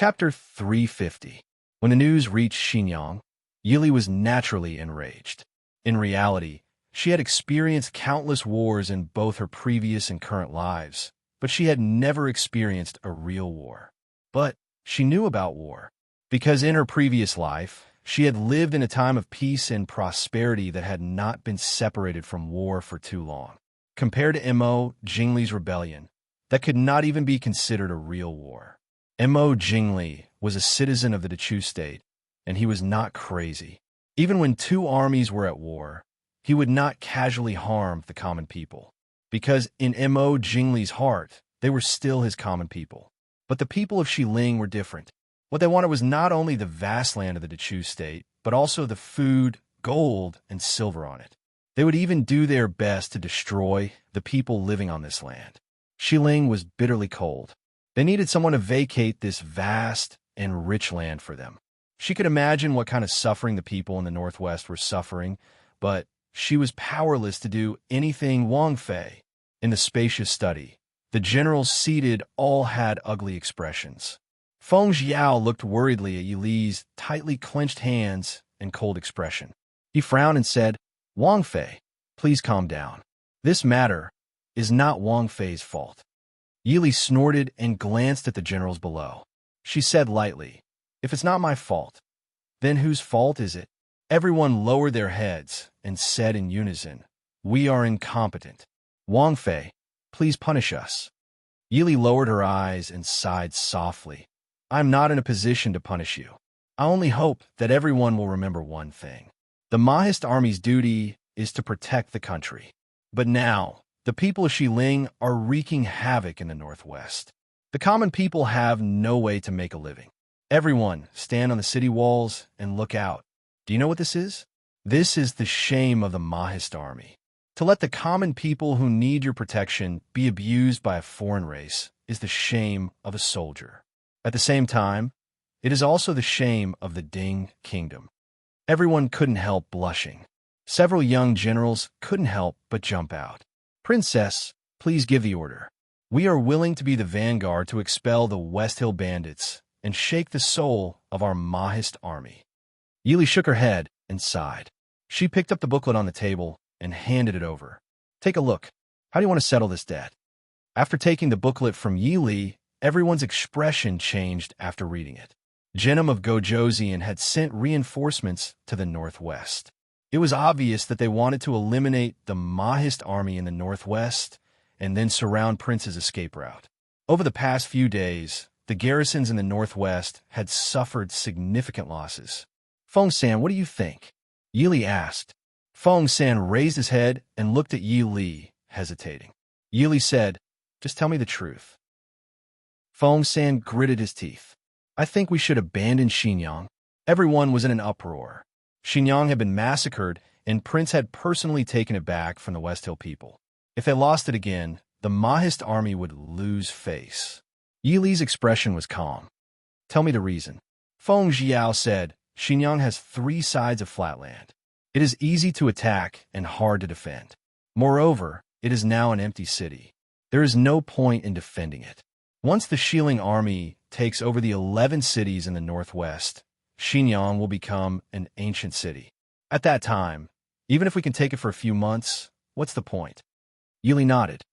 Chapter 350. When the news reached Xinjiang, Yili was naturally enraged. In reality, she had experienced countless wars in both her previous and current lives, but she had never experienced a real war. But she knew about war, because in her previous life, she had lived in a time of peace and prosperity that had not been separated from war for too long. Compared to Mo Jingli's rebellion, that could not even be considered a real war. Mo Jingli was a citizen of the Dechu state, and he was not crazy. Even when two armies were at war, he would not casually harm the common people, because in Mo Jingli's heart, they were still his common people. But the people of Xiling were different. What they wanted was not only the vast land of the Dechu state, but also the food, gold, and silver on it. They would even do their best to destroy the people living on this land. Xiling was bitterly cold. They needed someone to vacate this vast and rich land for them. She could imagine what kind of suffering the people in the Northwest were suffering, but she was powerless to do anything. Wang Fei. In the spacious study, the generals seated all had ugly expressions. Feng Xiao looked worriedly at Yili's tightly clenched hands and cold expression. He frowned and said, "Wang Fei, please calm down. This matter is not Wang Fei's fault." Yili snorted and glanced at the generals below. She said lightly, "If it's not my fault, then whose fault is it?" Everyone lowered their heads and said in unison, "We are incompetent. Wang Fei, please punish us." Yili lowered her eyes and sighed softly. "I'm not in a position to punish you. I only hope that everyone will remember one thing. The Mahist army's duty is to protect the country. But now, the people of Xiling are wreaking havoc in the Northwest. The common people have no way to make a living. Everyone stand on the city walls and look out. Do you know what this is? This is the shame of the Mahist army. To let the common people who need your protection be abused by a foreign race is the shame of a soldier. At the same time, it is also the shame of the Ding kingdom." Everyone couldn't help blushing. Several young generals couldn't help but jump out. "Princess, please give the order. We are willing to be the vanguard to expel the West Hill bandits and shake the soul of our Mahist army." Yili shook her head and sighed. She picked up the booklet on the table and handed it over. "Take a look. How do you want to settle this debt?" After taking the booklet from Yili, everyone's expression changed after reading it. Genom of Gojoseon had sent reinforcements to the Northwest. It was obvious that they wanted to eliminate the Mahist army in the Northwest and then surround Prince's escape route. Over the past few days, the garrisons in the Northwest had suffered significant losses. "Feng San, what do you think?" Yili asked. Feng San raised his head and looked at Yili, hesitating. Yili said, "Just tell me the truth." Feng San gritted his teeth. "I think we should abandon Xinjiang." Everyone was in an uproar. Xinjiang had been massacred, and Prince had personally taken it back from the West Hill people. If they lost it again, the Mahist army would lose face. Yili's expression was calm. "Tell me the reason." Feng Xiao said, "Xinjiang has 3 sides of flatland. It is easy to attack and hard to defend. Moreover, it is now an empty city. There is no point in defending it. Once the Xiling army takes over the 11 cities in the Northwest, Xinjiang will become an ancient city. At that time, even if we can take it for a few months, what's the point?" Yili nodded.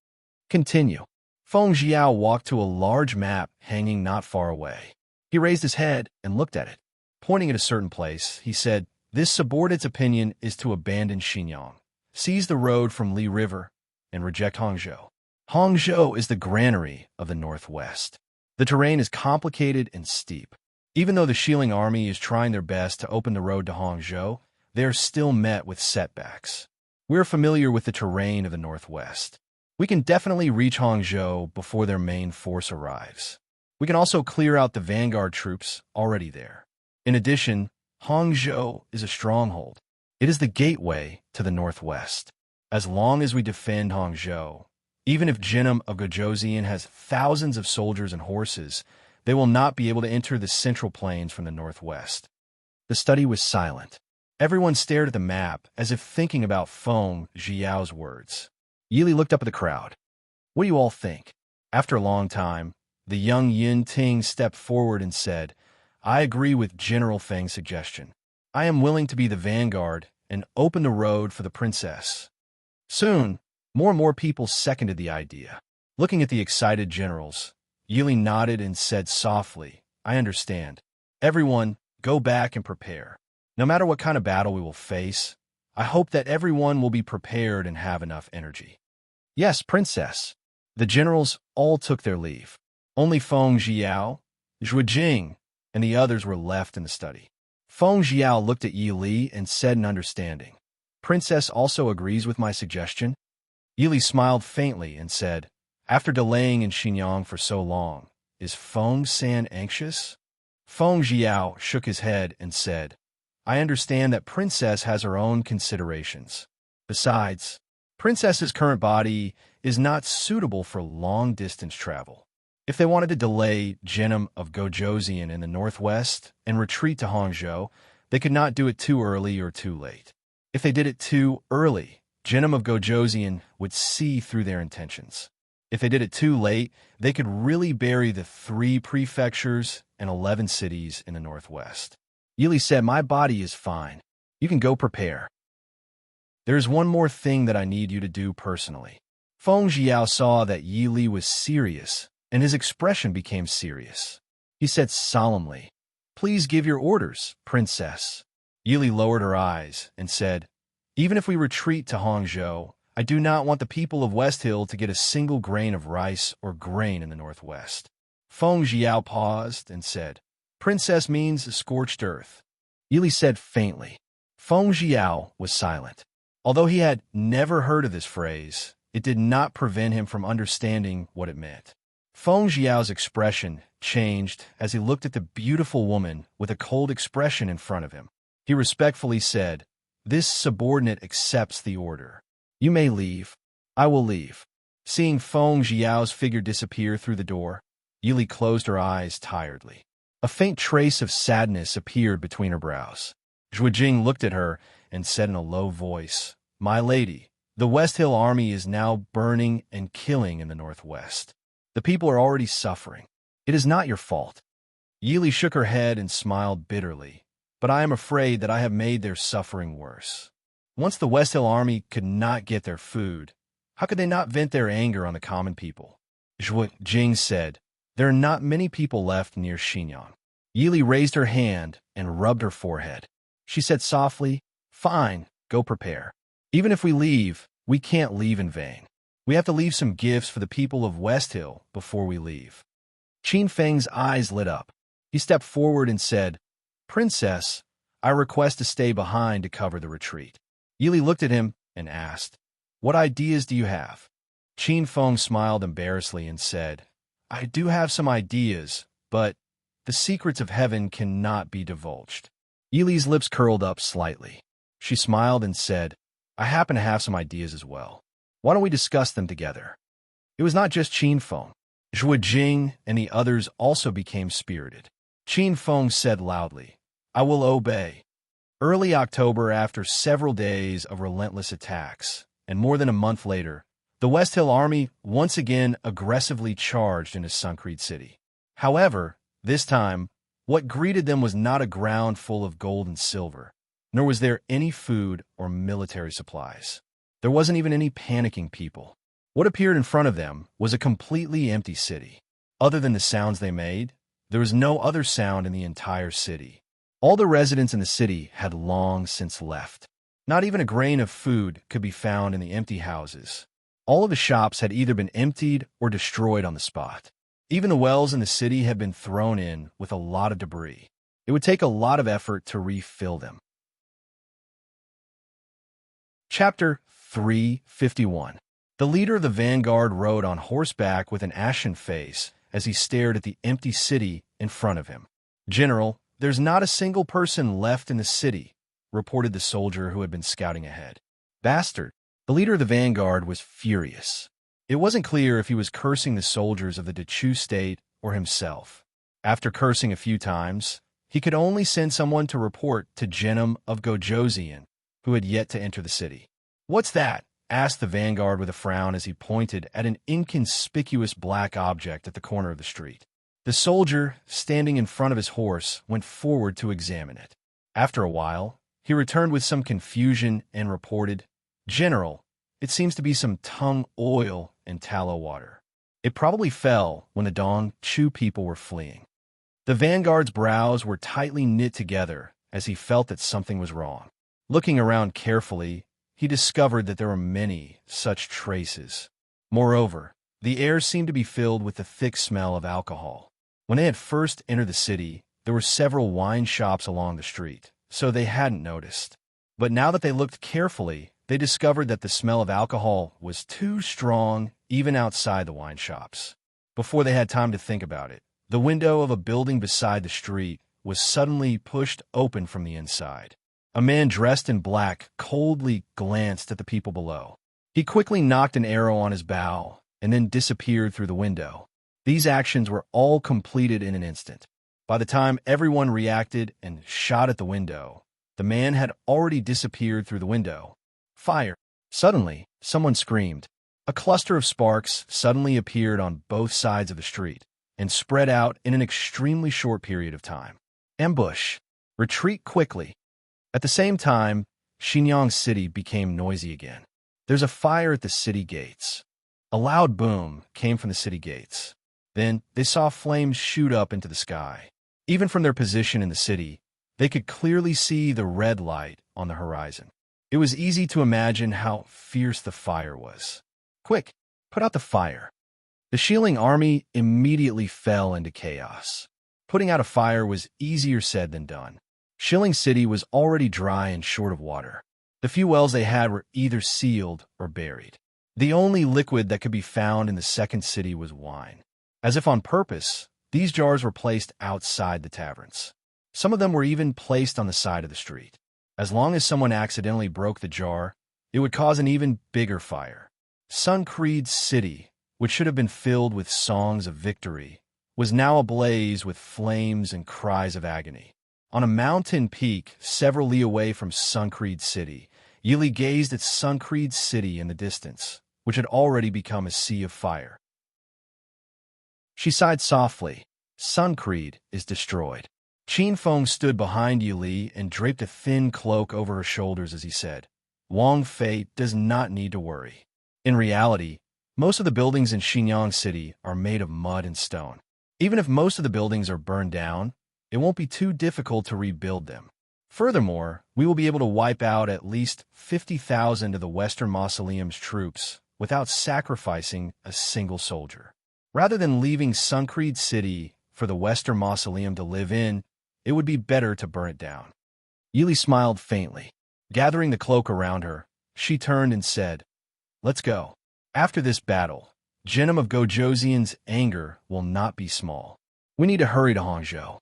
"Continue." Feng Xiao walked to a large map hanging not far away. He raised his head and looked at it. Pointing at a certain place, he said, "This subordinate's opinion is to abandon Xinjiang, seize the road from Li River, and reject Hangzhou. Hangzhou is the granary of the Northwest. The terrain is complicated and steep. Even though the Xiling army is trying their best to open the road to Hangzhou, they are still met with setbacks. We're familiar with the terrain of the Northwest. We can definitely reach Hangzhou before their main force arrives. We can also clear out the vanguard troops already there. In addition, Hangzhou is a stronghold. It is the gateway to the Northwest. As long as we defend Hangzhou, even if Genom of Gojoseon has thousands of soldiers and horses, they will not be able to enter the central plains from the Northwest." The study was silent. Everyone stared at the map as if thinking about Feng Xiao's words. Yili looked up at the crowd. "What do you all think?" After a long time, The young Yin Ting stepped forward and said, I agree with General Feng's suggestion. I am willing to be the vanguard and open the road for the princess. Soon, more and more people seconded the idea. Looking at the excited generals, Yili nodded and said softly, I understand. Everyone, go back and prepare. No matter what kind of battle we will face, I hope that everyone will be prepared and have enough energy. Yes, princess. The generals all took their leave. Only Feng Jiao, Zhuo Jing, and the others were left in the study. Feng Jiao looked at Yi Li and said in understanding, Princess also agrees with my suggestion? Yi Li smiled faintly and said, After delaying in Xinjiang for so long, is Feng San anxious? Feng Jiao shook his head and said, I understand that Princess has her own considerations. Besides, Princess's current body is not suitable for long-distance travel. If they wanted to delay Genom of Gojoseon in the northwest and retreat to Hangzhou, they could not do it too early or too late. If they did it too early, Genom of Gojoseon would see through their intentions. If they did it too late, they could really bury the 3 prefectures and 11 cities in the northwest. Yili said, My body is fine. You can go prepare. There is one more thing that I need you to do personally. Feng Jiao saw that Yi Li was serious, and his expression became serious. He said solemnly, Please give your orders, princess. Yi Li lowered her eyes and said, Even if we retreat to Hangzhou, I do not want the people of West Hill to get a single grain of rice or grain in the northwest. Feng Jiao paused and said, Princess means scorched earth. Yi Li said faintly. Feng Jiao was silent. Although he had never heard of this phrase, it did not prevent him from understanding what it meant. Feng Jiao's expression changed as he looked at the beautiful woman with a cold expression in front of him. He respectfully said, This subordinate accepts the order. You may leave. I will leave. Seeing Feng Jiao's figure disappear through the door, Yi Li closed her eyes tiredly. A faint trace of sadness appeared between her brows. Zhuo Jing looked at her and said in a low voice, My lady, the West Hill army is now burning and killing in the northwest. The people are already suffering. It is not your fault. Yi Li shook her head and smiled bitterly, but I am afraid that I have made their suffering worse. Once the West Hill army could not get their food, how could they not vent their anger on the common people? Zhuo Jing said, There are not many people left near Xinjiang. Yi Li raised her hand and rubbed her forehead. She said softly, Fine, go prepare. Even if we leave, we can't leave in vain. We have to leave some gifts for the people of West Hill before we leave. Qin Feng's eyes lit up. He stepped forward and said, Princess, I request to stay behind to cover the retreat. Yi Li looked at him and asked, What ideas do you have? Qin Feng smiled embarrassedly and said, I do have some ideas, but the secrets of heaven cannot be divulged. Yi Li's lips curled up slightly. She smiled and said, I happen to have some ideas as well. Why don't we discuss them together? It was not just Qin Feng. Zhuo Jing and the others also became spirited. Qin Feng said loudly, I will obey. Early October, after several days of relentless attacks, and more than a month later, the West Hill Army once again aggressively charged into Suncreed City. However, this time, what greeted them was not a ground full of gold and silver, nor was there any food or military supplies. There wasn't even any panicking people. What appeared in front of them was a completely empty city. Other than the sounds they made, there was no other sound in the entire city. All the residents in the city had long since left. Not even a grain of food could be found in the empty houses. All of the shops had either been emptied or destroyed on the spot. Even the wells in the city had been thrown in with a lot of debris. It would take a lot of effort to refill them. Chapter 351. The leader of the vanguard rode on horseback with an ashen face as he stared at the empty city in front of him. General, there's not a single person left in the city, reported the soldier who had been scouting ahead. Bastard! The leader of the vanguard was furious. It wasn't clear if he was cursing the soldiers of the Dechu state or himself. After cursing a few times, he could only send someone to report to Genom of Gojoseon, who had yet to enter the city. What's that? asked the vanguard with a frown as he pointed at an inconspicuous black object at the corner of the street. The soldier, standing in front of his horse, went forward to examine it. After a while, he returned with some confusion and reported, "General, it seems to be some tung oil and tallow water. It probably fell when the Dong Chu people were fleeing." The vanguard's brows were tightly knit together as he felt that something was wrong. Looking around carefully, he discovered that there were many such traces. Moreover, the air seemed to be filled with the thick smell of alcohol. When they had first entered the city, there were several wine shops along the street, so they hadn't noticed. But now that they looked carefully, they discovered that the smell of alcohol was too strong even outside the wine shops. Before they had time to think about it, the window of a building beside the street was suddenly pushed open from the inside. A man dressed in black coldly glanced at the people below. He quickly knocked an arrow on his bow and then disappeared through the window. These actions were all completed in an instant. By the time everyone reacted and shot at the window, the man had already disappeared through the window. Fire! Suddenly, someone screamed. A cluster of sparks suddenly appeared on both sides of the street and spread out in an extremely short period of time. Ambush! Retreat quickly! At the same time, Xinjiang City became noisy again. There's a fire at the city gates. A loud boom came from the city gates. Then they saw flames shoot up into the sky. Even from their position in the city, they could clearly see the red light on the horizon. It was easy to imagine how fierce the fire was. "Quick, put out the fire." The Shilling army immediately fell into chaos. Putting out a fire was easier said than done. Shilling City was already dry and short of water. The few wells they had were either sealed or buried. The only liquid that could be found in the second city was wine. As if on purpose, these jars were placed outside the taverns. Some of them were even placed on the side of the street. As long as someone accidentally broke the jar, it would cause an even bigger fire. Sun Creed's city, which should have been filled with songs of victory, was now ablaze with flames and cries of agony. On a mountain peak several li away from Sun Creed City, Yili gazed at Sun Creed City in the distance, which had already become a sea of fire. She sighed softly. Sun Creed is destroyed. Qin Feng stood behind Yili and draped a thin cloak over her shoulders as he said, "Wang Fei does not need to worry." In reality, most of the buildings in Xinjiang City are made of mud and stone. Even if most of the buildings are burned down, it won't be too difficult to rebuild them. Furthermore, we will be able to wipe out at least 50,000 of the Western Mausoleum's troops without sacrificing a single soldier. Rather than leaving Sun Creed City for the Western Mausoleum to live in, it would be better to burn it down. Yili smiled faintly. Gathering the cloak around her, she turned and said, "Let's go." After this battle, Genom of Gojoseon's anger will not be small. We need to hurry to Hangzhou.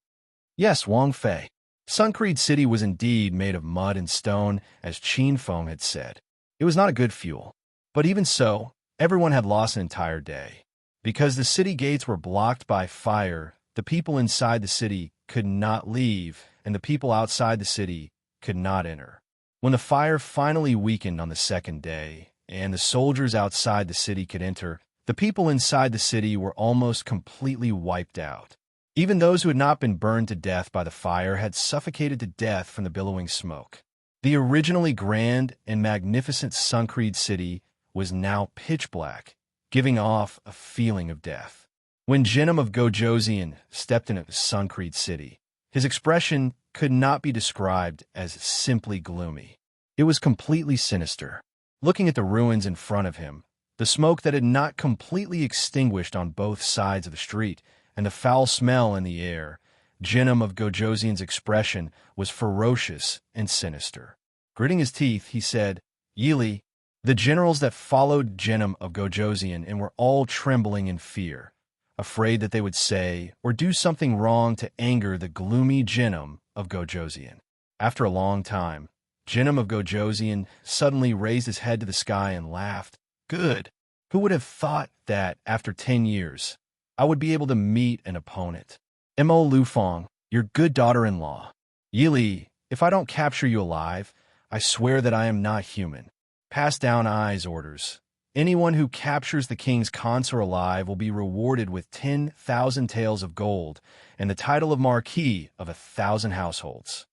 Yes, Wang Fei. Sun Creed City was indeed made of mud and stone, as Qin Feng had said. It was not a good fuel. But even so, everyone had lost an entire day. Because the city gates were blocked by fire, the people inside the city could not leave, and the people outside the city could not enter. When the fire finally weakened on the second day, and the soldiers outside the city could enter, the people inside the city were almost completely wiped out. Even those who had not been burned to death by the fire had suffocated to death from the billowing smoke. The originally grand and magnificent Sun Creed City was now pitch black, giving off a feeling of death. When Genom of Gojoseon stepped into Sun Creed City, his expression could not be described as simply gloomy. It was completely sinister. Looking at the ruins in front of him, the smoke that had not completely extinguished on both sides of the street, and the foul smell in the air, Genom of Gojoseon's expression was ferocious and sinister. Gritting his teeth, he said, "Yili." The generals that followed Genom of Gojoseon and were all trembling in fear, afraid that they would say or do something wrong to anger the gloomy Genom of Gojoseon. After a long time, Genom of Gojoseon suddenly raised his head to the sky and laughed. "Good. Who would have thought that, after 10 years, I would be able to meet an opponent? Mo Lufeng, your good daughter-in-law. Yili, if I don't capture you alive, I swear that I am not human. Pass down eyes orders. Anyone who captures the king's consort alive will be rewarded with 10,000 taels of gold and the title of Marquis of 1,000 households.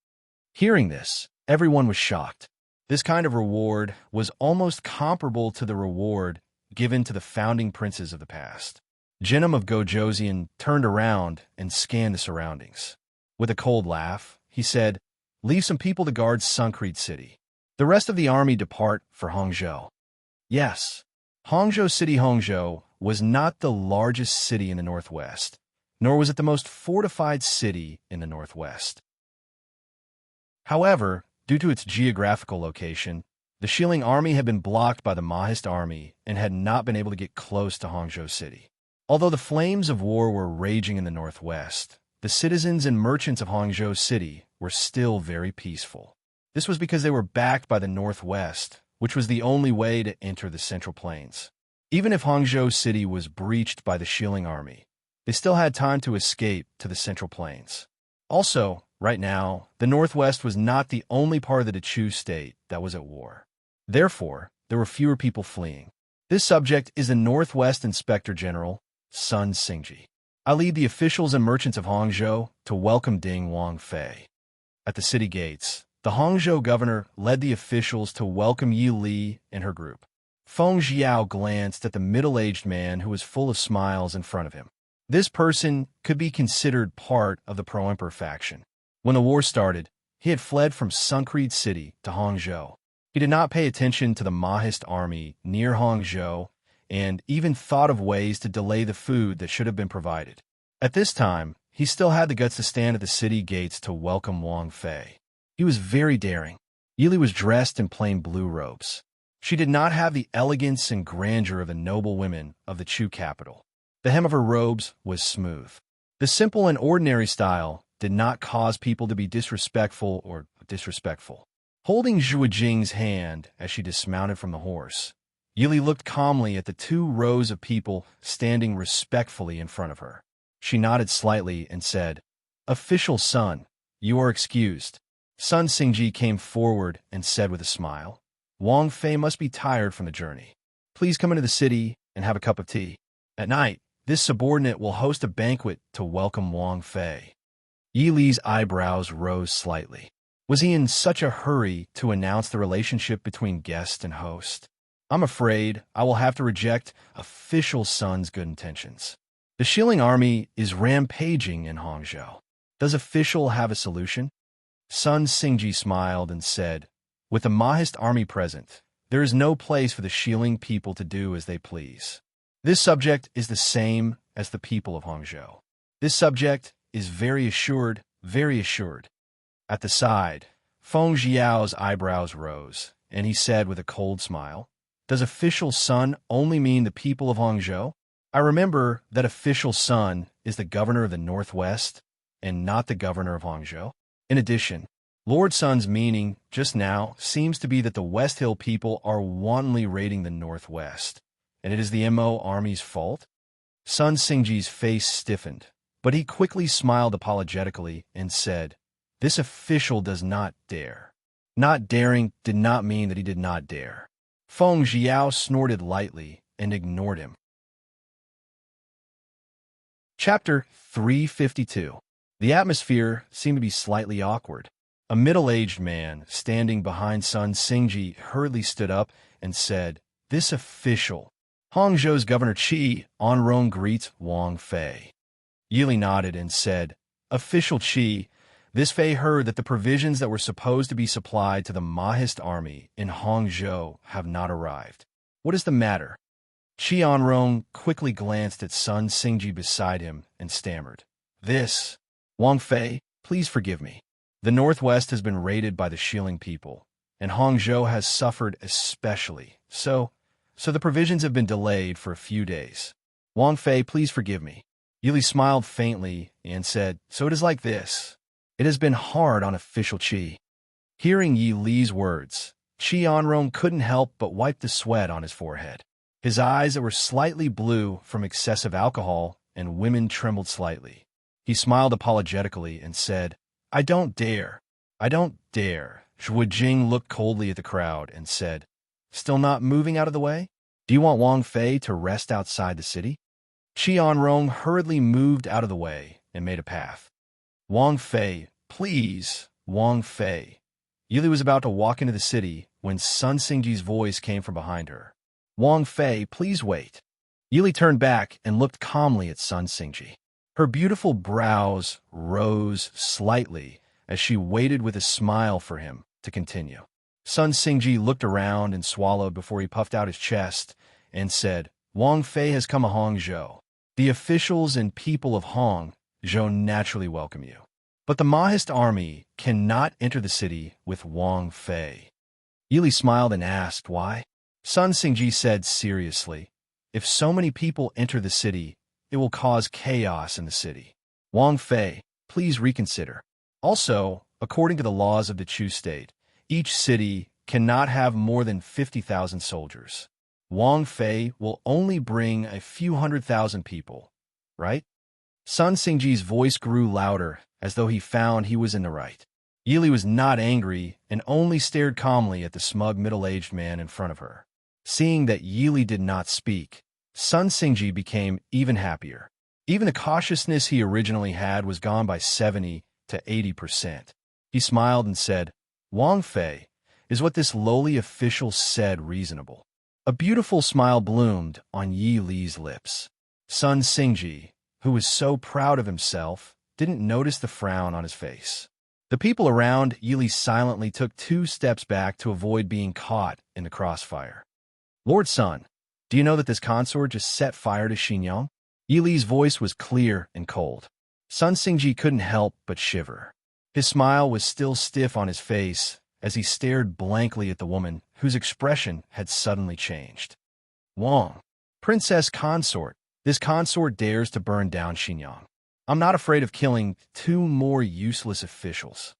Hearing this, everyone was shocked. This kind of reward was almost comparable to the reward given to the founding princes of the past. Genom of Gojoseon turned around and scanned the surroundings. With a cold laugh, he said, "Leave some people to guard Suncreed City. The rest of the army depart for Hangzhou." Yes, Hangzhou City. Hangzhou was not the largest city in the northwest, nor was it the most fortified city in the northwest. However, due to its geographical location, the Shilling army had been blocked by the Mahist army and had not been able to get close to Hangzhou City. Although the flames of war were raging in the northwest, the citizens and merchants of Hangzhou City were still very peaceful. This was because they were backed by the northwest, which was the only way to enter the Central Plains. Even if Hangzhou City was breached by the Shilling army, they still had time to escape to the Central Plains. Also, right now, the northwest was not the only part of the Chu state that was at war. Therefore, there were fewer people fleeing. This subject is the Northwest Inspector General, Sun Xingji. I lead the officials and merchants of Hangzhou to welcome Ding Wangfei. At the city gates, the Hangzhou governor led the officials to welcome Yi Li and her group. Feng Xiao glanced at the middle-aged man who was full of smiles in front of him. This person could be considered part of the pro-emperor faction. When the war started, he had fled from Suncreed City to Hangzhou. He did not pay attention to the Mahist army near Hangzhou and even thought of ways to delay the food that should have been provided. At this time, he still had the guts to stand at the city gates to welcome Wang Fei. He was very daring. Yili was dressed in plain blue robes. She did not have the elegance and grandeur of the noble women of the Chu capital. The hem of her robes was smooth. The simple and ordinary style did not cause people to be disrespectful or disrespectful. Holding Zhuo Jing's hand as she dismounted from the horse, Yili looked calmly at the 2 rows of people standing respectfully in front of her. She nodded slightly and said, "Official Sun, you are excused." Sun Xingji came forward and said with a smile, "Wang Fei must be tired from the journey. Please come into the city and have a cup of tea. At night, this subordinate will host a banquet to welcome Wang Fei." Yi Li's eyebrows rose slightly. Was he in such a hurry to announce the relationship between guest and host? I'm afraid I will have to reject official Sun's good intentions. The Shilling army is rampaging in Hangzhou. Does official have a solution? Sun Xingji smiled and said, "With the Mahist army present, there is no place for the Shilling people to do as they please. This subject is the same as the people of Hangzhou. This subject is very assured, very assured." At the side, Feng Xiao's eyebrows rose, and he said with a cold smile, "Does official Sun only mean the people of Hangzhou? I remember that official Sun is the governor of the Northwest and not the governor of Hangzhou. In addition, Lord Sun's meaning just now seems to be that the West Hill people are wantonly raiding the Northwest, and it is the MO army's fault?" Sun Xingji's face stiffened, but he quickly smiled apologetically and said, "This official does not dare." Not daring did not mean that he did not dare. Feng Xiao snorted lightly and ignored him. Chapter 352. The atmosphere seemed to be slightly awkward. A middle-aged man standing behind Sun Xingji hurriedly stood up and said, "This official, Hangzhou's Governor Qi, en route greets Wang Fei." Yili nodded and said, "Official Qi, this Fei heard that the provisions that were supposed to be supplied to the Mahist army in Hangzhou have not arrived. What is the matter?" Qi Anrong quickly glanced at Sun Xingji beside him and stammered, "This, Wang Fei, please forgive me. The Northwest has been raided by the Shilling people, and Hangzhou has suffered especially. So the provisions have been delayed for a few days. Wang Fei, please forgive me." Yili smiled faintly and said, "So it is like this. It has been hard on official Qi." Hearing Yi Li's words, Qi Anrong couldn't help but wipe the sweat on his forehead. His eyes that were slightly blue from excessive alcohol and women trembled slightly. He smiled apologetically and said, "I don't dare. I don't dare." Zhuo Jing looked coldly at the crowd and said, still not moving out of the way? Do you want Wang Fei to rest outside the city? Qianrong hurriedly moved out of the way and made a path. Wang Fei, please, Wang Fei. Yili was about to walk into the city when Sun Xingji's voice came from behind her. Wang Fei, please wait. Yili turned back and looked calmly at Sun Xingji. Her beautiful brows rose slightly as she waited with a smile for him to continue. Sun Xingji looked around and swallowed before he puffed out his chest and said, Wang Fei has come to Hangzhou. The officials and people of Hangzhou naturally welcome you. But the Mahist army cannot enter the city with Wang Fei. Yili smiled and asked why. Sun Xingji said seriously, if so many people enter the city, it will cause chaos in the city. Wang Fei, please reconsider. Also, according to the laws of the Chu state, each city cannot have more than 50,000 soldiers. Wang Fei will only bring a few 100,000 people, right? Sun Xingji's voice grew louder as though he found he was in the right. Yili was not angry and only stared calmly at the smug middle-aged man in front of her. Seeing that Yili did not speak, Sun Xingji became even happier. Even the cautiousness he originally had was gone by 70 to 80%. He smiled and said, Wang Fei, is what this lowly official said reasonable? A beautiful smile bloomed on Yi Li's lips. Sun Xingji, who was so proud of himself, didn't notice the frown on his face. The people around Yili silently took 2 steps back to avoid being caught in the crossfire. Lord Sun, do you know that this consort just set fire to Xinyang? Yili's voice was clear and cold. Sun Xingji couldn't help but shiver. His smile was still stiff on his face as he stared blankly at the woman whose expression had suddenly changed. Wang, Princess Consort, this consort dares to burn down Xinyang. I'm not afraid of killing 2 more useless officials.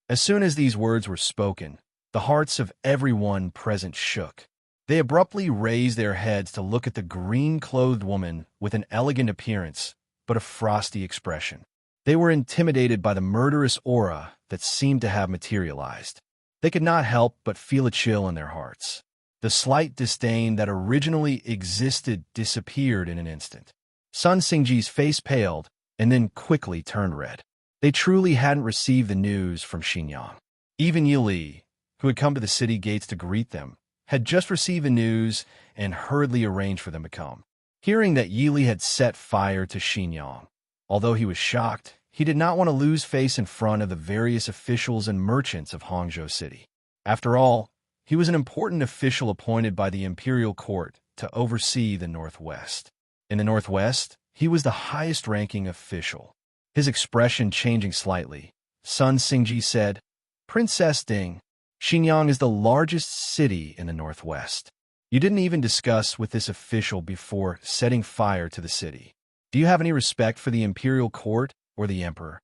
As soon as these words were spoken, the hearts of everyone present shook. They abruptly raised their heads to look at the green-clothed woman with an elegant appearance, but a frosty expression. They were intimidated by the murderous aura that seemed to have materialized. They could not help but feel a chill in their hearts. The slight disdain that originally existed disappeared in an instant. Sun Xingji's face paled and then quickly turned red. They truly hadn't received the news from Xinyang. Even Yi Li, who had come to the city gates to greet them, had just received the news and hurriedly arranged for them to come. Hearing that Yi Li had set fire to Xinyang, although he was shocked, he did not want to lose face in front of the various officials and merchants of Hangzhou City. After all, he was an important official appointed by the imperial court to oversee the Northwest. In the Northwest, he was the highest-ranking official. His expression changing slightly, Sun Xingji said, Princess Ding, Xinyang is the largest city in the Northwest. You didn't even discuss with this official before setting fire to the city. Do you have any respect for the imperial court or the emperor?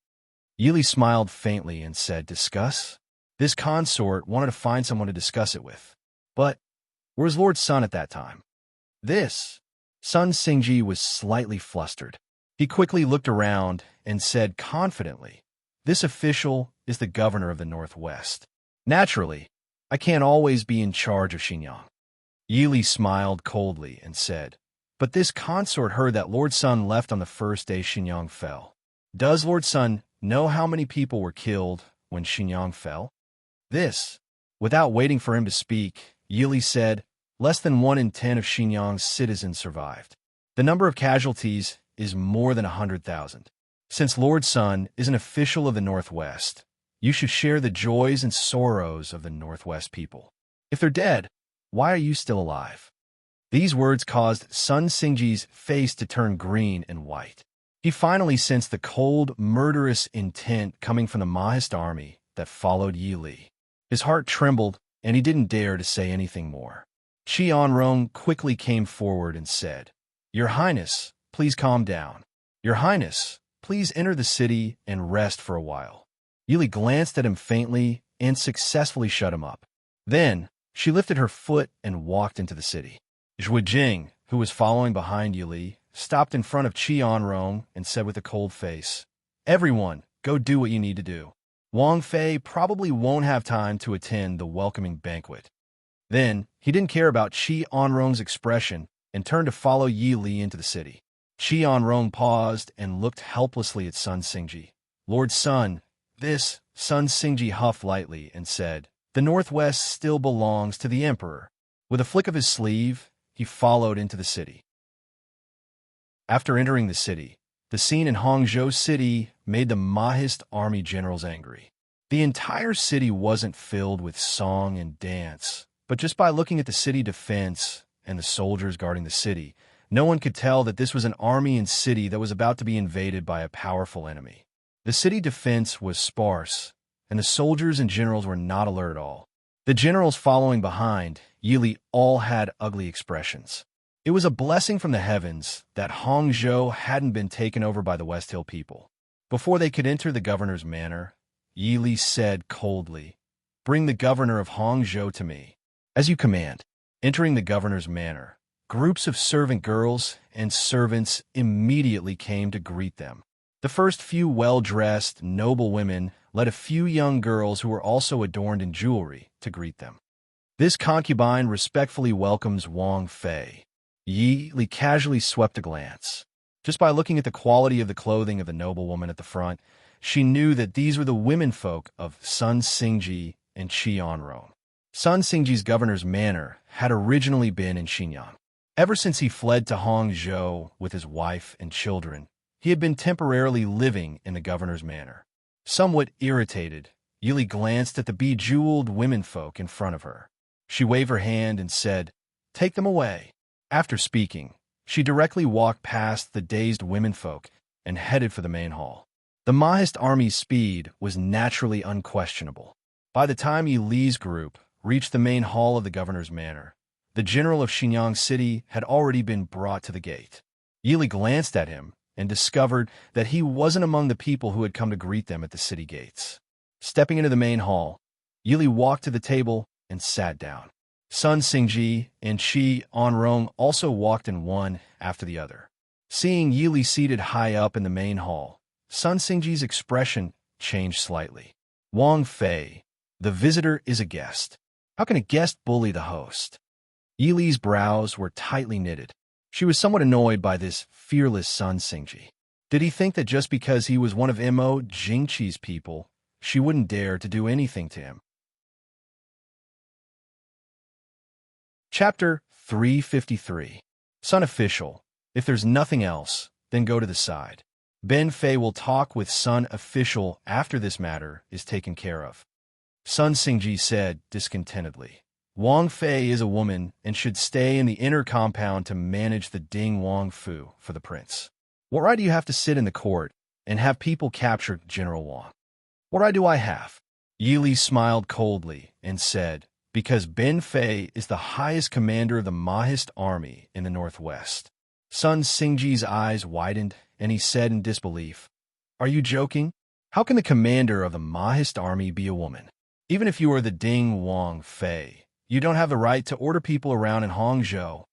Yili smiled faintly and said, discuss? This consort wanted to find someone to discuss it with. But where's Lord Sun at that time? Sun Xingji was slightly flustered. He quickly looked around and said confidently, this official is the governor of the Northwest. Naturally, I can't always be in charge of Xinyang. Yili smiled coldly and said, but this consort heard that Lord Sun left on the first day Xinyang fell. Does Lord Sun know how many people were killed when Xinyang fell? Without waiting for him to speak, Yili said, less than 1 in 10 of Xinyang's citizens survived. The number of casualties is more than 100,000. Since Lord Sun is an official of the Northwest, you should share the joys and sorrows of the Northwest people. If they're dead, why are you still alive? These words caused Sun Xingji's face to turn green and white. He finally sensed the cold, murderous intent coming from the Mahist army that followed Yi Li. His heart trembled, and he didn't dare to say anything more. Qianrong quickly came forward and said, Your Highness, please calm down. Your Highness, please enter the city and rest for a while. Yi Li glanced at him faintly and successfully shut him up. Then, she lifted her foot and walked into the city. Zhui Jing, who was following behind Yi Li, stopped in front of Qianrong and said with a cold face, Everyone, go do what you need to do. Wang Fei probably won't have time to attend the welcoming banquet. Then, he didn't care about Qi Onrong's expression and turned to follow Yi Li into the city. Qi Onrong paused and looked helplessly at Sun Xingji. Lord Sun, this, Sun Xingji huffed lightly and said, the Northwest still belongs to the Emperor. With a flick of his sleeve, he followed into the city. After entering the city, the scene in Hangzhou City made the Maoist army generals angry. The entire city wasn't filled with song and dance, but just by looking at the city defense and the soldiers guarding the city, no one could tell that this was an army and city that was about to be invaded by a powerful enemy. The city defense was sparse, and the soldiers and generals were not alert at all. The generals following behind, Yi Li, all had ugly expressions. It was a blessing from the heavens that Hangzhou hadn't been taken over by the West Hill people. Before they could enter the governor's manor, Yi Li said coldly, bring the governor of Hangzhou to me. As you command. Entering the governor's manor, groups of servant girls and servants immediately came to greet them. The first few well-dressed, noble women led a few young girls who were also adorned in jewelry to greet them. This concubine respectfully welcomes Wang Fei. Yi Li casually swept a glance. Just by looking at the quality of the clothing of the noblewoman at the front, she knew that these were the womenfolk of Sun Xingji and Qi Onrong. Sun Xingji's governor's manor had originally been in Xinyang. Ever since he fled to Hangzhou with his wife and children, he had been temporarily living in the governor's manor. Somewhat irritated, Yi Li glanced at the bejeweled womenfolk in front of her. She waved her hand and said, take them away. After speaking, she directly walked past the dazed womenfolk and headed for the main hall. The Maoist army's speed was naturally unquestionable. By the time Yi Li's group reached the main hall of the governor's manor, the general of Xinyang City had already been brought to the gate. Yi Li glanced at him and discovered that he wasn't among the people who had come to greet them at the city gates. Stepping into the main hall, Yi Li walked to the table and sat down. Sun Xingji and Qi Onrong also walked in one after the other. Seeing Yi Li seated high up in the main hall, Sun Xingji's expression changed slightly. Wang Fei, the visitor is a guest. How can a guest bully the host? Yi Li's brows were tightly knitted. She was somewhat annoyed by this fearless Sun Xingji. Did he think that just because he was one of Mo Jingqi's people, she wouldn't dare to do anything to him? Chapter 353. Sun Official, if there's nothing else, then go to the side. Ben Fei will talk with Sun Official after this matter is taken care of. Sun Xingji said discontentedly. Wang Fei is a woman and should stay in the inner compound to manage the Ding Wang Fu for the prince. What right do you have to sit in the court and have people capture General Wang? What right do I have? Yi Li smiled coldly and said, because Ben Fei is the highest commander of the Maoist army in the Northwest. Sun Xingji's eyes widened, and he said in disbelief, are you joking? How can the commander of the Maoist army be a woman? Even if you are the Ding Wang Fei, you don't have the right to order people around in Hangzhou.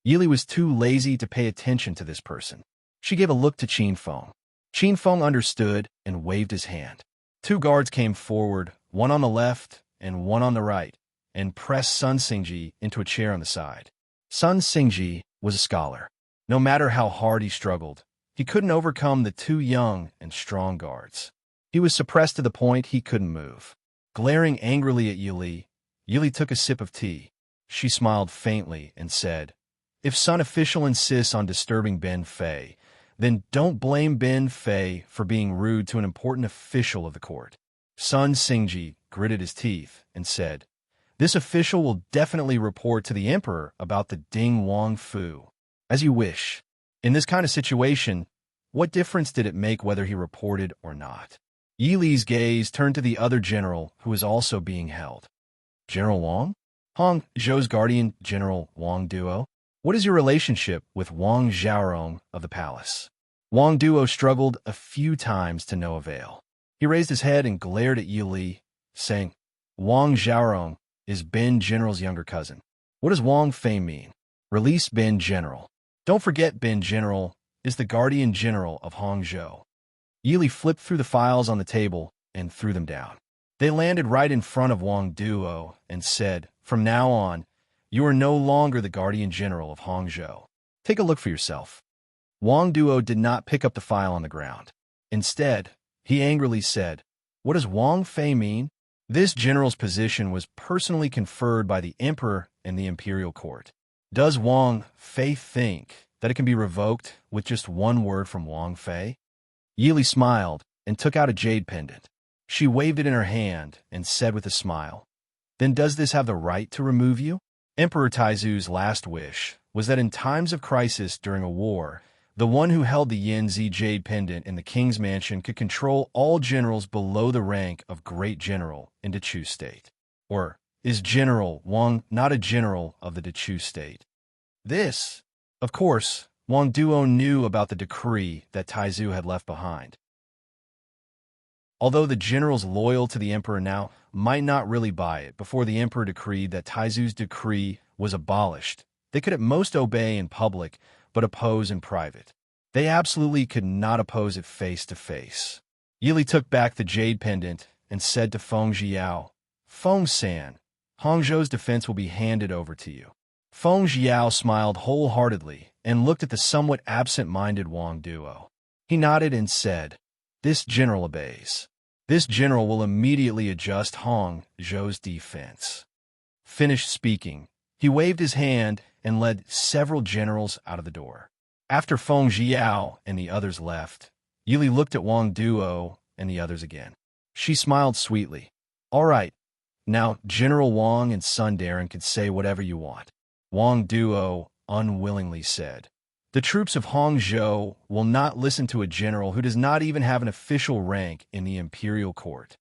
Yi Li was too lazy to pay attention to this person. She gave a look to Qin Feng. Qin Feng understood and waved his hand. Two guards came forward, one on the left and one on the right, and pressed Sun Xingji into a chair on the side. Sun Xingji was a scholar. No matter how hard he struggled, he couldn't overcome the two young and strong guards. He was suppressed to the point he couldn't move. Glaring angrily at Yi Li took a sip of tea. She smiled faintly and said, if Sun Official insists on disturbing Ben Fei, then don't blame Ben Fei for being rude to an important official of the court. Sun Xingji gritted his teeth and said, this official will definitely report to the emperor about the Ding Wang Fu. As you wish. In this kind of situation, what difference did it make whether he reported or not? Yi Li's gaze turned to the other general who was also being held. General Wang? Hangzhou's guardian, General Wang Duo? What is your relationship with Wang Xiaorong of the palace? Wang Duo struggled a few times to no avail. He raised his head and glared at Yi Li, saying, Wang Xiaorong is Ben General's younger cousin. What does Wang Fei mean? Release Ben General. Don't forget Ben General is the guardian general of Hangzhou. Yi Li flipped through the files on the table and threw them down. They landed right in front of Wang Duo and said, From now on, you are no longer the guardian general of Hangzhou. Take a look for yourself." Wang Duo did not pick up the file on the ground. Instead, he angrily said, "What does Wang Fei mean?" This general's position was personally conferred by the emperor in the imperial court. Does Wang Fei think that it can be revoked with just one word from Wang Fei? Yili smiled and took out a jade pendant. She waved it in her hand and said with a smile, "Then does this have the right to remove you?" Emperor Taizu's last wish was that in times of crisis during a war, the one who held the Yanzi jade pendant in the king's mansion could control all generals below the rank of great general in Dechu state. Or is General Wang not a general of the Dechu state? This, of course, Wang Duo knew about the decree that Taizu had left behind. Although the generals loyal to the emperor now might not really buy it before the emperor decreed that Taizu's decree was abolished, they could at most obey in public but oppose in private. They absolutely could not oppose it face to face. Yili took back the jade pendant and said to Feng Jiao, "Feng San, Hangzhou's defense will be handed over to you." Feng Jiao smiled wholeheartedly and looked at the somewhat absent-minded Wang Duo. He nodded and said, "This general obeys. This general will immediately adjust Hangzhou's defense." Finished speaking, he waved his hand and led several generals out of the door. After Feng Jiao and the others left, Yili looked at Wang Duo and the others again. She smiled sweetly. "All right, now General Wang and Sun Darren can say whatever you want." Wang Duo unwillingly said, "The troops of Hangzhou will not listen to a general who does not even have an official rank in the imperial court."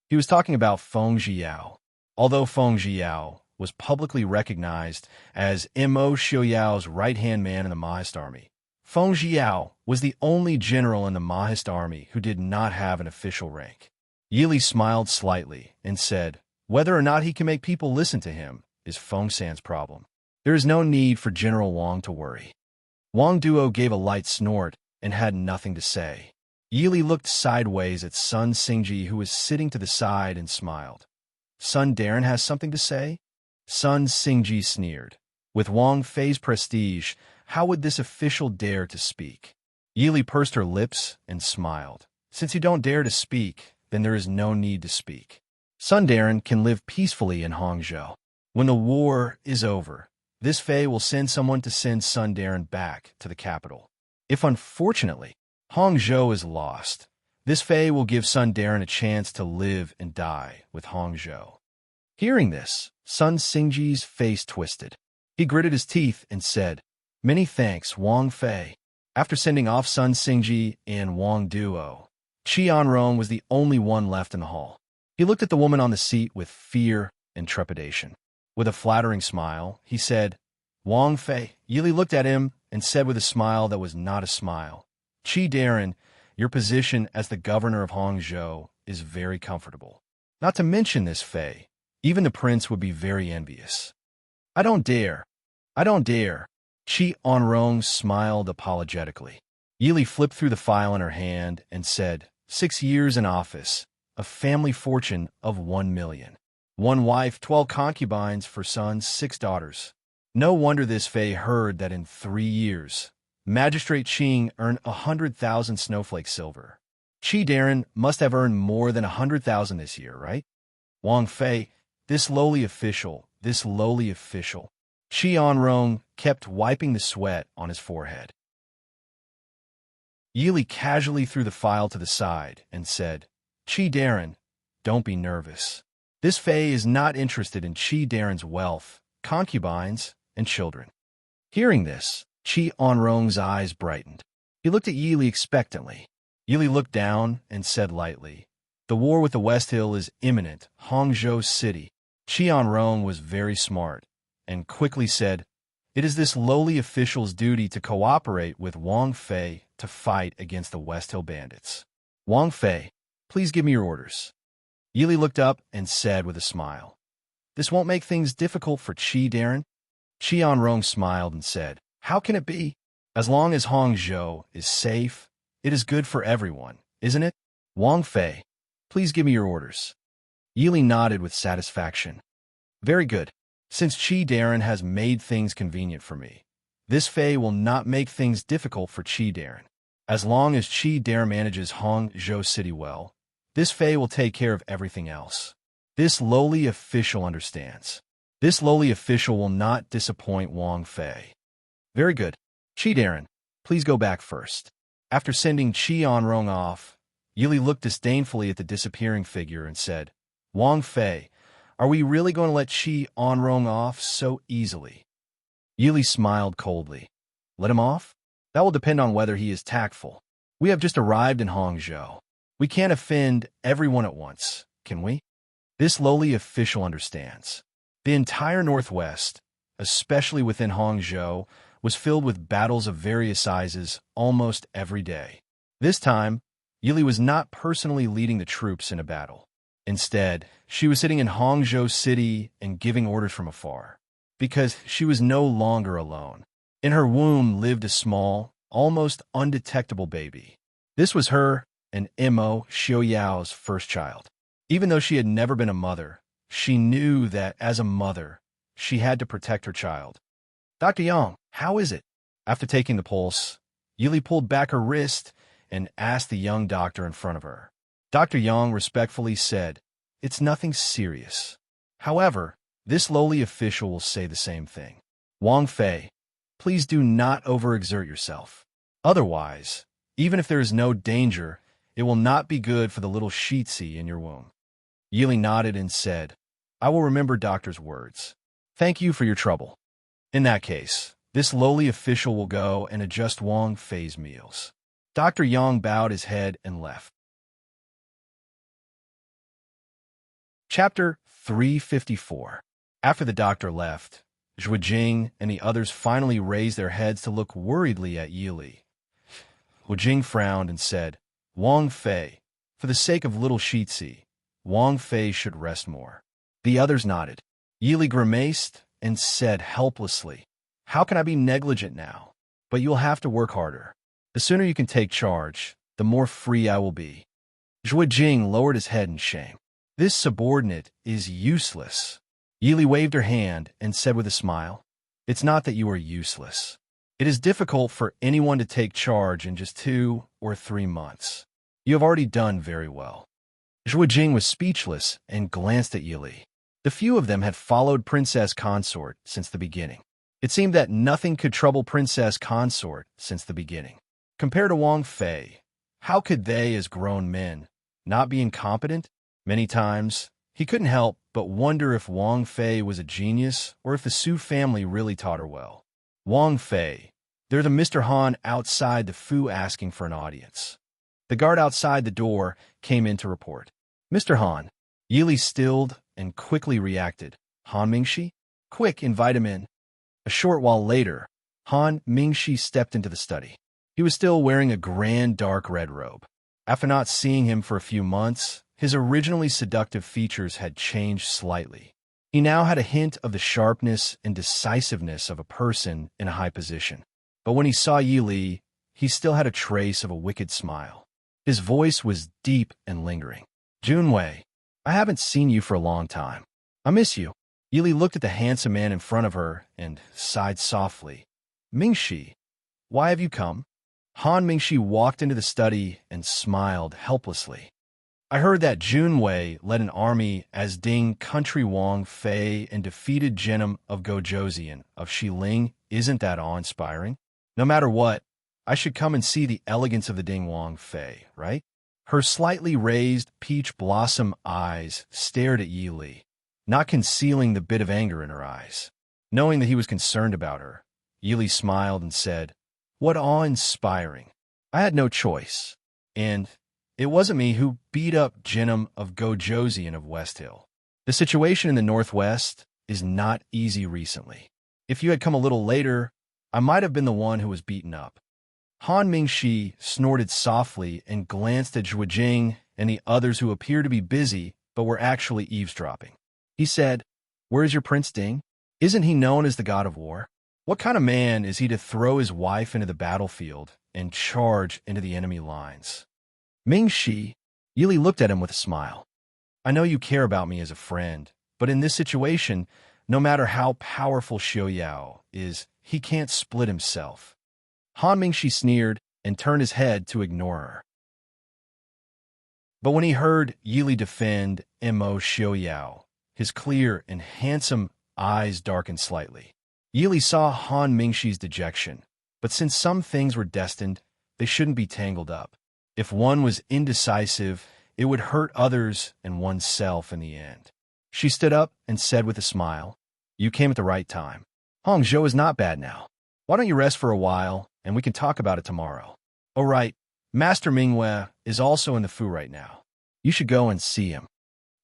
He was talking about Feng Jiao. Although Feng Jiao was publicly recognized as Mo Xiuyao's right-hand man in the Mahist army, Feng Jiao was the only general in the Mahist army who did not have an official rank. Yili smiled slightly and said, "Whether or not he can make people listen to him is Feng San's problem. There is no need for General Wang to worry." Wang Duo gave a light snort and had nothing to say. Yili looked sideways at Sun Xingji, who was sitting to the side, and smiled. "Sun Darren has something to say?" Sun Xingji sneered. With Wang Fei's prestige, how would this official dare to speak? Yili pursed her lips and smiled. "Since you don't dare to speak, then there is no need to speak. Sun Darren can live peacefully in Hangzhou. When the war is over, this Fei will send someone to send Sun Darren back to the capital. If unfortunately Hangzhou is lost, this Fei will give Sun Darren a chance to live and die with Hangzhou." Hearing this, Sun Xingji's face twisted. He gritted his teeth and said, "Many thanks, Wang Fei." After sending off Sun Xingji and Wang Duo, Qianrong was the only one left in the hall. He looked at the woman on the seat with fear and trepidation. With a flattering smile, he said, "Wang Fei." Yili looked at him and said with a smile that was not a smile, "Qi Darren, your position as the governor of Hangzhou is very comfortable. Not to mention this Fei, even the prince would be very envious." "I don't dare. I don't dare." Qianrong smiled apologetically. Yili flipped through the file in her hand and said, 6 years in office, a family fortune of 1 million. 1 wife, 12 concubines, 4 sons, 6 daughters. No wonder this Fei heard that in 3 years, Magistrate Qing earned 100,000 snowflake silver. Qi Darren must have earned more than 100,000 this year, right? Wang Fei, this lowly official. Qianrong kept wiping the sweat on his forehead. Yili casually threw the file to the side and said, "Qi Darren, don't be nervous. This Fei is not interested in Qi Darren's wealth, concubines, and children." Hearing this, Qianrong's eyes brightened. He looked at Yili expectantly. Yili looked down and said lightly, "The war with the West Hill is imminent, Hangzhou City." Qianrong was very smart and quickly said, "It is this lowly official's duty to cooperate with Wang Fei to fight against the West Hill bandits. Wang Fei, please give me your orders." Yili looked up and said with a smile, "This won't make things difficult for Qi Darren?" Qianrong smiled and said, "How can it be? As long as Hangzhou is safe, it is good for everyone, isn't it? Wang Fei, please give me your orders." Yili nodded with satisfaction. "Very good. Since Qi Darren has made things convenient for me, this Fei will not make things difficult for Qi Darren. As long as Qi Darren manages Hangzhou City well, this Fei will take care of everything else. This lowly official understands. This lowly official will not disappoint Wang Fei. Very good. Qi Darren, please go back first. After sending Qi Onrong off, Yili looked disdainfully at the disappearing figure and said, Wang Fei, are we really going to let Qi Onrong off so easily? Yili smiled coldly. Let him off? That will depend on whether he is tactful. We have just arrived in Hangzhou. We can't offend everyone at once, can we? This lowly official understands. The entire Northwest, especially within Hangzhou, was filled with battles of various sizes almost every day. This time, Yili was not personally leading the troops in a battle. Instead, she was sitting in Hangzhou City and giving orders from afar, because she was no longer alone. In her womb lived a small, almost undetectable baby. This was her and Imo Xiaoyao's first child. Even though she had never been a mother, she knew that as a mother, she had to protect her child. Dr. Yang, how is it? After taking the pulse, Yili pulled back her wrist and asked the young doctor in front of her. Dr. Yang respectfully said, It's nothing serious. However, this lowly official will say the same thing. Wang Fei, please do not overexert yourself. Otherwise, even if there is no danger, it will not be good for the little Shitzi in your womb. Yili nodded and said, I will remember doctor's words. Thank you for your trouble. In that case, this lowly official will go and adjust Wang Fei's meals. Dr. Yang bowed his head and left. Chapter 354. After the doctor left, Zhuijing and the others finally raised their heads to look worriedly at Yili. Zhuijing frowned and said, Wang Fei, for the sake of little Shitzi, Wang Fei should rest more. The others nodded. Yili grimaced and said helplessly, How can I be negligent now? But you will have to work harder. The sooner you can take charge, the more free I will be. Zhuijing lowered his head in shame. This subordinate is useless. Yili waved her hand and said with a smile, It's not that you are useless. It is difficult for anyone to take charge in just 2 or 3 months. You have already done very well. Zhuijing was speechless and glanced at Yili. The few of them had followed Princess Consort since the beginning. It seemed that nothing could trouble Princess Consort since the beginning. Compared to Wang Fei, how could they, as grown men, not be incompetent? Many times, he couldn't help but wonder if Wang Fei was a genius or if the Su family really taught her well. Wang Fei, there's a Mr. Han outside the Fu asking for an audience. The guard outside the door came in to report. Mr. Han. Yili stilled and quickly reacted. Han Mingxi? Quick, invite him in. A short while later, Han Mingxi stepped into the study. He was still wearing a grand dark red robe. After not seeing him for a few months, his originally seductive features had changed slightly. He now had a hint of the sharpness and decisiveness of a person in a high position. But when he saw Yili, he still had a trace of a wicked smile. His voice was deep and lingering. Junwei, I haven't seen you for a long time. I miss you. Yili looked at the handsome man in front of her and sighed softly. Mingxi, why have you come? Han Mingxi walked into the study and smiled helplessly. I heard that Junwei led an army as Ding Country Wang Fei and defeated Genom of Gojoseon of Xiling. Isn't that awe-inspiring? No matter what, I should come and see the elegance of the Ding Wang Fei, right? Her slightly raised peach blossom eyes stared at Yili, not concealing the bit of anger in her eyes. Knowing that he was concerned about her, Yili smiled and said, What awe-inspiring. I had no choice. And it wasn't me who beat up Genom of Gojoseon of West Hill. The situation in the Northwest is not easy recently. If you had come a little later, I might have been the one who was beaten up. Han Mingxi snorted softly and glanced at Zhuijing and the others who appeared to be busy but were actually eavesdropping. He said, Where is your Prince Ding? Isn't he known as the god of war? What kind of man is he to throw his wife into the battlefield and charge into the enemy lines? Mingxi, Yili looked at him with a smile. I know you care about me as a friend, but in this situation, No matter how powerful Xiao Yao is, he can't split himself. Han Mingxi sneered and turned his head to ignore her. But when he heard Yili defend Mo Xiao Yao, his clear and handsome eyes darkened slightly. Yili saw Han Mingxi's dejection, but since some things were destined, they shouldn't be tangled up. If one was indecisive, it would hurt others and oneself in the end. She stood up and said with a smile, "You came at the right time. Hangzhou is not bad now. Why don't you rest for a while, and we can talk about it tomorrow? Oh right, Master Mingwei is also in the Fu right now. You should go and see him."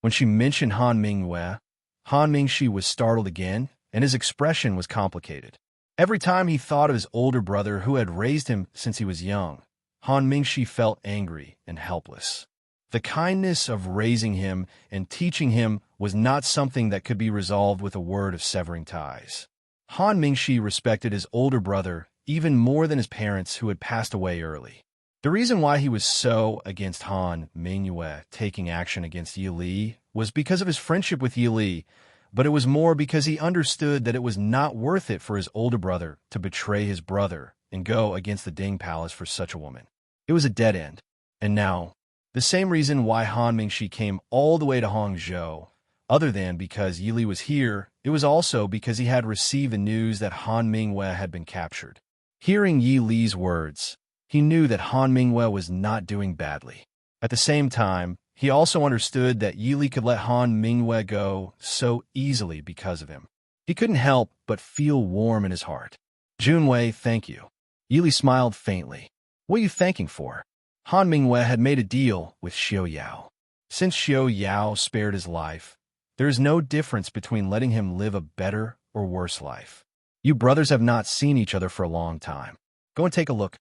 When she mentioned Han Mingwei, Han Mingxi was startled again, and his expression was complicated. Every time he thought of his older brother who had raised him since he was young, Han Mingxi felt angry and helpless. The kindness of raising him and teaching him was not something that could be resolved with a word of severing ties. Han Mingxi respected his older brother even more than his parents who had passed away early. The reason why he was so against Han Mingwei taking action against Yi Li was because of his friendship with Yi Li, but it was more because he understood that it was not worth it for his older brother to betray his brother and go against the Ding Palace for such a woman. It was a dead end. And now, the same reason why Han Mingxi came all the way to Hangzhou, other than because Yi Li was here, it was also because he had received the news that Han Mingwei had been captured. Hearing Yi Li's words, he knew that Han Mingwei was not doing badly. At the same time, he also understood that Yi Li could let Han Mingwei go so easily because of him. He couldn't help but feel warm in his heart. "Junwei, thank you." Yi Li smiled faintly. "What are you thanking for?" Han Mingwei had made a deal with Xiao Yao. Since Xiao Yao spared his life, there is no difference between letting him live a better or worse life. You brothers have not seen each other for a long time. Go and take a look.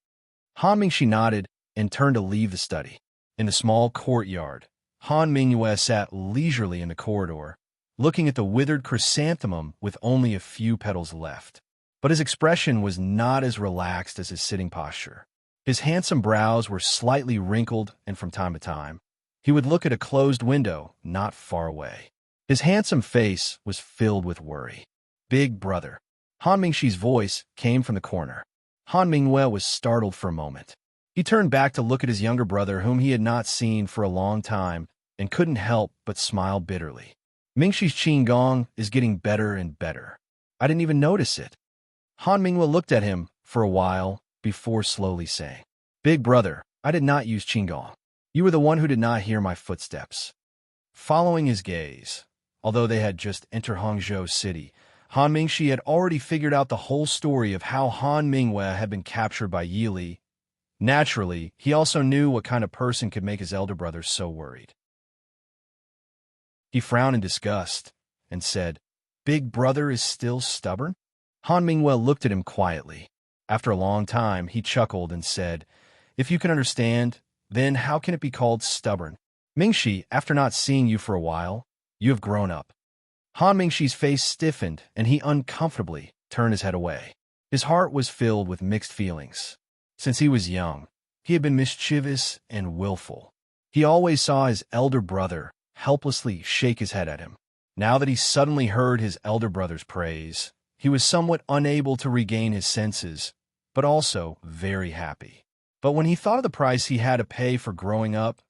Han Mingxi nodded and turned to leave the study. In the small courtyard, Han Mingwei sat leisurely in the corridor, looking at the withered chrysanthemum with only a few petals left. But his expression was not as relaxed as his sitting posture. His handsome brows were slightly wrinkled, and from time to time, he would look at a closed window not far away. His handsome face was filled with worry. "Big brother." Han Mingxi's voice came from the corner. Han Mingwei was startled for a moment. He turned back to look at his younger brother, whom he had not seen for a long time, and couldn't help but smile bitterly. "Mingxi's Qinggong is getting better and better. I didn't even notice it." Han Mingwei looked at him for a while before slowly saying, "Big brother, I did not use Qinggong. You were the one who did not hear my footsteps." Following his gaze, although they had just entered Hangzhou City, Han Mingxi had already figured out the whole story of how Han Mingwei had been captured by Yi Li. Naturally, he also knew what kind of person could make his elder brother so worried. He frowned in disgust and said, "Big brother is still stubborn?" Han Mingwei looked at him quietly. After a long time, he chuckled and said, "If you can understand, then how can it be called stubborn? Mingxi, after not seeing you for a while, you have grown up." Han Mingxi's face stiffened, and he uncomfortably turned his head away. His heart was filled with mixed feelings. Since he was young, he had been mischievous and willful. He always saw his elder brother helplessly shake his head at him. Now that he suddenly heard his elder brother's praise, he was somewhat unable to regain his senses, but also very happy. But when he thought of the price he had to pay for growing up,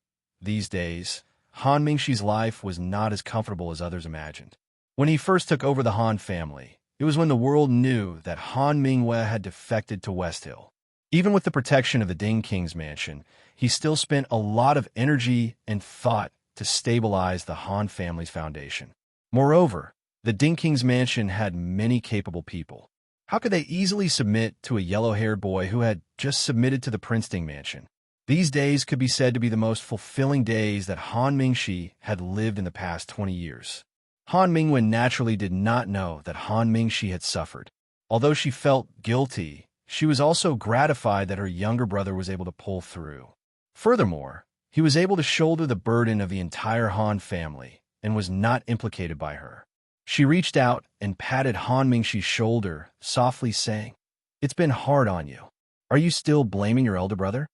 these days, Han Mingxi's life was not as comfortable as others imagined. When he first took over the Han family, it was when the world knew that Han Mingwei had defected to West Hill. Even with the protection of the Ding King's mansion, he still spent a lot of energy and thought to stabilize the Han family's foundation. Moreover, the Ding King's mansion had many capable people. How could they easily submit to a yellow-haired boy who had just submitted to the Prince Ding mansion? These days could be said to be the most fulfilling days that Han Mingxi had lived in the past 20 years. Han Mingwei naturally did not know that Han Mingxi had suffered. Although she felt guilty, she was also gratified that her younger brother was able to pull through. Furthermore, he was able to shoulder the burden of the entire Han family and was not implicated by her. She reached out and patted Han Mingxi's shoulder, softly saying, "It's been hard on you. Are you still blaming your elder brother?"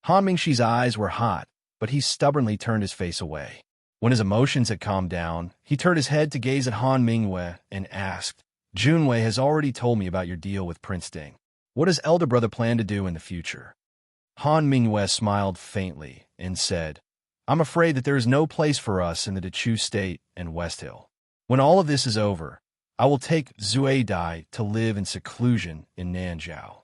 Han Mingxi's eyes were hot, but he stubbornly turned his face away. When his emotions had calmed down, he turned his head to gaze at Han Mingwei and asked, Junwei has already told me about your deal with Prince Ding. What does elder brother plan to do in the future? Han Mingwei smiled faintly and said, I'm afraid that there is no place for us in the Dechu State and West Hill. When all of this is over, I will take Zui Dai to live in seclusion in Nanzhao.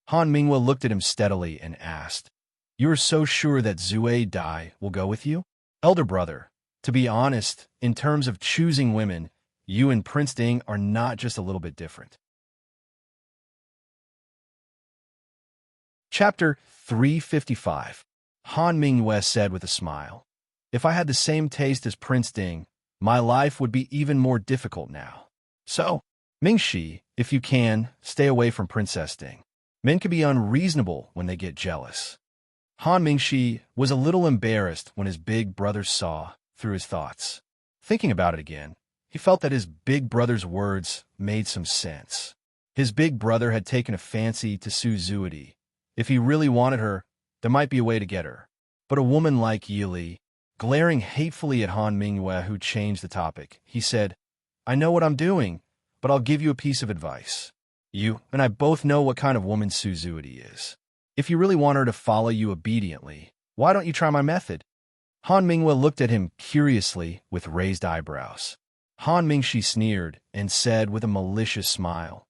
Han Mingwei looked at him steadily and asked, You are so sure that Zui Dai will go with you? Elder brother, to be honest, in terms of choosing women, you and Prince Ding are not just a little bit different. Chapter 355. Han Mingwei said with a smile, If I had the same taste as Prince Ding, my life would be even more difficult now. So, Mingxi, if you can, stay away from Princess Ding. Men can be unreasonable when they get jealous. Han Mingxi was a little embarrassed when his big brother saw through his thoughts. Thinking about it again, he felt that his big brother's words made some sense. His big brother had taken a fancy to Su Zuidi. If he really wanted her, there might be a way to get her. But a woman like Yili, glaring hatefully at Han Mingwei, who changed the topic, he said, I know what I'm doing, but I'll give you a piece of advice. You and I both know what kind of woman Su Zuidi is. If you really want her to follow you obediently, why don't you try my method? Han Mingwei looked at him curiously with raised eyebrows. Han Mingxi sneered and said with a malicious smile,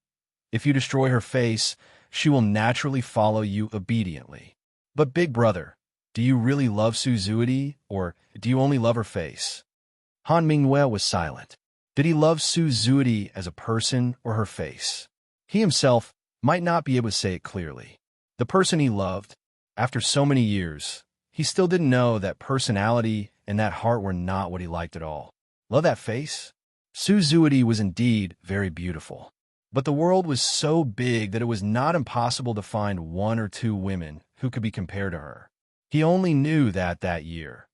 If you destroy her face, she will naturally follow you obediently. But big brother, do you really love Su Zuidi, or do you only love her face? Han Mingwei was silent. Did he love Su Zuidi as a person or her face? He himself might not be able to say it clearly. The person he loved, after so many years, he still didn't know that personality and that heart were not what he liked at all. Love that face? Su Zuidi was indeed very beautiful. But the world was so big that it was not impossible to find one or two women who could be compared to her. He only knew that year,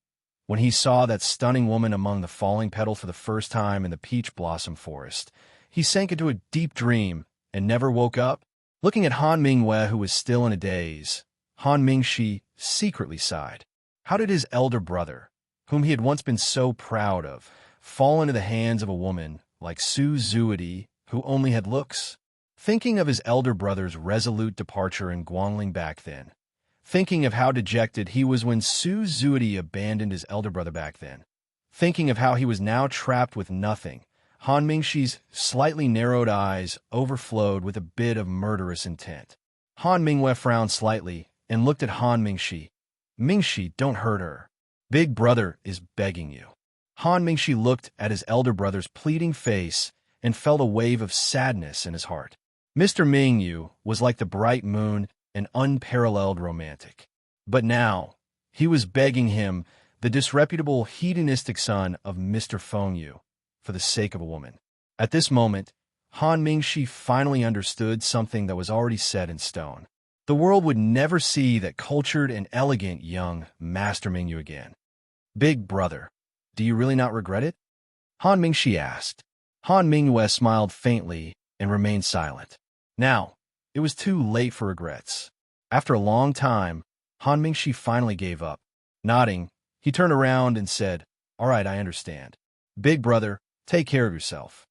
when he saw that stunning woman among the falling petals for the first time in the peach blossom forest, he sank into a deep dream and never woke up. Looking at Han Mingwei, who was still in a daze, Han Mingxi secretly sighed. How did his elder brother, whom he had once been so proud of, fall into the hands of a woman like Su Zuidi, who only had looks? Thinking of his elder brother's resolute departure in Guangling back then, thinking of how dejected he was when Su Zuidi abandoned his elder brother back then, thinking of how he was now trapped with nothing, Han Mingxi's slightly narrowed eyes overflowed with a bit of murderous intent. Han Mingwei frowned slightly and looked at Han Mingxi. Mingxi, don't hurt her. Big brother is begging you. Han Mingxi looked at his elder brother's pleading face and felt a wave of sadness in his heart. Mr. Mingyu was like the bright moon, an unparalleled romantic. But now, he was begging him, the disreputable hedonistic son of Mr. Fengyu, for the sake of a woman. At this moment, Han Mingxi finally understood something that was already set in stone. The world would never see that cultured and elegant young Master Mingyu again. Big brother, do you really not regret it? Han Mingxi asked. Han Mingwei smiled faintly and remained silent. Now, it was too late for regrets. After a long time, Han Mingxi finally gave up. Nodding, he turned around and said, All right, I understand. Big brother, take care of yourself.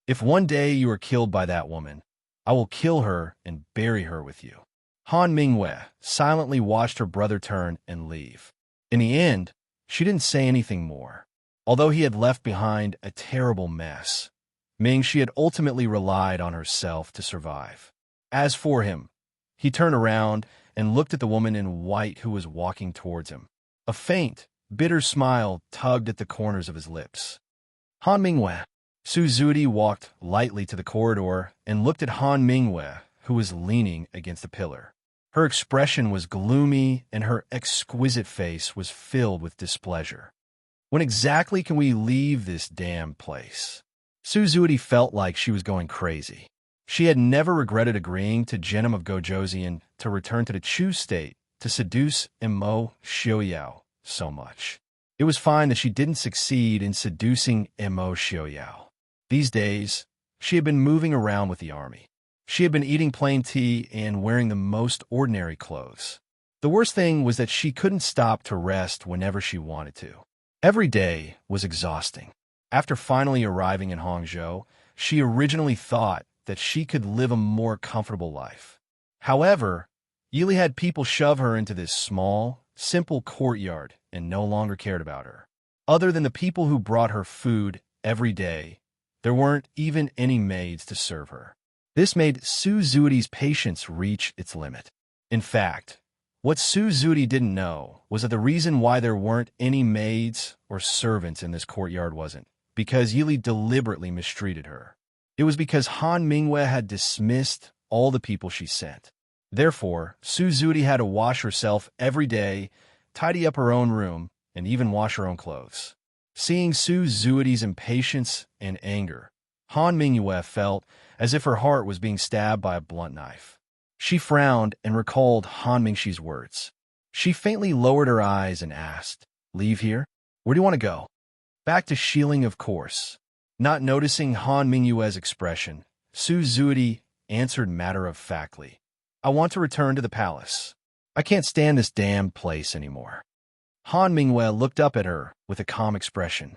If one day you are killed by that woman, I will kill her and bury her with you. Han Mingwei silently watched her brother turn and leave. In the end, she didn't say anything more. Although he had left behind a terrible mess, Mingxi had ultimately relied on herself to survive. As for him, he turned around and looked at the woman in white who was walking towards him. A faint, bitter smile tugged at the corners of his lips. Han Mingwei. Su Zuidi walked lightly to the corridor and looked at Han Mingwei, who was leaning against a pillar. Her expression was gloomy and her exquisite face was filled with displeasure. When exactly can we leave this damn place? Su Zuidi felt like she was going crazy. She had never regretted agreeing to Genom of Gojoseon to return to the Chu state to seduce Imo Xiaoyao so much. It was fine that she didn't succeed in seducing Imo Xiaoyao. These days, she had been moving around with the army. She had been eating plain tea and wearing the most ordinary clothes. The worst thing was that she couldn't stop to rest whenever she wanted to. Every day was exhausting. After finally arriving in Hangzhou, she originally thought that she could live a more comfortable life. However, Yili had people shove her into this small, simple courtyard and no longer cared about her. Other than the people who brought her food every day, there weren't even any maids to serve her. This made Su Zuidi's patience reach its limit. In fact, what Su Zuidi didn't know was that the reason why there weren't any maids or servants in this courtyard wasn't because Yili deliberately mistreated her. It was because Han Mingyue had dismissed all the people she sent. Therefore, Su Zuidi had to wash herself every day, tidy up her own room, and even wash her own clothes. Seeing Su Zuidi's impatience and anger, Han Mingyue felt as if her heart was being stabbed by a blunt knife. She frowned and recalled Han Mingxi's words. She faintly lowered her eyes and asked, "Leave here? Where do you want to go?" "Back to Shilin, of course." Not noticing Han Mingyue's expression, Su Zuidi answered matter-of-factly, "I want to return to the palace. I can't stand this damn place anymore." Han Mingyue looked up at her with a calm expression.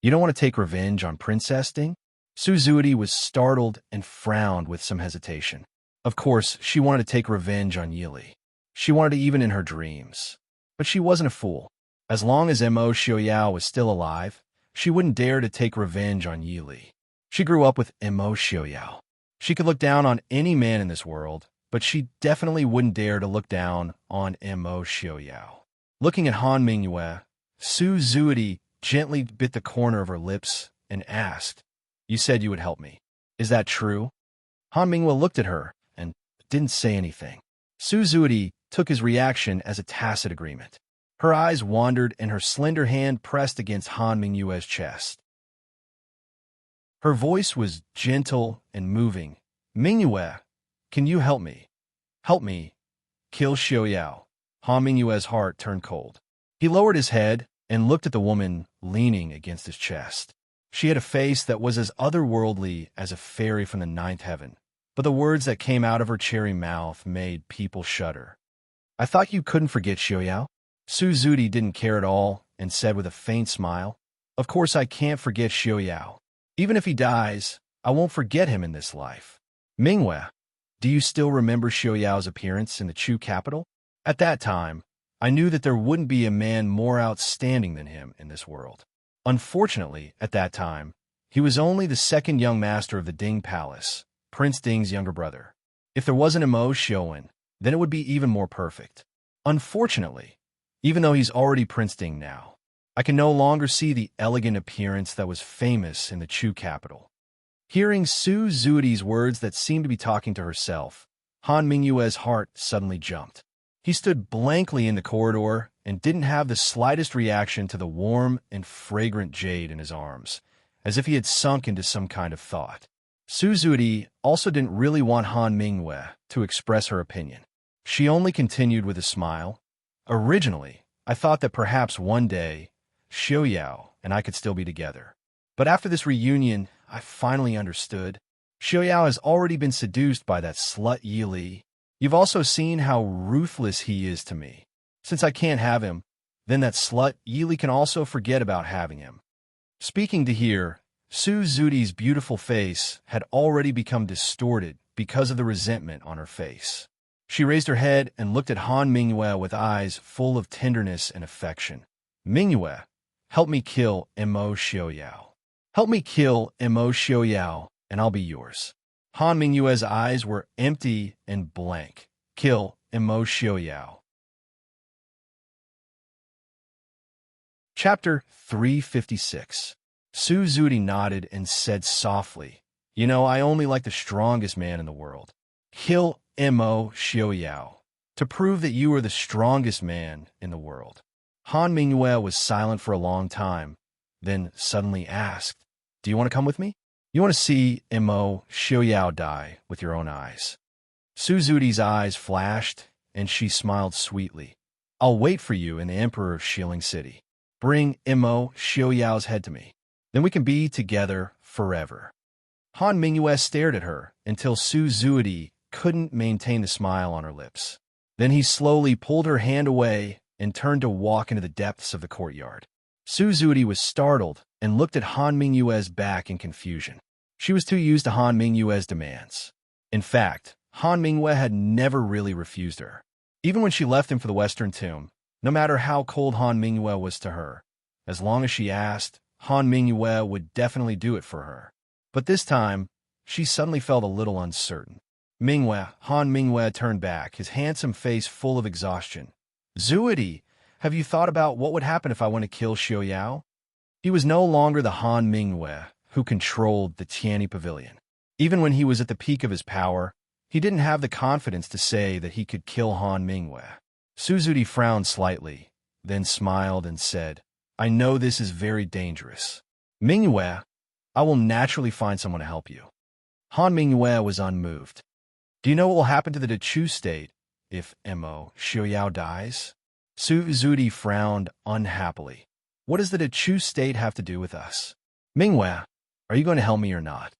"You don't want to take revenge on Princess Ding?" Su Zuidi was startled and frowned with some hesitation. Of course, she wanted to take revenge on Yili. She wanted to even in her dreams. But she wasn't a fool. As long as Mo Xiaoyao was still alive, she wouldn't dare to take revenge on Yili. She grew up with Mo Xiaoyao. She could look down on any man in this world, but she definitely wouldn't dare to look down on Mo Xiaoyao. Looking at Han Mingyue, Su Zuidi gently bit the corner of her lips and asked, "You said you would help me. Is that true?" Han Mingyue looked at her and didn't say anything. Su Zuidi took his reaction as a tacit agreement. Her eyes wandered and her slender hand pressed against Han Mingyue's chest. Her voice was gentle and moving. "Mingyue, can you help me? Help me kill Xiaoyao." Han Mingyue's heart turned cold. He lowered his head and looked at the woman leaning against his chest. She had a face that was as otherworldly as a fairy from the ninth heaven, but the words that came out of her cherry mouth made people shudder. "I thought you couldn't forget Xiaoyao?" Su Zuidi didn't care at all and said with a faint smile, "Of course I can't forget Xiaoyao. Even if he dies, I won't forget him in this life." "Mingyue, do you still remember Xiaoyao's appearance in the Chu capital? At that time, I knew that there wouldn't be a man more outstanding than him in this world. Unfortunately, at that time, he was only the second young master of the Ding Palace, Prince Ding's younger brother. If there wasn't a Mo Xiaoyan, then it would be even more perfect. Unfortunately, even though he's already Prince Ding now, I can no longer see the elegant appearance that was famous in the Chu capital." Hearing Su Zuidi's words that seemed to be talking to herself, Han Mingyue's heart suddenly jumped. He stood blankly in the corridor and didn't have the slightest reaction to the warm and fragrant jade in his arms, as if he had sunk into some kind of thought. Su Zuidi also didn't really want Han Mingyue to express her opinion. She only continued with a smile. "Originally, I thought that perhaps one day, Xiaoyao and I could still be together. But after this reunion, I finally understood. Xiaoyao has already been seduced by that slut Yili. You've also seen how ruthless he is to me. Since I can't have him, then that slut Yili can also forget about having him." Speaking to hear, Su Zuidi's beautiful face had already become distorted because of the resentment on her face. She raised her head and looked at Han Mingyue with eyes full of tenderness and affection. "Mingyue, help me kill Mo Xiaoyao. Help me kill Mo Xiaoyao, and I'll be yours." Han Mingyue's eyes were empty and blank. "Kill Mo Xiaoyao." Chapter 356. Su Zuidi nodded and said softly, "You know, I only like the strongest man in the world. Kill Mo Xiaoyao, to prove that you are the strongest man in the world." Han Mingyue was silent for a long time, then suddenly asked, "Do you want to come with me? You want to see Mo Xiaoyao die with your own eyes?" Su Zuidi's eyes flashed, and she smiled sweetly. "I'll wait for you in the Emperor of Shilin City. Bring Mo Xiaoyao's head to me. Then we can be together forever." Han Mingyue stared at her until Su Zuidi couldn't maintain the smile on her lips. Then he slowly pulled her hand away and turned to walk into the depths of the courtyard. Su Zhuti was startled and looked at Han Mingyue's back in confusion. She was too used to Han Mingyue's demands. In fact, Han Mingyue had never really refused her. Even when she left him for the Western Tomb, no matter how cold Han Mingyue was to her, as long as she asked, Han Mingyue would definitely do it for her. But this time, she suddenly felt a little uncertain. Han Mingyue turned back, his handsome face full of exhaustion. Zhuti, have you thought about what would happen if I want to kill Xiaoyao? He was no longer the Han Mingyue who controlled the Tianyi Pavilion. Even when he was at the peak of his power, he didn't have the confidence to say that he could kill Han Mingyue. Su Zhuti frowned slightly, then smiled and said, I know this is very dangerous. Mingyue, I will naturally find someone to help you. Han Mingyue was unmoved. Do you know what will happen to the Dechu state if Xiaoyao dies? Su Zhuti frowned unhappily. What does the Dechu state have to do with us? Mingyue, are you going to help me or not?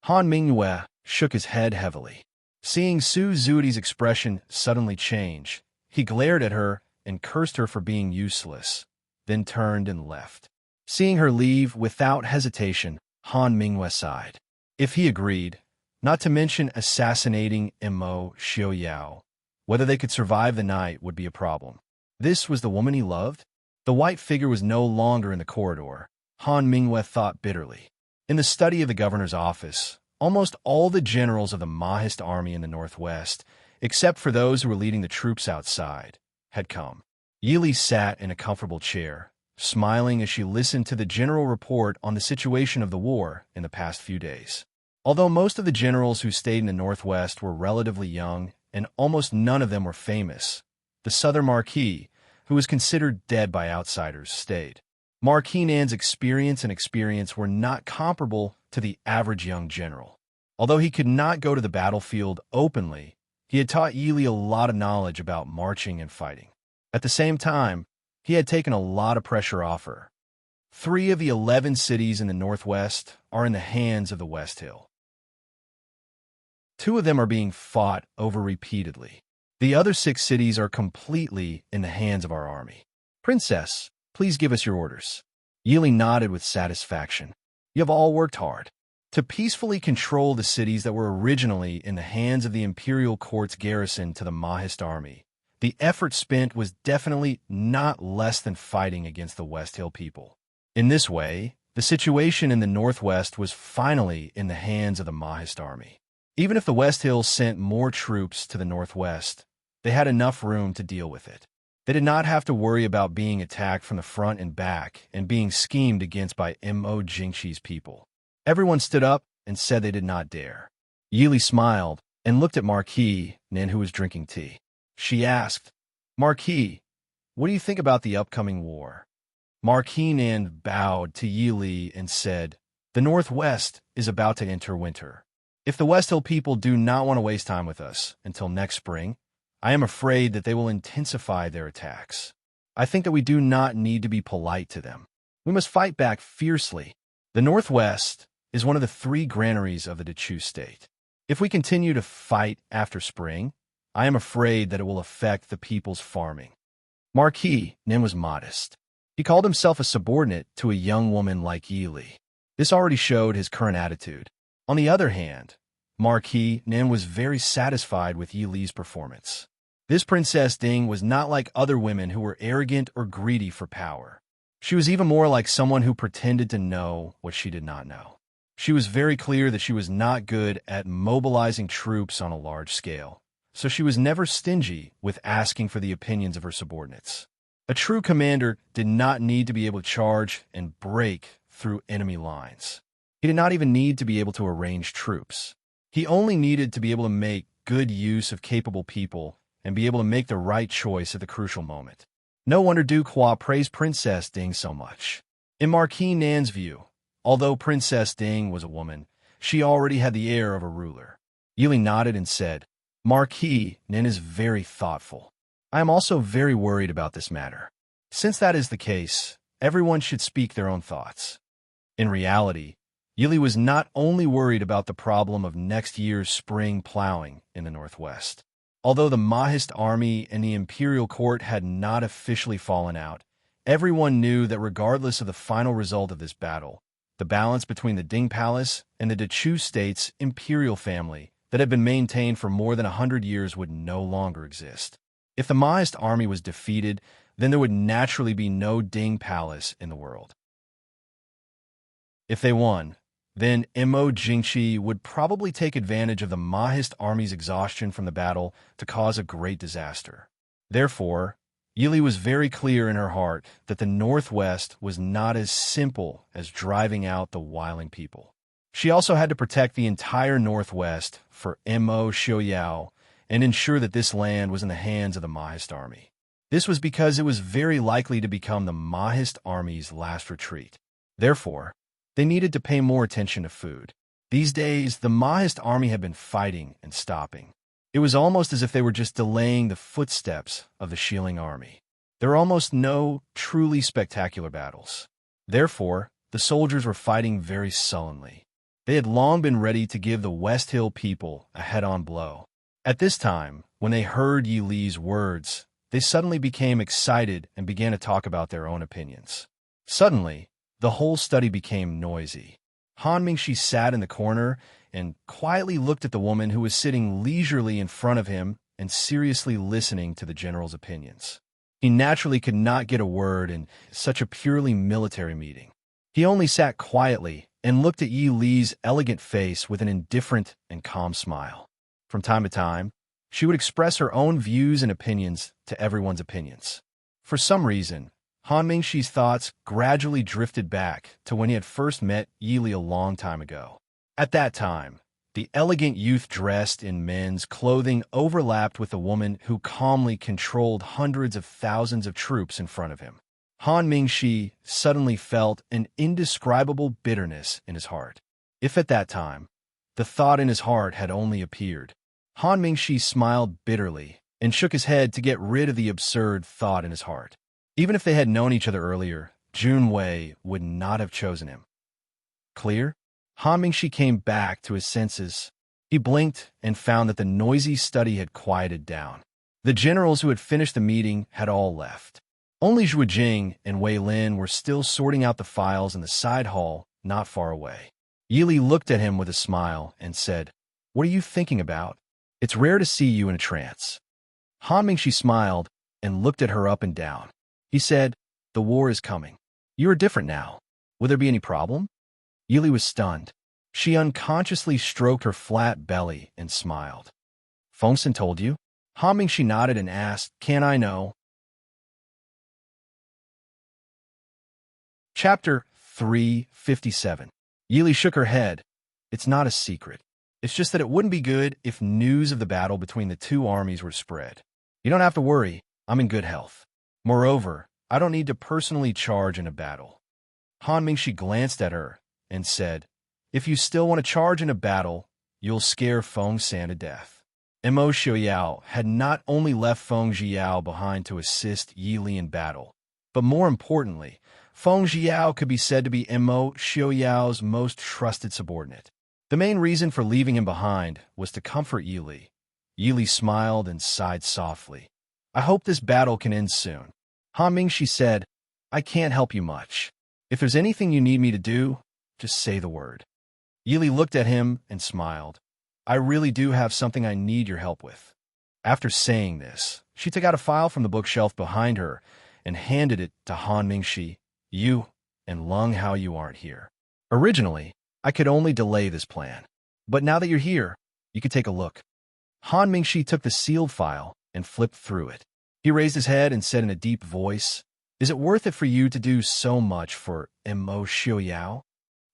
Han Mingyue shook his head heavily. Seeing Su Zhuti's expression suddenly change, he glared at her and cursed her for being useless, then turned and left. Seeing her leave without hesitation, Han Mingyue sighed. If he agreed, not to mention assassinating Xiaoyao, whether they could survive the night would be a problem. This was the woman he loved? The white figure was no longer in the corridor, Han Mingyue thought bitterly. In the study of the governor's office, almost all the generals of the Maoist army in the northwest, except for those who were leading the troops outside, had come. Yili sat in a comfortable chair, smiling as she listened to the general report on the situation of the war in the past few days. Although most of the generals who stayed in the northwest were relatively young, and almost none of them were famous, the Southern Marquis, who was considered dead by outsiders, stayed. Marquis Nan's experience were not comparable to the average young general. Although he could not go to the battlefield openly, he had taught Yili a lot of knowledge about marching and fighting. At the same time, he had taken a lot of pressure off her. 3 of the 11 cities in the northwest are in the hands of the West Hill. 2 of them are being fought over repeatedly. The other 6 cities are completely in the hands of our army. Princess, please give us your orders. Yili nodded with satisfaction. You have all worked hard to peacefully control the cities that were originally in the hands of the imperial court's garrison to the Maoist army. The effort spent was definitely not less than fighting against the West Hill people. In this way, the situation in the northwest was finally in the hands of the Maoist army. Even if the West Hills sent more troops to the northwest, they had enough room to deal with it. They did not have to worry about being attacked from the front and back and being schemed against by Jingxi's people. Everyone stood up and said they did not dare. Yili smiled and looked at Marquis Nan, who was drinking tea. She asked, Marquis, what do you think about the upcoming war? Marquis Nan bowed to Yili and said, the Northwest is about to enter winter. If the West Hill people do not want to waste time with us until next spring, I am afraid that they will intensify their attacks. I think that we do not need to be polite to them. We must fight back fiercely. The Northwest is one of the 3 granaries of the Dechu state. If we continue to fight after spring, I am afraid that it will affect the people's farming. Marquis Nin was modest. He called himself a subordinate to a young woman like Yili. This already showed his current attitude. On the other hand, Marquis Nin was very satisfied with Yili's performance. This Princess Ding was not like other women who were arrogant or greedy for power. She was even more like someone who pretended to know what she did not know. She was very clear that she was not good at mobilizing troops on a large scale, so she was never stingy with asking for the opinions of her subordinates. A true commander did not need to be able to charge and break through enemy lines. He did not even need to be able to arrange troops. He only needed to be able to make good use of capable people and be able to make the right choice at the crucial moment. No wonder Du Qua praised Princess Ding so much. In Marquis Nan's view, although Princess Ding was a woman, she already had the air of a ruler. Yili nodded and said, Marquis Nin is very thoughtful. I am also very worried about this matter. Since that is the case, everyone should speak their own thoughts. In reality, Yili was not only worried about the problem of next year's spring plowing in the Northwest. Although the Mahist army and the imperial court had not officially fallen out, everyone knew that regardless of the final result of this battle, the balance between the Ding Palace and the Dechu state's imperial family that had been maintained for more than 100 years would no longer exist. If the Mahist army was defeated, then there would naturally be no Ding Palace in the world. If they won, then Imo Jingxi would probably take advantage of the Mahist army's exhaustion from the battle to cause a great disaster. Therefore, Yili was very clear in her heart that the Northwest was not as simple as driving out the Wiling people. She also had to protect the entire Northwest for Mo Xiaoyao and ensure that this land was in the hands of the Mahist army. This was because it was very likely to become the Mahist army's last retreat. Therefore, they needed to pay more attention to food. These days, the Mahist army had been fighting and stopping. It was almost as if they were just delaying the footsteps of the Xiling army. There were almost no truly spectacular battles. Therefore, the soldiers were fighting very sullenly. They had long been ready to give the West Hill people a head-on blow. At this time, when they heard Yi Li's words, they suddenly became excited and began to talk about their own opinions. Suddenly, the whole study became noisy. Han Mingxi sat in the corner and quietly looked at the woman who was sitting leisurely in front of him and seriously listening to the general's opinions. He naturally could not get a word in such a purely military meeting. He only sat quietly and looked at Yi Li's elegant face with an indifferent and calm smile. From time to time, she would express her own views and opinions to everyone's opinions. For some reason, Han Mingxi's thoughts gradually drifted back to when he had first met Yi Li a long time ago. At that time, the elegant youth dressed in men's clothing overlapped with the woman who calmly controlled hundreds of thousands of troops in front of him. Han Mingxi suddenly felt an indescribable bitterness in his heart. If at that time, the thought in his heart had only appeared, Han Mingxi smiled bitterly and shook his head to get rid of the absurd thought in his heart. Even if they had known each other earlier, Jun Wei would not have chosen him. Clear? Han Mingxi came back to his senses. He blinked and found that the noisy study had quieted down. The generals who had finished the meeting had all left. Only Zhuo Jing and Wei Lin were still sorting out the files in the side hall not far away. Yi Li looked at him with a smile and said, "What are you thinking about? It's rare to see you in a trance." Han Mingxi smiled and looked at her up and down. He said, "The war is coming. You are different now. Will there be any problem?" Yi Li was stunned. She unconsciously stroked her flat belly and smiled. "Fengsen told you?" Han Mingxi nodded and asked, "Can I know?" Chapter 357. Yi Li shook her head. "It's not a secret. It's just that it wouldn't be good if news of the battle between the two armies were spread. You don't have to worry. I'm in good health. Moreover, I don't need to personally charge in a battle." Han Mingxi glanced at her and said, "If you still want to charge in a battle, you'll scare Feng San to death." Mo Xiaoyao had not only left Feng Zhiyao behind to assist Yi Li in battle, but more importantly, Feng Zhiyao could be said to be Mo Xiaoyao's most trusted subordinate. The main reason for leaving him behind was to comfort Yi Li. Yi Li smiled and sighed softly. "I hope this battle can end soon." Han Mingxi said, "I can't help you much. If there's anything you need me to do, just say the word." Yi Li looked at him and smiled. "I really do have something I need your help with." After saying this, she took out a file from the bookshelf behind her and handed it to Han Mingxi. "You and Lung Hao you aren't here. Originally, I could only delay this plan, but now that you're here, you could take a look." Han Mingxi took the sealed file and flipped through it. He raised his head and said in a deep voice, "Is it worth it for you to do so much for Mo Xiaoyao?"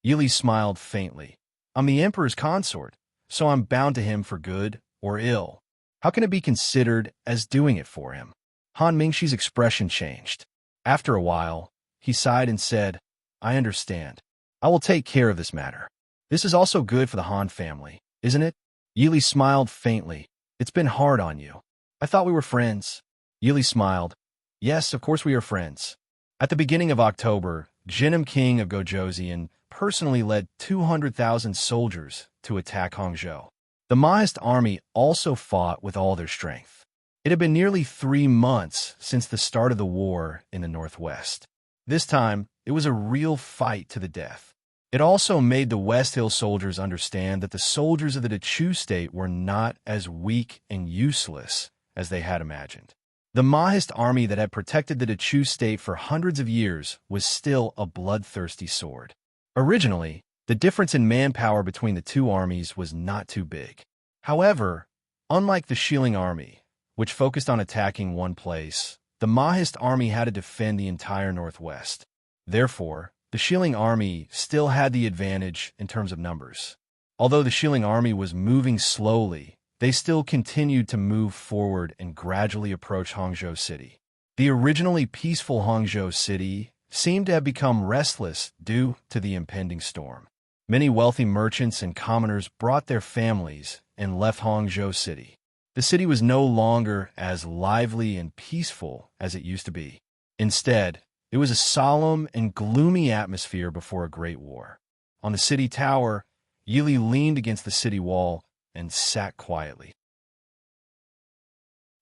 Yi Li smiled faintly. "I'm the emperor's consort, so I'm bound to him for good or ill. How can it be considered as doing it for him?" Han Mingxi's expression changed. After a while, he sighed and said, "I understand. I will take care of this matter. This is also good for the Han family, isn't it?" Yi Li smiled faintly. "It's been hard on you. I thought we were friends." Yi Li smiled. "Yes, of course we are friends." At the beginning of October, Jinnam King of Gojoseon personally led 200,000 soldiers to attack Hangzhou. The Maoist army also fought with all their strength. It had been nearly 3 months since the start of the war in the northwest. This time, it was a real fight to the death. It also made the West Hill soldiers understand that the soldiers of the Dechu state were not as weak and useless as they had imagined. The Maoist army that had protected the Dechu state for hundreds of years was still a bloodthirsty sword. Originally, the difference in manpower between the two armies was not too big. However, unlike the Shilling army, which focused on attacking one place, the Maoist army had to defend the entire northwest. Therefore, the Shilling army still had the advantage in terms of numbers. Although the Shilling army was moving slowly, they still continued to move forward and gradually approach Hangzhou City. The originally peaceful Hangzhou City seemed to have become restless due to the impending storm. Many wealthy merchants and commoners brought their families and left Hangzhou City. The city was no longer as lively and peaceful as it used to be. Instead, it was a solemn and gloomy atmosphere before a great war. On the city tower, Yili leaned against the city wall and sat quietly.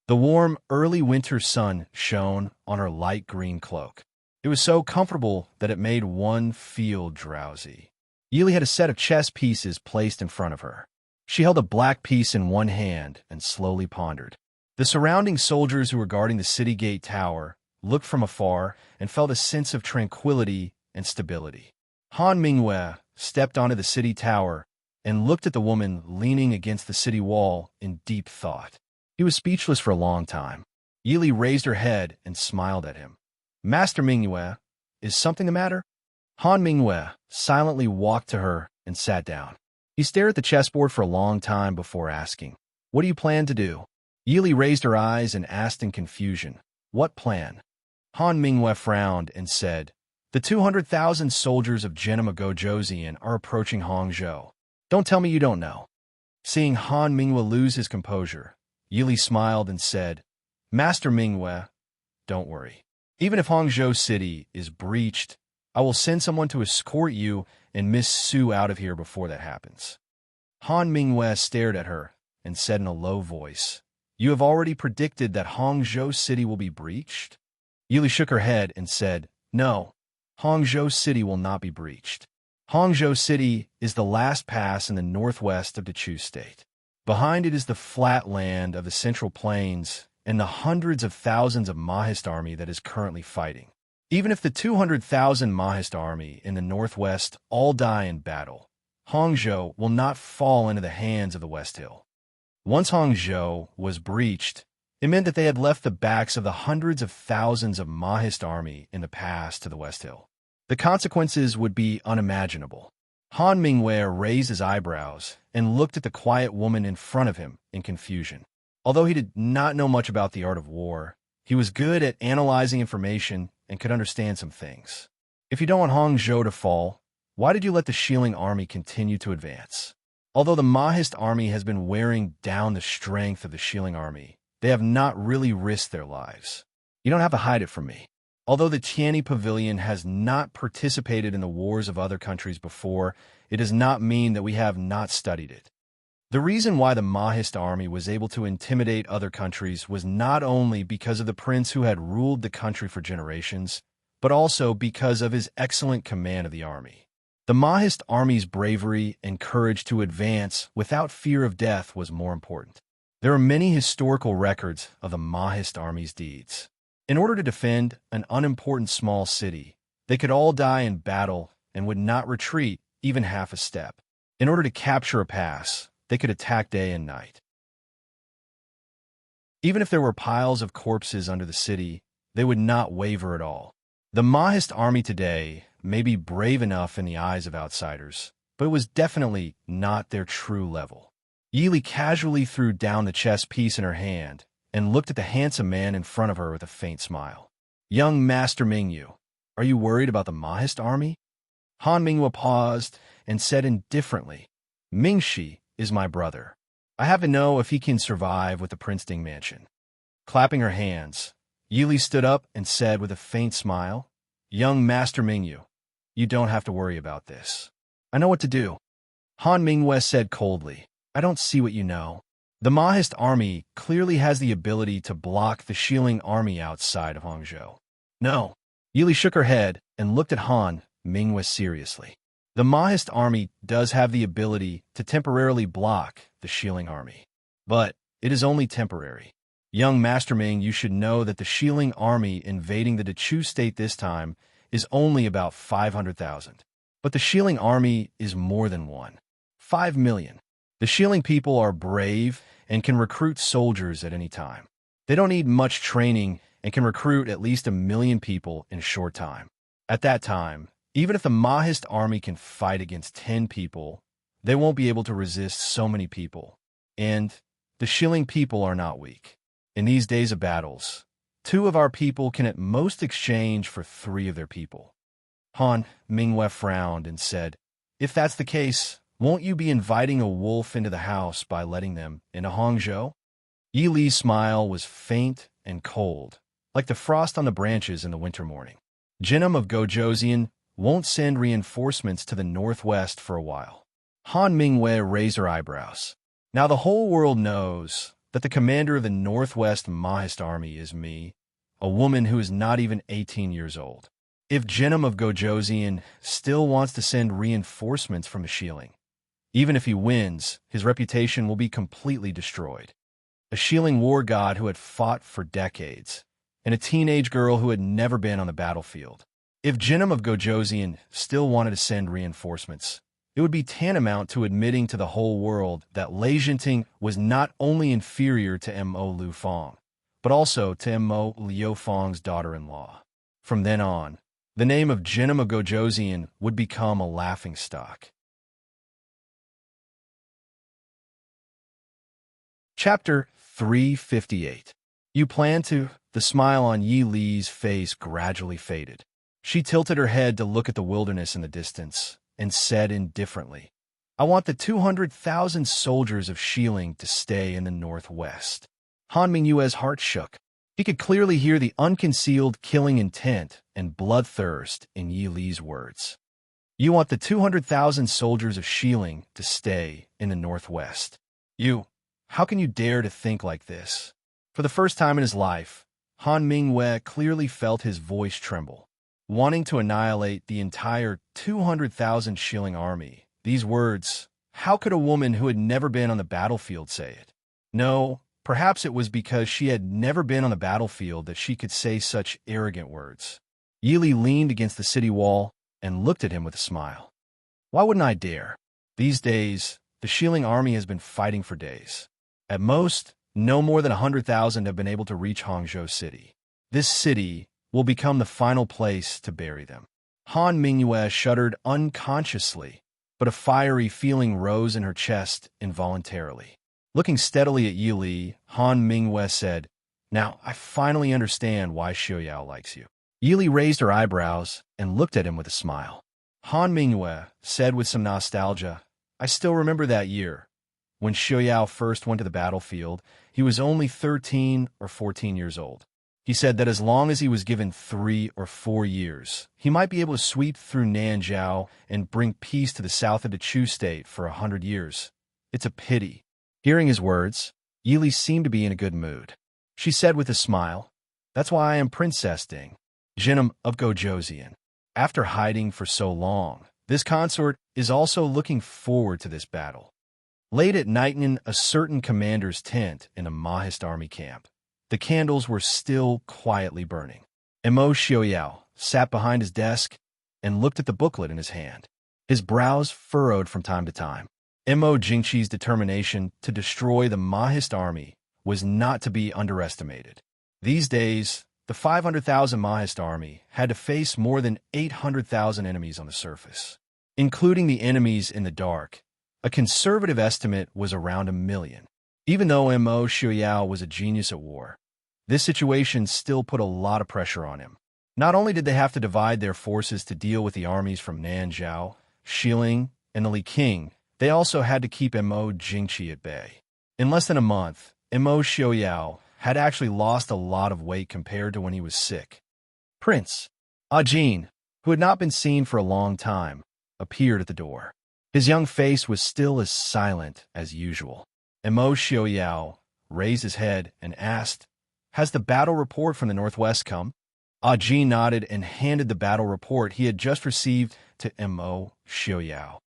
The warm, early winter sun shone on her light green cloak. It was so comfortable that it made one feel drowsy. Yili had a set of chess pieces placed in front of her. She held a black piece in one hand and slowly pondered. The surrounding soldiers who were guarding the city gate tower looked from afar and felt a sense of tranquility and stability. Han Mingyue stepped onto the city tower and looked at the woman leaning against the city wall in deep thought. He was speechless for a long time. Yili raised her head and smiled at him. "Master Mingyue, is something the matter?" Han Mingyue silently walked to her and sat down. He stared at the chessboard for a long time before asking, "What do you plan to do?" Yili raised her eyes and asked in confusion, "What plan?" Han Mingyue frowned and said, "The 200,000 soldiers of Genema Gojoseon are approaching Hangzhou. Don't tell me you don't know." Seeing Han Mingyue lose his composure, Yili smiled and said, "Master Mingyue, don't worry. Even if Hangzhou City is breached, I will send someone to escort you and Miss Su out of here before that happens." Han Mingyue stared at her and said in a low voice, "You have already predicted that Hangzhou City will be breached?" Yili shook her head and said, "No, Hangzhou City will not be breached. Hangzhou City is the last pass in the northwest of Dechu State. Behind it is the flat land of the Central Plains and the hundreds of thousands of Maoist army that is currently fighting. Even if the 200,000 Maoist army in the northwest all die in battle, Hangzhou will not fall into the hands of the West Hill." Once Hangzhou was breached, it meant that they had left the backs of the hundreds of thousands of Maoist army in the pass to the West Hill. The consequences would be unimaginable. Han Mingyue raised his eyebrows and looked at the quiet woman in front of him in confusion. Although he did not know much about the art of war, he was good at analyzing information and could understand some things. If you don't want Hangzhou to fall, why did you let the Shilling army continue to advance? Although the Maoist army has been wearing down the strength of the Shilling army, they have not really risked their lives. You don't have to hide it from me. Although the Tianyi Pavilion has not participated in the wars of other countries before, it does not mean that we have not studied it. The reason why the Maoist army was able to intimidate other countries was not only because of the prince who had ruled the country for generations, but also because of his excellent command of the army. The Maoist army's bravery and courage to advance without fear of death was more important. There are many historical records of the Maoist army's deeds. In order to defend an unimportant small city, they could all die in battle and would not retreat even half a step. In order to capture a pass, they could attack day and night. Even if there were piles of corpses under the city, they would not waver at all. The Maoist army today may be brave enough in the eyes of outsiders, but it was definitely not their true level. Yili casually threw down the chess piece in her hand and looked at the handsome man in front of her with a faint smile. "Young Master Mingyue, are you worried about the Maoist army?" Han Mingyue paused and said indifferently, "Mingxi is my brother. I have to know if he can survive with the Princeton mansion." Clapping her hands, Yili stood up and said with a faint smile, "Young Master Mingyue, you don't have to worry about this. I know what to do." Han Mingyue said coldly, I don't see what you know. The Mahist army clearly has the ability to block the Shilling army outside of Hangzhou. No. Yili shook her head and looked at Han Mingwe seriously. The Mahist army does have the ability to temporarily block the Shilling army. But it is only temporary. Young Master Ming, you should know that the Shilling army invading the Dechu state this time is only about 500,000. But the Shilling army is more than one. 5 million. The Shilling people are brave and can recruit soldiers at any time. They don't need much training and can recruit at least 1 million people in a short time. At that time, even if the Mahist army can fight against 10 people, they won't be able to resist so many people. And the Shilling people are not weak. In these days of battles, 2 of our people can at most exchange for 3 of their people. Han Mingwe frowned and said, if that's the case, won't you be inviting a wolf into the house by letting them into Hangzhou? Yi Li's smile was faint and cold, like the frost on the branches in the winter morning. Jinnum of Gojoseon won't send reinforcements to the northwest for a while. Han Mingwe raised her eyebrows. Now the whole world knows that the commander of the Northwest Mahist army is me, a woman who is not even 18 years old. If Jinnum of Gojoseon still wants to send reinforcements from the Shilling, even if he wins, his reputation will be completely destroyed. A Shilling war god who had fought for decades, and a teenage girl who had never been on the battlefield. If Jinnum of Gojoseon still wanted to send reinforcements, it would be tantamount to admitting to the whole world that Lei Jinting was not only inferior to Mo Liu Fong, but also to Mo Liu Fong's daughter-in-law. From then on, the name of Jinnum of Gojoseon would become a laughingstock. Chapter 358. You plan to? The smile on Yi Li's face gradually faded. She tilted her head to look at the wilderness in the distance and said indifferently, I want the 200,000 soldiers of Shilling to stay in the northwest. Han Mingwe's heart shook. He could clearly hear the unconcealed killing intent and bloodthirst in Yi Li's words. You want the 200,000 soldiers of Shilling to stay in the northwest. How can you dare to think like this? For the first time in his life, Han Mingwe clearly felt his voice tremble. Wanting to annihilate the entire 200,000 Shilling army, these words, how could a woman who had never been on the battlefield say it? No, perhaps it was because she had never been on the battlefield that she could say such arrogant words. Yi Li leaned against the city wall and looked at him with a smile. Why wouldn't I dare? These days, the Shilling army has been fighting for days. At most, no more than 100,000 have been able to reach Hangzhou City. This city will become the final place to bury them. Han Mingwe shuddered unconsciously, but a fiery feeling rose in her chest involuntarily. Looking steadily at Yi Li, Han Mingwe said, Now, I finally understand why Xiaoyao likes you. Yi Li raised her eyebrows and looked at him with a smile. Han Mingwe said with some nostalgia, I still remember that year. When Xiaoyao first went to the battlefield, he was only 13 or 14 years old. He said that as long as he was given 3 or 4 years, he might be able to sweep through Nanzhao and bring peace to the south of the Chu state for 100 years. It's a pity. Hearing his words, Yi Li seemed to be in a good mood. She said with a smile, That's why I am Princess Ding, Jinnum of Gojoseon. After hiding for so long, this consort is also looking forward to this battle. Late at night in a certain commander's tent in a Mahist army camp, the candles were still quietly burning. Mo Xiaoyao sat behind his desk and looked at the booklet in his hand. His brows furrowed from time to time. Mo Jingqi's determination to destroy the Mahist army was not to be underestimated. These days, the 500,000 Mahist army had to face more than 800,000 enemies on the surface, including the enemies in the dark. A conservative estimate was around 1 million. Even though Mo Xiaoyao was a genius at war, this situation still put a lot of pressure on him. Not only did they have to divide their forces to deal with the armies from Nanzhao, Shilling, and the Li King, they also had to keep Mo Jingqi at bay. In less than a month, Mo Xiaoyao had actually lost a lot of weight compared to when he was sick. Prince Ajin, who had not been seen for a long time, appeared at the door. His young face was still as silent as usual. Mo Xiaoyao raised his head and asked, "Has the battle report from the northwest come?" Ajin nodded and handed the battle report he had just received to Mo Xiaoyao.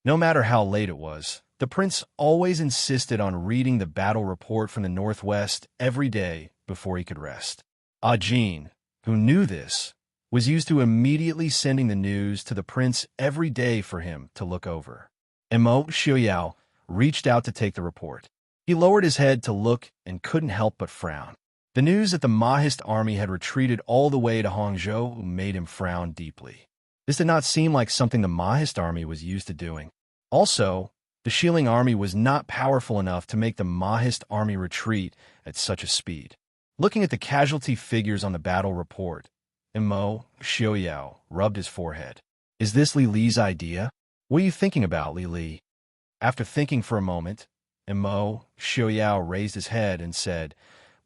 No matter how late it was, the prince always insisted on reading the battle report from the northwest every day before he could rest. Ajin, who knew this, was used to immediately sending the news to the prince every day for him to look over. Mo Xiaoyao reached out to take the report. He lowered his head to look and couldn't help but frown. The news that the Mahist army had retreated all the way to Hangzhou made him frown deeply. This did not seem like something the Mahist army was used to doing. Also, the Shilling army was not powerful enough to make the Mahist army retreat at such a speed. Looking at the casualty figures on the battle report, Mo Xiaoyao rubbed his forehead. "Is this Li Li's idea? What are you thinking about, Li Li?" After thinking for a moment, Mo Xiaoyao raised his head and said,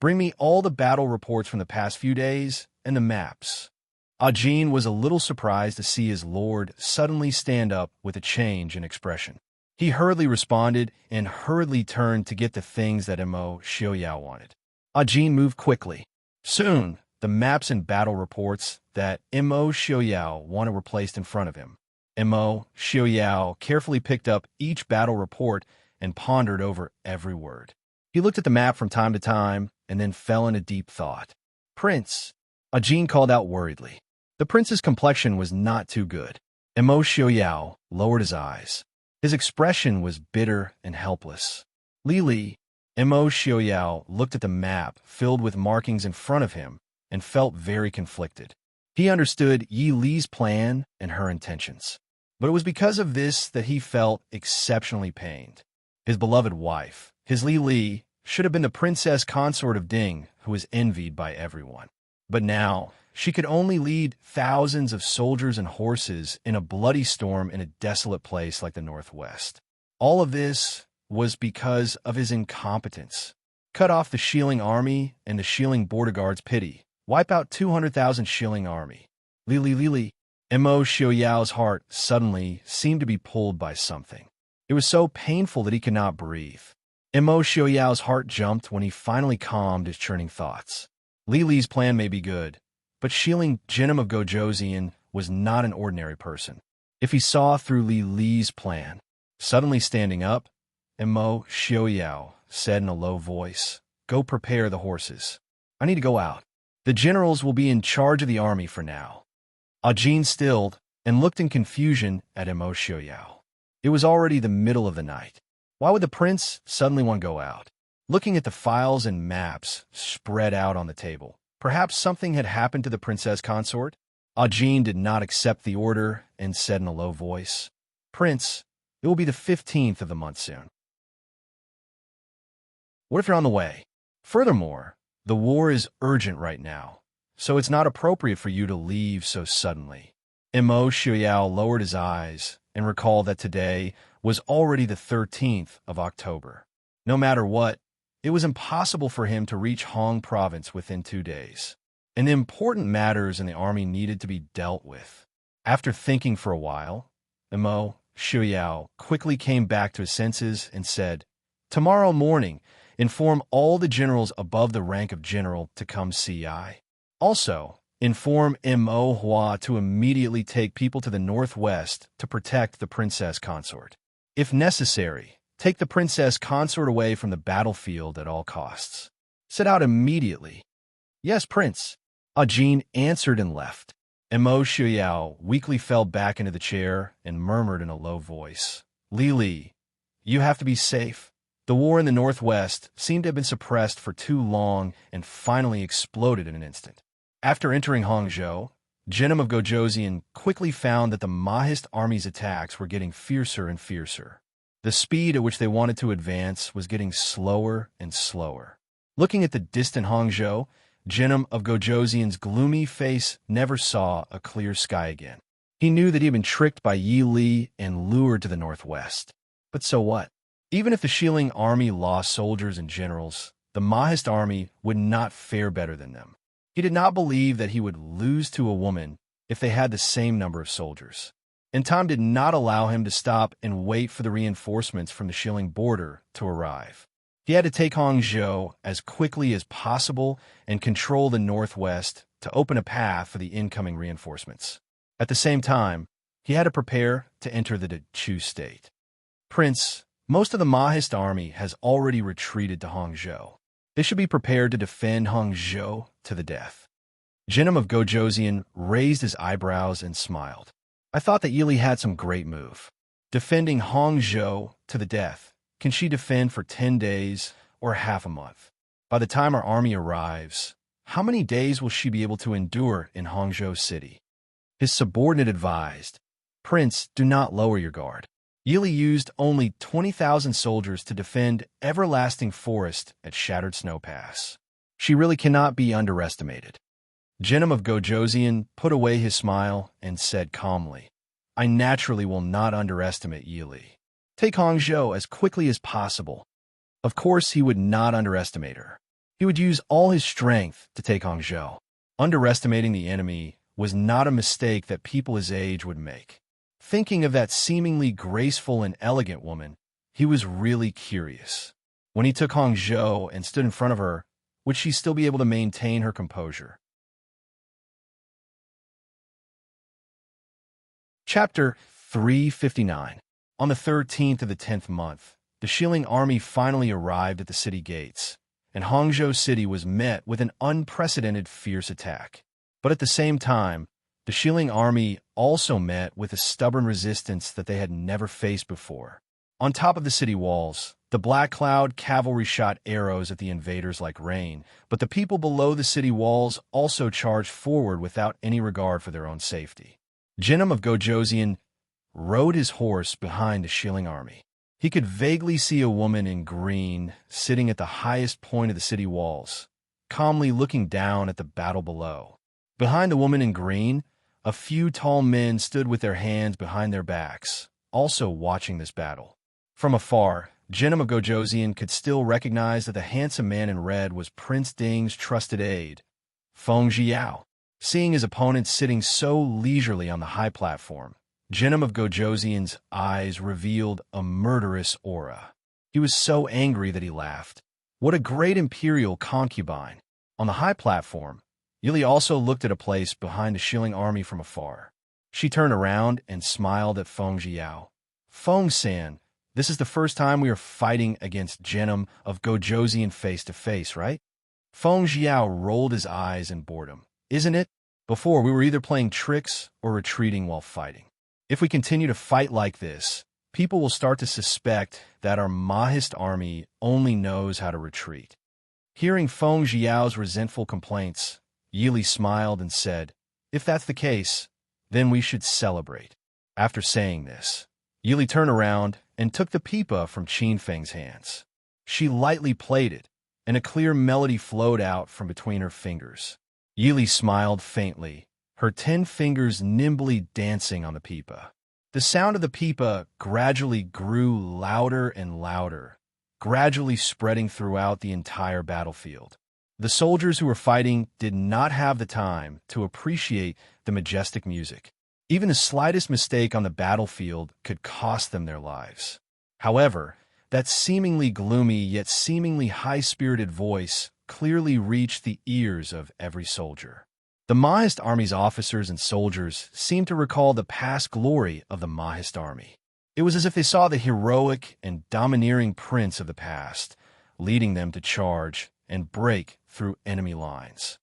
"Bring me all the battle reports from the past few days and the maps." Ajin was a little surprised to see his lord suddenly stand up with a change in expression. He hurriedly responded and hurriedly turned to get the things that Mo Xiaoyao wanted. Ajin moved quickly. Soon, the maps and battle reports that Mo Xiaoyao wanted were placed in front of him. Mo Xiaoyao carefully picked up each battle report and pondered over every word. He looked at the map from time to time and then fell into deep thought. "Prince," Ajin called out worriedly. The prince's complexion was not too good. Mo Xiaoyao lowered his eyes. His expression was bitter and helpless. Li Li, Mo Xiaoyao looked at the map filled with markings in front of him and felt very conflicted. He understood Yi Li's plan and her intentions, but it was because of this that he felt exceptionally pained. His beloved wife, his Li Li, should have been the princess consort of Ding, who was envied by everyone. But now, she could only lead thousands of soldiers and horses in a bloody storm in a desolate place like the Northwest. All of this was because of his incompetence. Cut off the Shilling army and the Shilling border guards' pity. Wipe out 200,000 Shilling army. Li. Mo Xiaoyao's heart suddenly seemed to be pulled by something. It was so painful that he could not breathe. Mo Xiaoyao's heart jumped when he finally calmed his churning thoughts. Li Li's plan may be good, but Shilling Jinim of Gojoseon was not an ordinary person. If he saw through Li Li's plan, suddenly standing up, Mo Xiaoyao said in a low voice, "Go prepare the horses. I need to go out. The generals will be in charge of the army for now." Ajin stilled and looked in confusion at Mo Xiaoyao. It was already the middle of the night. Why would the prince suddenly want to go out? Looking at the files and maps spread out on the table, perhaps something had happened to the princess consort? Ajin did not accept the order and said in a low voice, "Prince, it will be the 15th of the month soon. What if you're on the way? Furthermore, the war is urgent right now, so it's not appropriate for you to leave so suddenly." Mo Xiaoyao lowered his eyes and recalled that today was already the 13th of October. No matter what, it was impossible for him to reach Hong province within 2 days, and the important matters in the army needed to be dealt with. After thinking for a while, Mo Xiaoyao quickly came back to his senses and said, "Tomorrow morning, inform all the generals above the rank of general to come see I. Also, inform Mo Hua to immediately take people to the northwest to protect the princess consort. If necessary, take the princess consort away from the battlefield at all costs. Set out immediately." "Yes, Prince," Ajin answered and left. Mo Xiaoyao weakly fell back into the chair and murmured in a low voice, "Li Li, you have to be safe." The war in the northwest seemed to have been suppressed for too long and finally exploded in an instant. After entering Hangzhou, Jinim of Gojoseon quickly found that the Mahist army's attacks were getting fiercer and fiercer. The speed at which they wanted to advance was getting slower and slower. Looking at the distant Hangzhou, Jinim of Gojoseon's gloomy face never saw a clear sky again. He knew that he had been tricked by Yi Li and lured to the northwest. But so what? Even if the Shilling army lost soldiers and generals, the Mahist army would not fare better than them. He did not believe that he would lose to a woman if they had the same number of soldiers. and time did not allow him to stop and wait for the reinforcements from the Shilling border to arrive. He had to take Hangzhou as quickly as possible and control the northwest to open a path for the incoming reinforcements. At the same time, he had to prepare to enter the Chu state. Prince, most of the Mahist army has already retreated to Hangzhou. They should be prepared to defend Hangzhou to the death. Jinnam of Gojoseon raised his eyebrows and smiled. I thought that Yili had some great move. Defending Hangzhou to the death. Can she defend for 10 days or half a month? By the time our army arrives, how many days will she be able to endure in Hangzhou city? His subordinate advised, Prince, do not lower your guard. Yili used only 20,000 soldiers to defend everlasting forest at Shattered Snow Pass. She really cannot be underestimated. Jinnam of Gojoseon put away his smile and said calmly, I naturally will not underestimate Yili. Take Hangzhou as quickly as possible. Of course, he would not underestimate her. He would use all his strength to take Hangzhou. Underestimating the enemy was not a mistake that people his age would make. Thinking of that seemingly graceful and elegant woman, he was really curious. When he took Hangzhou and stood in front of her, would she still be able to maintain her composure? Chapter 359. On the 13th of the 10th month, the Shilling army finally arrived at the city gates, and Hangzhou city was met with an unprecedented fierce attack. But at the same time, the Shilling army also met with a stubborn resistance that they had never faced before. On top of the city walls, the Black Cloud cavalry shot arrows at the invaders like rain, but the people below the city walls also charged forward without any regard for their own safety. Jinnam of Gojoseon rode his horse behind the Shilling army. He could vaguely see a woman in green sitting at the highest point of the city walls, calmly looking down at the battle below. Behind the woman in green, a few tall men stood with their hands behind their backs, also watching this battle. From afar, Jinnam of Gojoseon could still recognize that the handsome man in red was Prince Ding's trusted aide, Feng Jiao. Seeing his opponent sitting so leisurely on the high platform, Jinnam of Gojoseon's eyes revealed a murderous aura. He was so angry that he laughed. What a great imperial concubine! On the high platform, Yili also looked at a place behind the Shilling army from afar. She turned around and smiled at Feng Jiao. Feng-san, this is the first time we are fighting against Jinnam of Gojoseon face to face, right? Feng Jiao rolled his eyes in boredom. Isn't it? Before, we were either playing tricks or retreating while fighting. If we continue to fight like this, people will start to suspect that our Mahist army only knows how to retreat. Hearing Feng Jiao's resentful complaints, Yili smiled and said, if that's the case, then we should celebrate. After saying this, Yili turned around and took the pipa from Qin Feng's hands. She lightly played it, and a clear melody flowed out from between her fingers. Yili smiled faintly, her 10 fingers nimbly dancing on the pipa. The sound of the pipa gradually grew louder and louder, gradually spreading throughout the entire battlefield. The soldiers who were fighting did not have the time to appreciate the majestic music. Even the slightest mistake on the battlefield could cost them their lives. However, that seemingly gloomy yet seemingly high-spirited voice clearly reached the ears of every soldier. The Mahist army's officers and soldiers seemed to recall the past glory of the Mahist army. It was as if they saw the heroic and domineering prince of the past, leading them to charge and break through enemy lines.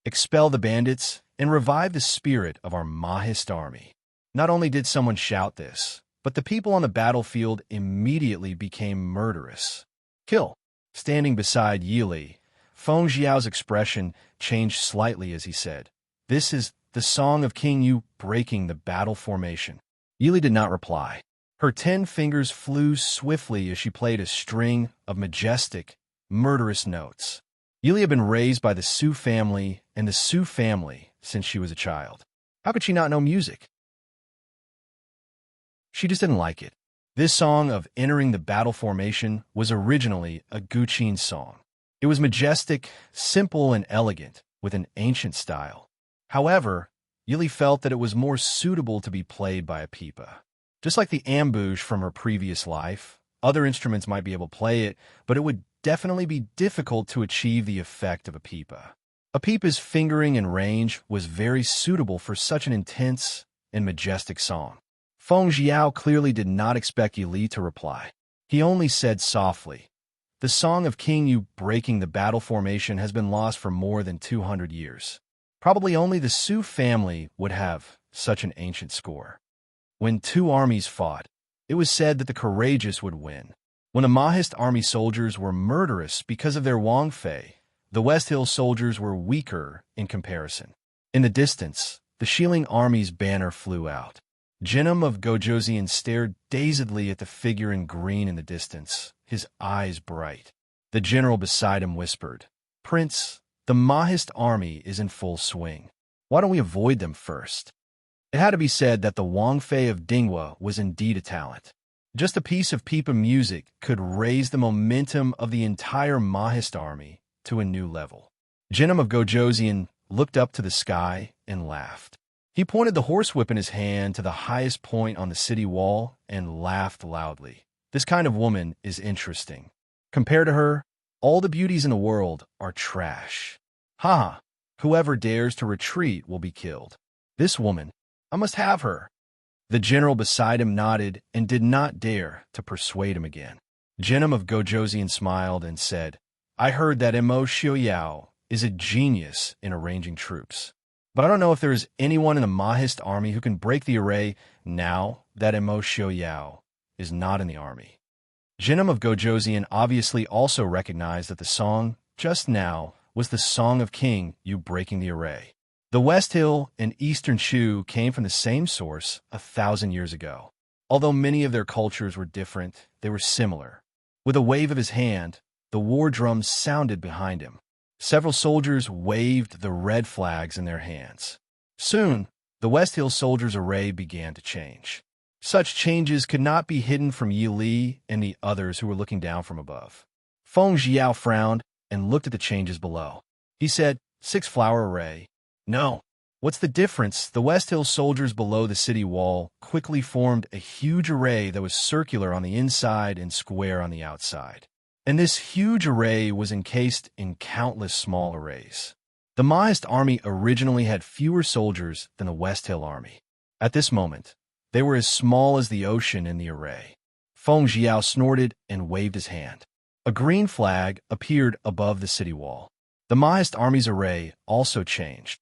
Expel the bandits and revive the spirit of our Mahist army. Not only did someone shout this, but the people on the battlefield immediately became murderous. Kill. Standing beside Yili, Feng Jiao's expression changed slightly as he said, this is the song of King Yu breaking the battle formation. Yili did not reply. Her 10 fingers flew swiftly as she played a string of majestic, murderous notes. Yili had been raised by the Su family and the Su family since she was a child. How could she not know music? She just didn't like it. This song of entering the battle formation was originally a Guqin song. It was majestic, simple, and elegant, with an ancient style. However, Yili felt that it was more suitable to be played by a pipa. Just like the ambush from her previous life, other instruments might be able to play it, but it would definitely be difficult to achieve the effect of a pipa. A pipa's fingering and range was very suitable for such an intense and majestic song. Feng Jiao clearly did not expect Yili to reply. He only said softly, "The Song of King Yu breaking the battle formation has been lost for more than 200 years. Probably only the Su family would have such an ancient score. When two armies fought, it was said that the courageous would win. When the Mahist army soldiers were murderous because of their Wang Fei, the West Hill soldiers were weaker in comparison. In the distance, the Shilin army's banner flew out. Jinnam of Gojoseon stared dazedly at the figure in green in the distance, his eyes bright. The general beside him whispered, "Prince, the Mahist army is in full swing. Why don't we avoid them first?" It had to be said that the Wang Fei of Dinghua was indeed a talent. Just a piece of pipa music could raise the momentum of the entire Mahist army to a new level. Jinnam of Gojoseon looked up to the sky and laughed. He pointed the horsewhip in his hand to the highest point on the city wall and laughed loudly. This kind of woman is interesting. Compared to her, all the beauties in the world are trash. Ha! Whoever dares to retreat will be killed. This woman, I must have her. The general beside him nodded and did not dare to persuade him again. Jinnam of Gojoseon smiled and said, "I heard that Imo Xiaoyao is a genius in arranging troops. But I don't know if there is anyone in the Mahist army who can break the array now that Imo Xiaoyao is not in the army." Jinnam of Gojoseon obviously also recognized that the song just now was the Song of King Yu breaking the array. The West Hill and Eastern Shu came from the same source 1,000 years ago. Although many of their cultures were different, they were similar. With a wave of his hand, the war drums sounded behind him. Several soldiers waved the red flags in their hands. Soon, the West Hill soldiers' array began to change. Such changes could not be hidden from Yi Li and the others who were looking down from above. Feng Jiao frowned and looked at the changes below. He said, "6-flower array." "No. What's the difference?" The West Hill soldiers below the city wall quickly formed a huge array that was circular on the inside and square on the outside. And this huge array was encased in countless small arrays. The Mahist army originally had fewer soldiers than the West Hill army. At this moment, they were as small as the ocean in the array. Feng Jiao snorted and waved his hand. A green flag appeared above the city wall. The Mahist army's array also changed.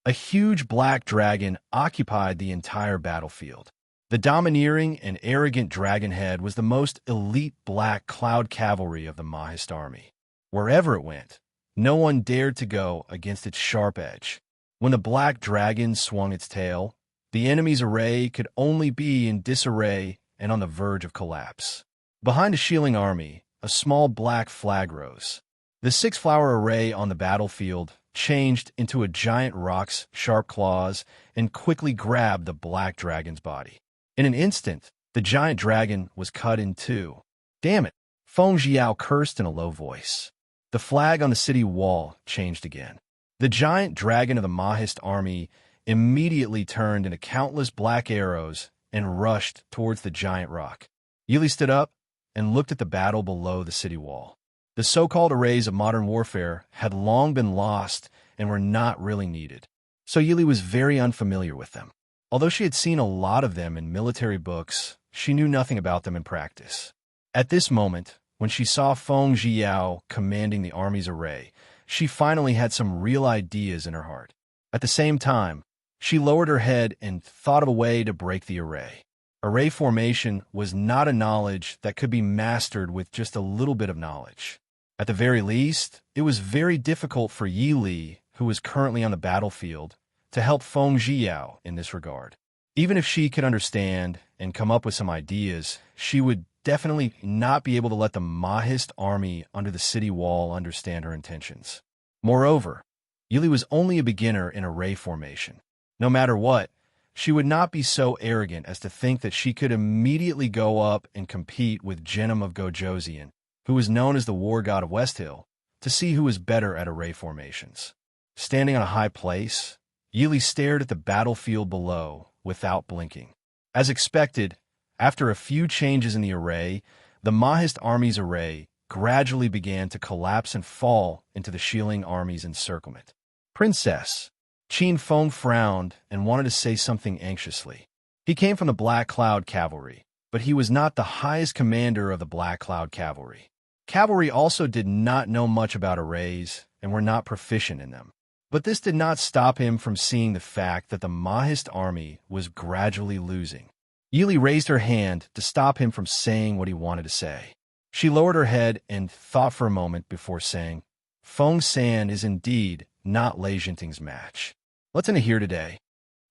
A huge black dragon occupied the entire battlefield. The domineering and arrogant dragon head was the most elite black cloud cavalry of the Mahist army. Wherever it went, no one dared to go against its sharp edge. When the black dragon swung its tail, the enemy's array could only be in disarray and on the verge of collapse. Behind the Shilin army, a small black flag rose. The 6-flower array on the battlefield changed into a giant rock's sharp claws and quickly grabbed the black dragon's body. In an instant, the giant dragon was cut in two. "Damn it!" Feng Jiao cursed in a low voice. The flag on the city wall changed again. The giant dragon of the Mahist army immediately turned into countless black arrows and rushed towards the giant rock. Yili stood up and looked at the battle below the city wall. The so-called arrays of modern warfare had long been lost and were not really needed, so Yili was very unfamiliar with them. Although she had seen a lot of them in military books, she knew nothing about them in practice. At this moment, when she saw Feng Jiao commanding the army's array, she finally had some real ideas in her heart. At the same time, she lowered her head and thought of a way to break the array. Array formation was not a knowledge that could be mastered with just a little bit of knowledge. At the very least, it was very difficult for Yi Li, who was currently on the battlefield, to help Feng Jiao in this regard. Even if she could understand and come up with some ideas, she would definitely not be able to let the Mahist army under the city wall understand her intentions. Moreover, Yili was only a beginner in array formation. No matter what, she would not be so arrogant as to think that she could immediately go up and compete with Jinnam of Gojoseon, who was known as the war god of West Hill, to see who was better at array formations. Standing on a high place, Yili stared at the battlefield below without blinking. As expected, after a few changes in the array, the Mahist army's array gradually began to collapse and fall into the Shilling army's encirclement. Princess. Qin Feng frowned and wanted to say something anxiously. He came from the Black Cloud Cavalry, but he was not the highest commander of the Black Cloud Cavalry. Cavalry also did not know much about arrays and were not proficient in them. But this did not stop him from seeing the fact that the Mahist army was gradually losing. Yili raised her hand to stop him from saying what he wanted to say. She lowered her head and thought for a moment before saying, Feng San is indeed not Lei Jinting's match. Let's end it here today.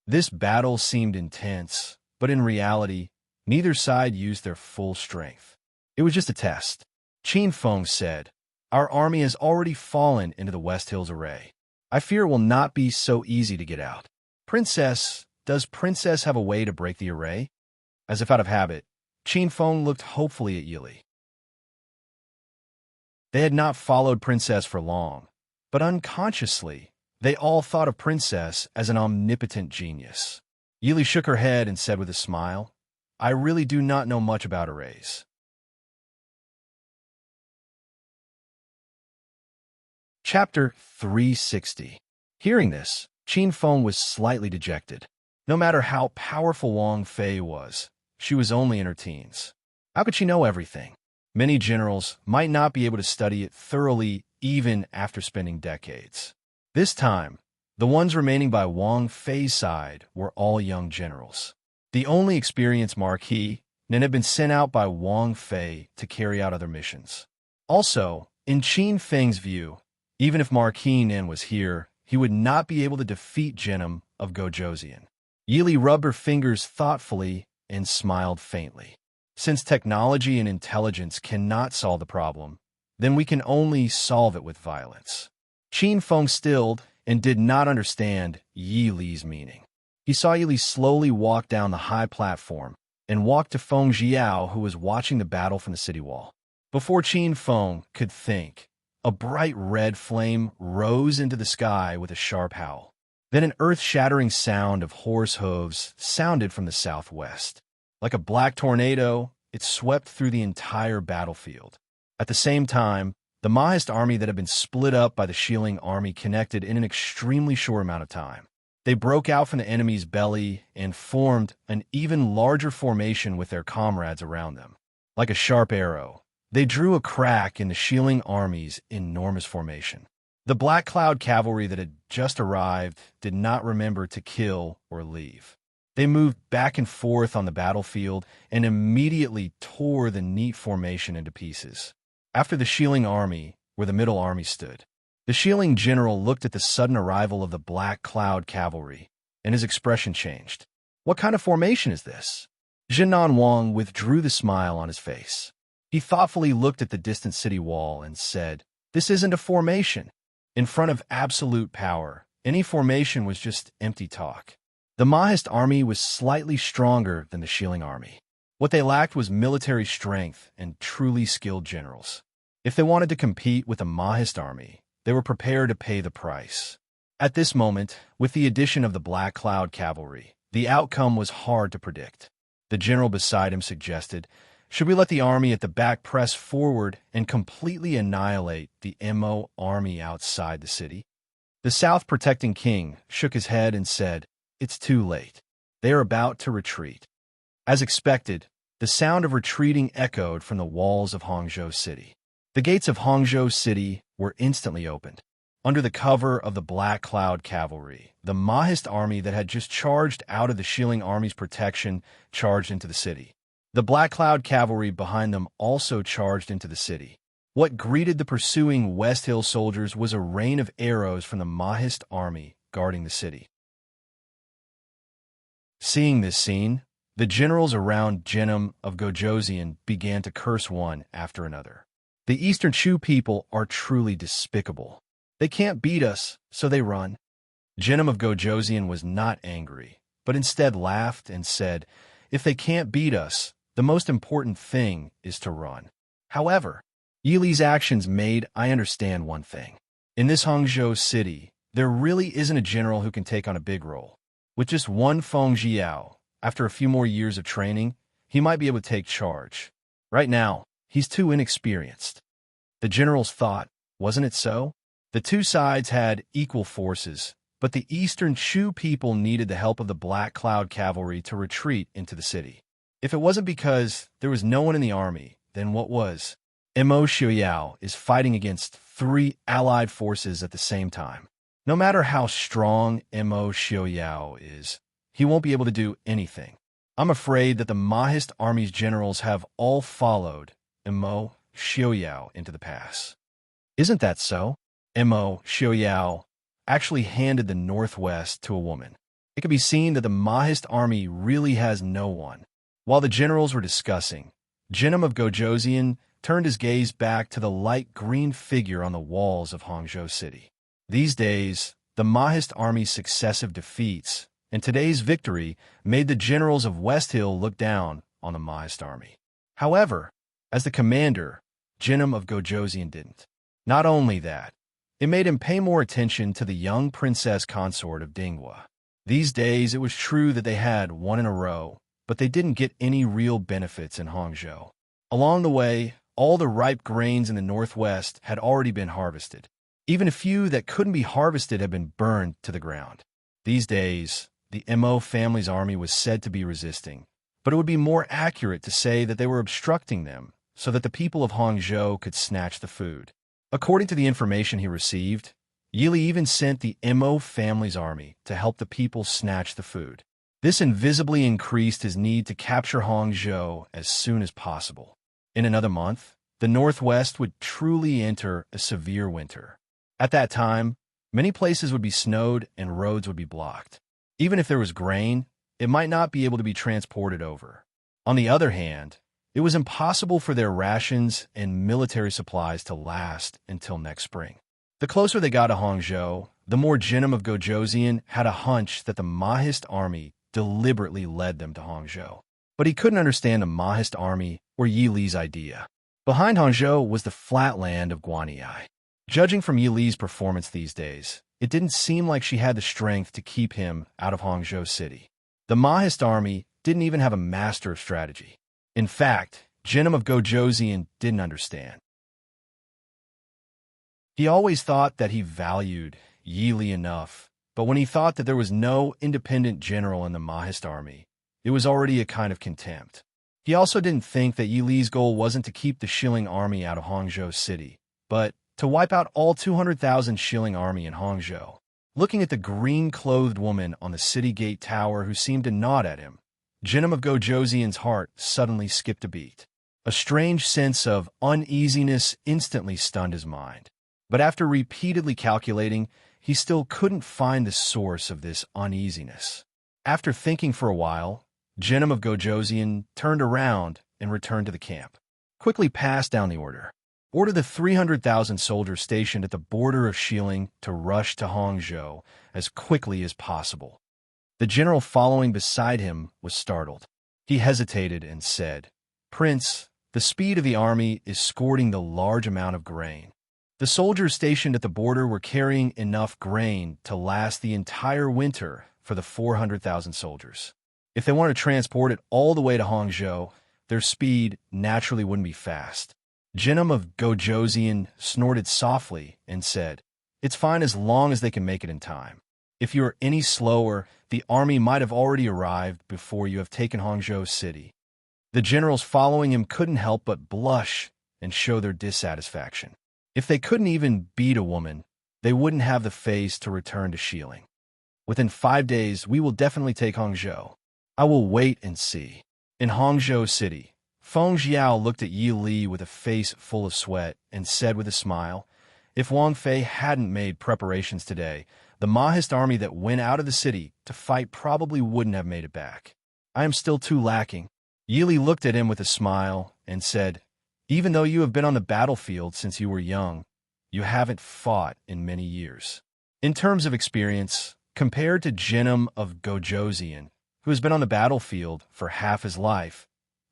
This battle seemed intense, but in reality, neither side used their full strength. It was just a test. Qin Feng said, Our army has already fallen into the West Hills array. I fear it will not be so easy to get out. Princess, does Princess have a way to break the array? As if out of habit, Qin Feng looked hopefully at Yili. They had not followed Princess for long, but unconsciously, they all thought of Princess as an omnipotent genius. Yili shook her head and said with a smile, I really do not know much about arrays. Chapter 360. Hearing this, Qin Feng was slightly dejected. No matter how powerful Wang Fei was, she was only in her teens. How could she know everything? Many generals might not be able to study it thoroughly even after spending decades. This time, the ones remaining by Wang Fei's side were all young generals. The only experienced Marquis had been sent out by Wang Fei to carry out other missions. Also, in Qin Feng's view, even if Marquis Nin was here, he would not be able to defeat Genom of Gojoseon. Yili rubbed her fingers thoughtfully and smiled faintly. Since technology and intelligence cannot solve the problem, then we can only solve it with violence. Qin Feng stilled and did not understand Yili's meaning. He saw Yili slowly walk down the high platform and walk to Feng Jiao, who was watching the battle from the city wall. Before Qin Feng could think, a bright red flame rose into the sky with a sharp howl. Then an earth-shattering sound of horse hooves sounded from the southwest. Like a black tornado, it swept through the entire battlefield. At the same time, the Mahist army that had been split up by the Shilling army connected in an extremely short amount of time. They broke out from the enemy's belly and formed an even larger formation with their comrades around them. Like a sharp arrow, they drew a crack in the Shilling army's enormous formation. The Black Cloud cavalry that had just arrived did not remember to kill or leave. They moved back and forth on the battlefield and immediately tore the neat formation into pieces. After the Shilling army, where the middle army stood, the Shilling general looked at the sudden arrival of the Black Cloud cavalry, and his expression changed. What kind of formation is this? Jinan Wang withdrew the smile on his face. He thoughtfully looked at the distant city wall and said, This isn't a formation. In front of absolute power, any formation was just empty talk. The Mahist army was slightly stronger than the Shilling army. What they lacked was military strength and truly skilled generals. If they wanted to compete with the Mahist army, they were prepared to pay the price. At this moment, with the addition of the Black Cloud cavalry, the outcome was hard to predict. The general beside him suggested, Should we let the army at the back press forward and completely annihilate the Mo army outside the city? The South Protecting King shook his head and said, It's too late. They are about to retreat. As expected, the sound of retreating echoed from the walls of Hangzhou City. The gates of Hangzhou City were instantly opened. Under the cover of the Black Cloud cavalry, the Mahist army that had just charged out of the Shilling army's protection charged into the city. The Black Cloud cavalry behind them also charged into the city. What greeted the pursuing West Hill soldiers was a rain of arrows from the Mahist army guarding the city. Seeing this scene, the generals around Genom of Gojoseon began to curse one after another. The Eastern Chu people are truly despicable. They can't beat us, so they run. Genom of Gojoseon was not angry, but instead laughed and said, If they can't beat us, the most important thing is to run. However, Yili's actions made I understand one thing. In this Hangzhou city, There really isn't a general who can take on a big role. With just one Feng Jiao, after a few more years of training, he might be able to take charge. Right now, he's too inexperienced. The generals thought, wasn't it so? The two sides had equal forces, but the Eastern Shu people needed the help of the Black Cloud cavalry to retreat into the city. If it wasn't because there was no one in the army, then what was? Mo Xiaoyao is fighting against 3 allied forces at the same time. No matter how strong Mo Xiaoyao is, he won't be able to do anything. I'm afraid that the Mahist army's generals have all followed Mo Xiaoyao into the pass. Isn't that so? Mo Xiaoyao actually handed the northwest to a woman. It could be seen that the Mahist army really has no one. While the generals were discussing, Jinim of Gojoseon turned his gaze back to the light green figure on the walls of Hangzhou City. These days, the Mahist army's successive defeats and today's victory made the generals of West Hill look down on the Mahist army. However, as the commander, Jinim of Gojoseon didn't. Not only that, it made him pay more attention to the young princess consort of Dinghua. These days, it was true that they had won in a row, but they didn't get any real benefits in Hangzhou. Along the way, all the ripe grains in the northwest had already been harvested. Even a few that couldn't be harvested had been burned to the ground. These days, the Mo family's army was said to be resisting, but it would be more accurate to say that they were obstructing them so that the people of Hangzhou could snatch the food. According to the information he received, Yili even sent the Mo family's army to help the people snatch the food. This invisibly increased his need to capture Hangzhou as soon as possible. In another month, the Northwest would truly enter a severe winter. At that time, many places would be snowed and roads would be blocked. Even if there was grain, it might not be able to be transported over. On the other hand, it was impossible for their rations and military supplies to last until next spring. The closer they got to Hangzhou, the more Jinim of Gojoseon had a hunch that the Mahist army deliberately led them to Hangzhou. But he couldn't understand the Mahist army or Yi Li's idea. Behind Hangzhou was the flat land of Guanyi. Judging from Yi Li's performance these days, it didn't seem like she had the strength to keep him out of Hangzhou City. The Mahist army didn't even have a master of strategy. In fact, Jinim of Gojoseon didn't understand. He always thought that he valued Yi Li enough, but when he thought that there was no independent general in the Mahist army, it was already a kind of contempt. He also didn't think that Yi Li's goal wasn't to keep the Shilling army out of Hangzhou City, but to wipe out all 200,000 Shilling army in Hangzhou. Looking at the green-clothed woman on the city gate tower who seemed to nod at him, Jinim of Gojoseon's heart suddenly skipped a beat. A strange sense of uneasiness instantly stunned his mind. But after repeatedly calculating, he still couldn't find the source of this uneasiness. After thinking for a while, Jinim of Gojoseon turned around and returned to the camp. Quickly passed down the order. Order the 300,000 soldiers stationed at the border of Shilling to rush to Hangzhou as quickly as possible. The general following beside him was startled. He hesitated and said, "Prince, the speed of the army is escorting the large amount of grain." The soldiers stationed at the border were carrying enough grain to last the entire winter for the 400,000 soldiers. If they wanted to transport it all the way to Hangzhou, their speed naturally wouldn't be fast. Jinim of Gojoseon snorted softly and said, "It's fine as long as they can make it in time. If you are any slower, the army might have already arrived before you have taken Hangzhou City." The generals following him couldn't help but blush and show their dissatisfaction. If they couldn't even beat a woman, they wouldn't have the face to return to Shilling. "Within 5 days, we will definitely take Hangzhou. I will wait and see." In Hangzhou City, Feng Jiao looked at Yi Li with a face full of sweat and said with a smile, "If Wang Fei hadn't made preparations today, the Mahist army that went out of the city to fight probably wouldn't have made it back. I am still too lacking." Yi Li looked at him with a smile and said, "Even though you have been on the battlefield since you were young, you haven't fought in many years. In terms of experience, compared to Jinim of Gojoseon, who has been on the battlefield for half his life,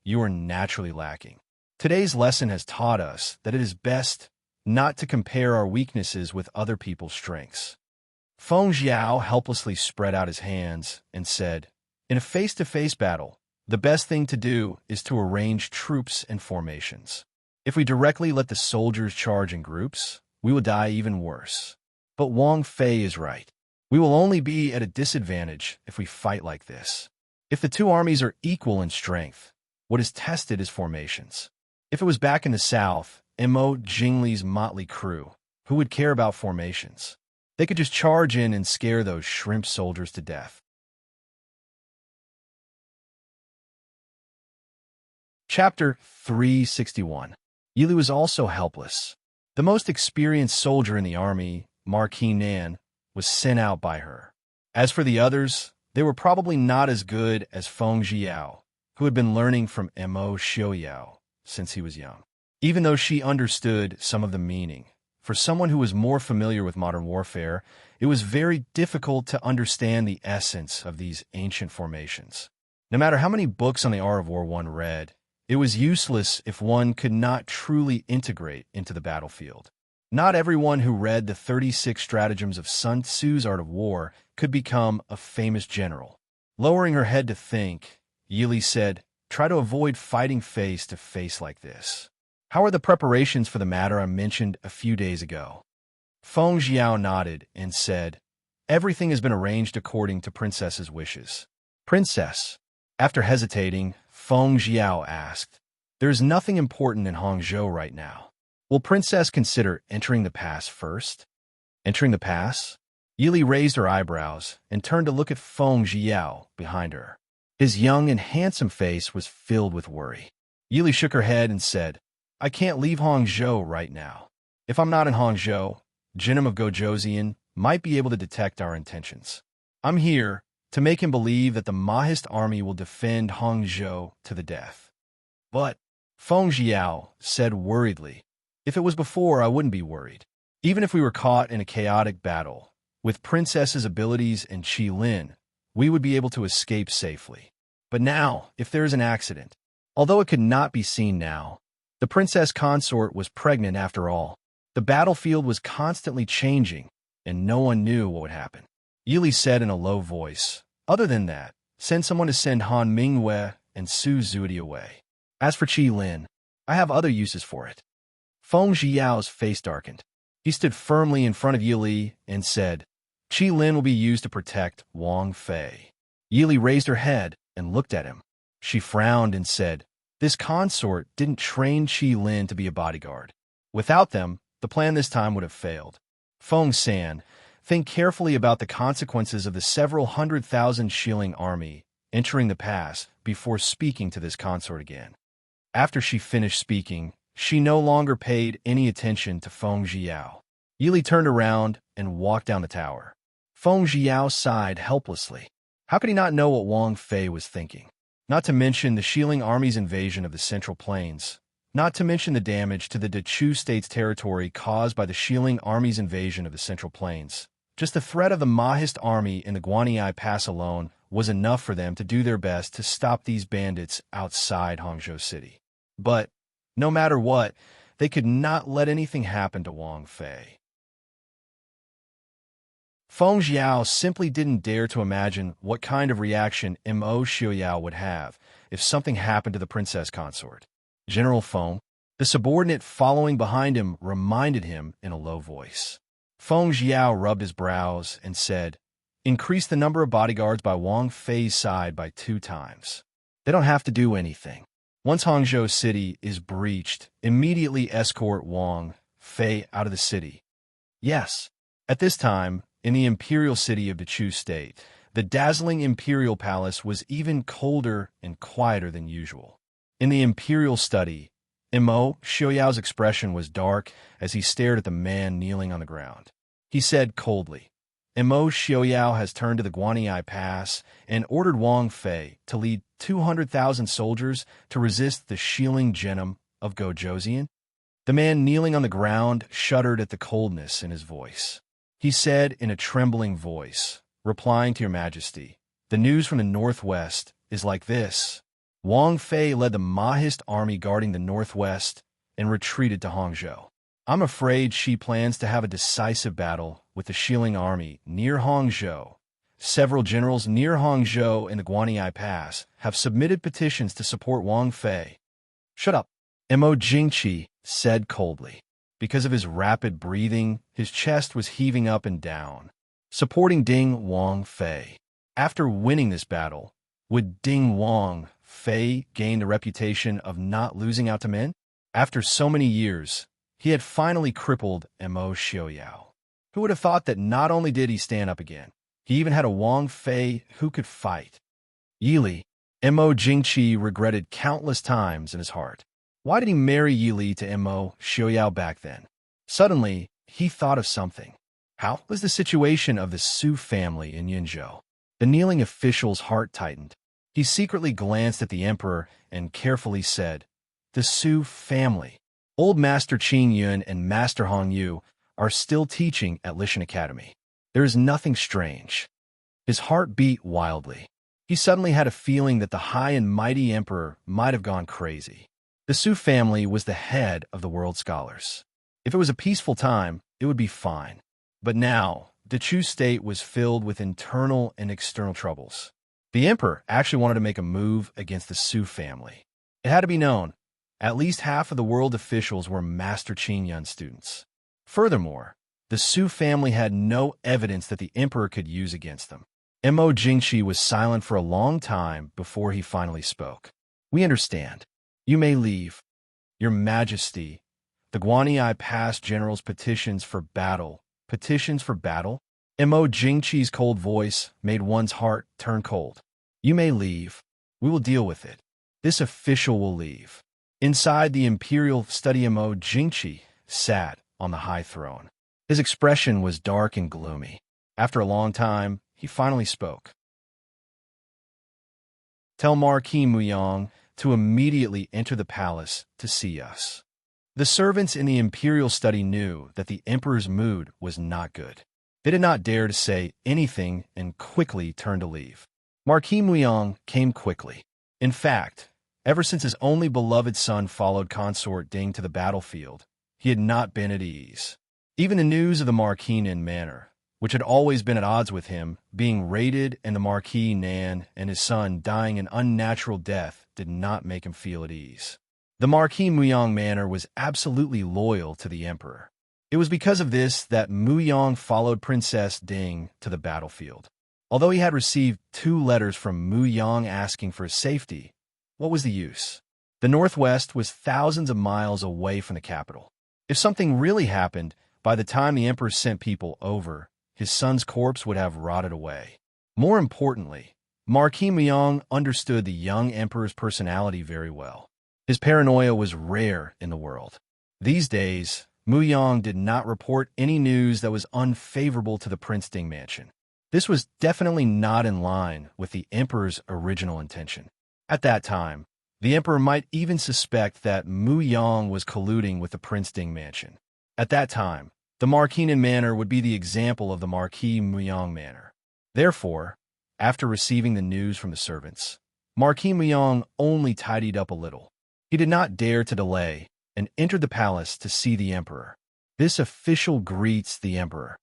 you are naturally lacking. Today's lesson has taught us that it is best not to compare our weaknesses with other people's strengths. Feng Jiao helplessly spread out his hands and said, "In a face-to-face battle, the best thing to do is to arrange troops and formations. If we directly let the soldiers charge in groups, we will die even worse. But Wang Fei is right. We will only be at a disadvantage if we fight like this. If the two armies are equal in strength, what is tested is formations. If it was back in the south, Mo Jingli's motley crew, who would care about formations? They could just charge in and scare those shrimp soldiers to death." Chapter 361. Yili was also helpless. The most experienced soldier in the army, Marquis Nan, was sent out by her. As for the others, they were probably not as good as Feng Jiao, who had been learning from Mo Xiaoyao since he was young. Even though she understood some of the meaning, for someone who was more familiar with modern warfare, it was very difficult to understand the essence of these ancient formations. No matter how many books on the art of war one read, it was useless if one could not truly integrate into the battlefield. Not everyone who read the 36 stratagems of Sun Tzu's Art of War could become a famous general. Lowering her head to think, Yili said, "Try to avoid fighting face to face like this. How are the preparations for the matter I mentioned a few days ago?" Feng Jiao nodded and said, "Everything has been arranged according to Princess's wishes." "Princess?" After hesitating, Feng Jiao asked, "There is nothing important in Hangzhou right now. Will Princess consider entering the pass first?" "Entering the pass?" Yili raised her eyebrows and turned to look at Feng Jiao behind her. His young and handsome face was filled with worry. Yili shook her head and said, "I can't leave Hangzhou right now. If I'm not in Hangzhou, Jinim of Gojoseon might be able to detect our intentions. I'm here to make him believe that the Mahist army will defend Hangzhou to the death." "But," Feng Jiao said worriedly, "if it was before, I wouldn't be worried. Even if we were caught in a chaotic battle, with Princess's abilities and Qi Lin, we would be able to escape safely. But now, if there is an accident, although it could not be seen now, the princess consort was pregnant after all. The battlefield was constantly changing, and no one knew what would happen." Yili said in a low voice, "Other than that, send someone to send Han Mingwei and Su Zudi away. As for Qi Lin, I have other uses for it." Feng Jiao's face darkened. He stood firmly in front of Yili and said, "Qi Lin will be used to protect Wang Fei." Yili raised her head and looked at him. She frowned and said, "This consort didn't train Qi Lin to be a bodyguard. Without them, the plan this time would have failed. Feng San, think carefully about the consequences of the several 100,000 shilling army entering the pass before speaking to this consort again." After she finished speaking, she no longer paid any attention to Feng Jiao. Yili turned around and walked down the tower. Feng Jiao sighed helplessly. How could he not know what Wang Fei was thinking? Not to mention the Shilling army's invasion of the Central Plains. Not to mention the damage to the Dechu state's territory caused by the Shilling army's invasion of the Central Plains. Just the threat of the Mahist army in the Guanyi Pass alone was enough for them to do their best to stop these bandits outside Hangzhou City. But, no matter what, they could not let anything happen to Wang Fei. Feng Jiao simply didn't dare to imagine what kind of reaction Mo Xiaoyao would have if something happened to the princess consort. General Feng, the subordinate following behind him, reminded him in a low voice. Feng Jiao rubbed his brows and said, "Increase the number of bodyguards by Wang Fei's side by 2 times. They don't have to do anything. Once Hangzhou City is breached, immediately escort Wang Fei out of the city." Yes, at this time, in the imperial city of Dechu State, the dazzling imperial palace was even colder and quieter than usual. In the imperial study, Mo Xiaoyao's expression was dark as he stared at the man kneeling on the ground. He said coldly, "Mo Xiaoyao has turned to the Guanyi Pass and ordered Wang Fei to lead 200,000 soldiers to resist the Shilling Genom of Gojoseon." The man kneeling on the ground shuddered at the coldness in his voice. He said in a trembling voice, "Replying to your majesty, the news from the northwest is like this. Wang Fei led the Mahist army guarding the northwest and retreated to Hangzhou. I'm afraid she plans to have a decisive battle with the Shilling army near Hangzhou. Several generals near Hangzhou in the Guanyi Pass have submitted petitions to support Wang Fei. Shut up, Mo Jingqi said coldly. Because of his rapid breathing, his chest was heaving up and down. Supporting Ding Wang Fei. After winning this battle, would Ding Wang Fei gain the reputation of not losing out to men? After so many years, he had finally crippled Mo Xiaoyao. Who would have thought that not only did he stand up again, he even had a Wang Fei who could fight? Yili, Mo Jingqi regretted countless times in his heart. Why did he marry Yili to Mo Xiaoyao back then? Suddenly, he thought of something. How was the situation of the Su family in Yinzhou? The kneeling official's heart tightened. He secretly glanced at the emperor and carefully said, "The Su family. Old Master Qin Yun and Master Hong Yu are still teaching at Lishan Academy. There is nothing strange." His heart beat wildly. He suddenly had a feeling that the high and mighty emperor might have gone crazy. The Su family was the head of the world scholars. If it was a peaceful time, it would be fine. But now, the Chu state was filled with internal and external troubles. The emperor actually wanted to make a move against the Su family. It had to be known, at least half of the world officials were Master Qin Yun students. Furthermore, the Su family had no evidence that the emperor could use against them. Mo Jingqi was silent for a long time before he finally spoke. "We understand. You may leave. Your Majesty, the Guanyi Pass generals petitions for battle. Petitions for battle?" Mo Jingqi's cold voice made one's heart turn cold. "You may leave. We will deal with it. This official will leave." Inside the imperial study, Mo Jingqi sat on the high throne. His expression was dark and gloomy. After a long time, he finally spoke. "Tell Marquis Muyang to immediately enter the palace to see us." The servants in the imperial study knew that the emperor's mood was not good. They did not dare to say anything and quickly turned to leave. Marquis Muyang came quickly. In fact, ever since his only beloved son followed consort Ding to the battlefield, he had not been at ease. Even the news of the Marquis Nan manor, which had always been at odds with him, being raided and the Marquis Nan and his son dying an unnatural death, did not make him feel at ease. The Marquis Muyang manor was absolutely loyal to the emperor. It was because of this that Muyang followed Princess Ding to the battlefield. Although he had received 2 letters from Muyang asking for his safety, what was the use? The Northwest was thousands of miles away from the capital. If something really happened, by the time the emperor sent people over, his son's corpse would have rotted away. More importantly, Marquis Muyang understood the young emperor's personality very well. His paranoia was rare in the world. These days, Muyang did not report any news that was unfavorable to the Prince Ding mansion. This was definitely not in line with the emperor's original intention. At that time, the emperor might even suspect that Muyang was colluding with the Prince Ding mansion. At that time, the Marquis Nan manor would be the example of the Marquis Muyang manor. Therefore, after receiving the news from the servants, Marquis Muyang only tidied up a little. He did not dare to delay and entered the palace to see the emperor. This official greets the emperor.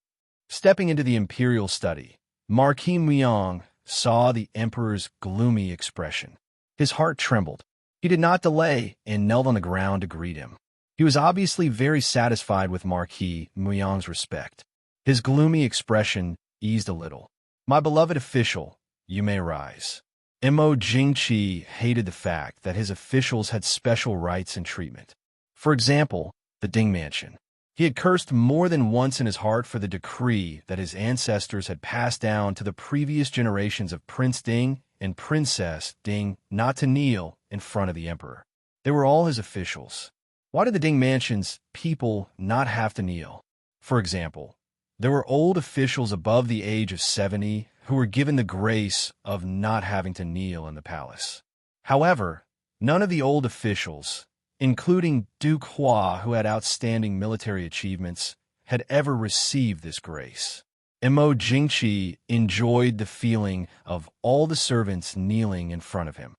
Stepping into the imperial study, Marquis Muyang saw the emperor's gloomy expression. His heart trembled. He did not delay and knelt on the ground to greet him. He was obviously very satisfied with Marquis Muyang's respect. His gloomy expression eased a little. "My beloved official, you may rise." Mo Jingqi hated the fact that his officials had special rights and treatment. For example, the Ding mansion. He had cursed more than once in his heart for the decree that his ancestors had passed down to the previous generations of Prince Ding and Princess Ding not to kneel in front of the emperor. They were all his officials. Why did the Ding mansion's people not have to kneel? For example, there were old officials above the age of 70 who were given the grace of not having to kneel in the palace. However, none of the old officials, including Duke Hua, who had outstanding military achievements, had ever received this grace. Mo Jingqi enjoyed the feeling of all the servants kneeling in front of him.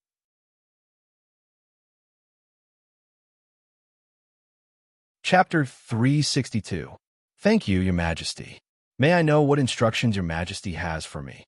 Chapter 362. Thank you, Your Majesty. May I know what instructions Your Majesty has for me?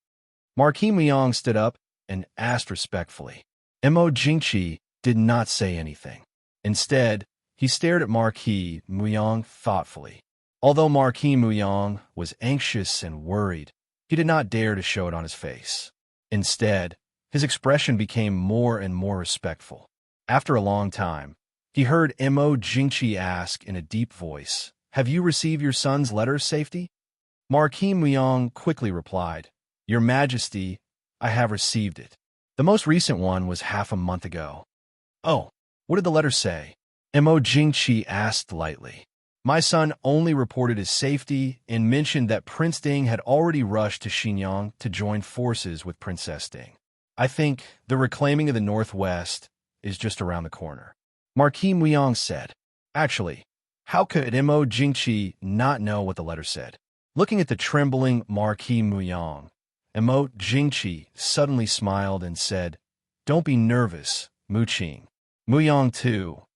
Marquis Muyang stood up and asked respectfully. Mo Jingqi did not say anything. Instead, he stared at Marquis Muyang thoughtfully. Although Marquis Muyang was anxious and worried, he did not dare to show it on his face. Instead, his expression became more and more respectful. After a long time, he heard Mo Jingqi ask in a deep voice, "Have you received your son's letter, safety?" Marquis Muyang quickly replied, "Your Majesty, I have received it. The most recent one was half a month ago." "Oh, what did the letter say?" Mo Jingqi asked lightly. "My son only reported his safety and mentioned that Prince Ding had already rushed to Xinjiang to join forces with Princess Ding. I think the reclaiming of the Northwest is just around the corner." Marquis Muyang said. Actually, how could Mo Jingqi not know what the letter said? Looking at the trembling Marquis Muyang, Mo Jingqi suddenly smiled and said, "Don't be nervous, Mu Qing. Muyang, too,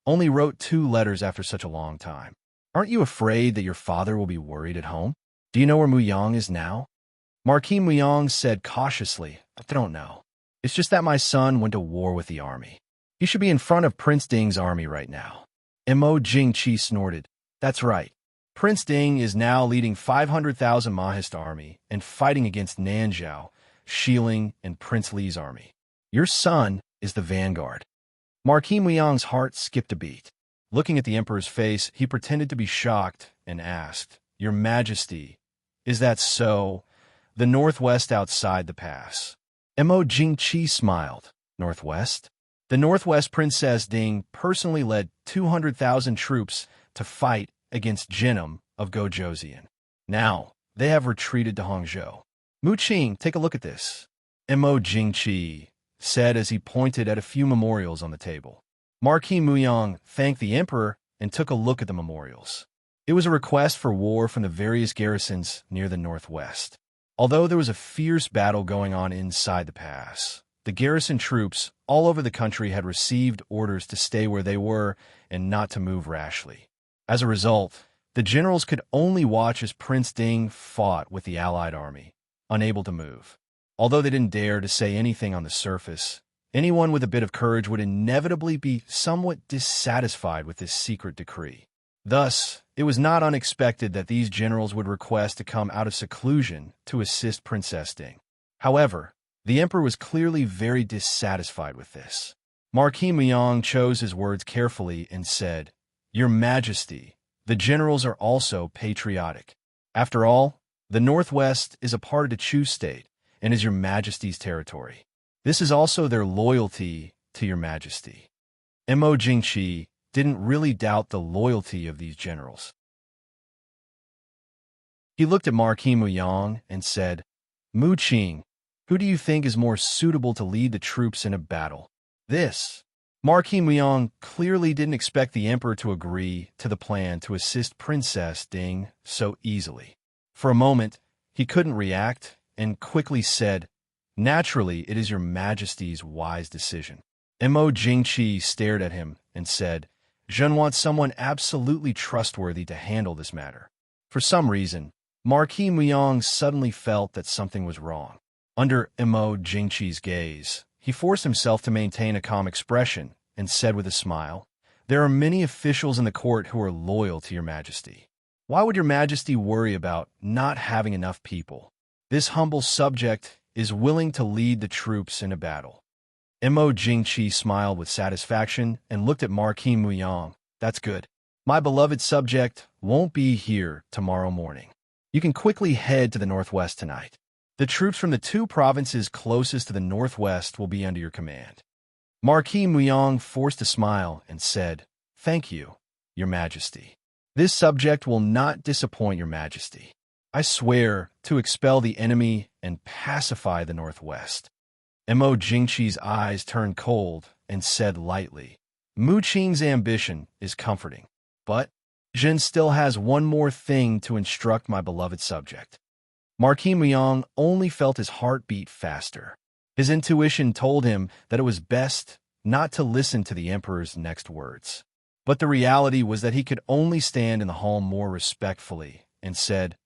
only wrote 2 letters after such a long time. Aren't you afraid that your father will be worried at home? Do you know where Muyang is now?" Marquis Muyang said cautiously, "I don't know. It's just that my son went to war with the army. He should be in front of Prince Ding's army right now." Mo Jingqi snorted. "That's right. Prince Ding is now leading 500,000 Mahist army and fighting against Nanzhao, Shiling, and Prince Li's army. Your son is the vanguard." Marquis Muyang's heart skipped a beat. Looking at the emperor's face, he pretended to be shocked and asked, "Your Majesty, is that so? The Northwest outside the pass?" Mo Jingqi smiled. "Northwest?" The Northwest Princess Ding personally led 200,000 troops to fight against Jinnam of Gojoseon. Now, they have retreated to Hangzhou. Mu Qing, take a look at this," Mo Jingqi said as he pointed at a few memorials on the table. Marquis Muyang thanked the emperor and took a look at the memorials. It was a request for war from the various garrisons near the Northwest. Although there was a fierce battle going on inside the pass, the garrison troops all over the country had received orders to stay where they were and not to move rashly. As a result, the generals could only watch as Prince Ding fought with the allied army, unable to move. Although they didn't dare to say anything on the surface, anyone with a bit of courage would inevitably be somewhat dissatisfied with this secret decree. Thus, it was not unexpected that these generals would request to come out of seclusion to assist Princess Ding. However, the emperor was clearly very dissatisfied with this. Marquis Muyang chose his words carefully and said, "Your Majesty, the generals are also patriotic. After all, the Northwest is a part of the Chu state and is Your Majesty's territory. This is also their loyalty to Your Majesty." Mo Jingqi didn't really doubt the loyalty of these generals. He looked at Marquis Muyang and said, "Mu Qing, who do you think is more suitable to lead the troops in a battle?" This. Marquis Muyang clearly didn't expect the emperor to agree to the plan to assist Princess Ding so easily. For a moment, he couldn't react and quickly said, "Naturally, it is Your Majesty's wise decision." Mo Jingqi stared at him and said, "Zhen wants someone absolutely trustworthy to handle this matter." For some reason, Marquis Muyang suddenly felt that something was wrong. Under Mo Jingqi's gaze, he forced himself to maintain a calm expression and said with a smile, "There are many officials in the court who are loyal to Your Majesty. Why would Your Majesty worry about not having enough people? This humble subject is willing to lead the troops in a battle." Mo Jingqi smiled with satisfaction and looked at Marquis Muyang. "That's good. My beloved subject won't be here tomorrow morning. You can quickly head to the Northwest tonight. The troops from the 2 provinces closest to the Northwest will be under your command." Marquis Muyang forced a smile and said, "Thank you, Your Majesty. This subject will not disappoint Your Majesty. I swear to expel the enemy and pacify the Northwest." Mo Jingqi's eyes turned cold and said lightly, "Mu Qing's ambition is comforting, but Zhen still has one more thing to instruct my beloved subject." Marquis Muyang only felt his heart beat faster. His intuition told him that it was best not to listen to the emperor's next words. But the reality was that he could only stand in the hall more respectfully and said,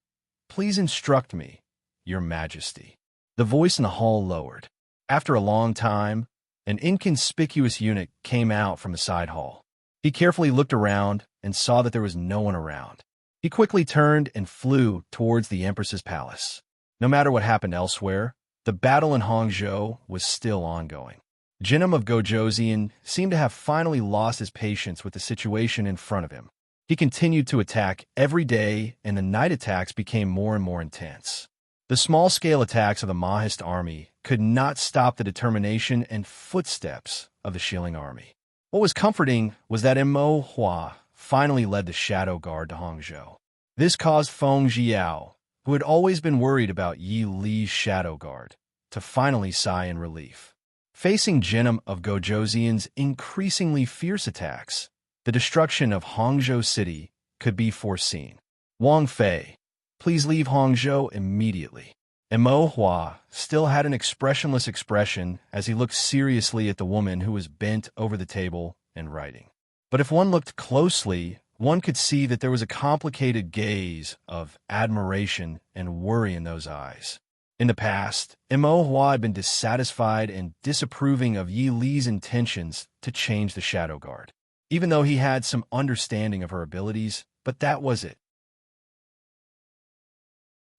"Please instruct me, Your Majesty." The voice in the hall lowered. After a long time, an inconspicuous eunuch came out from the side hall. He carefully looked around and saw that there was no one around. He quickly turned and flew towards the Empress's palace. No matter what happened elsewhere, the battle in Hangzhou was still ongoing. Jinnum of Gojoseon seemed to have finally lost his patience with the situation in front of him. He continued to attack every day, and the night attacks became more and more intense. The small-scale attacks of the Mahist army could not stop the determination and footsteps of the Shilling army. What was comforting was that Mo Hua finally led the Shadow Guard to Hangzhou. This caused Feng Jiao, who had always been worried about Yi Li's Shadow Guard, to finally sigh in relief. Facing Jinnum of Gojoseon's increasingly fierce attacks, the destruction of Hangzhou City could be foreseen. Wang Fei, please leave Hangzhou immediately. And Mo Hua still had an expressionless expression as he looked seriously at the woman who was bent over the table and writing. But if one looked closely, one could see that there was a complicated gaze of admiration and worry in those eyes. In the past, Mo Hua had been dissatisfied and disapproving of Yi Li's intentions to change the Shadow Guard, even though he had some understanding of her abilities, but that was it.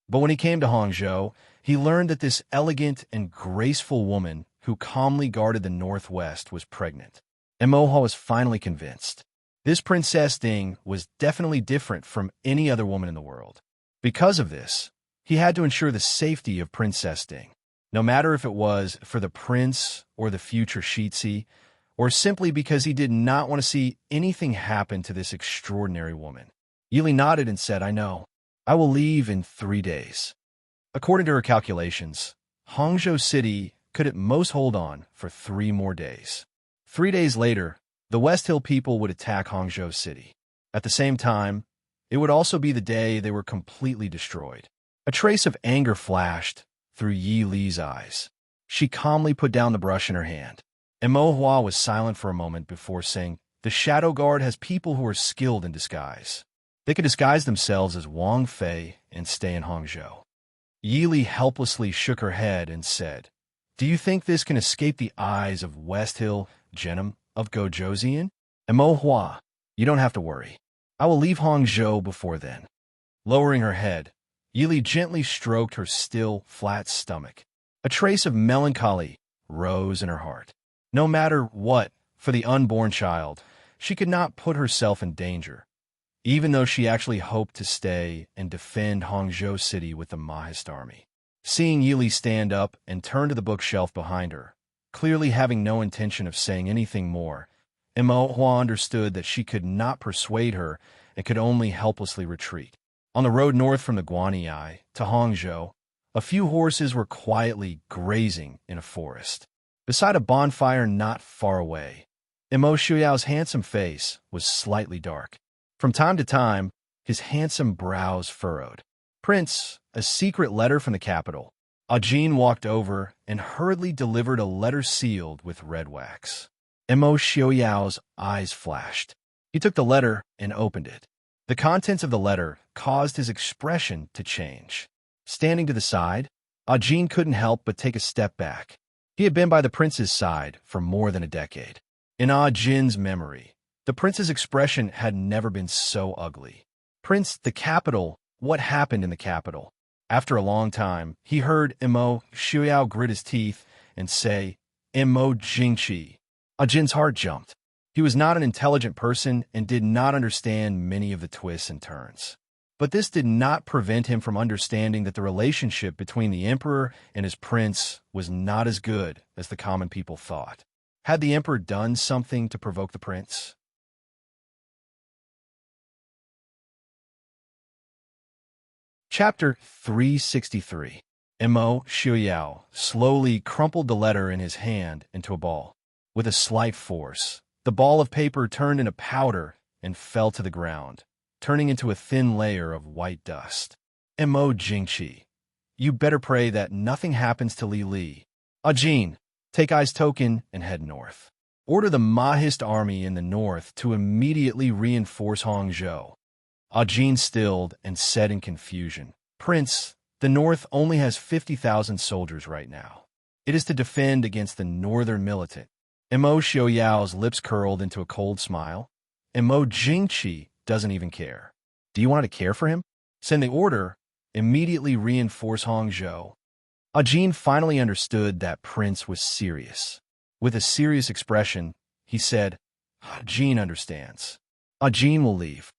But when he came to Hangzhou, he learned that this elegant and graceful woman who calmly guarded the northwest was pregnant. And Mo Hua was finally convinced. This Princess Ding was definitely different from any other woman in the world. Because of this, he had to ensure the safety of Princess Ding, no matter if it was for the prince or the future Shitsi, or simply because he did not want to see anything happen to this extraordinary woman. Yi Li nodded and said, "I know. I will leave in 3 days." According to her calculations, Hangzhou City could at most hold on for 3 more days. 3 days later, the West Hill people would attack Hangzhou City. At the same time, it would also be the day they were completely destroyed. A trace of anger flashed through Yi Li's eyes. She calmly put down the brush in her hand. And Mo Hua was silent for a moment before saying, "The Shadow Guard has people who are skilled in disguise. They could disguise themselves as Wang Fei and stay in Hangzhou." Yi Li helplessly shook her head and said, "Do you think this can escape the eyes of West Hill Jinnum of Gojoseon? And Mo Hua, you don't have to worry. I will leave Hangzhou before then." Lowering her head, Yi Li gently stroked her still, flat stomach. A trace of melancholy rose in her heart. No matter what, for the unborn child, she could not put herself in danger, even though she actually hoped to stay and defend Hangzhou City with the Mahist army. Seeing Yi Li stand up and turn to the bookshelf behind her, clearly having no intention of saying anything more, Mo Hua understood that she could not persuade her and could only helplessly retreat. On the road north from the Guanyi to Hangzhou, a few horses were quietly grazing in a forest. Beside a bonfire not far away, Mo Shuyao's handsome face was slightly dark. From time to time, his handsome brows furrowed. "Prince, a secret letter from the capital." Ajin walked over and hurriedly delivered a letter sealed with red wax. Mo Xiaoyao's eyes flashed. He took the letter and opened it. The contents of the letter caused his expression to change. Standing to the side, Ajin couldn't help but take a step back. He had been by the prince's side for more than a decade. In Ajin's memory, the prince's expression had never been so ugly. "Prince, the capital, what happened in the capital?" After a long time, he heard Mo Xiaoyao grit his teeth and say, "Mo Jingqi." Ajin's heart jumped. He was not an intelligent person and did not understand many of the twists and turns. But this did not prevent him from understanding that the relationship between the emperor and his prince was not as good as the common people thought. Had the emperor done something to provoke the prince? Chapter 363. Mo Xiaoyao slowly crumpled the letter in his hand into a ball. With a slight force, the ball of paper turned into powder and fell to the ground, turning into a thin layer of white dust. "Mo Jingqi, you better pray that nothing happens to Li Li. Ajin, take Ai's token and head north." Order the Mahist army in the north to immediately reinforce Hangzhou. Ajin stilled and said in confusion, Prince, the north only has 50,000 soldiers right now. It is to defend against the northern militant. Mo Xiaoyao's lips curled into a cold smile. Mo Jingqi doesn't even care. Do you want to care for him? Send the order, immediately reinforce Hangzhou. Ajin finally understood that Prince was serious. With a serious expression, he said, Ajin understands. Ajin will leave.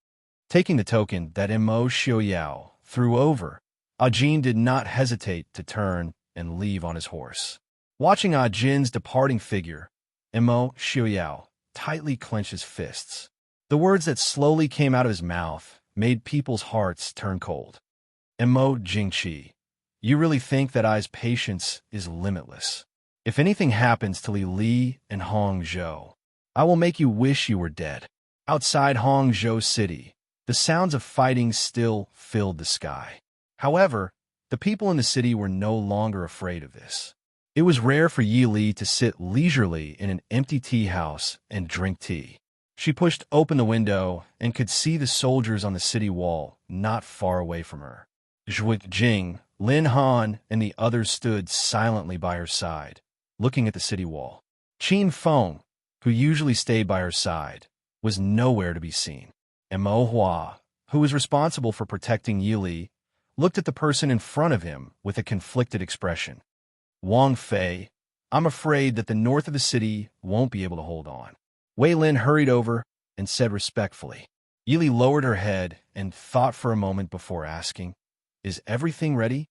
Taking the token that Mo Xiaoyao threw over, Ajin did not hesitate to turn and leave on his horse. Watching Ajin's departing figure, Mo Xiaoyao tightly clenched his fists. The words that slowly came out of his mouth made people's hearts turn cold. Mo Jingqi, you really think that I's patience is limitless? If anything happens to Li and Hangzhou, I will make you wish you were dead. Outside Hangzhou City, the sounds of fighting still filled the sky. However, the people in the city were no longer afraid of this. It was rare for Yi Li to sit leisurely in an empty tea house and drink tea. She pushed open the window and could see the soldiers on the city wall not far away from her. Zhuge Jing, Lin Han, and the others stood silently by her side, looking at the city wall. Qin Feng, who usually stayed by her side, was nowhere to be seen. And Mo Hua, who was responsible for protecting Yi Li, looked at the person in front of him with a conflicted expression. Wang Fei, I'm afraid that the north of the city won't be able to hold on. Wei Lin hurried over and said respectfully. Yi Li lowered her head and thought for a moment before asking, Is everything ready?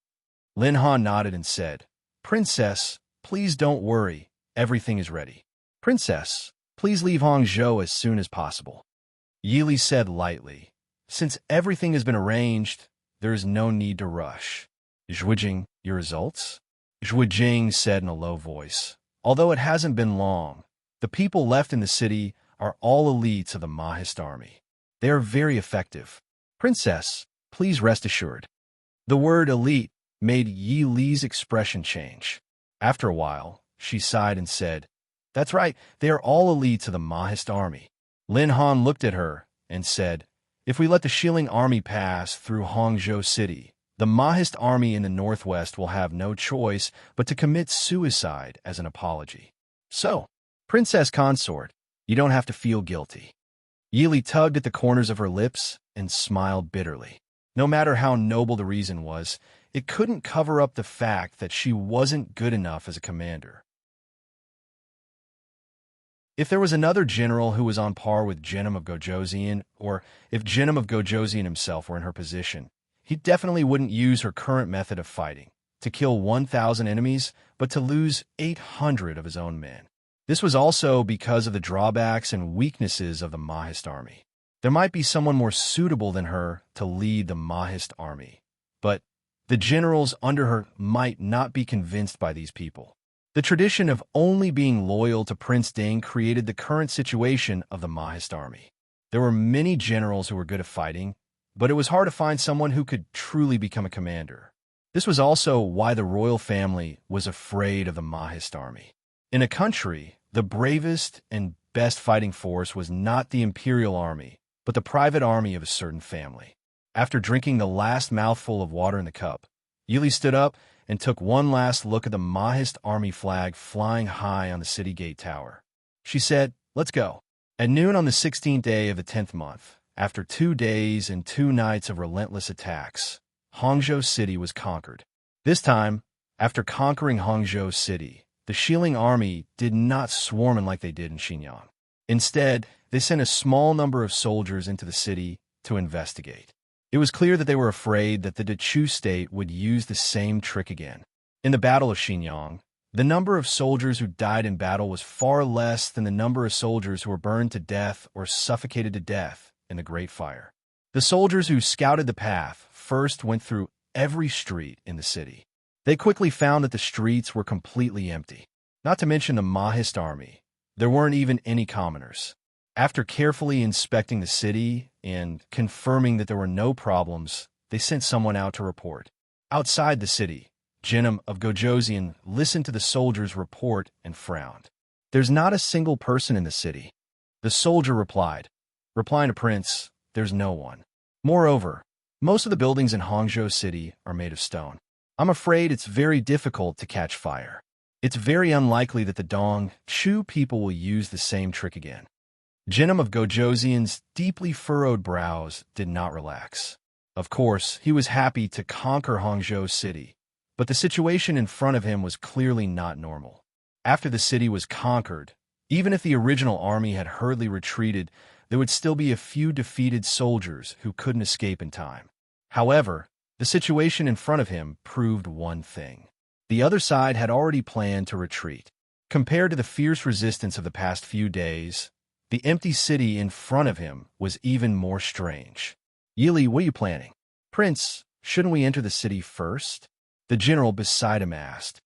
Lin Han nodded and said, Princess, please don't worry. Everything is ready. Princess, please leave Hangzhou as soon as possible. Yi Li said lightly, Since everything has been arranged, there is no need to rush. Zhuijing, your results? Zhuijing said in a low voice. Although it hasn't been long, the people left in the city are all elites of the Mahist army. They are very effective. Princess, please rest assured. The word elite made Yi Li's expression change. After a while, she sighed and said, That's right, they are all elites of the Mahist army. Lin Han looked at her and said, If we let the Shilling army pass through Hangzhou City, the Mahist army in the northwest will have no choice but to commit suicide as an apology. So, Princess Consort, you don't have to feel guilty. Yi Li tugged at the corners of her lips and smiled bitterly. No matter how noble the reason was, it couldn't cover up the fact that she wasn't good enough as a commander. If there was another general who was on par with Genom of Gojoseon, or if Genom of Gojoseon himself were in her position, he definitely wouldn't use her current method of fighting, to kill 1,000 enemies, but to lose 800 of his own men. This was also because of the drawbacks and weaknesses of the Mahist army. There might be someone more suitable than her to lead the Mahist army, but the generals under her might not be convinced by these people. The tradition of only being loyal to Prince Ding created the current situation of the Mahist army. There were many generals who were good at fighting, but it was hard to find someone who could truly become a commander. This was also why the royal family was afraid of the Mahist army. In a country, the bravest and best fighting force was not the imperial army, but the private army of a certain family. After drinking the last mouthful of water in the cup, Yi Li stood up and took one last look at the Mahist army flag flying high on the city gate tower. She said, Let's go. At noon on the 16th day of the 10th month, after 2 days and 2 nights of relentless attacks, Hangzhou City was conquered. This time, after conquering Hangzhou City, the Shilling army did not swarm in like they did in Xinjiang. Instead, they sent a small number of soldiers into the city to investigate. It was clear that they were afraid that the Dechu state would use the same trick again. In the Battle of Xinjiang, the number of soldiers who died in battle was far less than the number of soldiers who were burned to death or suffocated to death in the Great Fire. The soldiers who scouted the path first went through every street in the city. They quickly found that the streets were completely empty. Not to mention the Mahist army, there weren't even any commoners. After carefully inspecting the city and confirming that there were no problems, they sent someone out to report. Outside the city, Genom of Gojoseon listened to the soldiers' report and frowned. "There's not a single person in the city." The soldier replied, replying to Prince, "There's no one. Moreover, most of the buildings in Hangzhou City are made of stone. I'm afraid it's very difficult to catch fire. It's very unlikely that the Dong Chu people will use the same trick again." Jinnum of Gojoseon's deeply furrowed brows did not relax. Of course, he was happy to conquer Hangzhou City, but the situation in front of him was clearly not normal. After the city was conquered, even if the original army had hurriedly retreated, there would still be a few defeated soldiers who couldn't escape in time. However, the situation in front of him proved one thing. The other side had already planned to retreat. Compared to the fierce resistance of the past few days, the empty city in front of him was even more strange. "Yili, what are you planning?" "Prince, shouldn't we enter the city first?" the general beside him asked.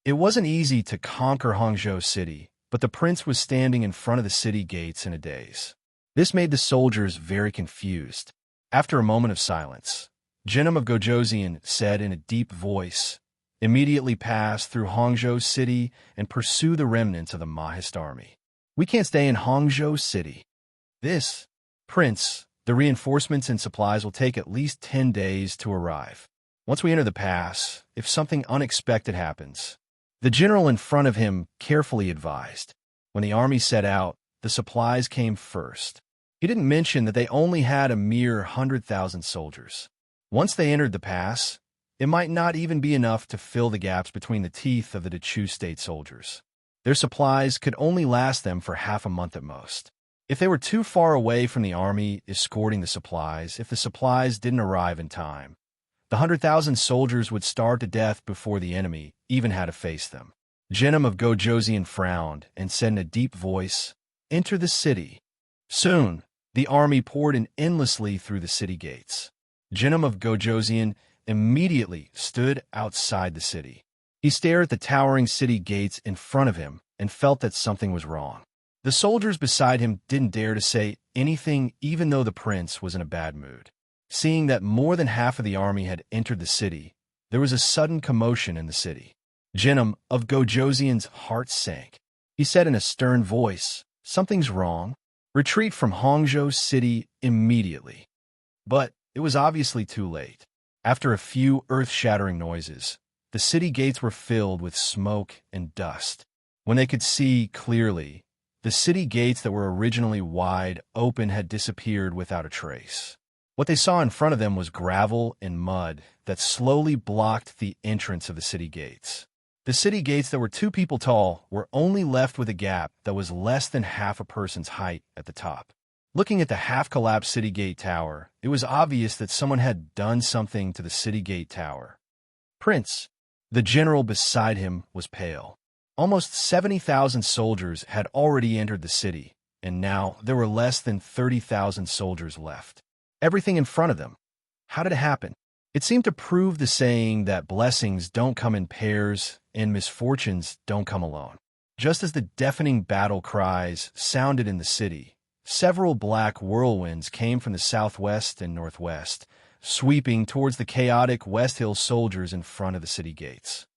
It wasn't easy to conquer Hangzhou City, but the prince was standing in front of the city gates in a daze. This made the soldiers very confused. After a moment of silence, Jinnum of Gojoseon said in a deep voice, "Immediately pass through Hangzhou City and pursue the remnants of the Mahist army. We can't stay in Hangzhou City. This, Prince, the reinforcements and supplies will take at least 10 days to arrive. Once we enter the pass, if something unexpected happens," the general in front of him carefully advised. When the army set out, the supplies came first. He didn't mention that they only had a mere 100,000 soldiers. Once they entered the pass, it might not even be enough to fill the gaps between the teeth of the Dechu state soldiers. Their supplies could only last them for half a month at most. If they were too far away from the army escorting the supplies, if the supplies didn't arrive in time, the 100,000 soldiers would starve to death before the enemy even had to face them. Jinnum of Gojoseon frowned and said in a deep voice, "Enter the city." Soon, the army poured in endlessly through the city gates. Jinnum of Gojoseon immediately stood outside the city. He stared at the towering city gates in front of him and felt that something was wrong. The soldiers beside him didn't dare to say anything, even though the prince was in a bad mood. Seeing that more than half of the army had entered the city, there was a sudden commotion in the city. Jinnum of Gojoseon's heart sank. He said in a stern voice, "Something's wrong. Retreat from Hangzhou City immediately." But it was obviously too late. After a few earth-shattering noises, the city gates were filled with smoke and dust. When they could see clearly, the city gates that were originally wide open had disappeared without a trace. What they saw in front of them was gravel and mud that slowly blocked the entrance of the city gates. The city gates that were 2 people tall were only left with a gap that was less than half a person's height at the top. Looking at the half-collapsed city gate tower, it was obvious that someone had done something to the city gate tower. "Prince," the general beside him was pale. Almost 70,000 soldiers had already entered the city, and now there were less than 30,000 soldiers left. Everything in front of them. How did it happen? It seemed to prove the saying that blessings don't come in pairs and misfortunes don't come alone. Just as the deafening battle cries sounded in the city, several black whirlwinds came from the southwest and northwest, sweeping towards the chaotic West Hill soldiers in front of the city gates.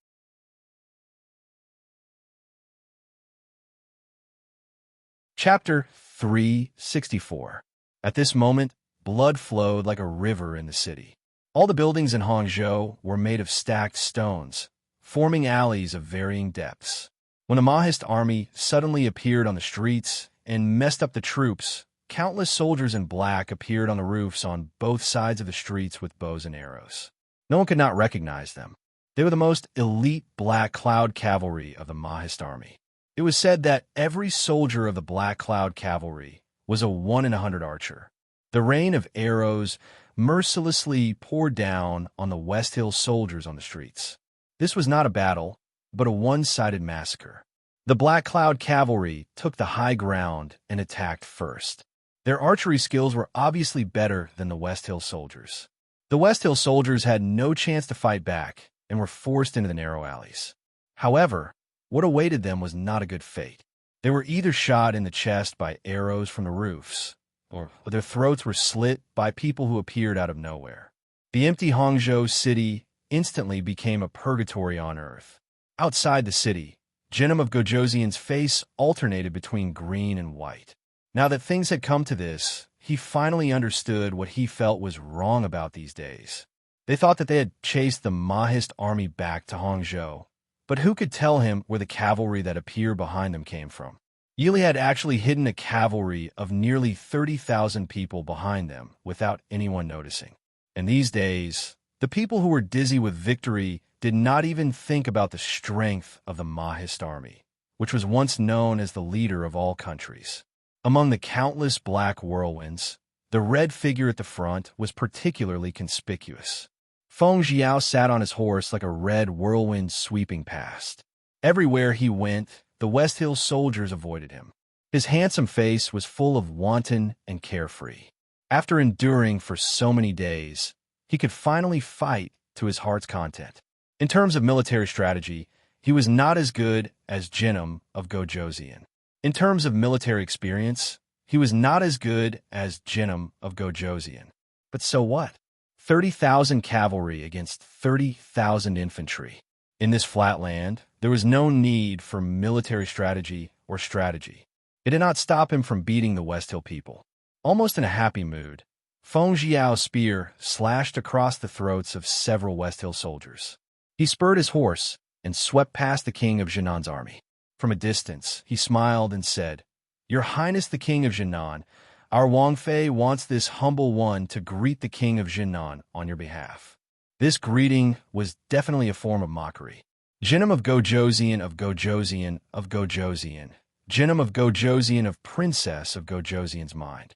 Chapter 364. At this moment, blood flowed like a river in the city. All the buildings in Hangzhou were made of stacked stones, forming alleys of varying depths. When the Mahist army suddenly appeared on the streets and messed up the troops, countless soldiers in black appeared on the roofs on both sides of the streets with bows and arrows. No one could not recognize them. They were the most elite Black Cloud cavalry of the Mahist army. It was said that every soldier of the Black Cloud cavalry was a 1 in 100 archer. The rain of arrows mercilessly poured down on the West Hill soldiers on the streets. This was not a battle, but a one-sided massacre. The Black Cloud cavalry took the high ground and attacked first. Their archery skills were obviously better than the West Hill soldiers. The West Hill soldiers had no chance to fight back and were forced into the narrow alleys. However, what awaited them was not a good fate. They were either shot in the chest by arrows from the roofs, or their throats were slit by people who appeared out of nowhere. The empty Hangzhou city instantly became a purgatory on earth. Outside the city, Jinnum of Gojoseon's face alternated between green and white. Now that things had come to this, he finally understood what he felt was wrong about these days. They thought that they had chased the Mahist army back to Hangzhou, but who could tell him where the cavalry that appeared behind them came from? Yili had actually hidden a cavalry of nearly 30,000 people behind them without anyone noticing. And these days, the people who were dizzy with victory did not even think about the strength of the Mahist army, which was once known as the leader of all countries. Among the countless black whirlwinds, the red figure at the front was particularly conspicuous. Feng Jiao sat on his horse like a red whirlwind sweeping past. Everywhere he went, the West Hill soldiers avoided him. His handsome face was full of wanton and carefree. After enduring for so many days, he could finally fight to his heart's content. In terms of military strategy, he was not as good as Jinnum of Gojoseon. In terms of military experience, he was not as good as Jinnum of Gojoseon. But so what? 30,000 cavalry against 30,000 infantry. In this flat land, there was no need for military strategy or strategy. It did not stop him from beating the West Hill people. Almost in a happy mood, Feng Jiao's spear slashed across the throats of several West Hill soldiers. He spurred his horse and swept past the king of Jinnan's army. From a distance, he smiled and said, "Your Highness the King of Jinnan, our Wang Fei wants this humble one to greet the King of Jinnan on your behalf." This greeting was definitely a form of mockery. Jinnum of Gojoseon of Gojoseon of Gojoseon. Jinnum of Gojoseon of Princess of Gojoseon's mind.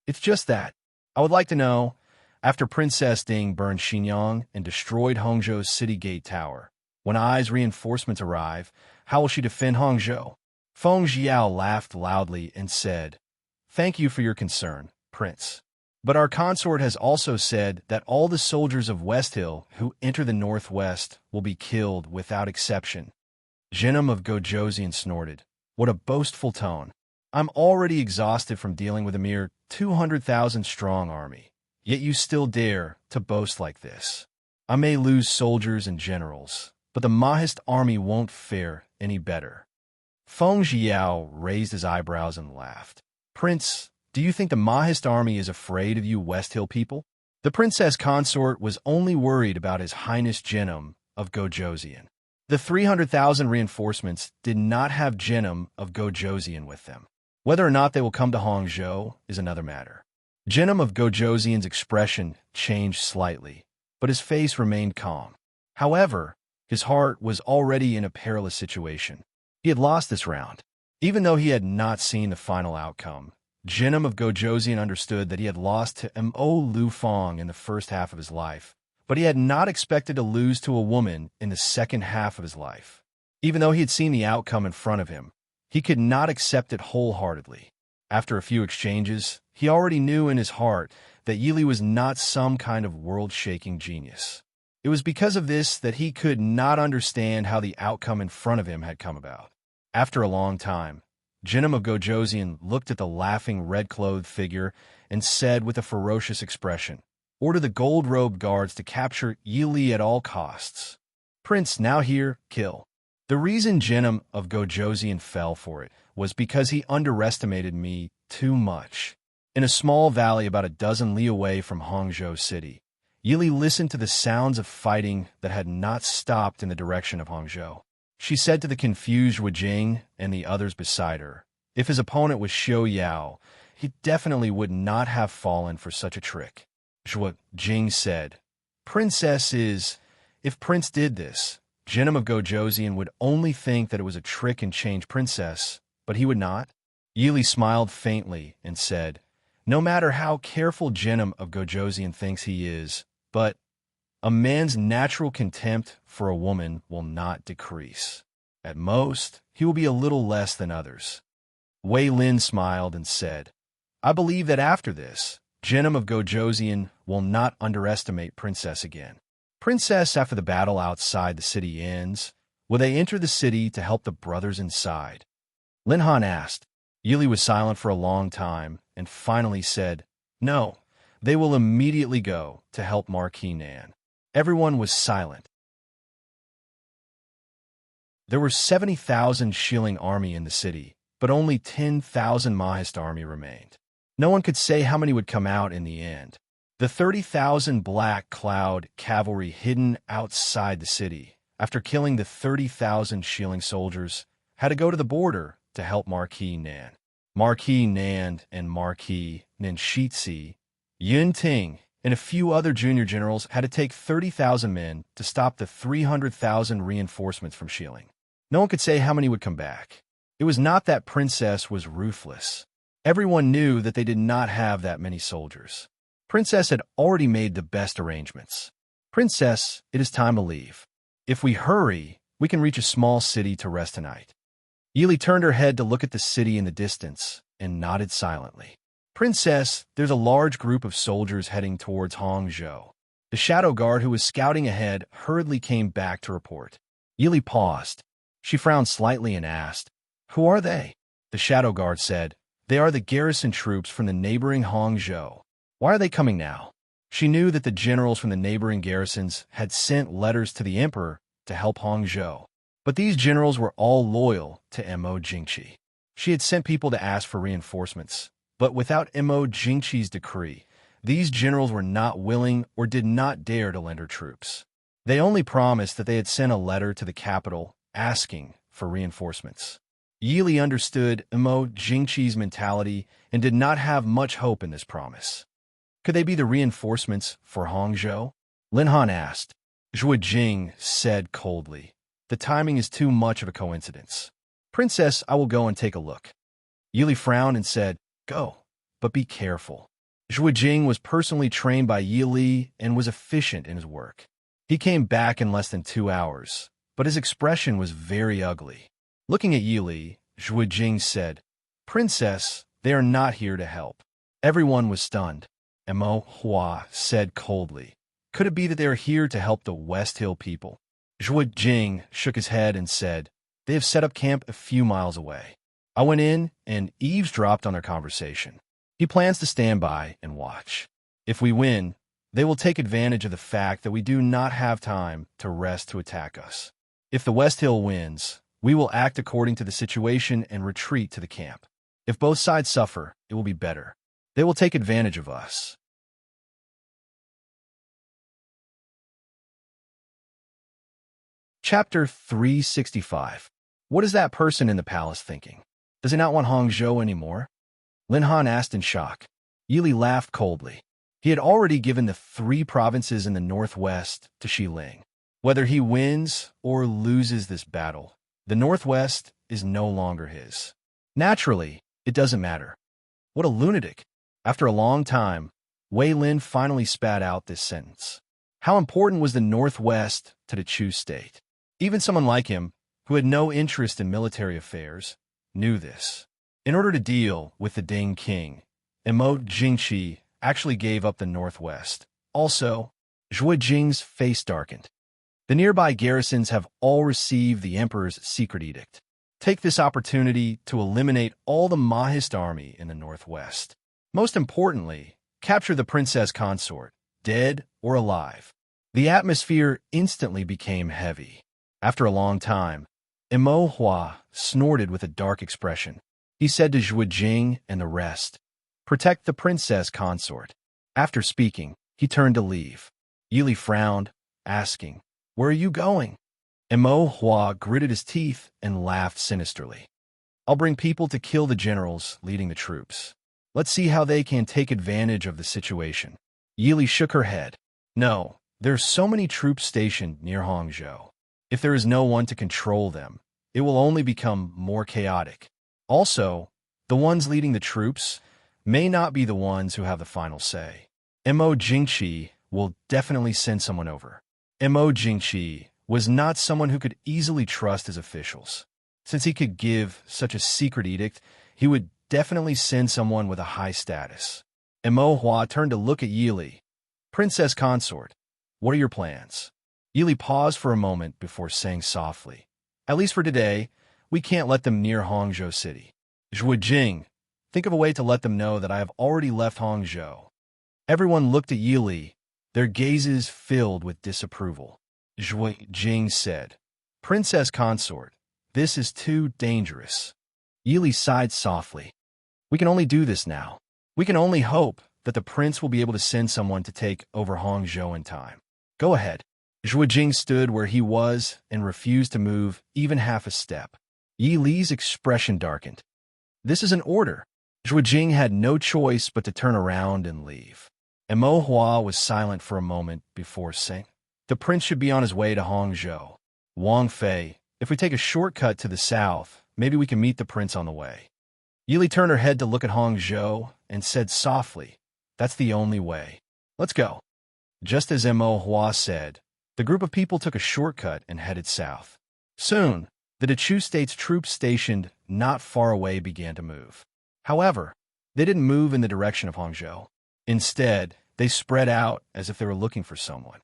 It's just that. I would like to know, after Princess Ding burned Xinjiang and destroyed Hangzhou's city gate tower, when Ai's reinforcements arrive, how will she defend Hangzhou? Feng Jiao laughed loudly and said, "Thank you for your concern, Prince. But our consort has also said that all the soldiers of West Hill who enter the northwest will be killed without exception." Jinnum of Gojoseon snorted. "What a boastful tone. I'm already exhausted from dealing with a mere 200,000 strong army, yet you still dare to boast like this. I may lose soldiers and generals, but the Mahist army won't fare any better." Feng Jiao raised his eyebrows and laughed. "Prince, do you think the Mahist army is afraid of you West Hill people?" The princess consort was only worried about His Highness Jinnum of Gojoseon. The 300,000 reinforcements did not have Jinnum of Gojoseon with them. Whether or not they will come to Hangzhou is another matter. Jinnum of Gojoseon's expression changed slightly, but his face remained calm. However, his heart was already in a perilous situation. He had lost this round. Even though he had not seen the final outcome, Jinnum of Gojoseon understood that he had lost to Mo Lu Fong in the first half of his life, but he had not expected to lose to a woman in the second half of his life. Even though he had seen the outcome in front of him, he could not accept it wholeheartedly. After a few exchanges, he already knew in his heart that Yili was not some kind of world-shaking genius. It was because of this that he could not understand how the outcome in front of him had come about. After a long time, Jinnum of Gojoseon looked at the laughing red-clothed figure and said with a ferocious expression, "Order the gold-robed guards to capture Yili at all costs. Prince, now here, kill." The reason Jinnum of Gojoseon fell for it was because he underestimated me too much. In a small valley about a dozen li away from Hangzhou City, Yili listened to the sounds of fighting that had not stopped in the direction of Hangzhou. She said to the confused Wu Jing and the others beside her, if his opponent was Xiu Yao, he definitely would not have fallen for such a trick. Zhuo Jing said, If Prince did this, Jinnum of Gojoseon would only think that it was a trick and change Princess, but he would not." Yili smiled faintly and said, "No matter how careful Jinnum of Gojoseon thinks he is, but a man's natural contempt for a woman will not decrease. At most, he will be a little less than others." Wei Lin smiled and said, "I believe that after this, Jinnum of Gojoseon will not underestimate Princess again." Princess, after the battle outside the city ends, will they enter the city to help the brothers inside? Lin Han asked. Yili was silent for a long time and finally said, "No, they will immediately go to help Marquis Nan." Everyone was silent. There were 70,000 shilling army in the city, but only 10,000 Mahist army remained. No one could say how many would come out in the end. The 30,000 Black Cloud cavalry hidden outside the city, after killing the 30,000 shilling soldiers, had to go to the border to help Marquis Nan. Marquis Nan and Marquis Nanshitsi, Yun Ting, and a few other junior generals had to take 30,000 men to stop the 300,000 reinforcements from Shilling. No one could say how many would come back. It was not that Princess was ruthless. Everyone knew that they did not have that many soldiers. Princess had already made the best arrangements. Princess, it is time to leave. If we hurry, we can reach a small city to rest tonight. Yili turned her head to look at the city in the distance and nodded silently. Princess, there's a large group of soldiers heading towards Hangzhou. The shadow guard who was scouting ahead hurriedly came back to report. Yili paused. She frowned slightly and asked, "Who are they?" The shadow guard said, "They are the garrison troops from the neighboring Hangzhou. Why are they coming now?" She knew that the generals from the neighboring garrisons had sent letters to the emperor to help Hangzhou. But these generals were all loyal to Mo Jingqi. She had sent people to ask for reinforcements, but without Mo Jingqi's decree, these generals were not willing or did not dare to lend her troops. They only promised that they had sent a letter to the capital asking for reinforcements. Yili understood Mo Jingqi's mentality and did not have much hope in this promise. Could they be the reinforcements for Hangzhou? Lin Han asked. Zhuo Jing said coldly, "The timing is too much of a coincidence. Princess, I will go and take a look." Yili frowned and said, "Go, but be careful." Zhuo Jing was personally trained by Yili and was efficient in his work. He came back in less than 2 hours, but his expression was very ugly. Looking at Yili, Zhuo Jing said, "Princess, they are not here to help." Everyone was stunned. Mo Hua said coldly, "Could it be that they are here to help the West Hill people?" Zhuo Jing shook his head and said, "They have set up camp a few miles away. I went in and eavesdropped on their conversation. He plans to stand by and watch. If we win, they will take advantage of the fact that we do not have time to rest to attack us. If the West Hill wins, we will act according to the situation and retreat to the camp. If both sides suffer, it will be better. They will take advantage of us." Chapter 365. What is that person in the palace thinking? Does he not want Hangzhou anymore? Lin Han asked in shock. Yili laughed coldly. He had already given the 3 provinces in the northwest to Xiling. Whether he wins or loses this battle, the northwest is no longer his. Naturally, it doesn't matter. What a lunatic. After a long time, Wei Lin finally spat out this sentence. How important was the northwest to the Chu state? Even someone like him, who had no interest in military affairs, knew this. In order to deal with the Ding king, Mo Jingqi actually gave up the northwest. Also, Zhuo Jing's face darkened. The nearby garrisons have all received the emperor's secret edict. Take this opportunity to eliminate all the Mahist army in the northwest. Most importantly, capture the princess consort, dead or alive. The atmosphere instantly became heavy. After a long time, Mo Hua snorted with a dark expression. He said to Zhuo Jing and the rest, "Protect the princess consort." After speaking, he turned to leave. Yili frowned, asking, "Where are you going?" Mo Hua gritted his teeth and laughed sinisterly. "I'll bring people to kill the generals leading the troops. Let's see how they can take advantage of the situation." Yili shook her head. "No, there are so many troops stationed near Hangzhou. If there is no one to control them, it will only become more chaotic. Also, the ones leading the troops may not be the ones who have the final say. Mo Jingqi will definitely send someone over." Mo Jingqi was not someone who could easily trust his officials. Since he could give such a secret edict, he would definitely send someone with a high status. Mo Hua turned to look at Yili. "Princess consort, what are your plans?" Yili paused for a moment before saying softly, "At least for today, we can't let them near Hangzhou city. Zhuo Jing, think of a way to let them know that I have already left Hangzhou." Everyone looked at Yili, their gazes filled with disapproval. Zhuo Jing said, "Princess consort, This is too dangerous. Yili sighed softly. We can only do this now. We can only hope that the prince will be able to send someone to take over Hangzhou in time. Go ahead. Zhuo Jing stood where he was and refused to move even half a step. Yi Li's expression darkened. This is an order. Zhuo Jing had no choice but to turn around and leave. And Mo Hua was silent for a moment before saying, the prince should be on his way to Hangzhou. Wang Fei, if we take a shortcut to the south, maybe we can meet the prince on the way. Yili turned her head to look at Hangzhou and said softly, that's the only way. Let's go. Just as Mo Hua said, the group of people took a shortcut and headed south. Soon, the Dechu State's troops stationed not far away began to move. However, they didn't move in the direction of Hangzhou. Instead, they spread out as if they were looking for someone.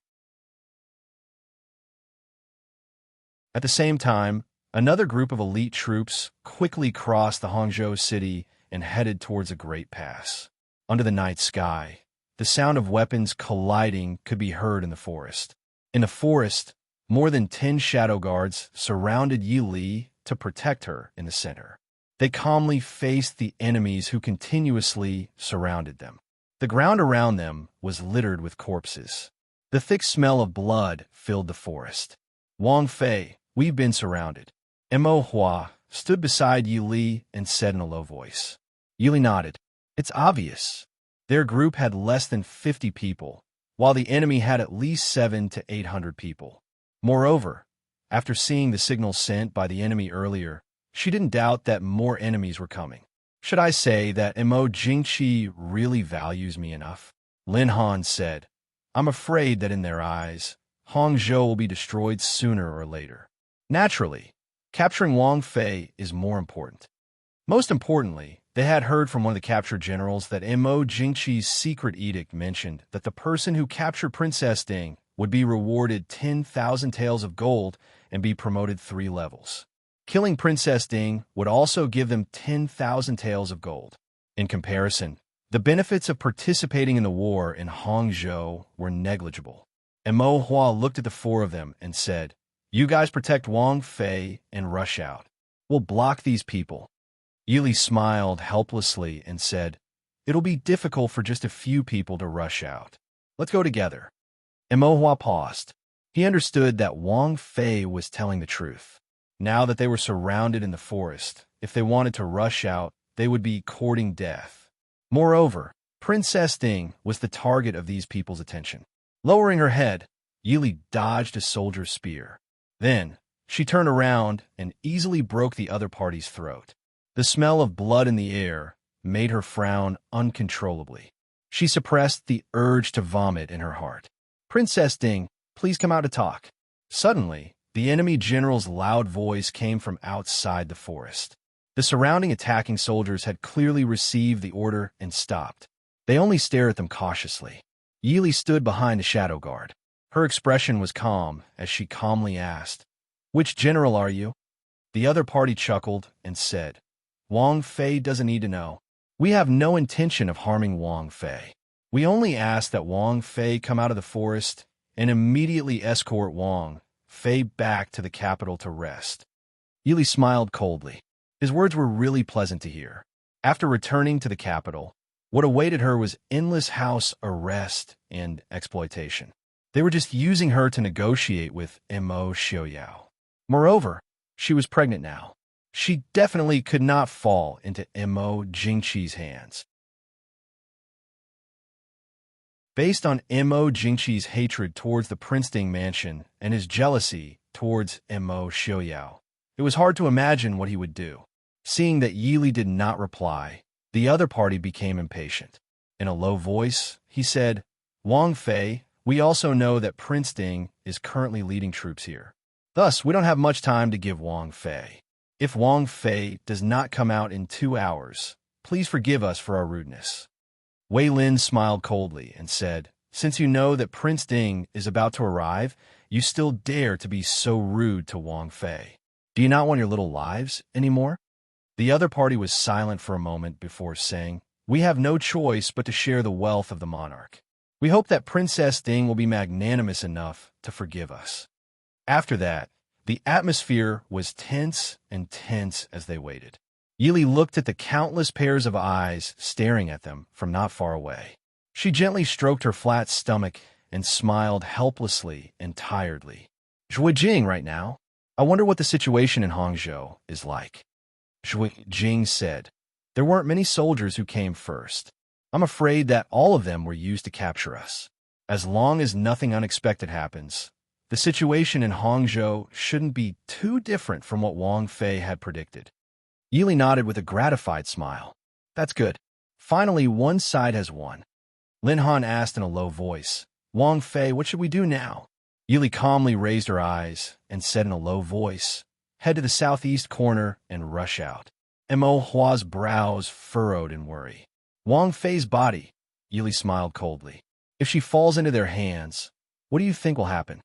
At the same time, another group of elite troops quickly crossed the Hangzhou city and headed towards a great pass. Under the night sky, the sound of weapons colliding could be heard in the forest. In the forest, more than 10 shadow guards surrounded Yi Li to protect her in the center. They calmly faced the enemies who continuously surrounded them. The ground around them was littered with corpses. The thick smell of blood filled the forest. Wang Fei, we've been surrounded. Mo Hua stood beside Yi Li and said in a low voice. Yi Li nodded. It's obvious. Their group had less than 50 people, while the enemy had at least 700 to 800 people. Moreover, after seeing the signals sent by the enemy earlier, she didn't doubt that more enemies were coming. Should I say that Mo Jingqi really values me enough? Lin Han said, I'm afraid that in their eyes, Hangzhou will be destroyed sooner or later. Naturally, capturing Wang Fei is more important. Most importantly, they had heard from one of the captured generals that Mo Jingqi's secret edict mentioned that the person who captured Princess Ding would be rewarded 10,000 taels of gold and be promoted 3 levels. Killing Princess Ding would also give them 10,000 taels of gold. In comparison, the benefits of participating in the war in Hangzhou were negligible. And Mo Hua looked at the 4 of them and said, you guys protect Wang Fei and rush out. We'll block these people. Yili smiled helplessly and said, it'll be difficult for just a few people to rush out. Let's go together. And Mo Hua paused. He understood that Wang Fei was telling the truth. Now that they were surrounded in the forest, if they wanted to rush out, they would be courting death. Moreover, Princess Ding was the target of these people's attention. Lowering her head, Yili dodged a soldier's spear. Then, she turned around and easily broke the other party's throat. The smell of blood in the air made her frown uncontrollably. She suppressed the urge to vomit in her heart. Princess Ding, please come out to talk. Suddenly, the enemy general's loud voice came from outside the forest. The surrounding attacking soldiers had clearly received the order and stopped. They only stared at them cautiously. Yili stood behind a shadow guard. Her expression was calm as she calmly asked, which general are you? The other party chuckled and said, Wang Fei doesn't need to know. We have no intention of harming Wang Fei. We only ask that Wang Fei come out of the forest and immediately escort Wang Fei back to the capital to rest. Yili smiled coldly. His words were really pleasant to hear. After returning to the capital, what awaited her was endless house arrest and exploitation. They were just using her to negotiate with Mo Xiaoyao. Moreover, she was pregnant now. She definitely could not fall into Mo Jingqi's hands. Based on Mo Jingqi's hatred towards the Prince Ding mansion and his jealousy towards Mo Xiaoyao, it was hard to imagine what he would do. Seeing that Yili did not reply, the other party became impatient. In a low voice, he said, Wang Fei, we also know that Prince Ding is currently leading troops here. Thus, we don't have much time to give Wang Fei. If Wang Fei does not come out in 2 hours, please forgive us for our rudeness. Wei Lin smiled coldly and said, since you know that Prince Ding is about to arrive, you still dare to be so rude to Wang Fei. Do you not want your little lives anymore? The other party was silent for a moment before saying, we have no choice but to share the wealth of the monarch. We hope that Princess Ding will be magnanimous enough to forgive us. After that, The atmosphere was tense and tense as they waited. Yili looked at the countless pairs of eyes staring at them from not far away. She gently stroked her flat stomach and smiled helplessly and tiredly. Zhuijing right now. I wonder what the situation in Hangzhou is like. Zhuijing said. There weren't many soldiers who came first. I'm afraid that all of them were used to capture us. As long as nothing unexpected happens, the situation in Hangzhou shouldn't be too different from what Wang Fei had predicted. Yili nodded with a gratified smile. That's good. Finally, one side has won. Lin Han asked in a low voice, Wang Fei, what should we do now? Yili calmly raised her eyes and said in a low voice, head to the southeast corner and rush out. Mo Hua's brows furrowed in worry. Wang Fei's body, Yili smiled coldly. If she falls into their hands, what do you think will happen?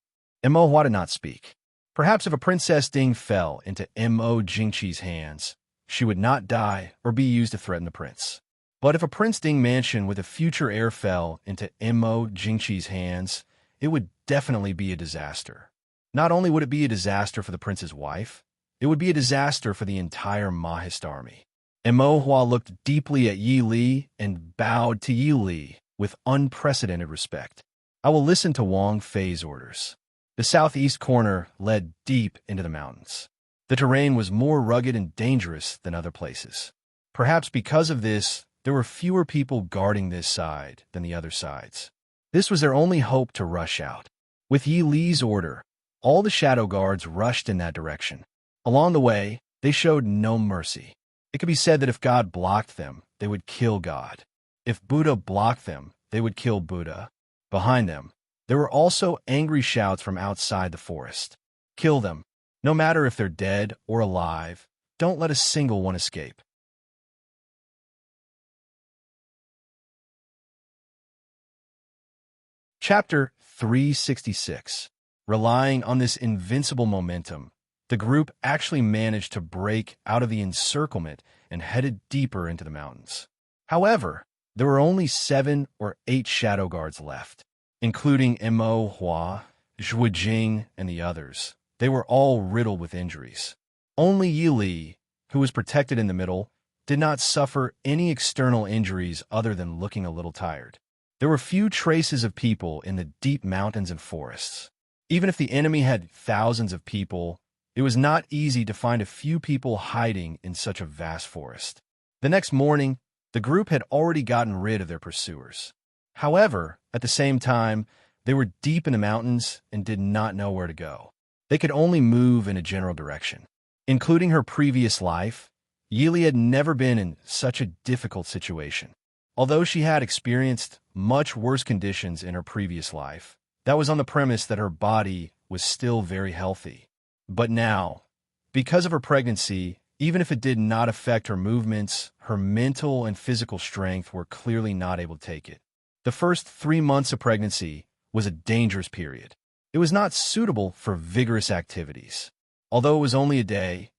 Mo Hua did not speak. Perhaps if a Princess Ding fell into Mo Jingqi's hands, she would not die or be used to threaten the prince. But if a Prince Ding mansion with a future heir fell into Mo Jingqi's hands, it would definitely be a disaster. Not only would it be a disaster for the prince's wife, it would be a disaster for the entire Mahist army. Mo Hua looked deeply at Yi Li and bowed to Yi Li with unprecedented respect. I will listen to Wang Fei's orders. The southeast corner led deep into the mountains. The terrain was more rugged and dangerous than other places. Perhaps because of this, there were fewer people guarding this side than the other sides. This was their only hope to rush out. With Yi Li's order, all the shadow guards rushed in that direction. Along the way, they showed no mercy. It could be said that if God blocked them, they would kill God. If Buddha blocked them, they would kill Buddha. Behind them, there were also angry shouts from outside the forest. Kill them. No matter if they're dead or alive, don't let a single one escape. Chapter 366. Relying on this invincible momentum, the group actually managed to break out of the encirclement and headed deeper into the mountains. However, there were only 7 or 8 shadow guards left, including Mo Hua, Zhuijing, and the others. They were all riddled with injuries. Only Yi Li, who was protected in the middle, did not suffer any external injuries other than looking a little tired. There were few traces of people in the deep mountains and forests. Even if the enemy had thousands of people, it was not easy to find a few people hiding in such a vast forest. The next morning, the group had already gotten rid of their pursuers. However, at the same time, they were deep in the mountains and did not know where to go. They could only move in a general direction. Including her previous life, Yili had never been in such a difficult situation. Although she had experienced much worse conditions in her previous life, that was on the premise that her body was still very healthy. But now, because of her pregnancy, even if it did not affect her movements, her mental and physical strength were clearly not able to take it. The first 3 months of pregnancy was a dangerous period. It was not suitable for vigorous activities. Although it was only a day,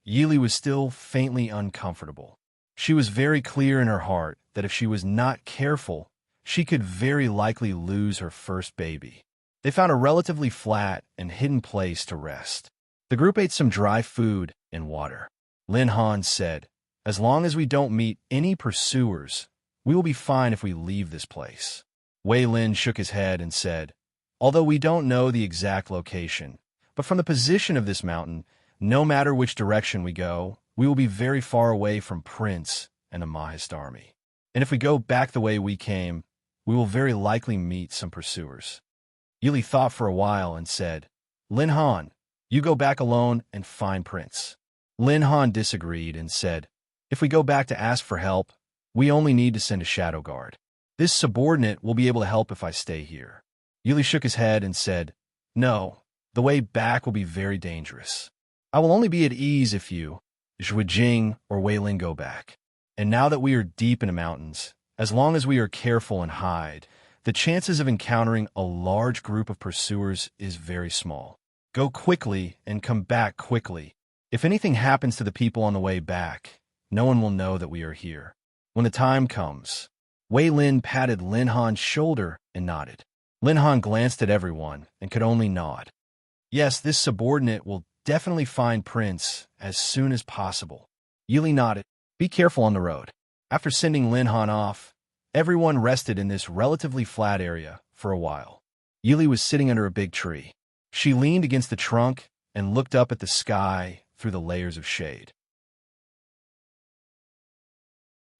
Yili was still faintly uncomfortable. She was very clear in her heart that if she was not careful, she could very likely lose her first baby. They found a relatively flat and hidden place to rest. The group ate some dry food and water. Lin Han said, as long as we don't meet any pursuers, we will be fine if we leave this place. Wei Lin shook his head and said, although we don't know the exact location, but from the position of this mountain, no matter which direction we go, we will be very far away from Prince and the Mahist army. And if we go back the way we came, we will very likely meet some pursuers. Yili thought for a while and said, Lin Han, you go back alone and find Prince. Lin Han disagreed and said, if we go back to ask for help, we only need to send a shadow guard. This subordinate will be able to help if I stay here. Yili shook his head and said, no, the way back will be very dangerous. I will only be at ease if you, Zhuijing or Wei Lin go back. And now that we are deep in the mountains, as long as we are careful and hide, the chances of encountering a large group of pursuers is very small. Go quickly and come back quickly. If anything happens to the people on the way back, no one will know that we are here. When the time comes, Wei Lin patted Lin Han's shoulder and nodded. Lin Han glanced at everyone and could only nod. Yes, this subordinate will definitely find Prince as soon as possible. Yili nodded. Be careful on the road. After sending Lin Han off, everyone rested in this relatively flat area for a while. Yili was sitting under a big tree. She leaned against the trunk and looked up at the sky through the layers of shade.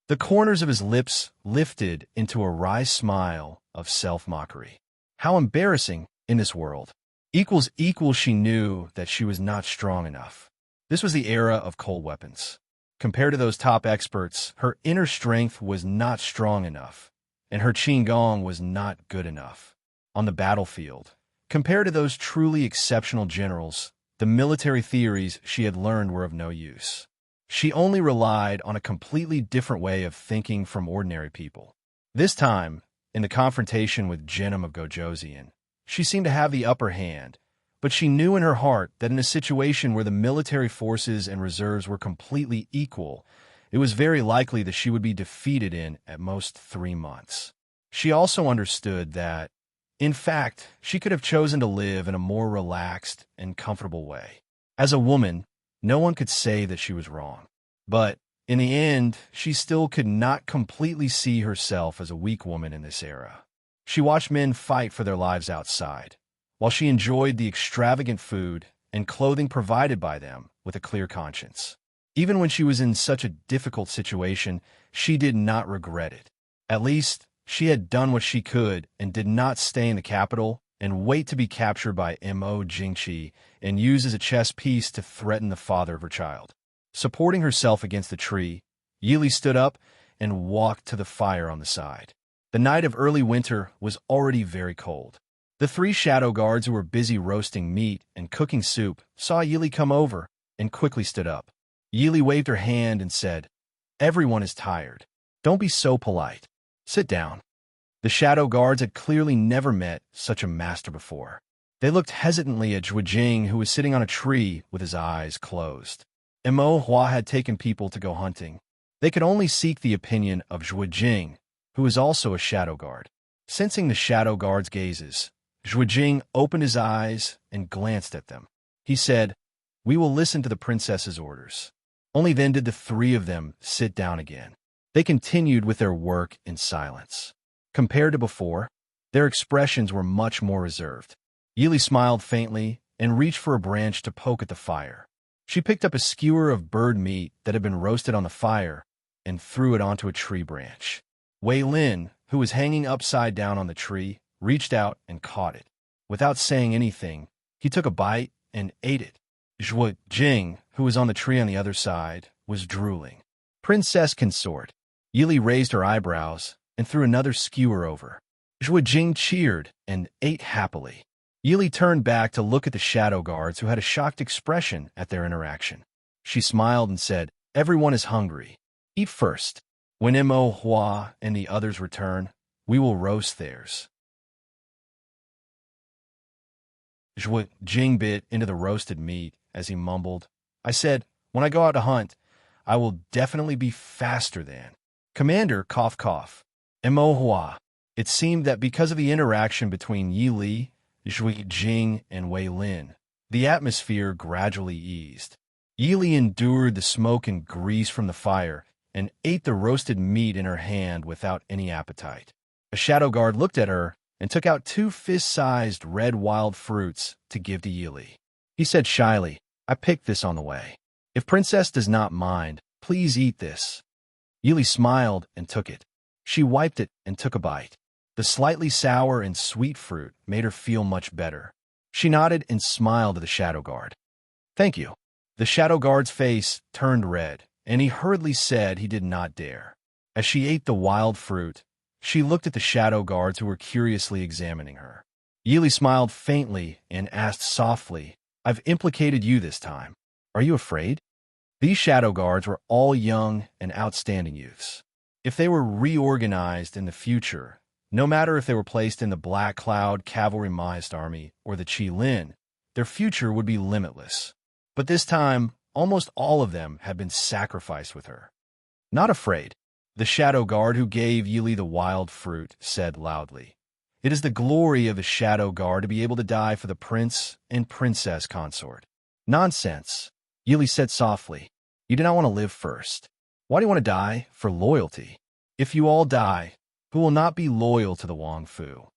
The corners of his lips lifted into a wry smile of self-mockery. How embarrassing in this world. Equals, she knew that she was not strong enough. This was the era of cold weapons. Compared to those top experts, her inner strength was not strong enough, and her qigong was not good enough. On the battlefield, compared to those truly exceptional generals, the military theories she had learned were of no use. She only relied on a completely different way of thinking from ordinary people. This time, in the confrontation with Genom of Gojoseon, she seemed to have the upper hand, but she knew in her heart that in a situation where the military forces and reserves were completely equal, it was very likely that she would be defeated in, at most, 3 months. She also understood that, in fact, she could have chosen to live in a more relaxed and comfortable way. As a woman, no one could say that she was wrong. But, in the end, she still could not completely see herself as a weak woman in this era. She watched men fight for their lives outside, while she enjoyed the extravagant food and clothing provided by them with a clear conscience. Even when she was in such a difficult situation, she did not regret it. At least, she had done what she could and did not stay in the capital and wait to be captured by Mo Jingqi and used as a chess piece to threaten the father of her child. Supporting herself against the tree, Yili stood up and walked to the fire on the side. The night of early winter was already very cold. The 3 shadow guards who were busy roasting meat and cooking soup saw Yili come over and quickly stood up. Yili waved her hand and said, "Everyone is tired. Don't be so polite. Sit down." The shadow guards had clearly never met such a master before. They looked hesitantly at Zhuijing, who was sitting on a tree with his eyes closed. Mo Hua had taken people to go hunting. They could only seek the opinion of Zhuijing, who was also a shadow guard. Sensing the shadow guard's gazes, Zhuijing opened his eyes and glanced at them. He said, "We will listen to the princess's orders." Only then did the 3 of them sit down again. They continued with their work in silence. Compared to before, their expressions were much more reserved. Yili smiled faintly and reached for a branch to poke at the fire. She picked up a skewer of bird meat that had been roasted on the fire and threw it onto a tree branch. Wei Lin, who was hanging upside down on the tree, reached out and caught it. Without saying anything, he took a bite and ate it. Zhuijing, who was on the tree on the other side, was drooling. "Princess consort." Yili raised her eyebrows and threw another skewer over. Zhuijing cheered and ate happily. Yili turned back to look at the shadow guards, who had a shocked expression at their interaction. She smiled and said, "Everyone is hungry. Eat first. When Mo Hua and the others return, we will roast theirs." Zhuijing bit into the roasted meat as he mumbled, "I said, when I go out to hunt, I will definitely be faster than Commander, cough cough. Mo Hua." It seemed that because of the interaction between Yili, Zhuijing, and Wei Lin, the atmosphere gradually eased. Yili endured the smoke and grease from the fire and ate the roasted meat in her hand without any appetite. A shadow guard looked at her and took out 2 fist-sized red wild fruits to give to Yili. He said shyly, "I picked this on the way. If Princess does not mind, please eat this." Yili smiled and took it. She wiped it and took a bite. The slightly sour and sweet fruit made her feel much better. She nodded and smiled at the shadow guard. "Thank you." The shadow guard's face turned red, and he hurriedly said he did not dare. As she ate the wild fruit, she looked at the shadow guards who were curiously examining her. Yili smiled faintly and asked softly, "I've implicated you this time. Are you afraid?" These shadow guards were all young and outstanding youths. If they were reorganized in the future, no matter if they were placed in the Black Cloud Cavalry-Maist Army or the Qilin, their future would be limitless. But this time, almost all of them had been sacrificed with her. "Not afraid," the shadow guard who gave Yili the wild fruit said loudly. "It is the glory of the shadow guard to be able to die for the prince and princess consort." Nonsense, Yili said softly. You do not want to live first. Why do you want to die? For loyalty. If you all die, who will not be loyal to the Wong Fu?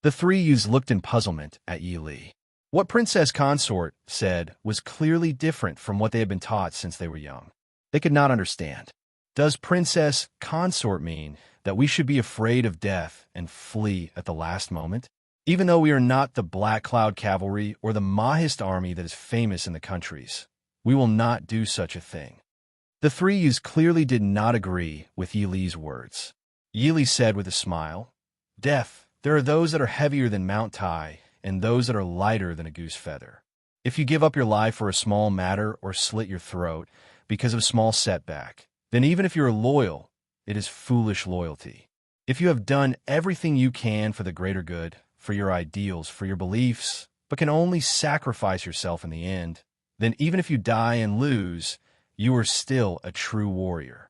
The three youths looked in puzzlement at Yi Li. What Princess Consort said was clearly different from what they had been taught since they were young. They could not understand. Does Princess Consort mean that we should be afraid of death and flee at the last moment? Even though we are not the Black Cloud Cavalry or the Mahist army that is famous in the countries, we will not do such a thing. The three youths clearly did not agree with Yi Li's words. Yi Li said with a smile, Death, there are those that are heavier than Mount Tai, and those that are lighter than a goose feather. If you give up your life for a small matter or slit your throat because of a small setback, then even if you are loyal, it is foolish loyalty. If you have done everything you can for the greater good, for your ideals, for your beliefs, but can only sacrifice yourself in the end, then even if you die and lose, you are still a true warrior.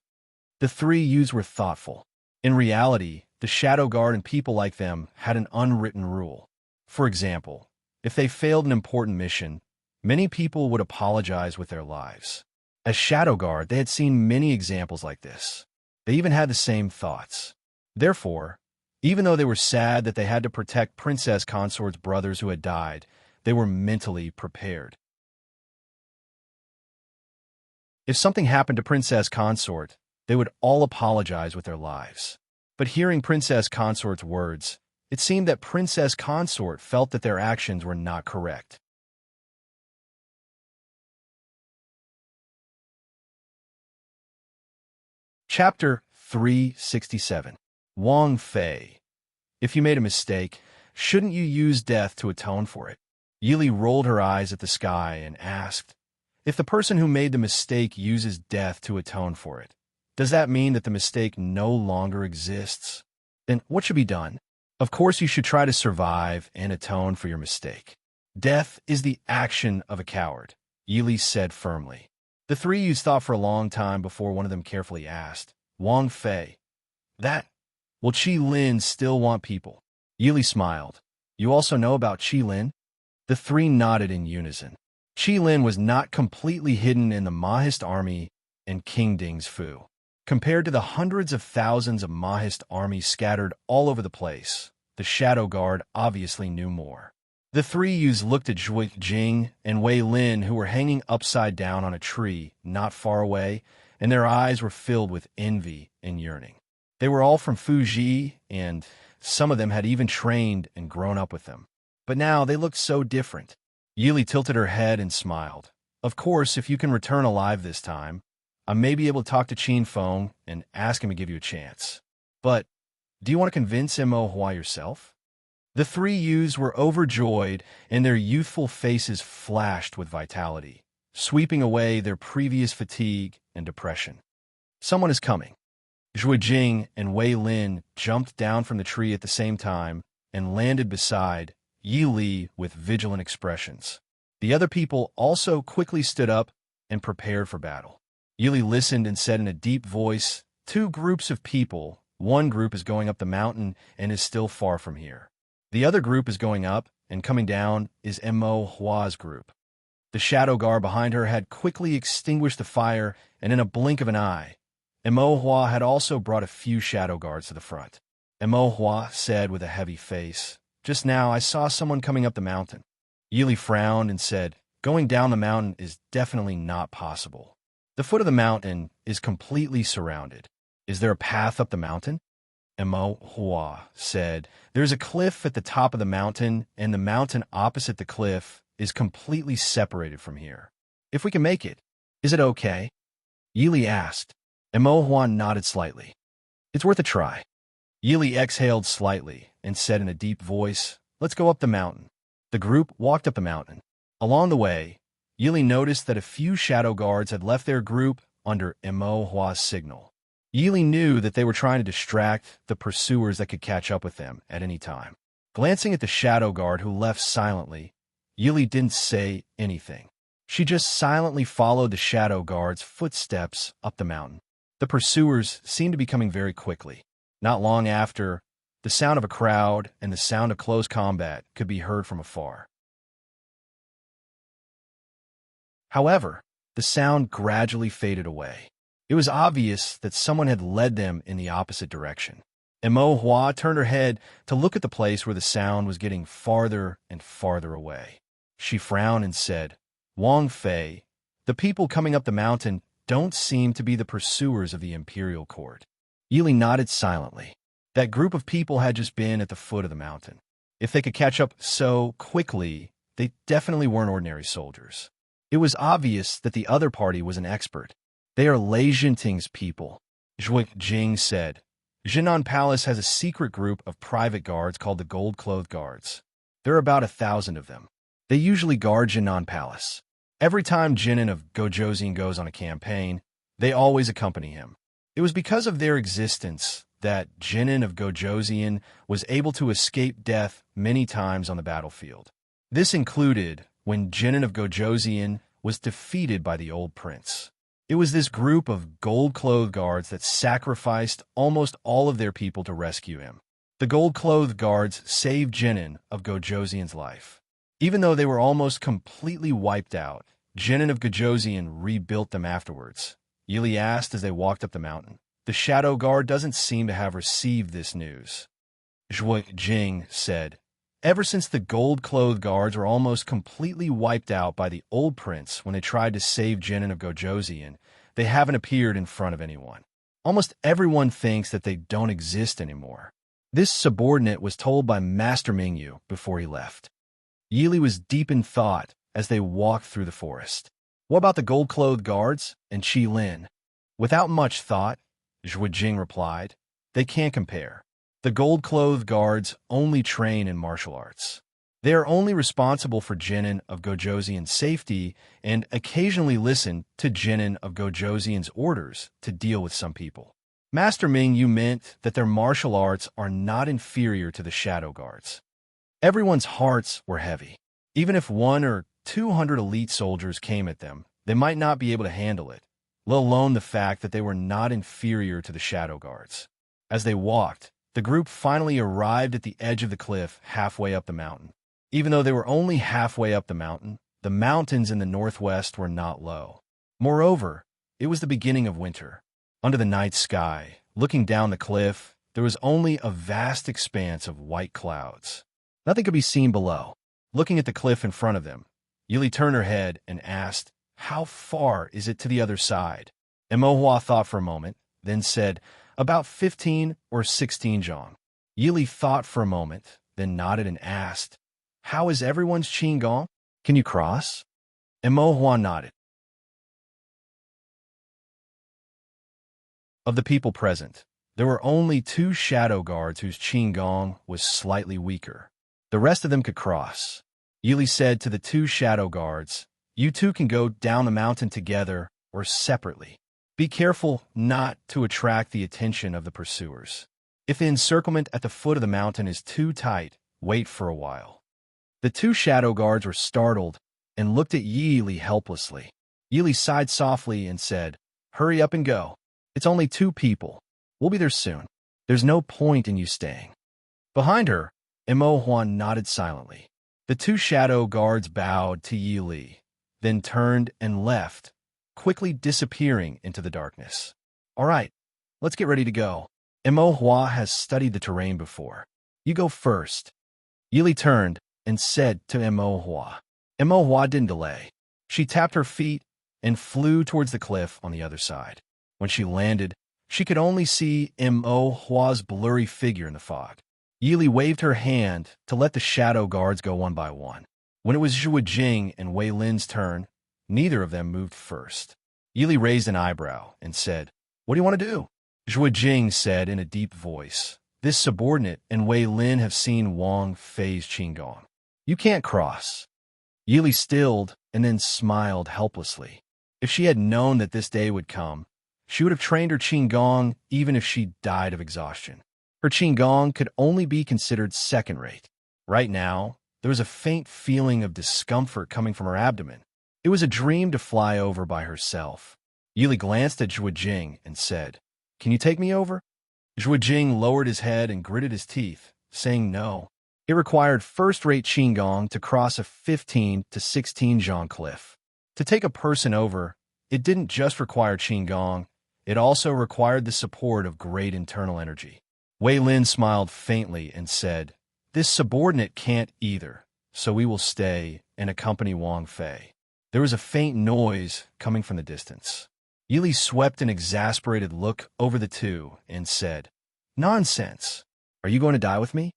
The three youths were thoughtful. In reality, the Shadow Guard and people like them had an unwritten rule. For example, if they failed an important mission, many people would apologize with their lives. As Shadow Guard, they had seen many examples like this. They even had the same thoughts. Therefore, even though they were sad that they had to protect Princess Consort's brothers who had died, they were mentally prepared. If something happened to Princess Consort, they would all apologize with their lives. But hearing Princess Consort's words, it seemed that Princess Consort felt that their actions were not correct. Chapter 367. Wang Fei. If you made a mistake, shouldn't you use death to atone for it? Yi Li rolled her eyes at the sky and asked, if the person who made the mistake uses death to atone for it, does that mean that the mistake no longer exists? Then what should be done? Of course, you should try to survive and atone for your mistake. Death is the action of a coward, Yi Li said firmly. The three youths thought for a long time before one of them carefully asked, Wang Fei, that? Will Qi Lin still want people? Yi Li smiled. You also know about Qi Lin? The three nodded in unison. Qi Lin was not completely hidden in the Mahist army and King Ding's Fu. Compared to the hundreds of thousands of Mahist armies scattered all over the place, the Shadow Guard obviously knew more. The three youths looked at Zhui Jing and Wei Lin, who were hanging upside down on a tree not far away, and their eyes were filled with envy and yearning. They were all from Fuji, and some of them had even trained and grown up with them. But now they looked so different. Yi Li tilted her head and smiled. Of course, if you can return alive this time, I may be able to talk to Qin Feng and ask him to give you a chance. But do you want to convince Mo Hua yourself? The three youths were overjoyed, and their youthful faces flashed with vitality, sweeping away their previous fatigue and depression. Someone is coming. Zhui Jing and Wei Lin jumped down from the tree at the same time and landed beside Yi Li with vigilant expressions. The other people also quickly stood up and prepared for battle. Yi Li listened and said in a deep voice, 2 groups of people. One group is going up the mountain and is still far from here. The other group is going up, and coming down is Mo Hua's group. The Shadow Guard behind her had quickly extinguished the fire, and in a blink of an eye, Mo Hua had also brought a few Shadow Guards to the front. Mo Hua said with a heavy face, just now I saw someone coming up the mountain. Yi Li frowned and said, going down the mountain is definitely not possible. The foot of the mountain is completely surrounded. Is there a path up the mountain? Mo Hua said, there's a cliff at the top of the mountain, and the mountain opposite the cliff is completely separated from here. If we can make it, is it okay? Yi Li asked. Mo Hua nodded slightly. It's worth a try. Yi Li exhaled slightly and said in a deep voice, let's go up the mountain. The group walked up the mountain. Along the way, Yi Li noticed that a few Shadow Guards had left their group under Mo Hua's signal. Yi Li knew that they were trying to distract the pursuers that could catch up with them at any time. Glancing at the Shadow Guard who left silently, Yi Li didn't say anything. She just silently followed the Shadow Guard's footsteps up the mountain. The pursuers seemed to be coming very quickly. Not long after, the sound of a crowd and the sound of close combat could be heard from afar. However, the sound gradually faded away. It was obvious that someone had led them in the opposite direction. Emo Hua turned her head to look at the place where the sound was getting farther and farther away. She frowned and said, "Wang Fei, the people coming up the mountain don't seem to be the pursuers of the imperial court." Yili nodded silently. That group of people had just been at the foot of the mountain. If they could catch up so quickly, they definitely weren't ordinary soldiers. It was obvious that the other party was an expert. "They are Lei Jinting's people," Zhuge Jing said. "Jinan Palace has a secret group of private guards called the Gold-Clothed Guards. There are about 1,000 of them. They usually guard Jinan Palace. Every time Jinan of Gojoseon goes on a campaign, they always accompany him. It was because of their existence that Jinan of Gojoseon was able to escape death many times on the battlefield. This included when Jinan of Gojoseon was defeated by the old prince. It was this group of gold-clothed guards that sacrificed almost all of their people to rescue him. The gold-clothed guards saved Jinan of Gojoseon's life. Even though they were almost completely wiped out, Jinan of Gojoseon rebuilt them afterwards. Yili asked as they walked up the mountain. "The Shadow Guard doesn't seem to have received this news." Zhuge Jing said, "Ever since the gold-clothed guards were almost completely wiped out by the old prince when they tried to save Jinan of Gojoseon, they haven't appeared in front of anyone. Almost everyone thinks that they don't exist anymore." This subordinate was told by Master Mingyu before he left. Yili was deep in thought as they walked through the forest. "What about the gold-clothed guards and Qi Lin?" Without much thought, Zhuge Jing replied, "They can't compare. The gold-clothed guards only train in martial arts. They are only responsible for Jinan of Gojoseon's safety and occasionally listen to Jinan of Gojoseon's orders to deal with some people." Master Mingyu meant that their martial arts are not inferior to the Shadow Guards. Everyone's hearts were heavy. Even if 100 or 200 elite soldiers came at them, they might not be able to handle it, let alone the fact that they were not inferior to the Shadow Guards. As they walked, the group finally arrived at the edge of the cliff halfway up the mountain. Even though they were only halfway up the mountains in the northwest were not low. Moreover, it was the beginning of winter. Under the night sky, looking down the cliff, there was only a vast expanse of white clouds. Nothing could be seen below. Looking at the cliff in front of them, Yili turned her head and asked, "How far is it to the other side?" Emo Hua thought for a moment, then said, "About 15 or 16 zhang." Yili thought for a moment, then nodded and asked, "How is everyone's Qinggong? Can you cross?" Emo Hua nodded. Of the people present, there were only 2 shadow guards whose Qinggong was slightly weaker. The rest of them could cross. Yili said to the 2 shadow guards, "You two can go down the mountain together or separately. Be careful not to attract the attention of the pursuers. If the encirclement at the foot of the mountain is too tight, wait for a while." The 2 shadow guards were startled and looked at Yili helplessly. Yili sighed softly and said, "Hurry up and go. It's only 2 people. We'll be there soon. There's no point in you staying." Behind her, Emo Huan nodded silently. The 2 shadow guards bowed to Yili, then turned and left, quickly disappearing into the darkness. "All right, let's get ready to go. Emo Hua has studied the terrain before. You go first." Yili turned and said to Emo Hua. Emo Hua didn't delay. She tapped her feet and flew towards the cliff on the other side. When she landed, she could only see Emo Hua's blurry figure in the fog. Yili waved her hand to let the shadow guards go one by one. When it was Zhuge Jing and Wei Lin's turn, neither of them moved first. Yili raised an eyebrow and said, "What do you want to do?" Zhuge Jing said in a deep voice, "This subordinate and Wei Lin have seen Wang Fei's Qinggong. You can't cross." Yili stilled and then smiled helplessly. If she had known that this day would come, she would have trained her Qinggong even if she died of exhaustion. Her Qinggong could only be considered second-rate. Right now, there was a faint feeling of discomfort coming from her abdomen. It was a dream to fly over by herself. Yili glanced at Zhuge Jing and said, "Can you take me over?" Zhuge Jing lowered his head and gritted his teeth, saying no. It required first-rate Qinggong to cross a 15 to 16 zhang cliff. To take a person over, it didn't just require Qigong, it also required the support of great internal energy. Wei Lin smiled faintly and said, "This subordinate can't either, so we will stay and accompany Wang Fei." There was a faint noise coming from the distance. Yili swept an exasperated look over the two and said, "Nonsense! Are you going to die with me?"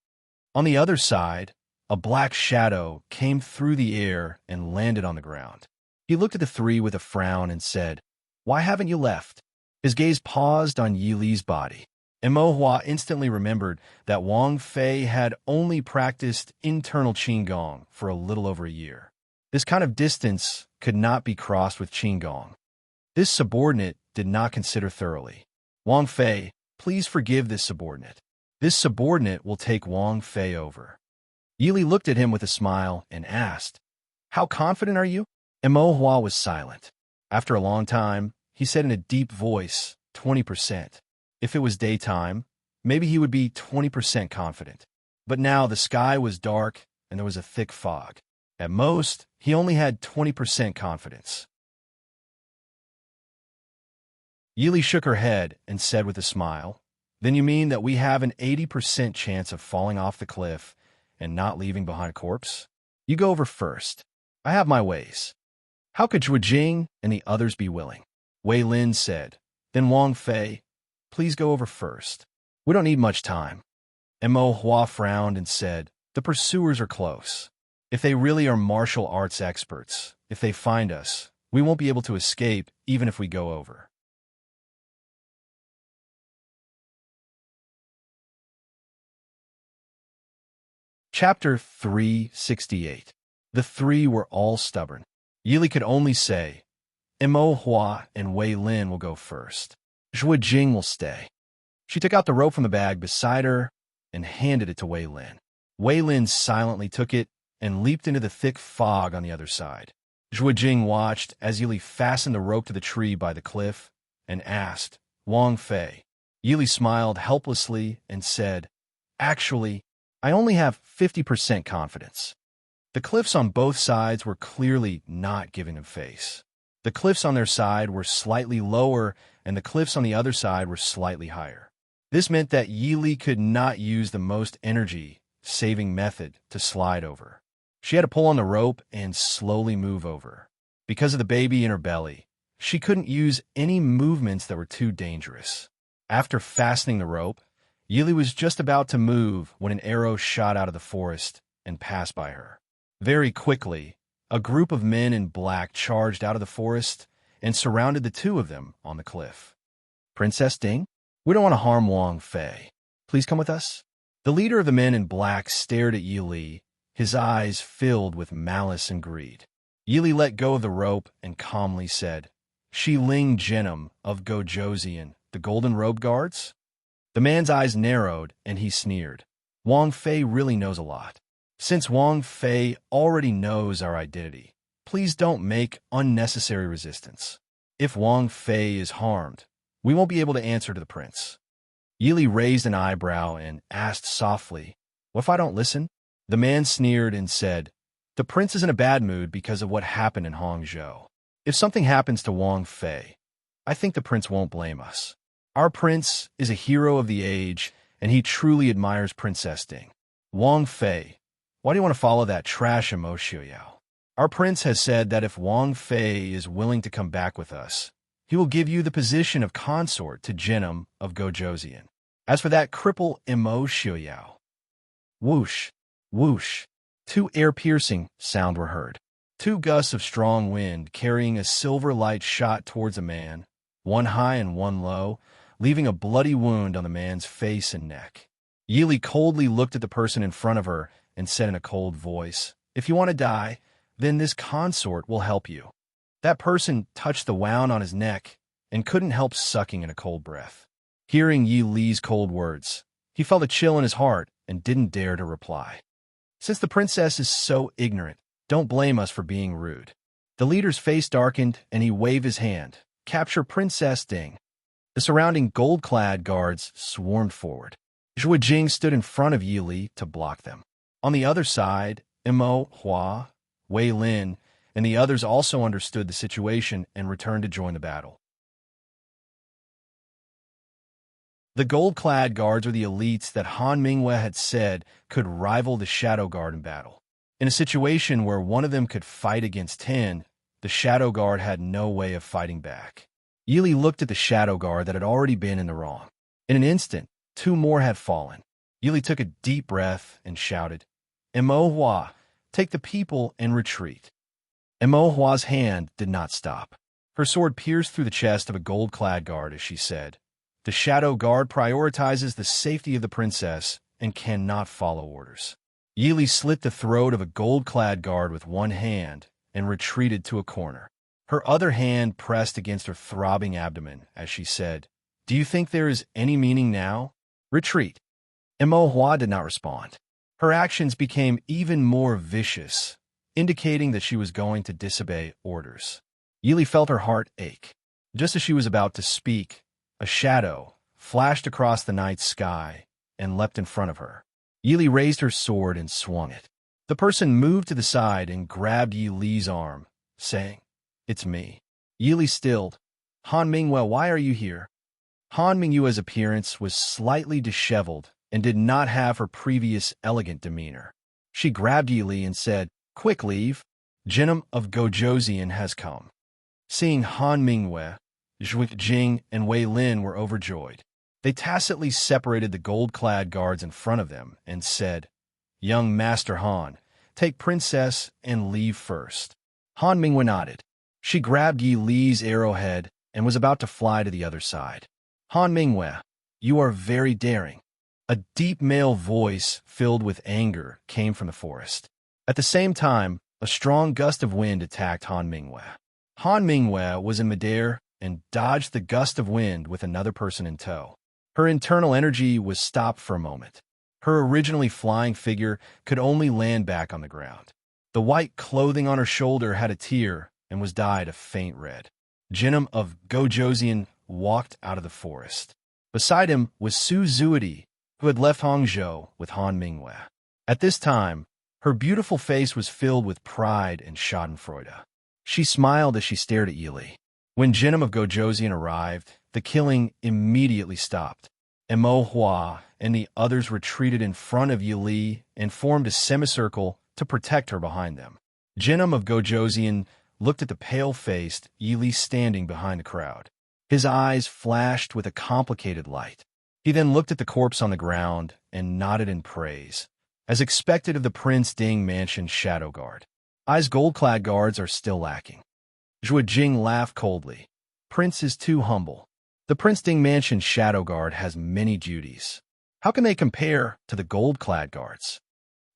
On the other side, a black shadow came through the air and landed on the ground. He looked at the three with a frown and said, "Why haven't you left?" His gaze paused on Yi Li's body. And Mo Hua instantly remembered that Wang Fei had only practiced internal Qigong for a little over a year. This kind of distance could not be crossed with Qigong. This subordinate did not consider thoroughly. "Wang Fei, please forgive this subordinate. This subordinate will take Wang Fei over." Yi Li looked at him with a smile and asked, "How confident are you?" And Mo Hua was silent. After a long time, he said in a deep voice, 20%. If it was daytime, maybe he would be 20% confident. But now the sky was dark and there was a thick fog. At most, he only had 20% confidence. Yi Li shook her head and said with a smile, "Then you mean that we have an 80% chance of falling off the cliff and not leaving behind a corpse? You go over first. I have my ways." "How could Zhuo Jing and the others be willing?" Wei Lin said. "Then Wang Fei, please go over first. We don't need much time." And Mo Hua frowned and said, "The pursuers are close. If they really are martial arts experts, if they find us, we won't be able to escape even if we go over." Chapter 368. The three were all stubborn. Yi Li could only say, "Mo Hua and Wei Lin will go first. Zhuo Jing will stay." She took out the rope from the bag beside her and handed it to Wei Lin. Wei Lin silently took it and leaped into the thick fog on the other side. Zhuo Jing watched as Yi Li fastened the rope to the tree by the cliff and asked, "Wang Fei." Yi Li smiled helplessly and said, "Actually, I only have 50% confidence." The cliffs on both sides were clearly not giving them face. The cliffs on their side were slightly lower, and the cliffs on the other side were slightly higher. This meant that Yi Li could not use the most energy-saving method to slide over. She had to pull on the rope and slowly move over. Because of the baby in her belly, she couldn't use any movements that were too dangerous. After fastening the rope, Yi Li was just about to move when an arrow shot out of the forest and passed by her. Very quickly, a group of men in black charged out of the forest and surrounded the two of them on the cliff. "Princess Ding, we don't want to harm Wang Fei. Please come with us." The leader of the men in black stared at Yi Li, his eyes filled with malice and greed. Yi Li let go of the rope and calmly said, "Shi Ling Genom of Gojoseon, the Golden Robe Guards?" The man's eyes narrowed and he sneered. "Wang Fei really knows a lot. Since Wang Fei already knows our identity, please don't make unnecessary resistance. If Wang Fei is harmed, we won't be able to answer to the prince." Yi Li raised an eyebrow and asked softly, "What if I don't listen?" The man sneered and said, "The prince is in a bad mood because of what happened in Hangzhou. If something happens to Wang Fei, I think the prince won't blame us. Our prince is a hero of the age, and he truly admires Princess Ding. Wang Fei, why do you want to follow that trash Imo Xiuyao? Our prince has said that if Wang Fei is willing to come back with us, he will give you the position of consort to Genom of Gojoseon. As for that cripple Imo Xiuyao..." Whoosh, whoosh. Two air-piercing sounds were heard. Two gusts of strong wind carrying a silver light shot towards a man, one high and one low, leaving a bloody wound on the man's face and neck. Yi Li coldly looked at the person in front of her and said in a cold voice, "If you want to die, then this consort will help you." That person touched the wound on his neck and couldn't help sucking in a cold breath. Hearing Yi Li's cold words, he felt a chill in his heart and didn't dare to reply. "Since the princess is so ignorant, don't blame us for being rude." The leader's face darkened and he waved his hand. "Capture Princess Ding." The surrounding gold-clad guards swarmed forward. Zhuo Jing stood in front of Yi Li to block them. On the other side, Imo Hua, Wei Lin, and the others also understood the situation and returned to join the battle. The gold-clad guards were the elites that Han Mingwe had said could rival the Shadow Guard in battle. In a situation where one of them could fight against 10, the Shadow Guard had no way of fighting back. Yili looked at the Shadow Guard that had already been in the wrong. In an instant, 2 more had fallen. Yili took a deep breath and shouted, "Mo Hua, take the people and retreat." Mo Hua's hand did not stop. Her sword pierced through the chest of a gold-clad guard as she said, "The Shadow Guard prioritizes the safety of the princess and cannot follow orders." Yili slit the throat of a gold-clad guard with one hand and retreated to a corner. Her other hand pressed against her throbbing abdomen as she said, "Do you think there is any meaning now? Retreat." Mo Hua did not respond. Her actions became even more vicious, indicating that she was going to disobey orders. Yili felt her heart ache. Just as she was about to speak, a shadow flashed across the night sky and leapt in front of her. Yili raised her sword and swung it. The person moved to the side and grabbed Yili's arm, saying, "It's me." Yili stilled. "Han Mingwe, why are you here?" Han Mingyue's appearance was slightly disheveled and did not have her previous elegant demeanor. She grabbed Yili and said, "Quick, leave. Jinnum of Gojoseon has come." Seeing Han Mingwe, Zhuge Jing and Wei Lin were overjoyed. They tacitly separated the gold-clad guards in front of them and said, "Young Master Han, take Princess and leave first." Han Mingwe nodded. She grabbed Yi Li's arrowhead and was about to fly to the other side. "Han Mingwe, you are very daring." A deep male voice filled with anger came from the forest. At the same time, a strong gust of wind attacked Han Mingwe. Han Mingwe was in midair and dodged the gust of wind with another person in tow. Her internal energy was stopped for a moment. Her originally flying figure could only land back on the ground. The white clothing on her shoulder had a tear and was dyed a faint red. Jinnum of Gojoseon walked out of the forest. Beside him was Su Zuidi, who had left Hangzhou with Han Mingwe. At this time, her beautiful face was filled with pride and schadenfreude. She smiled as she stared at Yili. When Jinnum of Gojoseon arrived, the killing immediately stopped. Mo Hua and the others retreated in front of Yili and formed a semicircle to protect her behind them. Jinnum of Gojoseon looked at the pale-faced Yili standing behind the crowd. His eyes flashed with a complicated light. He then looked at the corpse on the ground and nodded in praise, as expected of the Prince Ding Mansion Shadow Guard. Ai's gold-clad guards are still lacking. Zhuge Jing laughed coldly. "Prince is too humble. The Prince Ding Mansion Shadow Guard has many duties. How can they compare to the gold-clad guards?"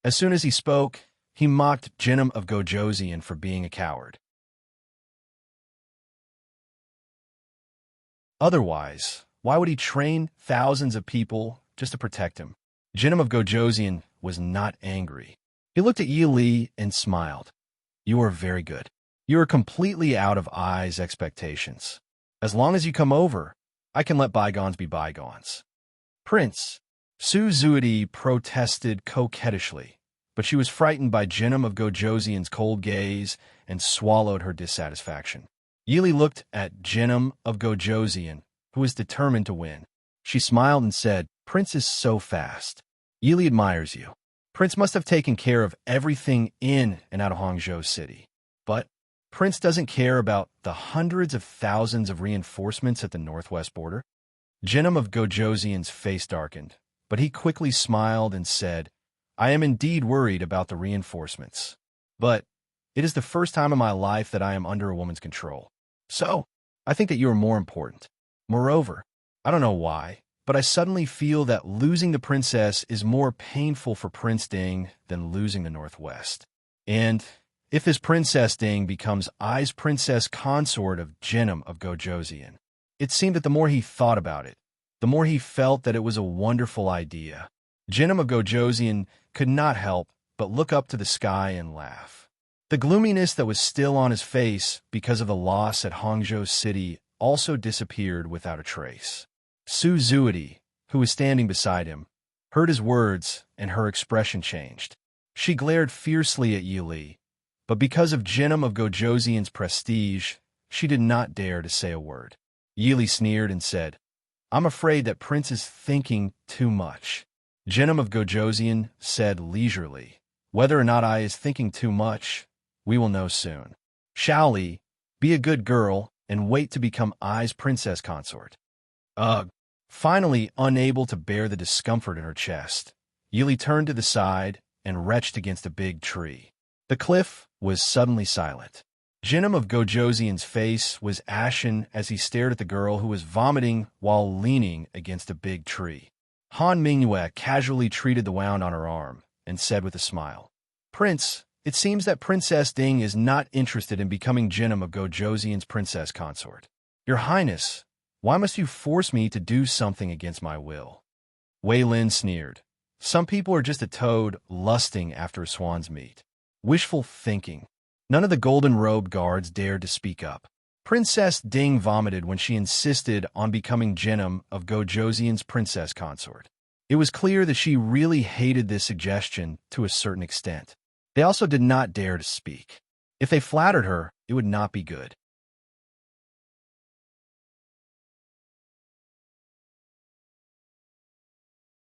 As soon as he spoke, he mocked Jinnum of Gojoseon for being a coward. Otherwise, why would he train thousands of people just to protect him? Jinnum of Gojoseon was not angry. He looked at Yi Li and smiled. "You are very good. You are completely out of Ai's expectations. As long as you come over, I can let bygones be bygones." "Prince," Su Zuidi protested coquettishly, but she was frightened by Jinnum of Gojoseon's cold gaze and swallowed her dissatisfaction. Yili looked at Jinnum of Gojoseon, who was determined to win. She smiled and said, "Prince is so fast. Yili admires you. Prince must have taken care of everything in and out of Hangzhou City. But Prince doesn't care about the hundreds of thousands of reinforcements at the northwest border." Jinnum of Gojoseon's face darkened, but he quickly smiled and said, "I am indeed worried about the reinforcements. But it is the first time in my life that I am under a woman's control. So, I think that you are more important. Moreover, I don't know why, but I suddenly feel that losing the princess is more painful for Prince Ding than losing the Northwest. And if this Princess Ding becomes Ai's princess consort of Jinnum of Gojoseon." It seemed that the more he thought about it, the more he felt that it was a wonderful idea. Jinnum of Gojoseon could not help but look up to the sky and laugh. The gloominess that was still on his face because of the loss at Hangzhou City also disappeared without a trace. Su Zuidi, who was standing beside him, heard his words and her expression changed. She glared fiercely at Yi Li, But because of Jinnum of Gojoseon's prestige, she did not dare to say a word. Yili sneered and said, "I'm afraid that Prince is thinking too much." Jinnum of Gojoseon said leisurely, "Whether or not I is thinking too much, we will know soon. Shall Li, be a good girl and wait to become I's princess consort." Ugh. Finally, unable to bear the discomfort in her chest, Yili turned to the side and retched against a big tree. The cliff was suddenly silent. Jinnum of Gojoseon's face was ashen as he stared at the girl who was vomiting while leaning against a big tree. Han Mingyue casually treated the wound on her arm and said with a smile, "Prince, it seems that Princess Ding is not interested in becoming Jinnum of Gojoseon's princess consort. Your Highness, why must you force me to do something against my will?" Wei Lin sneered. "Some people are just a toad lusting after a swan's meat. Wishful thinking." None of the golden-robed guards dared to speak up. Princess Ding vomited when she insisted on becoming Jinnum of Gojoseon's princess consort. It was clear that she really hated this suggestion to a certain extent. They also did not dare to speak. If they flattered her, it would not be good.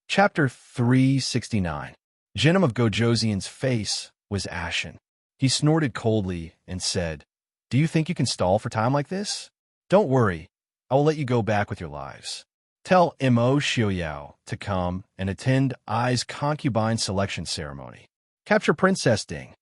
Chapter 369. Jinnum of Gojoseon's face was ashen. He snorted coldly and said, "Do you think you can stall for time like this? Don't worry, I will let you go back with your lives. Tell Mo Xiaoyao to come and attend I's concubine selection ceremony. Capture Princess Ding."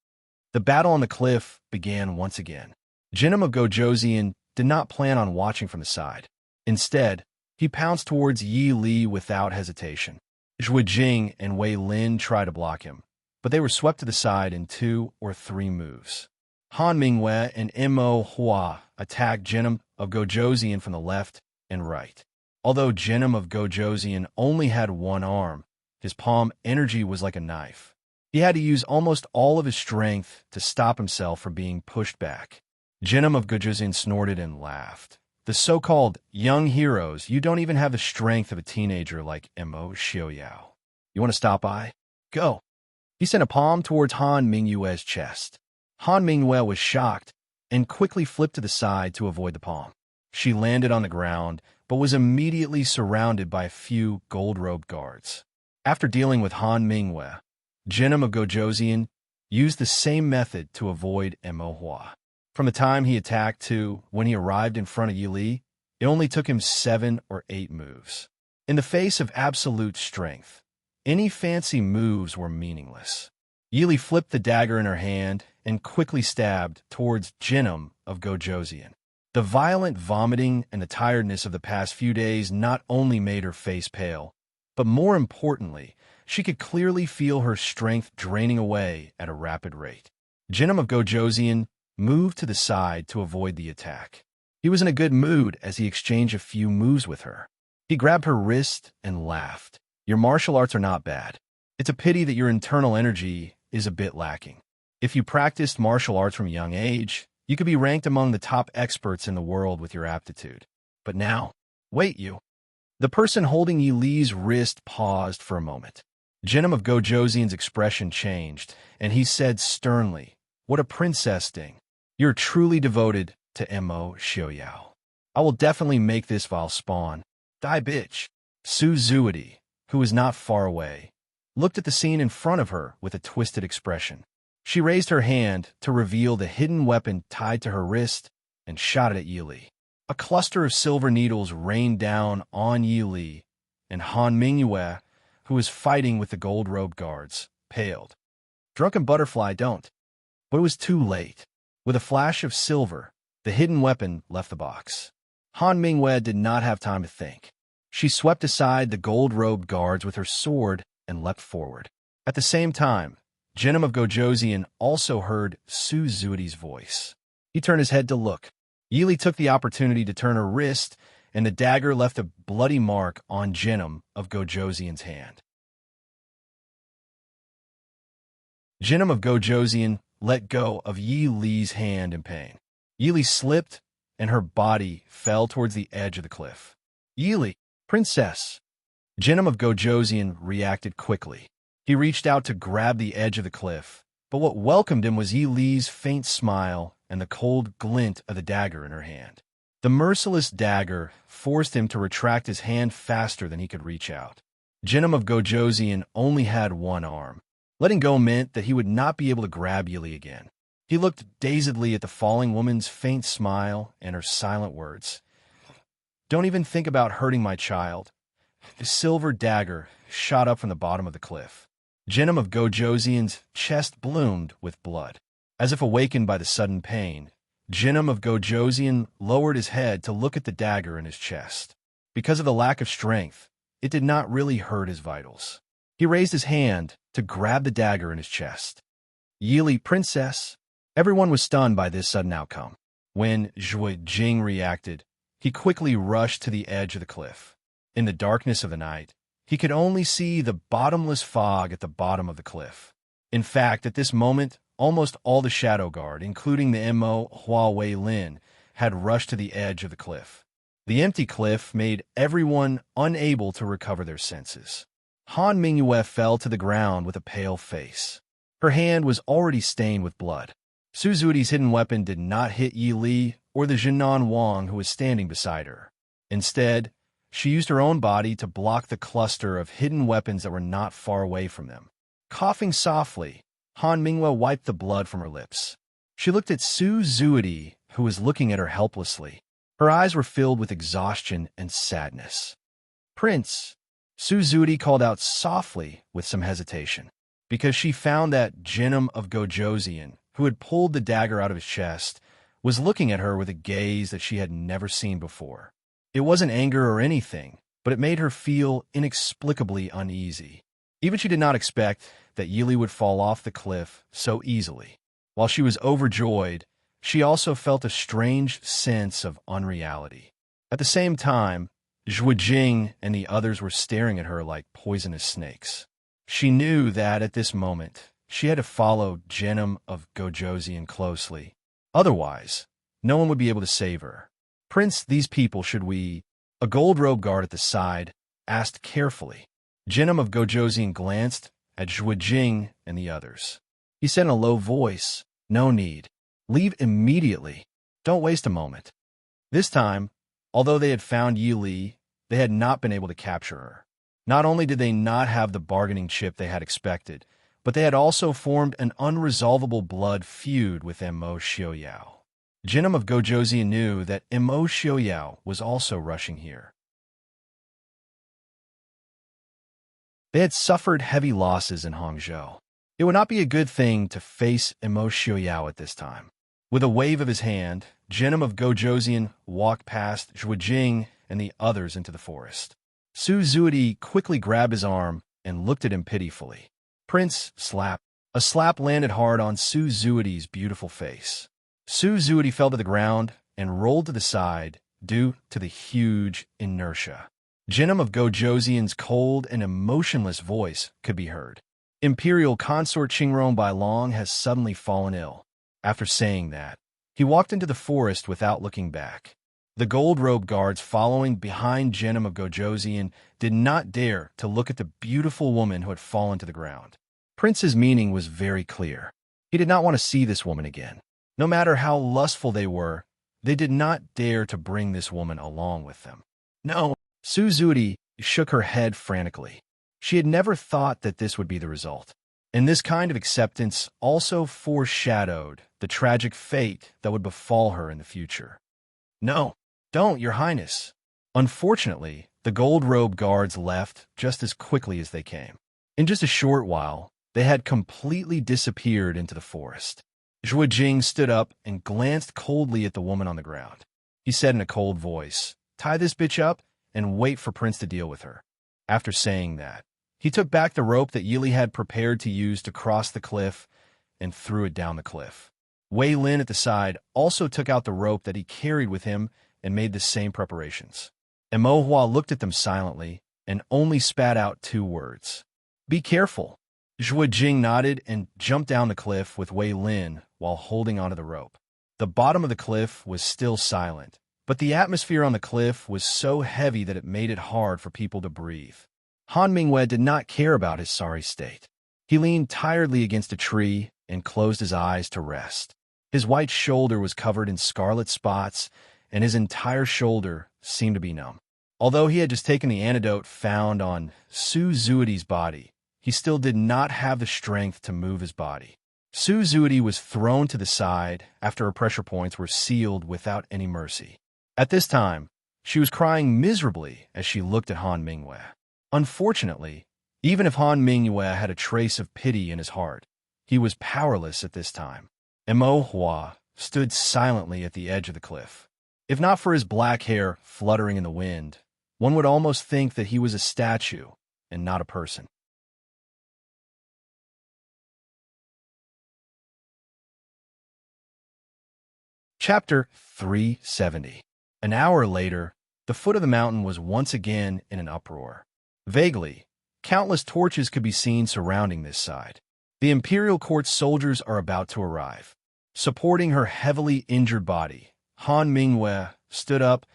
The battle on the cliff began once again. Jinnum of Gojoseon did not plan on watching from the side. Instead, he pounced towards Yi Li without hesitation. Zhui Jing and Wei Lin tried to block him, but they were swept to the side in 2 or 3 moves. Han Mingyue and Mo Hua attacked Jinnum of Gojoseon from the left and right. Although Jinnum of Gojoseon only had one arm, his palm energy was like a knife. He had to use almost all of his strength to stop himself from being pushed back. Jinnum of Gojoseon snorted and laughed. "The so-called young heroes, you don't even have the strength of a teenager like Mo Xiaoyao. You want to stop by? Go." He sent a palm towards Han Mingyue's chest. Han Mingyue was shocked and quickly flipped to the side to avoid the palm. She landed on the ground, but was immediately surrounded by a few gold-robed guards. After dealing with Han Mingyue, Jinnum of Gojoseon used the same method to avoid Mo Hua. From the time he attacked to when he arrived in front of Yi Li, it only took him 7 or 8 moves. In the face of absolute strength, any fancy moves were meaningless. Yi Li flipped the dagger in her hand and quickly stabbed towards Jinnum of Gojoseon. The violent vomiting and the tiredness of the past few days not only made her face pale, but more importantly, she could clearly feel her strength draining away at a rapid rate. Jinnum of Gojoseon moved to the side to avoid the attack. He was in a good mood as he exchanged a few moves with her. He grabbed her wrist and laughed. "Your martial arts are not bad. It's a pity that your internal energy is a bit lacking. If you practiced martial arts from a young age, you could be ranked among the top experts in the world with your aptitude. But now, wait you." The person holding Yi Li's wrist paused for a moment. Jinnum of Gojoseon's expression changed, and he said sternly, "What a princess Ding. You're truly devoted to Mo Xiaoyao. I will definitely make this vile spawn. Die, bitch." Su Zuidi, who was not far away, looked at the scene in front of her with a twisted expression. She raised her hand to reveal the hidden weapon tied to her wrist and shot it at Yi Li. A cluster of silver needles rained down on Yi Li, and Han Mingyue, who was fighting with the gold-robed guards, paled. Drunken butterfly, don't. But it was too late. With a flash of silver, the hidden weapon left the box. Han Mingyue did not have time to think. She swept aside the gold-robed guards with her sword and leapt forward. At the same time, Jinnum of Gojoseon also heard Su Zuidi's voice. He turned his head to look. Yi Li took the opportunity to turn her wrist, and the dagger left a bloody mark on Jinnum of Gojoseon's hand. Jinnum of Gojoseon let go of Yi Li's hand in pain. Yi Li slipped, and her body fell towards the edge of the cliff. "Yi Li, princess!" Jinnum of Gojoseon reacted quickly. He reached out to grab the edge of the cliff But what welcomed him was Yi Li's faint smile and the cold glint of the dagger in her hand. The merciless dagger forced him to retract his hand faster than he could reach out. Jinnum of Gojoseon only had one arm. Letting go meant that he would not be able to grab Yi Li again. He looked dazedly at the falling woman's faint smile and her silent words. "Don't even think about hurting my child." The silver dagger shot up from the bottom of the cliff. Jinnum of Gojoseon's chest bloomed with blood. As if awakened by the sudden pain, Jinnum of Gojoseon lowered his head to look at the dagger in his chest. Because of the lack of strength, it did not really hurt his vitals. He raised his hand to grab the dagger in his chest. "Yi Li, princess." Everyone was stunned by this sudden outcome. When Zhuge Jing reacted, he quickly rushed to the edge of the cliff. In the darkness of the night, he could only see the bottomless fog at the bottom of the cliff. In fact, at this moment, almost all the Shadow Guard, including the MO Hua Wei Lin, had rushed to the edge of the cliff. The empty cliff made everyone unable to recover their senses. Han Mingyue fell to the ground with a pale face. Her hand was already stained with blood. Su Zuidi's hidden weapon did not hit Yi Li or the Jinan Wang who was standing beside her. Instead, she used her own body to block the cluster of hidden weapons that were not far away from them. Coughing softly, Han Mingyue wiped the blood from her lips. She looked at Su Zuidi, who was looking at her helplessly. Her eyes were filled with exhaustion and sadness. "Prince," Su Zuidi called out softly with some hesitation, because she found that Jinnum of Gojoseon, who had pulled the dagger out of his chest, was looking at her with a gaze that she had never seen before. It wasn't anger or anything, but it made her feel inexplicably uneasy. Even she did not expect that Yi Li would fall off the cliff so easily. While she was overjoyed, she also felt a strange sense of unreality. At the same time, Zhuge Jing and the others were staring at her like poisonous snakes. She knew that at this moment, she had to follow Jinnum of Gojoseon closely. Otherwise, no one would be able to save her. "Prince, these people, should we—" A gold-robed guard at the side asked carefully. Jinnum of Gojoseon glanced at Zhuge Jing and the others. He said in a low voice, "No need. Leave immediately. Don't waste a moment." This time, although they had found Yi Li, they had not been able to capture her. Not only did they not have the bargaining chip they had expected, but they had also formed an unresolvable blood feud with Mo Xiaoyao. Jinnum of Gojoseon knew that Mo Xiaoyao was also rushing here. They had suffered heavy losses in Hangzhou. It would not be a good thing to face Mo Xiaoyao at this time. With a wave of his hand, Jinnum of Gojoseon walked past Zhuge Jing and the others into the forest. Su Zuidi quickly grabbed his arm and looked at him pitifully. "Prince," slap. A slap landed hard on Su Zuidi's beautiful face. Su Zuidi fell to the ground and rolled to the side due to the huge inertia. Jinnum of Gojoseon's cold and emotionless voice could be heard. "Imperial consort Qingrong Bailong has suddenly fallen ill." After saying that, he walked into the forest without looking back. The gold-robed guards following behind Jinnum of Gojoseon did not dare to look at the beautiful woman who had fallen to the ground. Prince's meaning was very clear. He did not want to see this woman again. No matter how lustful they were, they did not dare to bring this woman along with them. "No." Su Zuidi shook her head frantically. She had never thought that this would be the result. And this kind of acceptance also foreshadowed the tragic fate that would befall her in the future. "No, don't, Your Highness." Unfortunately, the gold-robed guards left just as quickly as they came. In just a short while, they had completely disappeared into the forest. Zhuge Jing stood up and glanced coldly at the woman on the ground. He said in a cold voice, "Tie this bitch up and wait for Prince to deal with her." After saying that, he took back the rope that Yi Li had prepared to use to cross the cliff and threw it down the cliff. Wei Lin at the side also took out the rope that he carried with him and made the same preparations. Mo Hua looked at them silently and only spat out 2 words. "Be careful." Zhuge Jing nodded and jumped down the cliff with Wei Lin while holding onto the rope. The bottom of the cliff was still silent, but the atmosphere on the cliff was so heavy that it made it hard for people to breathe. Han Mingyue did not care about his sorry state. He leaned tiredly against a tree and closed his eyes to rest. His white shoulder was covered in scarlet spots, and his entire shoulder seemed to be numb. Although he had just taken the antidote found on Suzui's body, he still did not have the strength to move his body. Suzui was thrown to the side after her pressure points were sealed without any mercy. At this time, she was crying miserably as she looked at Han Mingyue. Unfortunately, even if Han Mingyue had a trace of pity in his heart, he was powerless at this time. Mo Hua stood silently at the edge of the cliff. If not for his black hair fluttering in the wind, one would almost think that he was a statue and not a person. Chapter 370. An hour later, the foot of the mountain was once again in an uproar. Vaguely, countless torches could be seen surrounding this side. The imperial court soldiers are about to arrive. Supporting her heavily injured body, Han Mingyue stood up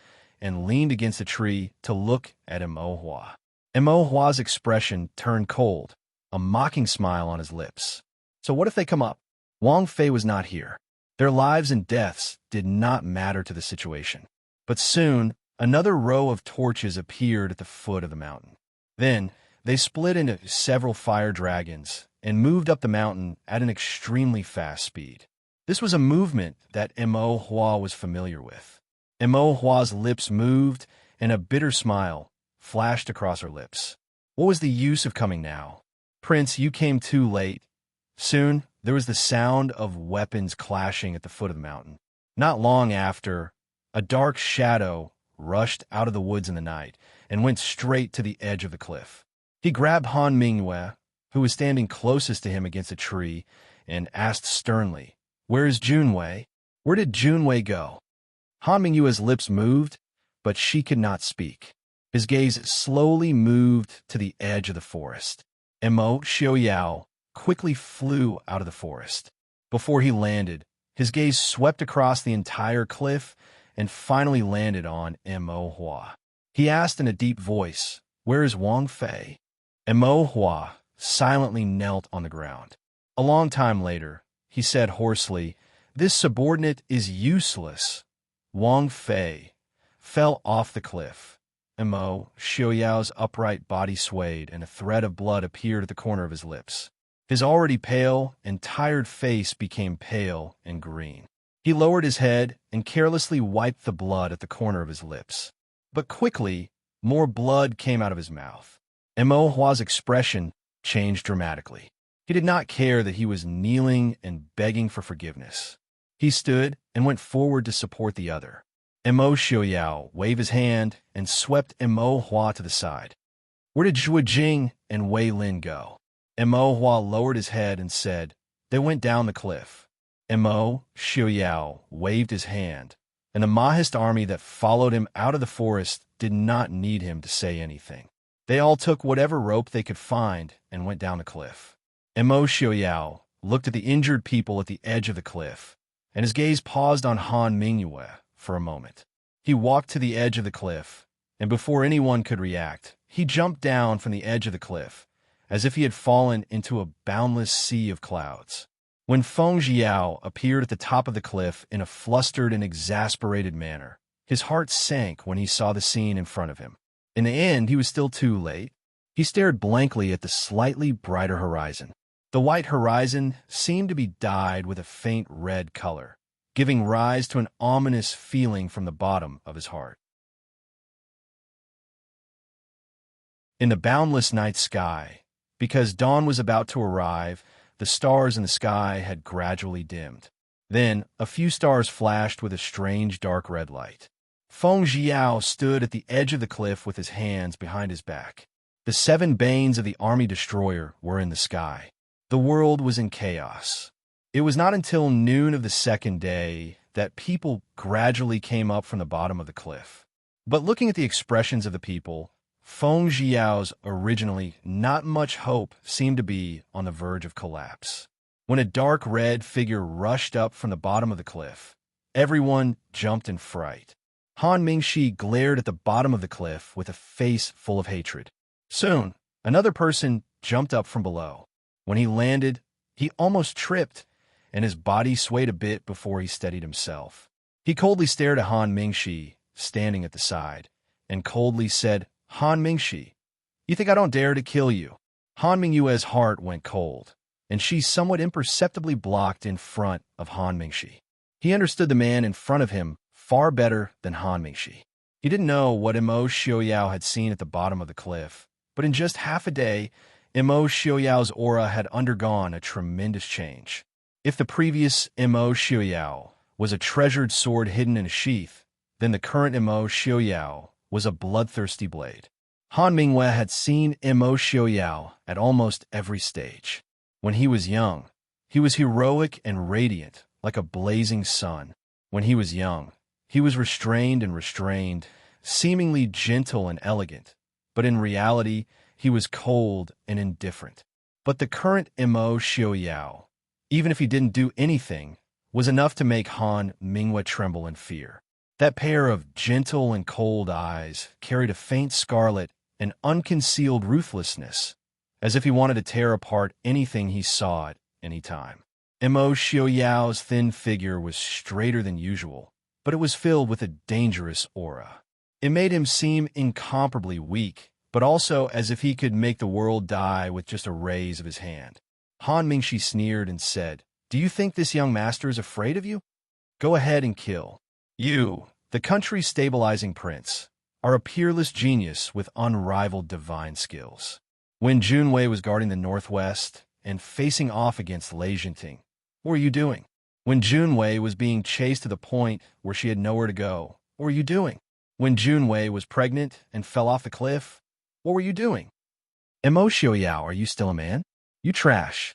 and leaned against a tree to look at Mo Hua. Mo Hua's expression turned cold, a mocking smile on his lips. So what if they come up? Wang Fei was not here. Their lives and deaths did not matter to the situation. But soon, another row of torches appeared at the foot of the mountain. Then, they split into several fire dragons and moved up the mountain at an extremely fast speed. This was a movement that Mo Hua was familiar with. Mo Hua's lips moved, and a bitter smile flashed across her lips. What was the use of coming now? Prince, you came too late. Soon, there was the sound of weapons clashing at the foot of the mountain. Not long after, a dark shadow rushed out of the woods in the night and went straight to the edge of the cliff. He grabbed Han Mingyue, who was standing closest to him against a tree, and asked sternly, "Where is Junwei? Where did Junwei go?" Han Mingyue's lips moved, but she could not speak. His gaze slowly moved to the edge of the forest. Mo Xiaoyao quickly flew out of the forest. Before he landed, his gaze swept across the entire cliff and finally landed on Mo Hua. He asked in a deep voice, "Where is Wang Fei?" Mo Hua silently knelt on the ground. A long time later, he said hoarsely, "This subordinate is useless." Wang Fei fell off the cliff. Mo Xiaoyao's upright body swayed, and a thread of blood appeared at the corner of his lips. His already pale and tired face became pale and green. He lowered his head and carelessly wiped the blood at the corner of his lips. But quickly, more blood came out of his mouth. Mo Hua's expression changed dramatically. He did not care that he was kneeling and begging for forgiveness. He stood and went forward to support the other. Mo Xiaoyao waved his hand and swept Mo Hua to the side. "Where did Zhuo Jing and Wei Lin go?" Mo Hua lowered his head and said, "They went down the cliff." Mo Xiaoyao waved his hand, and the Mahist army that followed him out of the forest did not need him to say anything. They all took whatever rope they could find and went down the cliff. Mo Xiaoyao looked at the injured people at the edge of the cliff, and his gaze paused on Han Mingyue for a moment. He walked to the edge of the cliff, and before anyone could react, he jumped down from the edge of the cliff, as if he had fallen into a boundless sea of clouds. When Feng Jiao appeared at the top of the cliff in a flustered and exasperated manner, his heart sank when he saw the scene in front of him. In the end, he was still too late. He stared blankly at the slightly brighter horizon. The white horizon seemed to be dyed with a faint red color, giving rise to an ominous feeling from the bottom of his heart. In the boundless night sky, because dawn was about to arrive, the stars in the sky had gradually dimmed. Then, a few stars flashed with a strange dark red light. Feng Jiao stood at the edge of the cliff with his hands behind his back. The 7 banes of the army destroyer were in the sky. The world was in chaos. It was not until noon of the second day that people gradually came up from the bottom of the cliff. But looking at the expressions of the people, Feng Jiao's originally not much hope seemed to be on the verge of collapse. When a dark red figure rushed up from the bottom of the cliff, everyone jumped in fright. Han Mingxi glared at the bottom of the cliff with a face full of hatred. Soon, another person jumped up from below. When he landed, he almost tripped, and his body swayed a bit before he steadied himself. He coldly stared at Han Mingxi, standing at the side, and coldly said, Han Mingxi, you think I don't dare to kill you? Han Mingyue's heart went cold, and she somewhat imperceptibly blocked in front of Han Mingxi. He understood the man in front of him far better than Han Mingxi. He didn't know what Immerse Xiaoyao had seen at the bottom of the cliff, but in just half a day, Immerse Xiaoyao's aura had undergone a tremendous change. If the previous Immerse Xiaoyao was a treasured sword hidden in a sheath, then the current Immerse Xiaoyao was a bloodthirsty blade. Han Mingyue had seen Immerse Xiaoyao at almost every stage. When he was young, he was heroic and radiant, like a blazing sun. When he was young, he was restrained, seemingly gentle and elegant, but in reality, he was cold and indifferent. But the current Immerse Xiaoyao, even if he didn't do anything, was enough to make Han Mingyue tremble in fear. That pair of gentle and cold eyes carried a faint scarlet and unconcealed ruthlessness, as if he wanted to tear apart anything he saw at any time. Immerse Xiaoyao's thin figure was straighter than usual, but it was filled with a dangerous aura. It made him seem incomparably weak, but also as if he could make the world die with just a raise of his hand. Han Mingxi sneered and said, "Do you think this young master is afraid of you? Go ahead and kill. You, the country's stabilizing prince, are a peerless genius with unrivaled divine skills." When Junwei was guarding the northwest and facing off against Lei Jinting, what were you doing? When Junwei was being chased to the point where she had nowhere to go, what were you doing? When Junwei was pregnant and fell off the cliff, what were you doing? Immerse Xiaoyao, are you still a man? You trash.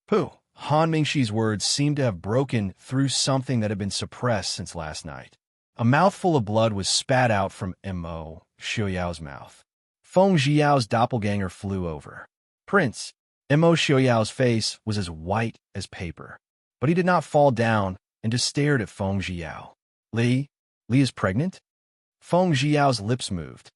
Pooh. Han Mingxi's words seemed to have broken through something that had been suppressed since last night. A mouthful of blood was spat out from Immerse Xiaoyao's mouth. Feng Jiao's doppelganger flew over. Prince, Immerse Xiaoyao's face was as white as paper, but he did not fall down and just stared at Feng Jiao. Li is pregnant? Feng Jiao's lips moved.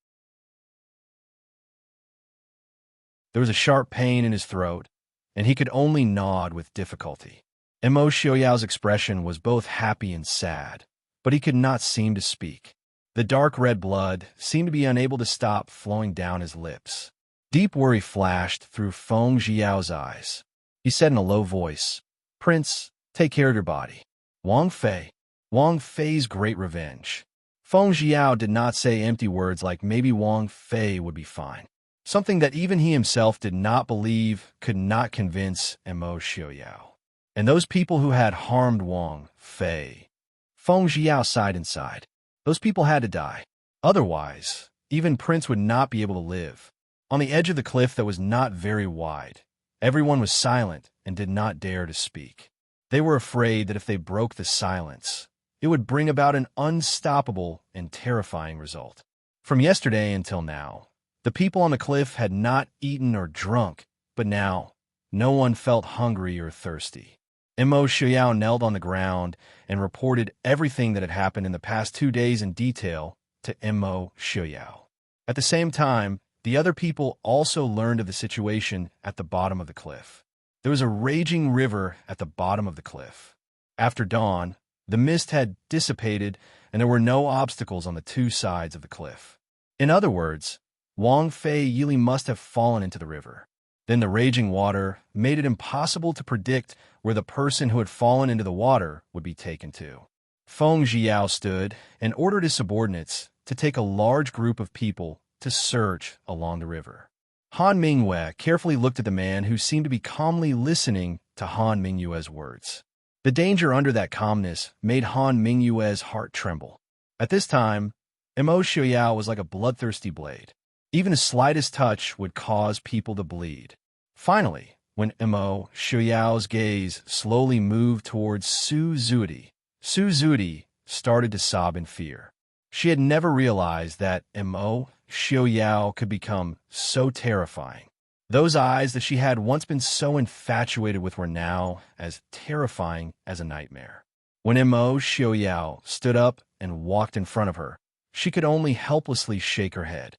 There was a sharp pain in his throat, and he could only nod with difficulty. Immerse Xiaoyao's expression was both happy and sad, but he could not seem to speak. The dark red blood seemed to be unable to stop flowing down his lips. Deep worry flashed through Feng Jiao's eyes. He said in a low voice, "Prince, take care of your body." Wang Fei's great revenge. Feng Jiao did not say empty words like maybe Wang Fei would be fine. Something that even he himself did not believe could not convince Immerse Xiaoyao. And those people who had harmed Wang Fei. Feng Jiao sighed inside. Those people had to die. Otherwise, even Prince would not be able to live. On the edge of the cliff that was not very wide, everyone was silent and did not dare to speak. They were afraid that if they broke the silence, it would bring about an unstoppable and terrifying result. From yesterday until now, the people on the cliff had not eaten or drunk, but now, no one felt hungry or thirsty. Immerse Xiaoyao knelt on the ground and reported everything that had happened in the past 2 days in detail to Immerse Xiaoyao. At the same time, the other people also learned of the situation at the bottom of the cliff. There was a raging river at the bottom of the cliff. After dawn, the mist had dissipated and there were no obstacles on the 2 sides of the cliff. In other words, Wang Fei Yili must have fallen into the river. Then the raging water made it impossible to predict where the person who had fallen into the water would be taken to. Feng Jiao stood and ordered his subordinates to take a large group of people to search along the river. Han Mingyue carefully looked at the man who seemed to be calmly listening to Han Mingyue's words. The danger under that calmness made Han Mingyue's heart tremble. At this time, Immerse Xiaoyao was like a bloodthirsty blade. Even the slightest touch would cause people to bleed. Finally, when Immerse Xiaoyao's gaze slowly moved towards Su Zuidi started to sob in fear. She had never realized that Immerse Xiaoyao could become so terrifying. Those eyes that she had once been so infatuated with were now as terrifying as a nightmare. When Immerse Xiaoyao stood up and walked in front of her, she could only helplessly shake her head.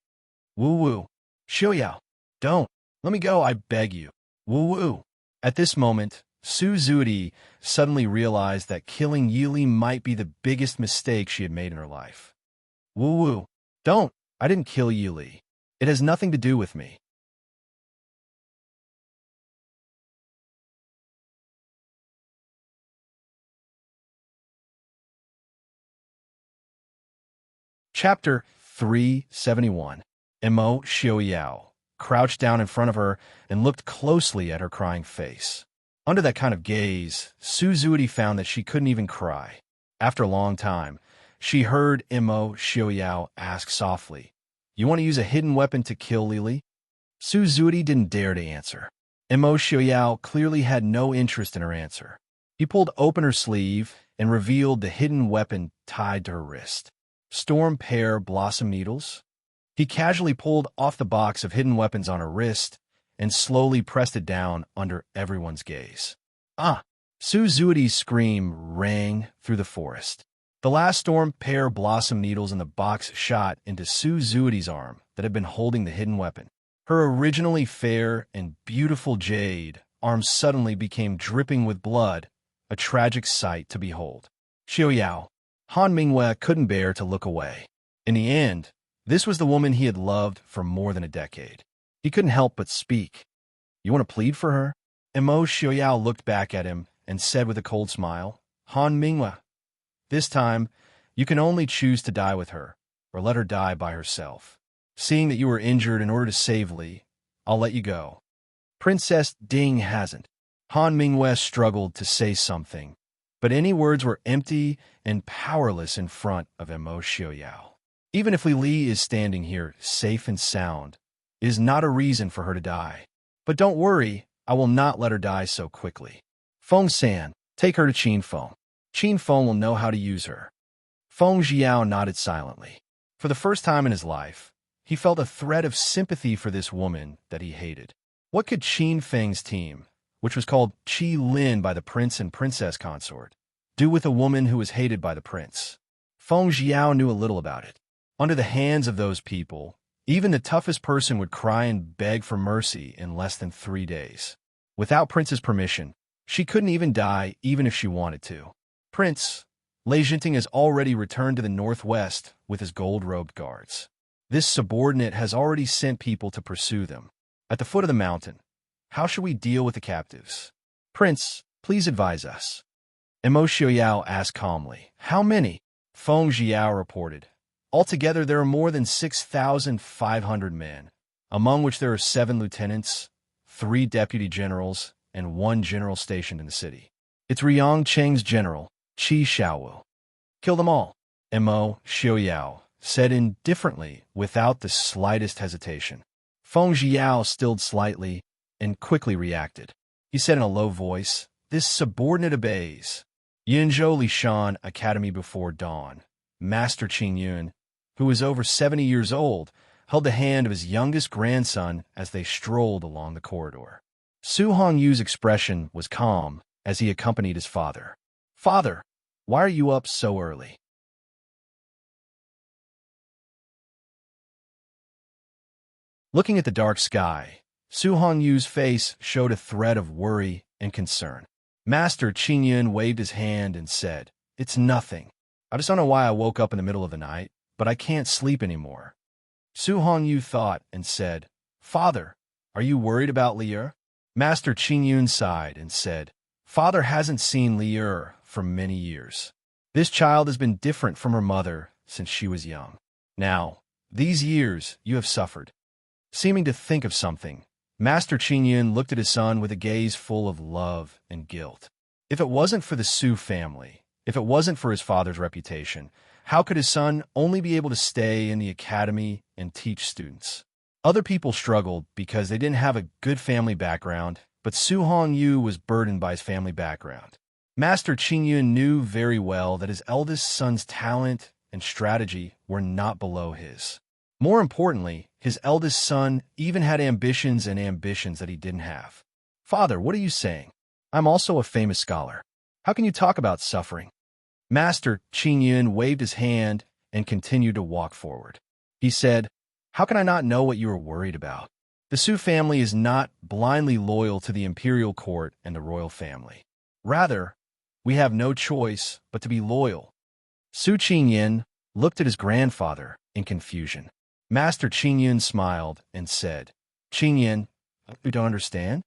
Woo-woo. Xiaoyao, don't. Let me go, I beg you. Woo-woo. At this moment, Su Zudi suddenly realized that killing Yili might be the biggest mistake she had made in her life. Woo-woo. Don't. I didn't kill Yili. It has nothing to do with me. Chapter 371. Imo Xiaoyao crouched down in front of her and looked closely at her crying face. Under that kind of gaze, Su Zudi found that she couldn't even cry. After a long time, she heard Imo Xiaoyao ask softly, "You want to use a hidden weapon to kill Lili?" Su Zudi didn't dare to answer. Imo Xiaoyao clearly had no interest in her answer. He pulled open her sleeve and revealed the hidden weapon tied to her wrist. Storm pear blossom needles? He casually pulled off the box of hidden weapons on her wrist and slowly pressed it down under everyone's gaze. Ah! Su Zuidi's scream rang through the forest. The last storm pear blossom needles in the box shot into Su Zuidi's arm that had been holding the hidden weapon. Her originally fair and beautiful jade arm suddenly became dripping with blood, a tragic sight to behold. Xiaoyao. Han Mingwei couldn't bear to look away. In the end, this was the woman he had loved for more than a decade. He couldn't help but speak. "You want to plead for her?" Imo Xiaoyao looked back at him and said with a cold smile, "Han Mingwei, this time, you can only choose to die with her, or let her die by herself. Seeing that you were injured in order to save Li, I'll let you go." Princess Ding hasn't. Han Mingwei struggled to say something, but any words were empty and powerless in front of Imo Xiaoyao. Even if Li is standing here safe and sound, it is not a reason for her to die. But don't worry, I will not let her die so quickly. Feng San, take her to Qin Feng. Qin Feng will know how to use her. Feng Jiao nodded silently. For the first time in his life, he felt a thread of sympathy for this woman that he hated. What could Qin Feng's team, which was called Qi Lin by the prince and princess consort, do with a woman who was hated by the prince? Feng Jiao knew a little about it. Under the hands of those people, even the toughest person would cry and beg for mercy in less than 3 days. Without Prince's permission, she couldn't even die even if she wanted to. Prince, Lei Jinting has already returned to the northwest with his gold-robed guards. This subordinate has already sent people to pursue them. At the foot of the mountain, how should we deal with the captives? Prince, please advise us. Imo Xiaoyao asked calmly. How many? Feng Jiao reported. Altogether, there are more than 6,500 men, among which there are 7 lieutenants, 3 deputy generals, and 1 general stationed in the city. It's Riyang Cheng's general, Qi Xiaowu. Kill them all, Imo Xiaoyao said indifferently without the slightest hesitation. Feng Jiao stilled slightly and quickly reacted. He said in a low voice, "This subordinate obeys." Yinzhou Lishan Academy before dawn. Master Qing Yun, who was over 70 years old, held the hand of his youngest grandson as they strolled along the corridor. Su Hongyu's expression was calm as he accompanied his father. "Father, why are you up so early?" Looking at the dark sky, Su Hongyu's face showed a thread of worry and concern. Master Qing Yun waved his hand and said, "It's nothing. I just don't know why I woke up in the middle of the night, but I can't sleep anymore." Su Hongyu thought and said, "Father, are you worried about Lier?" Master Qing Yun sighed and said, "Father hasn't seen Lier for many years. This child has been different from her mother since she was young. Now, these years you have suffered." Seeming to think of something, Master Qing Yun looked at his son with a gaze full of love and guilt. If it wasn't for the Su family, if it wasn't for his father's reputation, how could his son only be able to stay in the academy and teach students? Other people struggled because they didn't have a good family background, but Su Hongyu was burdened by his family background. Master Qing Yun knew very well that his eldest son's talent and strategy were not below his. More importantly, his eldest son even had ambitions that he didn't have. "Father, what are you saying? I'm also a famous scholar. How can you talk about suffering?" Master Qing Yun waved his hand and continued to walk forward. He said, "How can I not know what you are worried about? The Su family is not blindly loyal to the imperial court and the royal family. Rather, we have no choice but to be loyal. Su Qingyan looked at his grandfather in confusion. Master Qingyan smiled and said, Qingyan, you don't understand?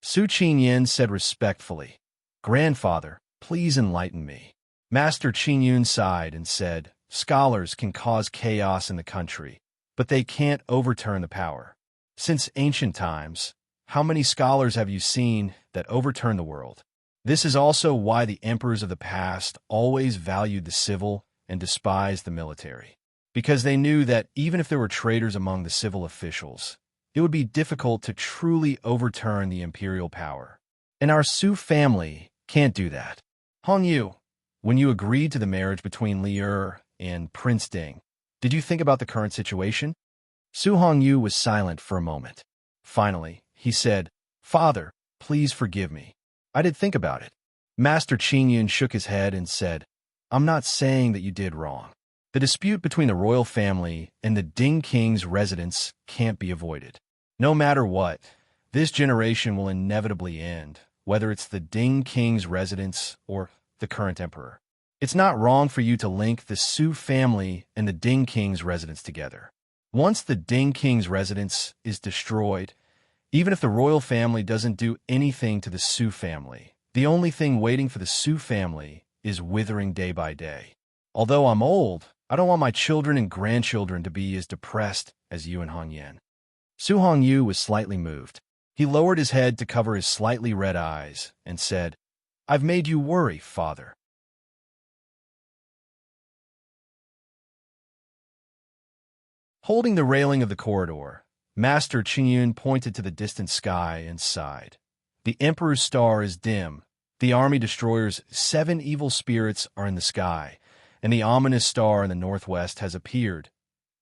Su Qingyan said respectfully, Grandfather, please enlighten me. Master Qingyun sighed and said, Scholars can cause chaos in the country, but they can't overturn the power. Since ancient times, how many scholars have you seen that overturn the world? This is also why the emperors of the past always valued the civil and despised the military. Because they knew that even if there were traitors among the civil officials, it would be difficult to truly overturn the imperial power. And our Su family can't do that. Hong Yu, when you agreed to the marriage between Li Er and Prince Ding, did you think about the current situation? Su Hongyu was silent for a moment. Finally, he said, Father, please forgive me. I did think about it. Master Qingyun shook his head and said, I'm not saying that you did wrong. The dispute between the royal family and the Ding King's residence can't be avoided. No matter what, this generation will inevitably end, whether it's the Ding King's residence or the current emperor. It's not wrong for you to link the Su family and the Ding King's residence together. Once the Ding King's residence is destroyed, even if the royal family doesn't do anything to the Su family, the only thing waiting for the Su family is withering day by day. Although I'm old, I don't want my children and grandchildren to be as depressed as you and Hong Yan. Su Hongyu was slightly moved. He lowered his head to cover his slightly red eyes and said, I've made you worry, Father. Holding the railing of the corridor, Master Qingyun pointed to the distant sky and sighed. The Emperor's star is dim. The army destroyer's 7 evil spirits are in the sky, and the ominous star in the northwest has appeared.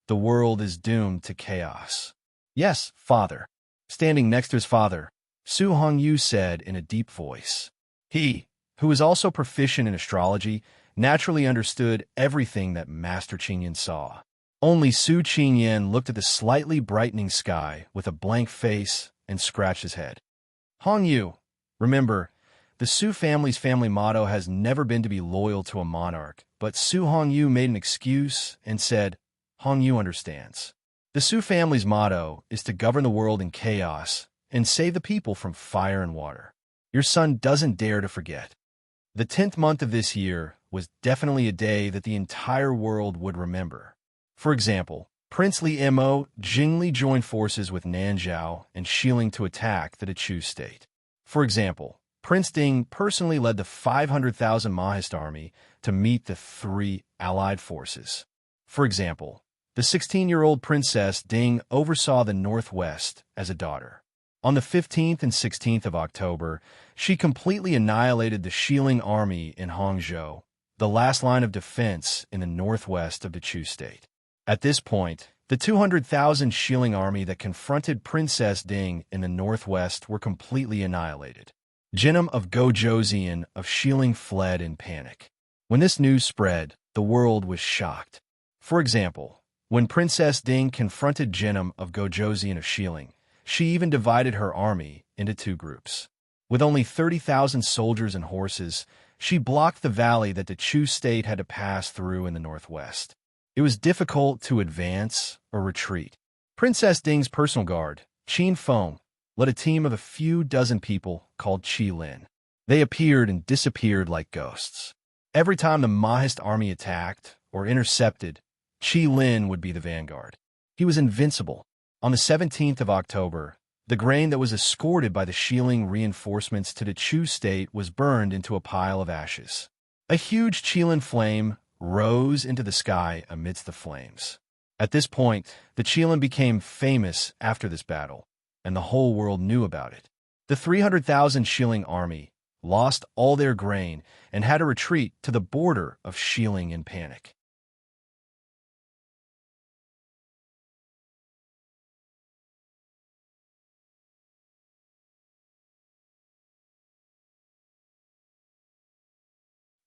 The world is doomed to chaos. Yes, Father. Standing next to his father, Su Hongyu said in a deep voice. He, who was also proficient in astrology, naturally understood everything that Master Qingyun saw. Only Su Qingyan looked at the slightly brightening sky with a blank face and scratched his head. Hong Yu, remember, the Su family's family motto has never been to be loyal to a monarch, but Su Hongyu made an excuse and said, Hong Yu understands. The Su family's motto is to govern the world in chaos and save the people from fire and water. Your son doesn't dare to forget. The 10th month of this year was definitely a day that the entire world would remember. For example, Prince Li Mo Jingli joined forces with Nanzhao and Xiling to attack the Chu state. For example, Prince Ding personally led the 500,000 Mahist army to meet the 3 allied forces. For example, the 16-year-old Princess Ding oversaw the Northwest as a daughter. On the 15th and 16th of October, she completely annihilated the Xiling army in Hangzhou, the last line of defense in the northwest of the Chu state. At this point, the 200,000 Xiling army that confronted Princess Ding in the northwest were completely annihilated. Jinnam of Gojoseon of Xiling fled in panic. When this news spread, the world was shocked. For example, when Princess Ding confronted Jinnam of Gojoseon of Xiling, she even divided her army into 2 groups. With only 30,000 soldiers and horses, she blocked the valley that the Chu state had to pass through in the northwest. It was difficult to advance or retreat. Princess Ding's personal guard, Qin Feng, led a team of a few dozen people called Qi Lin. They appeared and disappeared like ghosts. Every time the Mahist army attacked or intercepted, Qi Lin would be the vanguard. He was invincible. On the 17th of October, the grain that was escorted by the Xiling reinforcements to the Chu state was burned into a pile of ashes. A huge Qilin flame rose into the sky amidst the flames. At this point, the Qilin became famous after this battle, and the whole world knew about it. The 300,000 Xiling army lost all their grain and had to retreat to the border of Xiling in panic.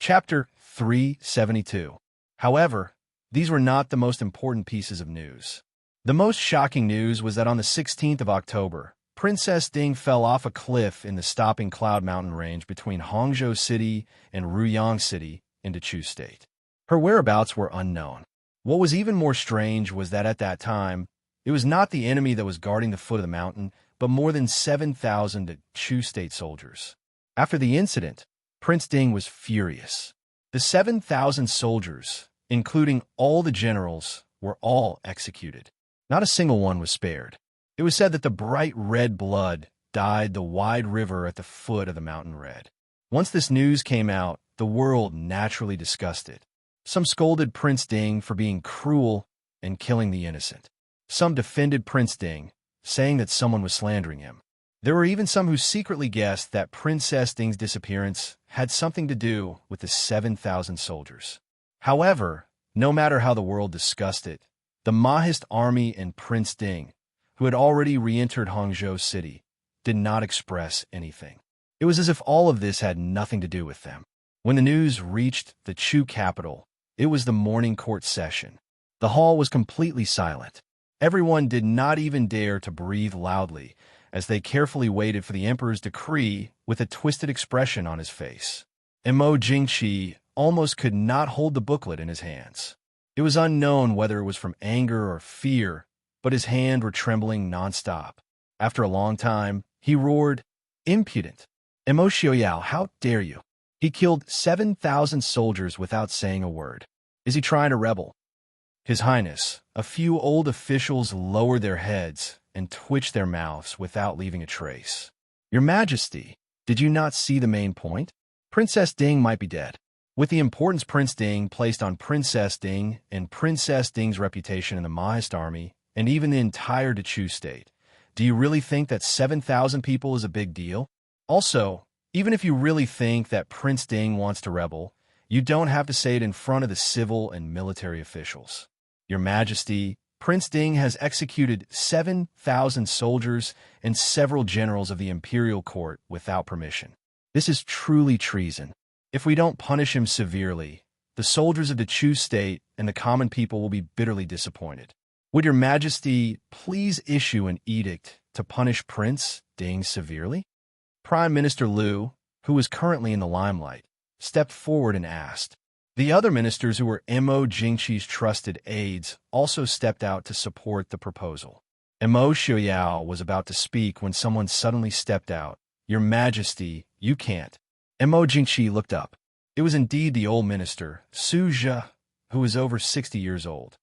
Chapter 372. However, these were not the most important pieces of news. The most shocking news was that on the 16th of October, Princess Ding fell off a cliff in the stopping Cloud Mountain range between Hangzhou City and Ruyang City in Chu State. Her whereabouts were unknown. What was even more strange was that at that time, it was not the enemy that was guarding the foot of the mountain, but more than 7,000 Chu State soldiers. After the incident, Prince Ding was furious. The 7,000 soldiers, including all the generals, were all executed. Not a single one was spared. It was said that the bright red blood dyed the wide river at the foot of the mountain red. Once this news came out, the world naturally discussed it. Some scolded Prince Ding for being cruel and killing the innocent. Some defended Prince Ding, saying that someone was slandering him. There were even some who secretly guessed that Princess Ding's disappearance had something to do with the 7,000 soldiers. However, no matter how the world discussed it, the Mahist army and Prince Ding, who had already re-entered Hangzhou City, did not express anything. It was as if all of this had nothing to do with them. When the news reached the Chu capital, it was the morning court session. The hall was completely silent. Everyone did not even dare to breathe loudly as they carefully waited for the emperor's decree with a twisted expression on his face. Mo Jingqi almost could not hold the booklet in his hands. It was unknown whether it was from anger or fear, but his hands were trembling nonstop. After a long time, he roared, "Impudent! Mo Xiaoyao, how dare you? He killed 7,000 soldiers without saying a word. Is he trying to rebel?" His Highness, a few old officials lowered their heads and twitched their mouths without leaving a trace. "Your Majesty, did you not see the main point? Princess Ding might be dead. With the importance Prince Ding placed on Princess Ding and Princess Ding's reputation in the Mahist army, and even the entire Chu state, do you really think that 7,000 people is a big deal? Also, even if you really think that Prince Ding wants to rebel, you don't have to say it in front of the civil and military officials. Your Majesty, Prince Ding has executed 7,000 soldiers and several generals of the imperial court without permission. This is truly treason. If we don't punish him severely, the soldiers of the Chu state and the common people will be bitterly disappointed. Would your Majesty please issue an edict to punish Prince Ding severely?" Prime Minister Liu, who was currently in the limelight, stepped forward and asked. The other ministers who were Mo Jingqi's trusted aides also stepped out to support the proposal. Mo Xiaoyao was about to speak when someone suddenly stepped out. "Your Majesty, you can't." Mo Jingqi looked up. It was indeed the old minister, Su Zhe, who was over 60 years old.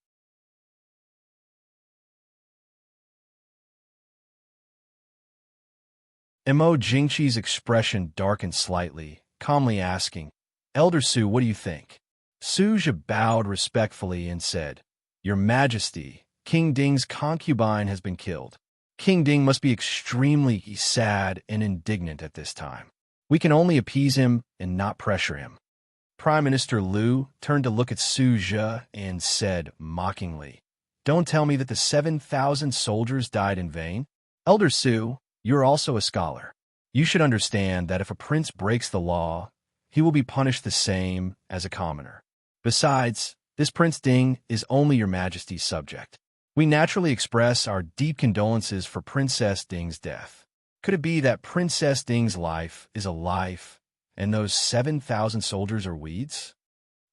Mo Jingqi's expression darkened slightly, calmly asking, "Elder Su, what do you think?" Su Zhe bowed respectfully and said, "Your Majesty, King Ding's concubine has been killed. King Ding must be extremely sad and indignant at this time. We can only appease him and not pressure him." Prime Minister Liu turned to look at Su Zhe and said mockingly, "Don't tell me that the 7,000 soldiers died in vain. Elder Su, you're also a scholar. You should understand that if a prince breaks the law, he will be punished the same as a commoner. Besides, this Prince Ding is only your Majesty's subject. We naturally express our deep condolences for Princess Ding's death. Could it be that Princess Ding's life is a life, and those 7,000 soldiers are weeds?"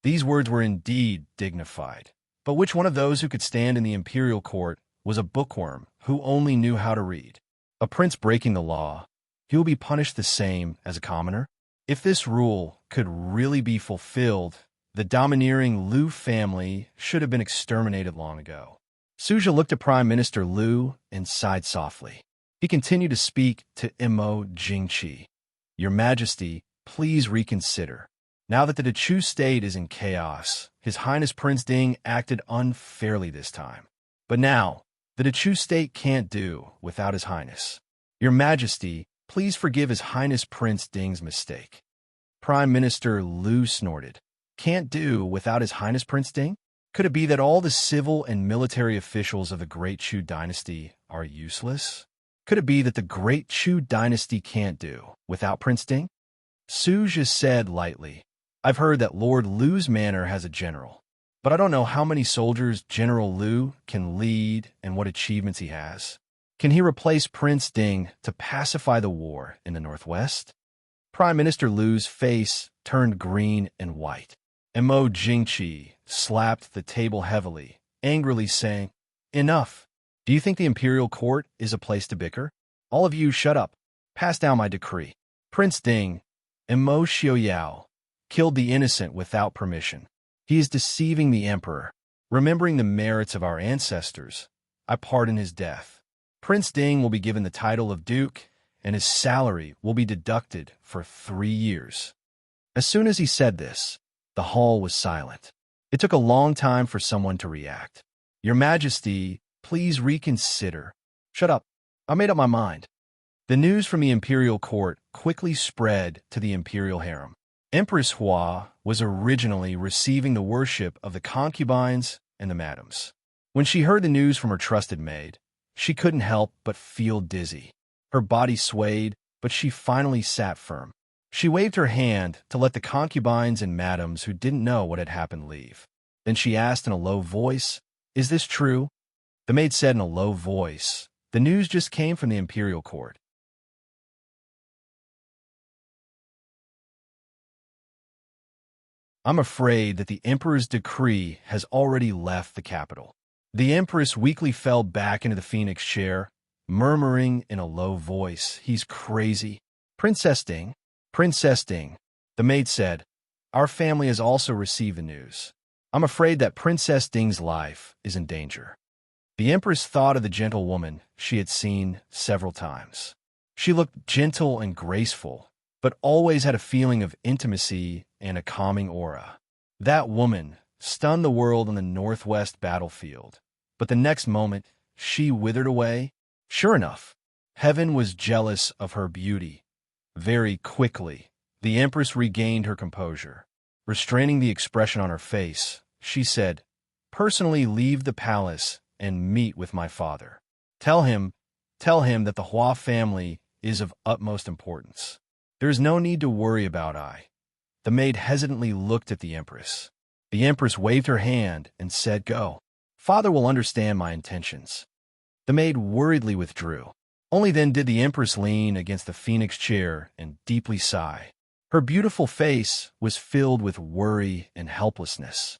These words were indeed dignified. But which one of those who could stand in the imperial court was a bookworm who only knew how to read? A prince breaking the law, he will be punished the same as a commoner? If this rule could really be fulfilled, the domineering Liu family should have been exterminated long ago. Su Zhe looked at Prime Minister Liu and sighed softly. He continued to speak to Mo Jingqi. "Your Majesty, please reconsider. Now that the Chu state is in chaos, His Highness Prince Ding acted unfairly this time. But now, the Chu state can't do without His Highness. Your Majesty, please forgive His Highness Prince Ding's mistake." Prime Minister Liu snorted. "Can't do without His Highness Prince Ding? Could it be that all the civil and military officials of the Great Chu dynasty are useless? Could it be that the Great Chu dynasty can't do without Prince Ding?" Su Zhe said lightly, "I've heard that Lord Liu's manor has a general. but I don't know how many soldiers General Liu can lead and what achievements he has. Can he replace Prince Ding to pacify the war in the northwest? Prime Minister Liu's face turned green and white. And Mo Jingqi slapped the table heavily, angrily saying, "Enough! Do you think the imperial court is a place to bicker? All of you shut up. Pass down my decree. Prince Ding and Mo Xiaoyao killed the innocent without permission. He is deceiving the emperor. Remembering the merits of our ancestors, I pardon his death. Prince Ding will be given the title of duke, and his salary will be deducted for 3 years." As soon as he said this, the hall was silent. It took a long time for someone to react. "Your Majesty, please reconsider." "Shut up. I made up my mind." The news from the imperial court quickly spread to the imperial harem. Empress Hua was originally receiving the worship of the concubines and the madams. When she heard the news from her trusted maid, she couldn't help but feel dizzy. Her body swayed, but she finally sat firm. She waved her hand to let the concubines and madams who didn't know what had happened leave. Then she asked in a low voice, "Is this true?" The maid said in a low voice, "The news just came from the imperial court. I'm afraid that the emperor's decree has already left the capital." The empress weakly fell back into the phoenix chair, murmuring in a low voice, "He's crazy." Princess Ding, the maid said, "Our family has also received the news. I'm afraid that Princess Ding's life is in danger." The empress thought of the gentlewoman she had seen several times. She looked gentle and graceful, but always had a feeling of intimacy and a calming aura. That woman stunned the world on the northwest battlefield, but the next moment she withered away. Sure enough, heaven was jealous of her beauty. Very quickly, the empress regained her composure. Restraining the expression on her face, she said, "Personally leave the palace and meet with my father. Tell him that the Hua family is of utmost importance. There is no need to worry about I." The maid hesitantly looked at the empress. The empress waved her hand and said, "Go. Father will understand my intentions." The maid worriedly withdrew. Only then did the empress lean against the phoenix chair and deeply sigh. Her beautiful face was filled with worry and helplessness.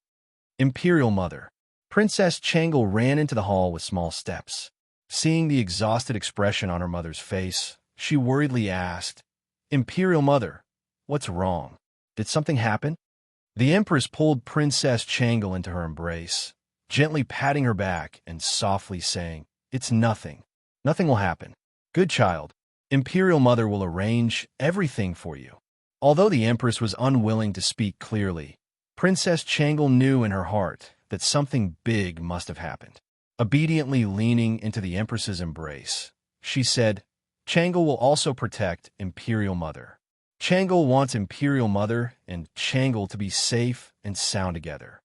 Imperial Mother. Princess Changle ran into the hall with small steps. Seeing the exhausted expression on her mother's face, she worriedly asked, "Imperial Mother, what's wrong? Did something happen?" The empress pulled Princess Changle into her embrace, gently patting her back and softly saying, "It's nothing. Nothing will happen. Good child. Imperial Mother will arrange everything for you." Although the empress was unwilling to speak clearly, Princess Changle knew in her heart that something big must have happened. Obediently leaning into the empress's embrace, she said, "Changle will also protect Imperial Mother. Changle wants Imperial Mother and Changle to be safe and sound together."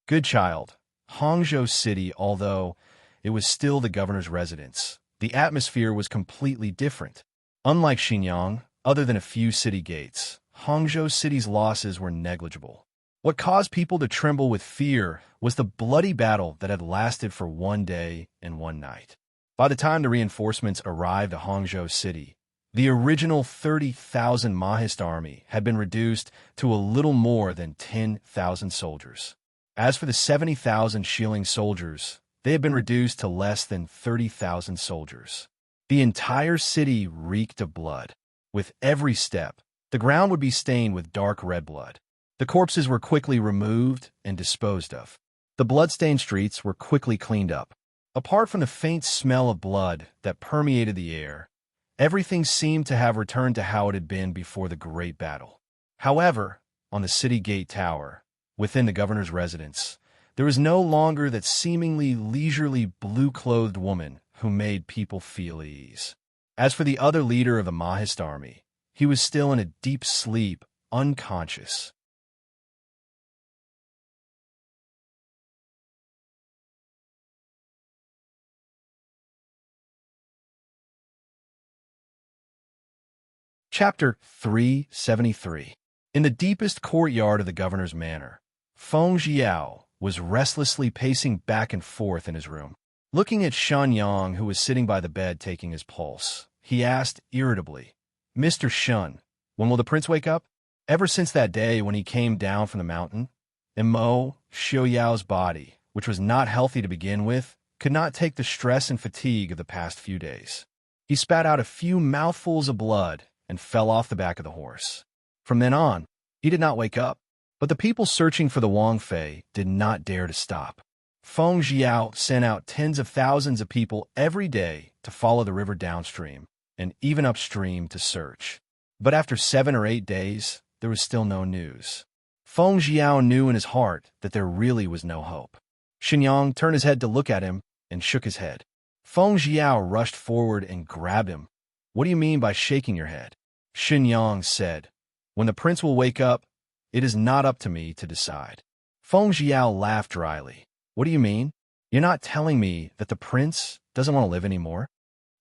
Good child. Hangzhou City, although it was still the governor's residence, the atmosphere was completely different. Unlike Xinyang, other than a few city gates, Hangzhou City's losses were negligible. What caused people to tremble with fear was the bloody battle that had lasted for 1 day and 1 night. By the time the reinforcements arrived at Hangzhou City, the original 30,000 Mahist army had been reduced to a little more than 10,000 soldiers. As for the 70,000 Shilling soldiers, they had been reduced to less than 30,000 soldiers. The entire city reeked of blood. With every step, the ground would be stained with dark red blood. The corpses were quickly removed and disposed of. The blood-stained streets were quickly cleaned up. Apart from the faint smell of blood that permeated the air, everything seemed to have returned to how it had been before the great battle. However, on the city gate tower, within the governor's residence, there was no longer that seemingly leisurely blue-clothed woman who made people feel ease. As for the other leader of the Mahist army, he was still in a deep sleep, unconscious. Chapter 373. In the deepest courtyard of the governor's manor, Feng Jiao was restlessly pacing back and forth in his room. Looking at Shen Yang, who was sitting by the bed taking his pulse, he asked irritably, "Mr. Shen, when will the prince wake up?" Ever since that day when he came down from the mountain, Mo Xiaoyao's body, which was not healthy to begin with, could not take the stress and fatigue of the past few days. He spat out a few mouthfuls of blood and fell off the back of the horse. From then on, he did not wake up. But the people searching for the Wang Fei did not dare to stop. Feng Jiao sent out tens of thousands of people every day to follow the river downstream and even upstream to search. But after 7 or 8 days, there was still no news. Feng Jiao knew in his heart that there really was no hope. Xinyang turned his head to look at him and shook his head. Feng Jiao rushed forward and grabbed him. "What do you mean by shaking your head?" Xinyang said, "When the prince will wake up, it is not up to me to decide." Feng Jiao laughed dryly. "What do you mean? You're not telling me that the prince doesn't want to live anymore?"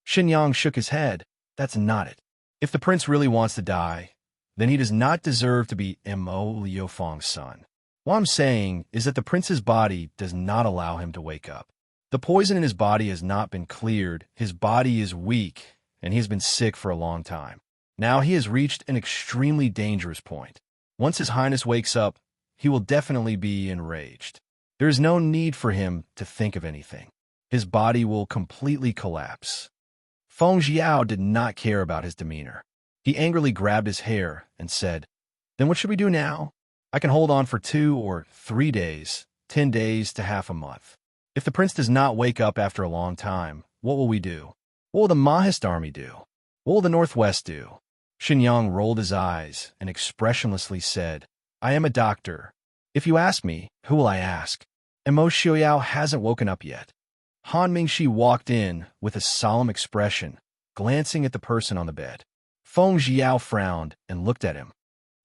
Xinyang shook his head. "That's not it. If the prince really wants to die, then he does not deserve to be Mo Liufeng's son. What I'm saying is that the prince's body does not allow him to wake up. The poison in his body has not been cleared, his body is weak, and he has been sick for a long time. Now he has reached an extremely dangerous point. Once His Highness wakes up, he will definitely be enraged. There is no need for him to think of anything. His body will completely collapse." Feng Jiao did not care about his demeanor. He angrily grabbed his hair and said, "Then what should we do now? I can hold on for 2 or 3 days, 10 days to half a month. If the prince does not wake up after a long time, what will we do? What will the Mahist army do? What will the Northwest do?" Xinyang rolled his eyes and expressionlessly said, "I am a doctor. If you ask me, who will I ask? And Mo Xiaoyao hasn't woken up yet." Han Mingxi walked in with a solemn expression, glancing at the person on the bed. Feng Jiao frowned and looked at him.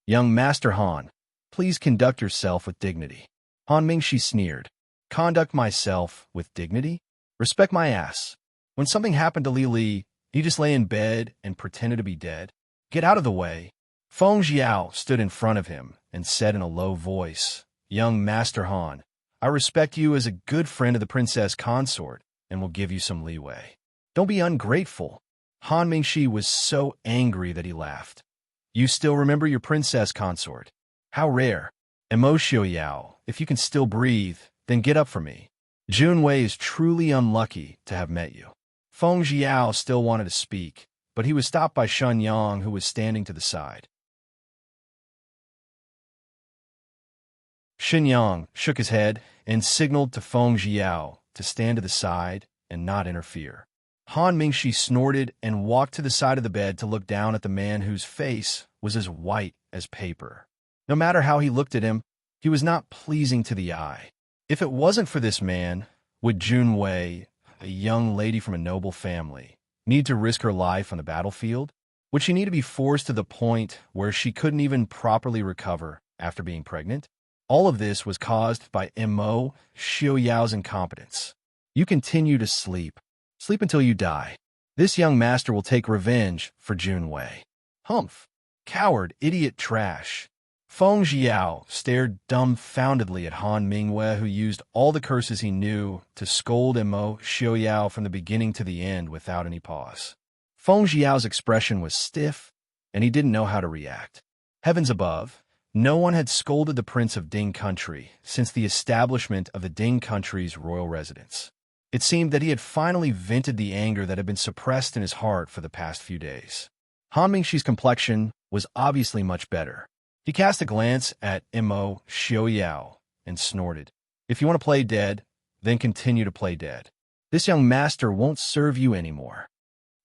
"Young Master Han, please conduct yourself with dignity." Han Mingxi sneered. "Conduct myself with dignity? Respect my ass. When something happened to Li Li, he just lay in bed and pretended to be dead. Get out of the way." Feng Jiao stood in front of him and said in a low voice, "Young Master Han, I respect you as a good friend of the princess consort and will give you some leeway. Don't be ungrateful." Han Mingxi was so angry that he laughed. "You still remember your princess consort? How rare. And Mo Xiaoyao, if you can still breathe, then get up for me. Junwei is truly unlucky to have met you." Feng Jiao still wanted to speak, but he was stopped by Shen Yang, who was standing to the side. Shen Yang shook his head and signaled to Feng Jiao to stand to the side and not interfere. Han Mingxi snorted and walked to the side of the bed to look down at the man whose face was as white as paper. No matter how he looked at him, he was not pleasing to the eye. If it wasn't for this man, would Junwei, a young lady from a noble family, need to risk her life on the battlefield? Would she need to be forced to the point where she couldn't even properly recover after being pregnant? All of this was caused by Mo Xiaoyao's incompetence. "You continue to sleep. Sleep until you die. This young master will take revenge for Junwei." "Humph! Coward, idiot, trash." Feng Jiao stared dumbfoundedly at Han Mingwei, who used all the curses he knew to scold Mo Xiaoyao from the beginning to the end without any pause. Feng Jiao's expression was stiff, and he didn't know how to react. Heavens above, no one had scolded the Prince of Ding Country since the establishment of the Ding Country's royal residence. It seemed that he had finally vented the anger that had been suppressed in his heart for the past few days. Han Mingxi's complexion was obviously much better. He cast a glance at Mo Xiaoyao and snorted. "If you want to play dead, then continue to play dead. This young master won't serve you anymore."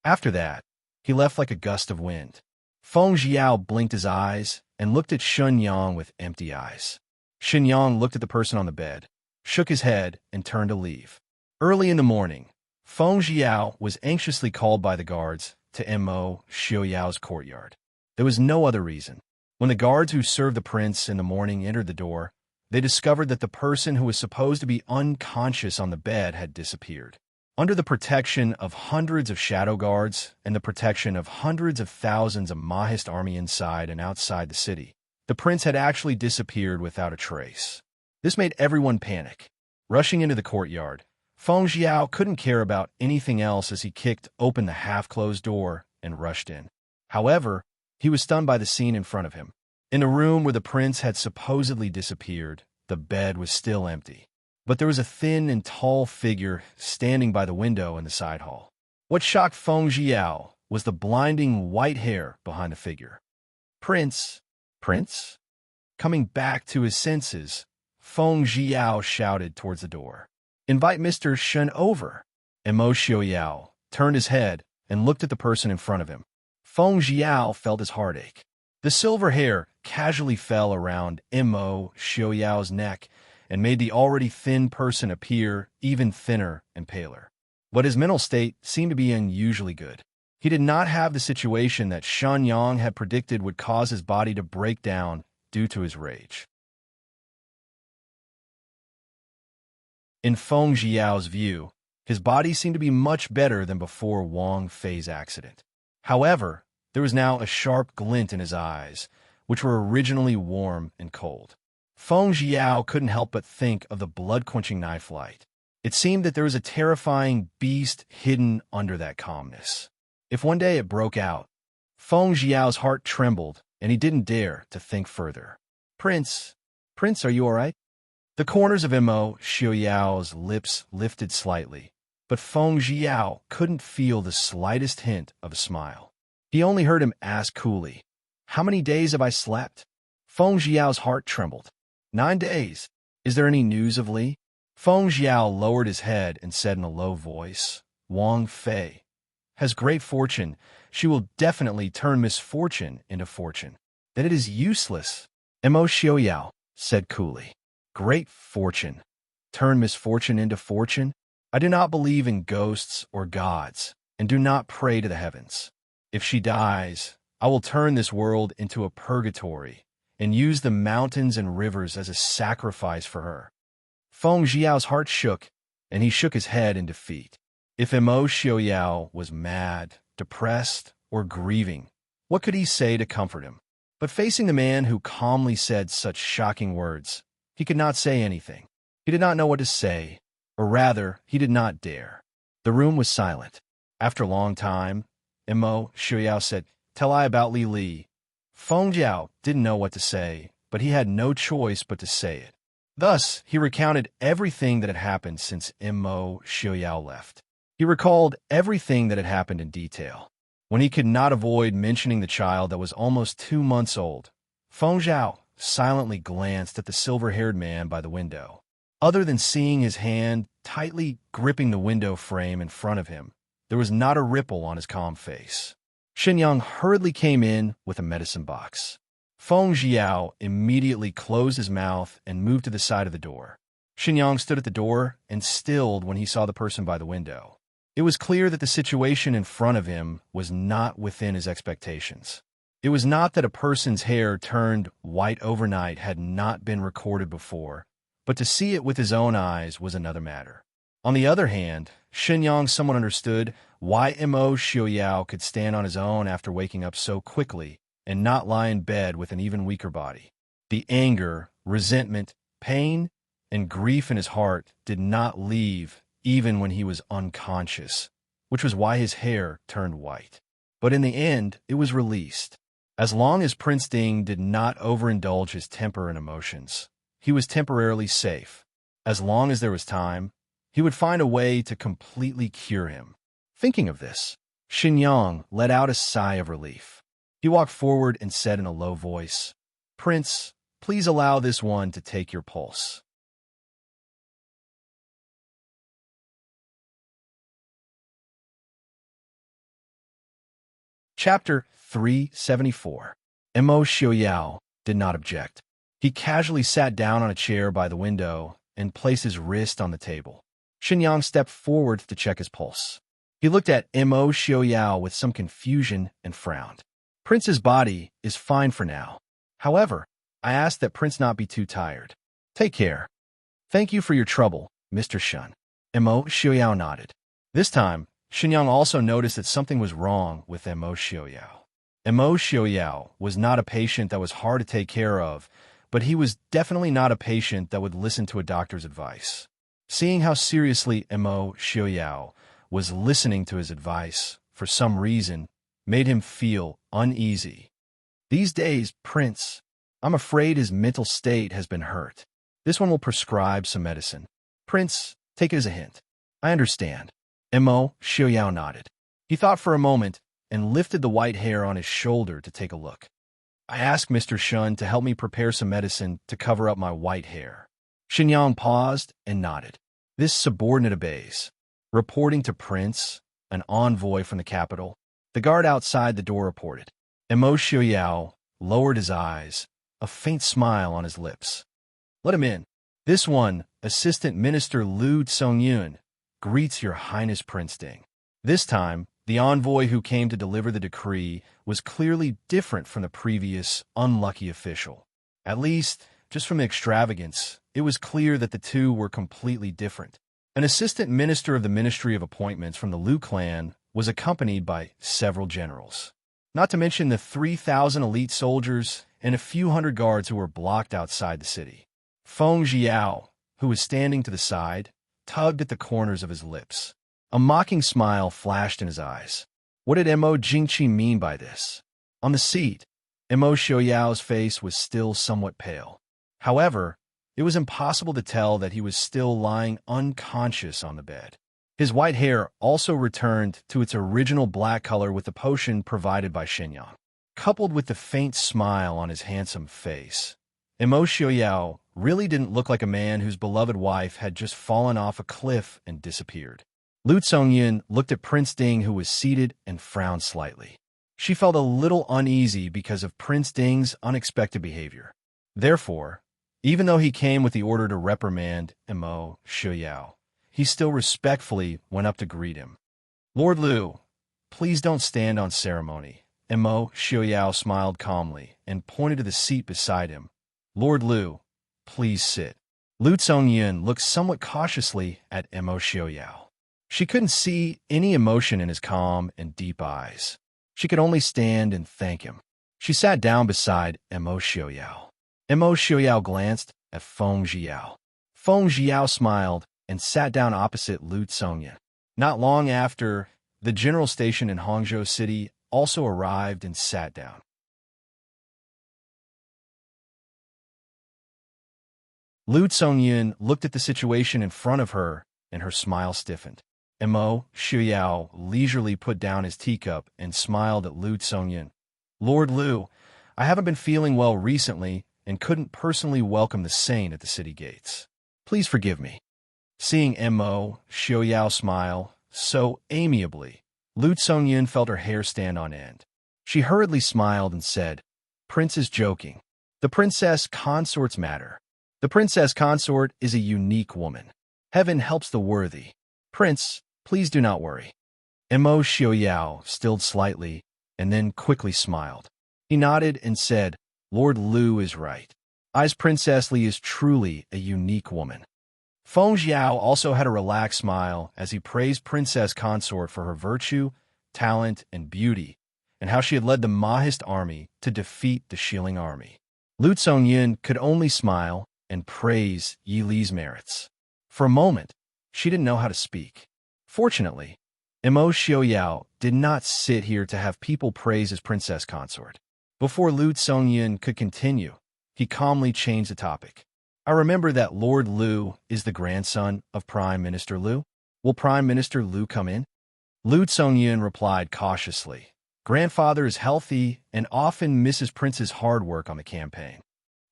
After that, he left like a gust of wind. Feng Jiao blinked his eyes and looked at Shen Yang with empty eyes. Shen Yang looked at the person on the bed, shook his head, and turned to leave. Early in the morning, Feng Jiao was anxiously called by the guards to Mo Xiaoyao's courtyard. There was no other reason. When the guards who served the prince in the morning entered the door, they discovered that the person who was supposed to be unconscious on the bed had disappeared. Under the protection of hundreds of shadow guards and the protection of hundreds of thousands of Mahist army inside and outside the city, the prince had actually disappeared without a trace. This made everyone panic. Rushing into the courtyard, Feng Jiao couldn't care about anything else as he kicked open the half-closed door and rushed in. However, he was stunned by the scene in front of him. In the room where the prince had supposedly disappeared, the bed was still empty. But there was a thin and tall figure standing by the window in the side hall. What shocked Feng Jiao was the blinding white hair behind the figure. Prince? Prince? Coming back to his senses, Feng Jiao shouted towards the door. Invite Mr. Shen over. Mo Xiaoyao turned his head and looked at the person in front of him. Feng Jiao felt his heart ache. The silver hair casually fell around Mo Xiaoyao's neck and made the already thin person appear even thinner and paler. But his mental state seemed to be unusually good. He did not have the situation that Shen Yang had predicted would cause his body to break down due to his rage. In Feng Jiao's view, his body seemed to be much better than before Wang Fei's accident. However, there was now a sharp glint in his eyes, which were originally warm and cold. Feng Jiao couldn't help but think of the blood-quenching knife light. It seemed that there was a terrifying beast hidden under that calmness. If one day it broke out, Feng Jiao's heart trembled, and he didn't dare to think further. Prince, are you all right? The corners of Mo Xiaoyao's lips lifted slightly, but Feng Jiao couldn't feel the slightest hint of a smile. He only heard him ask coolly, "How many days have I slept?" Feng Jiao's heart trembled. 9 days. Is there any news of Li? Feng Jiao lowered his head and said in a low voice, Wang Fei has great fortune. She will definitely turn misfortune into fortune. That it is useless. Mo Xiaoyao said coolly. Great fortune. Turn misfortune into fortune? I do not believe in ghosts or gods, and do not pray to the heavens. If she dies, I will turn this world into a purgatory and use the mountains and rivers as a sacrifice for her. Feng Jiao's heart shook, and he shook his head in defeat. If Mo Xiaoyao was mad, depressed, or grieving, what could he say to comfort him? But facing the man who calmly said such shocking words, he could not say anything. He did not know what to say, or rather, he did not dare. The room was silent. After a long time, Mo Xiaoyao said, "Tell I about Li Li." Feng Jiao didn't know what to say, but he had no choice but to say it. Thus, he recounted everything that had happened since Mo Xiaoyao left. He recalled everything that had happened in detail. When he could not avoid mentioning the child that was almost 2 months old, Feng Jiao silently glanced at the silver-haired man by the window. Other than seeing his hand tightly gripping the window frame in front of him, there was not a ripple on his calm face. Shenyang hurriedly came in with a medicine box. Feng Jiao immediately closed his mouth and moved to the side of the door. Shenyang stood at the door and stilled when he saw the person by the window. It was clear that the situation in front of him was not within his expectations. It was not that a person's hair turned white overnight had not been recorded before, but to see it with his own eyes was another matter. On the other hand, Shenyang somewhat understood why Mo Xiaoyao could stand on his own after waking up so quickly and not lie in bed with an even weaker body. The anger, resentment, pain, and grief in his heart did not leave even when he was unconscious, which was why his hair turned white. But in the end, it was released. As long as Prince Ding did not overindulge his temper and emotions, he was temporarily safe. As long as there was time, he would find a way to completely cure him. Thinking of this, Shenyang let out a sigh of relief. He walked forward and said in a low voice, "Prince, please allow this one to take your pulse." Chapter 374. Mo Xiaoyao did not object. He casually sat down on a chair by the window and placed his wrist on the table. Shenyang stepped forward to check his pulse. He looked at Mo Xiaoyao with some confusion and frowned. Prince's body is fine for now. However, I ask that Prince not be too tired. Take care. Thank you for your trouble, Mr. Shen. Mo Xiaoyao nodded. This time, Shenyang also noticed that something was wrong with Mo Xiaoyao. Mo Xiaoyao was not a patient that was hard to take care of, but he was definitely not a patient that would listen to a doctor's advice. Seeing how seriously Mo Xiaoyao was listening to his advice, for some reason, made him feel uneasy. These days, Prince, I'm afraid his mental state has been hurt. This one will prescribe some medicine. Prince, take it as a hint. I understand. Mo Xiaoyao nodded. He thought for a moment and lifted the white hair on his shoulder to take a look. I asked Mr. Shun to help me prepare some medicine to cover up my white hair. Xinyang paused and nodded. This subordinate obeys. Reporting to Prince, an envoy from the capital, the guard outside the door reported. Mo Xiaoyao lowered his eyes, a faint smile on his lips. Let him in. This one, Assistant Minister Lu Tsongyun, greets Your Highness Prince Ding. This time, the envoy who came to deliver the decree was clearly different from the previous unlucky official. At least, just from the extravagance, it was clear that the two were completely different. An assistant minister of the Ministry of Appointments from the Liu clan was accompanied by several generals, not to mention the 3,000 elite soldiers and a few hundred guards who were blocked outside the city. Feng Jiao, who was standing to the side, tugged at the corners of his lips. A mocking smile flashed in his eyes. What did Mo Jingqi mean by this? On the seat, Mo Xiaoyao's face was still somewhat pale. However, it was impossible to tell that he was still lying unconscious on the bed. His white hair also returned to its original black color with the potion provided by Shenyang. Coupled with the faint smile on his handsome face, Mo Xiaoyao really didn't look like a man whose beloved wife had just fallen off a cliff and disappeared. Lu Tsongyun looked at Prince Ding, who was seated, and frowned slightly. She felt a little uneasy because of Prince Ding's unexpected behavior. Therefore, even though he came with the order to reprimand Mo Xiaoyao, he still respectfully went up to greet him. Lord Lu, please don't stand on ceremony. Mo Xiaoyao smiled calmly and pointed to the seat beside him. Lord Lu, please sit. Lu Tsongyun looked somewhat cautiously at Mo Xiaoyao. She couldn't see any emotion in his calm and deep eyes. She could only stand and thank him. She sat down beside Mo Xiaoyao. Mo Xiaoyao glanced at Feng Jiao. Feng Jiao smiled and sat down opposite Lu Tsongyun. Not long after, the general station in Hangzhou City also arrived and sat down. Lu Tsongyun looked at the situation in front of her, and her smile stiffened. Mo Xiaoyao leisurely put down his teacup and smiled at Lu Tsongyun. Lord Lu, I haven't been feeling well recently and couldn't personally welcome the saint at the city gates. Please forgive me. Seeing Mo Xiaoyao smile so amiably, Lu Tsongyun felt her hair stand on end. She hurriedly smiled and said, Prince is joking. The princess consort's matter. The princess consort is a unique woman. Heaven helps the worthy. Prince, please do not worry. Mo Xiaoyao stilled slightly and then quickly smiled. He nodded and said, Lord Lu is right. I's Princess Li is truly a unique woman. Feng Jiao also had a relaxed smile as he praised Princess Consort for her virtue, talent, and beauty, and how she had led the Mahist army to defeat the Shilling army. Lu Tsongyun could only smile and praise Yi Li's merits. For a moment, she didn't know how to speak. Fortunately, Mo Xiaoyao did not sit here to have people praise his princess consort. Before Lu Tsongyun could continue, he calmly changed the topic. I remember that Lord Lu is the grandson of Prime Minister Lu. Will Prime Minister Lu come in? Lu Tsongyun replied cautiously. Grandfather is healthy and often misses Prince's hard work on the campaign.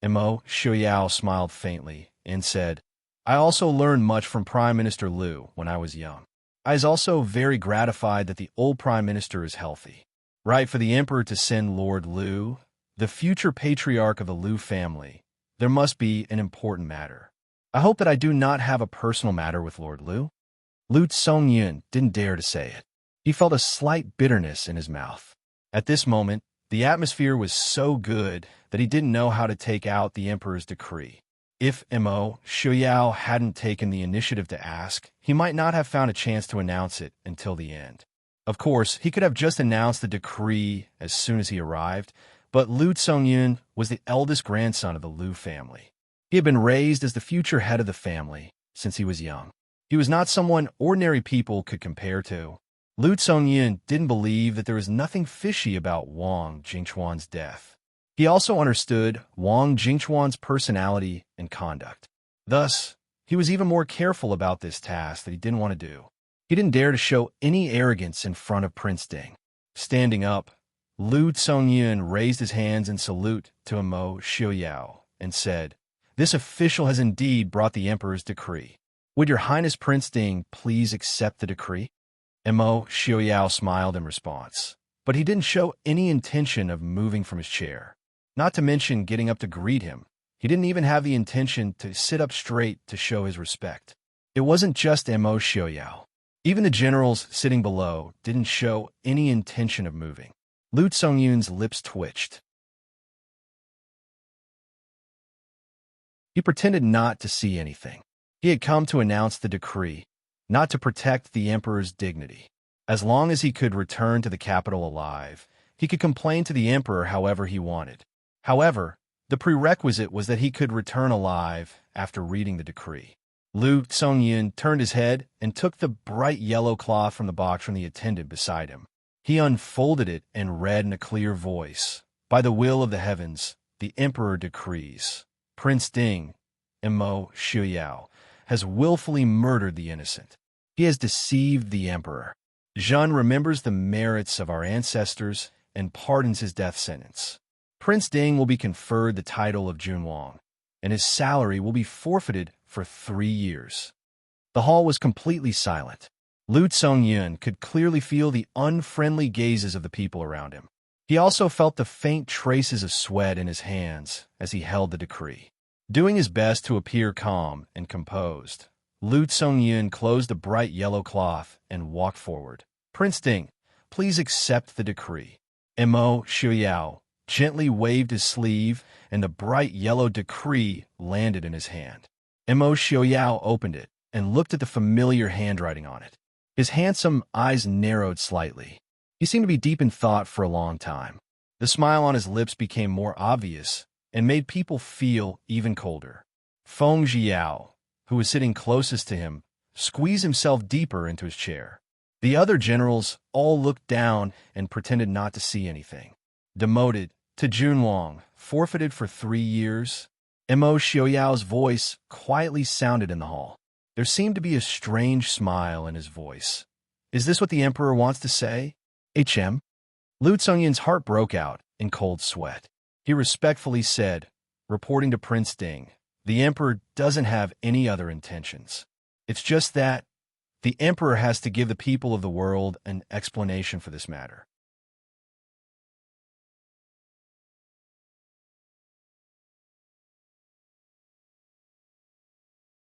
Mo Xiaoyao smiled faintly and said, I also learned much from Prime Minister Lu when I was young. I was also very gratified that the old Prime Minister is healthy. Right for the Emperor to send Lord Lu, the future patriarch of the Lu family, there must be an important matter. I hope that I do not have a personal matter with Lord Lu. Lu Tsongyun didn't dare to say it. He felt a slight bitterness in his mouth. At this moment, the atmosphere was so good that he didn't know how to take out the Emperor's decree. If Mo Xiaoyao hadn't taken the initiative to ask, he might not have found a chance to announce it until the end. Of course, he could have just announced the decree as soon as he arrived, But Lu Tsongyun was the eldest grandson of the Lu family. He had been raised as the future head of the family since he was young. He was not someone ordinary people could compare to. Lu Tsongyun didn't believe that there was nothing fishy about Wang Jingchuan's death. He also understood Wang Jingchuan's personality and conduct. Thus, he was even more careful about this task that he didn't want to do. He didn't dare to show any arrogance in front of Prince Ding. Standing up, Lu Tsongyun raised his hands in salute to Imo Xiuyao and said, "This official has indeed brought the emperor's decree. Would your highness Prince Ding please accept the decree?" Imo Xiuyao smiled in response, but he didn't show any intention of moving from his chair. Not to mention getting up to greet him. He didn't even have the intention to sit up straight to show his respect. It wasn't just Imo Xiuyao. Even the generals sitting below didn't show any intention of moving. Lu Tsongyun's lips twitched. He pretended not to see anything. He had come to announce the decree, not to protect the emperor's dignity. As long as he could return to the capital alive, he could complain to the emperor however he wanted. However, the prerequisite was that he could return alive after reading the decree. Lu Tsongyun turned his head and took the bright yellow cloth from the box from the attendant beside him. He unfolded it and read in a clear voice, "By the will of the heavens, the emperor decrees. Prince Ding, Imo Xiuyao, has willfully murdered the innocent. He has deceived the emperor. Zhen remembers the merits of our ancestors and pardons his death sentence. Prince Ding will be conferred the title of Junwang, and his salary will be forfeited for 3 years." The hall was completely silent. Lu Tsongyun could clearly feel the unfriendly gazes of the people around him. He also felt the faint traces of sweat in his hands as he held the decree. Doing his best to appear calm and composed, Lu Tsongyun closed the bright yellow cloth and walked forward. "Prince Ding, please accept the decree." Imo Xiuyao gently waved his sleeve, and the bright yellow decree landed in his hand. Imo Xiuyao opened it and looked at the familiar handwriting on it. His handsome eyes narrowed slightly. He seemed to be deep in thought for a long time. The smile on his lips became more obvious and made people feel even colder. Feng Jiao, who was sitting closest to him, squeezed himself deeper into his chair. The other generals all looked down and pretended not to see anything. Demoted to Junwang, forfeited for 3 years. Imo Xiuyao's voice quietly sounded in the hall. There seemed to be a strange smile in his voice. "Is this what the emperor wants to say? HM?" Lu Tsongyun's heart broke out in cold sweat. He respectfully said, reporting to Prince Ding, "The emperor doesn't have any other intentions. It's just that the emperor has to give the people of the world an explanation for this matter."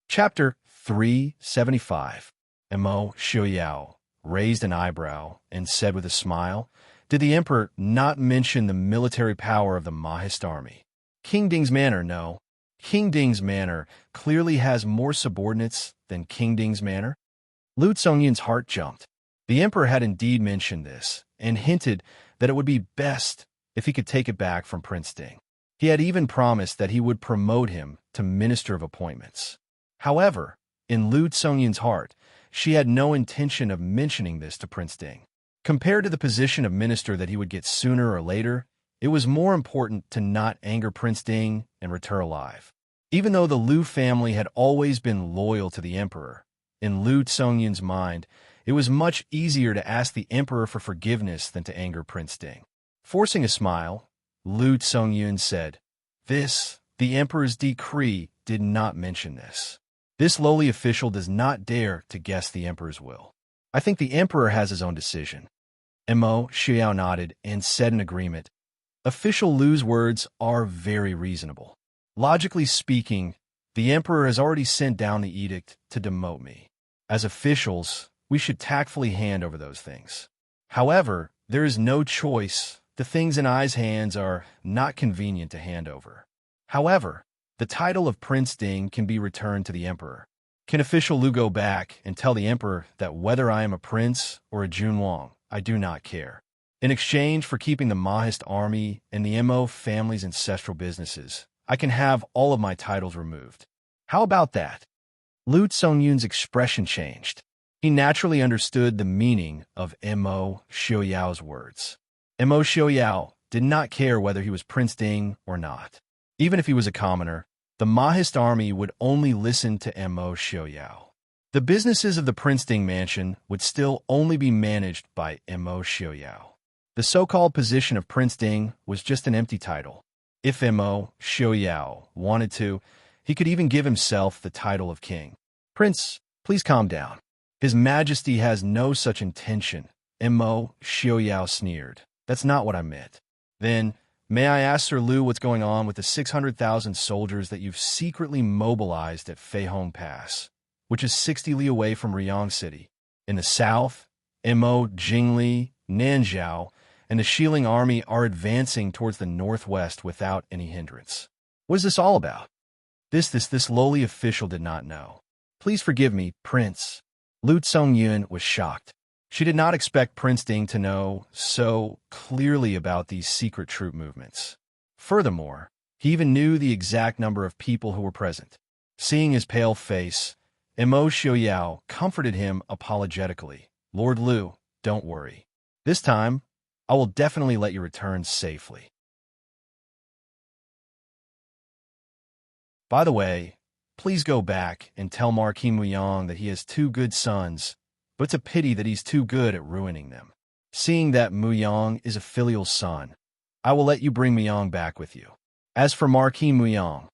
Chapter 375. Imo Xiuyao raised an eyebrow and said with a smile, "Did the emperor not mention the military power of the Mahist army?" King Ding's manor, no. King Ding's manor clearly has more subordinates than King Ding's manor. Lu Tsongyun's heart jumped. The emperor had indeed mentioned this and hinted that it would be best if he could take it back from Prince Ding. He had even promised that he would promote him to Minister of Appointments. However, in Lu Tsongyun's heart, she had no intention of mentioning this to Prince Ding. Compared to the position of minister that he would get sooner or later, it was more important to not anger Prince Ding and return alive. Even though the Lu family had always been loyal to the emperor, in Lu Tsongyun's mind, it was much easier to ask the emperor for forgiveness than to anger Prince Ding. Forcing a smile, Lu Tsongyun said, "The emperor's decree did not mention this. This lowly official does not dare to guess the emperor's will. I think the emperor has his own decision." Imo Xiuyao nodded and said in agreement, "Official Lu's words are very reasonable. Logically speaking, the emperor has already sent down the edict to demote me. As officials, we should tactfully hand over those things. However, there is no choice. The things in I's hands are not convenient to hand over. However, the title of Prince Ding can be returned to the emperor. Can official Lu go back and tell the emperor that whether I am a prince or a Junwang, I do not care? In exchange for keeping the Mahist army and the Mo family's ancestral businesses, I can have all of my titles removed. How about that? Lu Songyun's expression changed. He naturally understood the meaning of Mo Xiaoyao's words. Mo Xiaoyao did not care whether he was Prince Ding or not. Even if he was a commoner, the Mahist army would only listen to Mo Xiaoyao. The businesses of the Prince Ding mansion would still only be managed by Mo Xiaoyao. The so-called position of Prince Ding was just an empty title. If Mo Xiaoyao wanted to, he could even give himself the title of king. Prince, please calm down. His Majesty has no such intention, Mo Xiaoyao sneered. That's not what I meant. Then, may I ask Sir Lu what's going on with the 600,000 soldiers that you've secretly mobilized at Feihong Pass, which is 60 li away from Riyang City? In the south, Mo Jingli, Nanzhao, and the Xiling army are advancing towards the northwest without any hindrance. What is this all about? This lowly official did not know. Please forgive me, Prince. Lu Songyun was shocked. She did not expect Prince Ding to know so clearly about these secret troop movements. Furthermore, he even knew the exact number of people who were present. Seeing his pale face, Mo Xiaoyao comforted him apologetically. Lord Lu, don't worry. This time, I will definitely let you return safely. By the way, please go back and tell Marquis Muyang that he has two good sons, but it's a pity that he's too good at ruining them. Seeing that Muyang is a filial son, I will let you bring Muyang back with you. As for Marquis Muyang,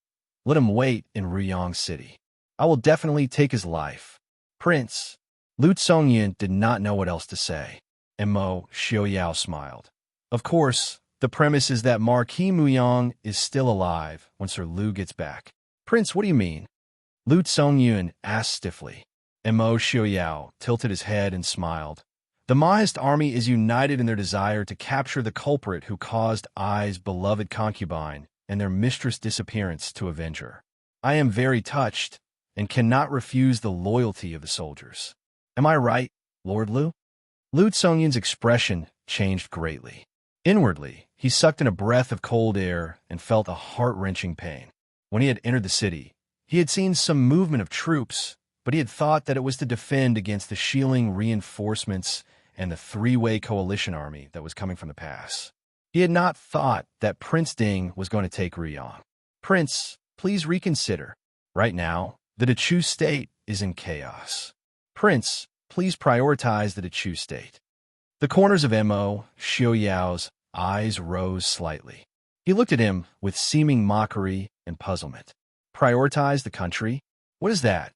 let him wait in Riyang City. I will definitely take his life. Prince, Lu Songyun did not know what else to say. Mo Xiaoyao smiled. Of course, the premise is that Marquis Muyang is still alive when Sir Lu gets back. Prince, what do you mean? Lu Songyun asked stiffly. Mo Xiaoyao tilted his head and smiled. The Mahist army is united in their desire to capture the culprit who caused Ai's beloved concubine and their mistress' disappearance to avenge her. I am very touched and cannot refuse the loyalty of the soldiers. Am I right, Lord Lu? Lu Songyun's expression changed greatly. Inwardly, he sucked in a breath of cold air and felt a heart-wrenching pain. When he had entered the city, he had seen some movement of troops, but he had thought that it was to defend against the Xiling reinforcements and the three-way coalition army that was coming from the pass. He had not thought that Prince Ding was going to take Riyang. Prince, please reconsider. Right now, the Dechu state is in chaos. Prince, please prioritize the Dechu state. The corners of Mo Xiaoyao's eyes rose slightly. He looked at him with seeming mockery and puzzlement. Prioritize the country? What is that?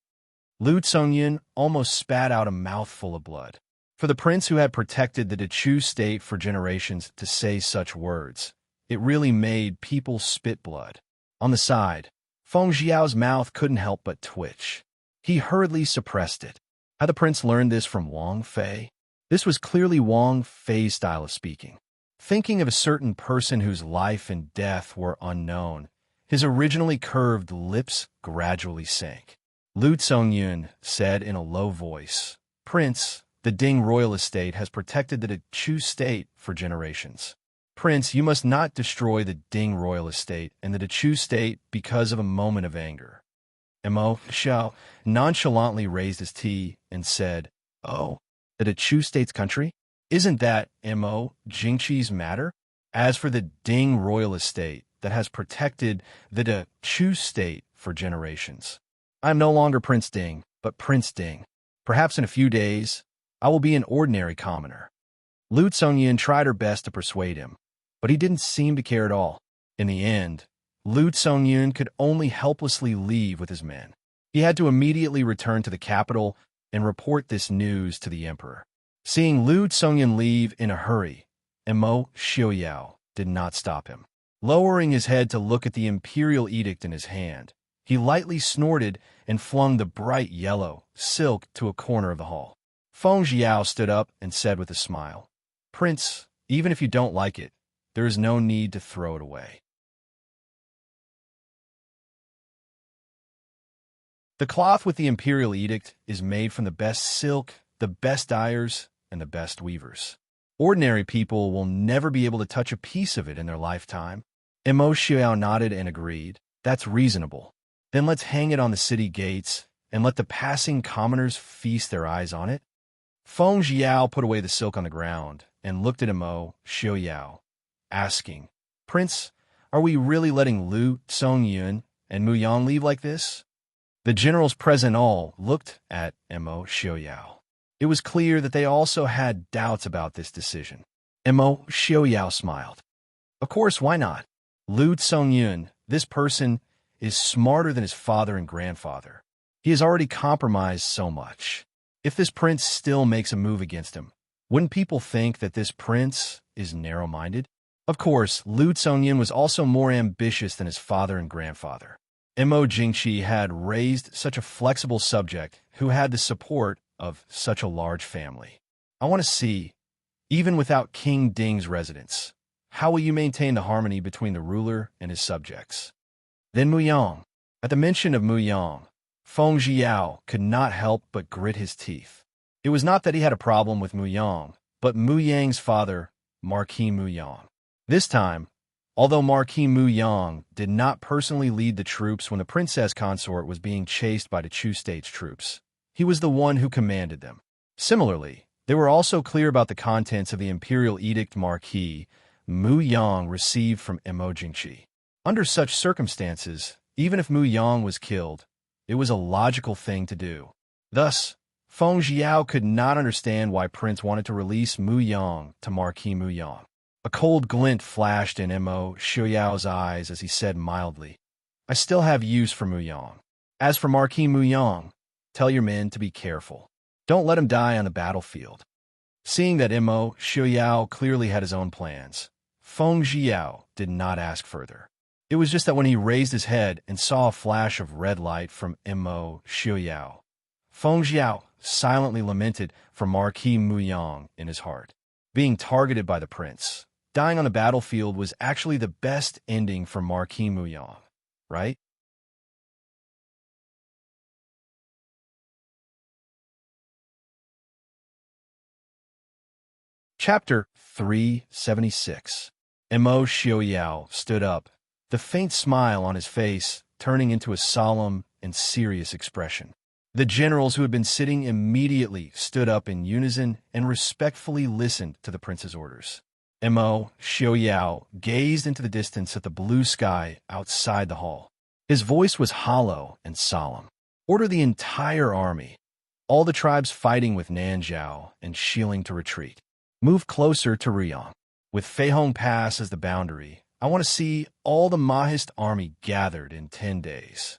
Lu Songyun almost spat out a mouthful of blood. For the prince who had protected the Dechu state for generations to say such words, it really made people spit blood. On the side, Feng Jiao's mouth couldn't help but twitch. He hurriedly suppressed it. Had the prince learned this from Wang Fei? This was clearly Wang Fei's style of speaking. Thinking of a certain person whose life and death were unknown, his originally curved lips gradually sank. Lu Songyun said in a low voice, Prince, the Ding royal estate has protected the Dechu state for generations. Prince, you must not destroy the Ding royal estate and the Dechu state because of a moment of anger. Mo Xiao nonchalantly raised his tea and said, Oh, the Dechu state's country? Isn't that Mo Jingqi's matter? As for the Ding royal estate that has protected the Dechu state for generations, I am no longer Prince Ding, but Prince Ding. Perhaps in a few days, I will be an ordinary commoner. Lu Songyun tried her best to persuade him, but he didn't seem to care at all. In the end, Lu Songyun could only helplessly leave with his men. He had to immediately return to the capital and report this news to the emperor. Seeing Lu Songyun leave in a hurry, Mo Xiaoyao did not stop him. Lowering his head to look at the imperial edict in his hand, he lightly snorted and flung the bright yellow silk to a corner of the hall. Feng Jiao stood up and said with a smile, Prince, even if you don't like it, there is no need to throw it away. The cloth with the imperial edict is made from the best silk, the best dyers, and the best weavers. Ordinary people will never be able to touch a piece of it in their lifetime. Mo Xiao nodded and agreed. That's reasonable. Then let's hang it on the city gates and let the passing commoners feast their eyes on it. Feng Jiao put away the silk on the ground and looked at Mo Xiao, asking, Prince, are we really letting Lu Songyun and Mu Yang leave like this? The generals present all looked at Mo Xiao. It was clear that they also had doubts about this decision. Mo Xiao smiled. Of course, why not? Lu Songyun, this person, is smarter than his father and grandfather. He has already compromised so much. If this prince still makes a move against him, wouldn't people think that this prince is narrow-minded? Of course, Lu Songyun was also more ambitious than his father and grandfather. Mo Jingqi had raised such a flexible subject who had the support of such a large family. I want to see, even without King Ding's residence, how will you maintain the harmony between the ruler and his subjects? Then Mu Yang. At the mention of Mu Yang, Feng Jiao could not help but grit his teeth. It was not that he had a problem with Mu Yang, but Mu Yang's father, Marquis Mu Yang. This time, although Marquis Mu Yang did not personally lead the troops when the princess consort was being chased by the Chu state's troops, he was the one who commanded them. Similarly, they were also clear about the contents of the imperial edict Marquis Mu Yang received from Mo Jingqi. Under such circumstances, even if Mu Yang was killed, it was a logical thing to do. Thus, Feng Jiao could not understand why Prince wanted to release Mu Yang to Marquis Mu Yang. A cold glint flashed in Mo Xiao's eyes as he said mildly, I still have use for Mu Yang. As for Marquis Mu Yang, tell your men to be careful. Don't let him die on the battlefield. Seeing that Mo Xiao clearly had his own plans, Feng Jiao did not ask further. It was just that when he raised his head and saw a flash of red light from Mo Xiao, Feng Jiao silently lamented for Marquis Mu Yang in his heart. Being targeted by the prince, dying on the battlefield was actually the best ending for Marquis Mu Yang, right? Chapter 376. Mo Xiao stood up, the faint smile on his face turning into a solemn and serious expression. The generals who had been sitting immediately stood up in unison and respectfully listened to the prince's orders. Mo Xiao gazed into the distance at the blue sky outside the hall. His voice was hollow and solemn. Order the entire army, all the tribes fighting with Nanzhao and Xiling to retreat. Move closer to Riyang. With Feihong Pass as the boundary, I want to see all the Mahist army gathered in 10 days.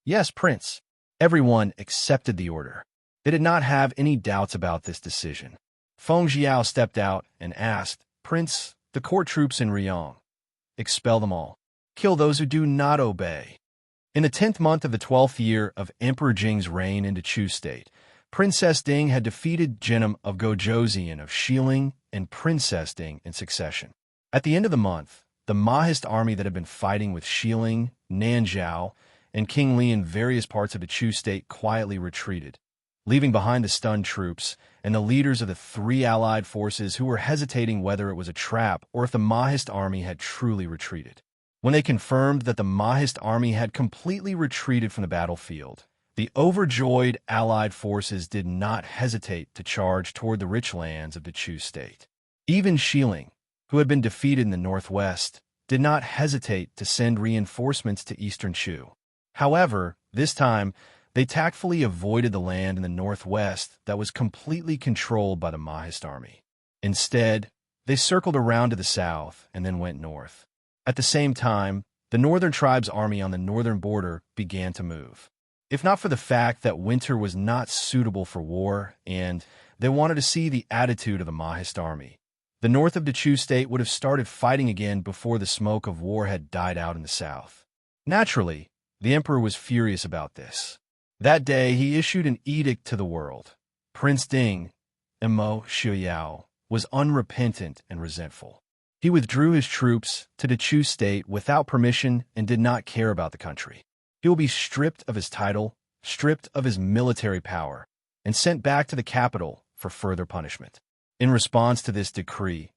Yes, Prince. Everyone accepted the order. They did not have any doubts about this decision. Feng Jiao stepped out and asked, Prince, the court troops in Riyang, expel them all. Kill those who do not obey. In the 10th month of the 12th year of Emperor Jing's reign in the Chu state, Princess Ding had defeated Jinim of Gojoseon of Xiling and Princess Ding in succession. At the end of the month, the Mahist army that had been fighting with Xiling, Nanzhao, and King Li in various parts of the Chu state quietly retreated, leaving behind the stunned troops and the leaders of the 3 allied forces who were hesitating whether it was a trap or if the Mahist army had truly retreated. When they confirmed that the Mahist army had completely retreated from the battlefield, the overjoyed allied forces did not hesitate to charge toward the rich lands of the Chu state. Even Xiling, who had been defeated in the northwest, did not hesitate to send reinforcements to eastern Chu. However, this time, they tactfully avoided the land in the northwest that was completely controlled by the Mahist army. Instead, they circled around to the south and then went north. At the same time, the northern tribes' army on the northern border began to move. If not for the fact that winter was not suitable for war and they wanted to see the attitude of the Mahist army, the north of the Chu state would have started fighting again before the smoke of war had died out in the south. Naturally, the emperor was furious about this. That day, he issued an edict to the world. Prince Ding, Mo Xiao, was unrepentant and resentful. He withdrew his troops to the Chu state without permission and did not care about the country. He will be stripped of his title, stripped of his military power, and sent back to the capital for further punishment. In response to this decree,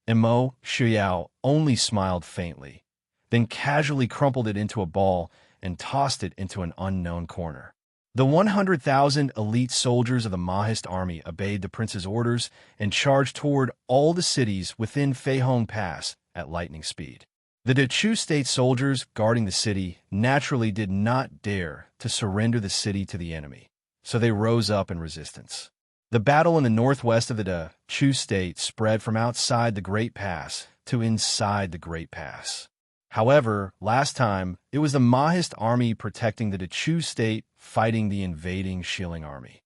Immerse Shuyao only smiled faintly, then casually crumpled it into a ball and tossed it into an unknown corner. The 100,000 elite soldiers of the Mahist army obeyed the prince's orders and charged toward all the cities within Feihong Pass at lightning speed. The Dechu state soldiers guarding the city naturally did not dare to surrender the city to the enemy, so they rose up in resistance. The battle in the northwest of the Dechu state spread from outside the Great Pass to inside the Great Pass. However, last time, it was the Mahist army protecting the Dechu state fighting the invading Shilling army.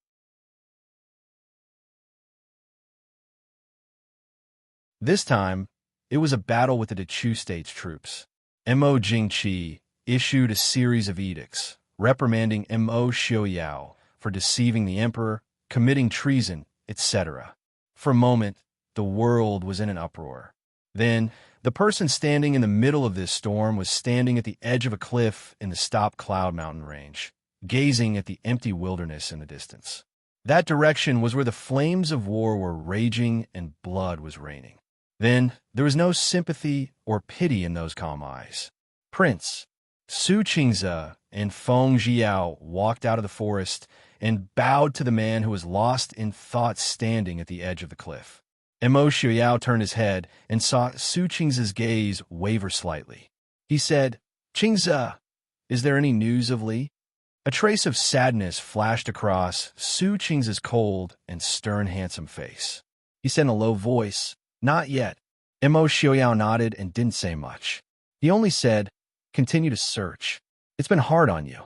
This time, it was a battle with the Dechu state's troops. Mo Jingqi issued a series of edicts, reprimanding Mo Xiuyao for deceiving the emperor, committing treason, etc. For a moment, the world was in an uproar. Then, the person standing in the middle of this storm was standing at the edge of a cliff in the Stop Cloud mountain range, gazing at the empty wilderness in the distance. That direction was where the flames of war were raging and blood was raining. Then, there was no sympathy or pity in those calm eyes. Prince Su Qingze and Feng Jiao walked out of the forest and bowed to the man who was lost in thought standing at the edge of the cliff. Mo Xiuyao turned his head and saw Su Qingze's gaze waver slightly. He said, "Qingze, is there any news of Li?" A trace of sadness flashed across Su Qingze's cold and stern handsome face. He said in a low voice, "Not yet." Mo Xiuyao nodded and didn't say much. He only said, "Continue to search. It's been hard on you."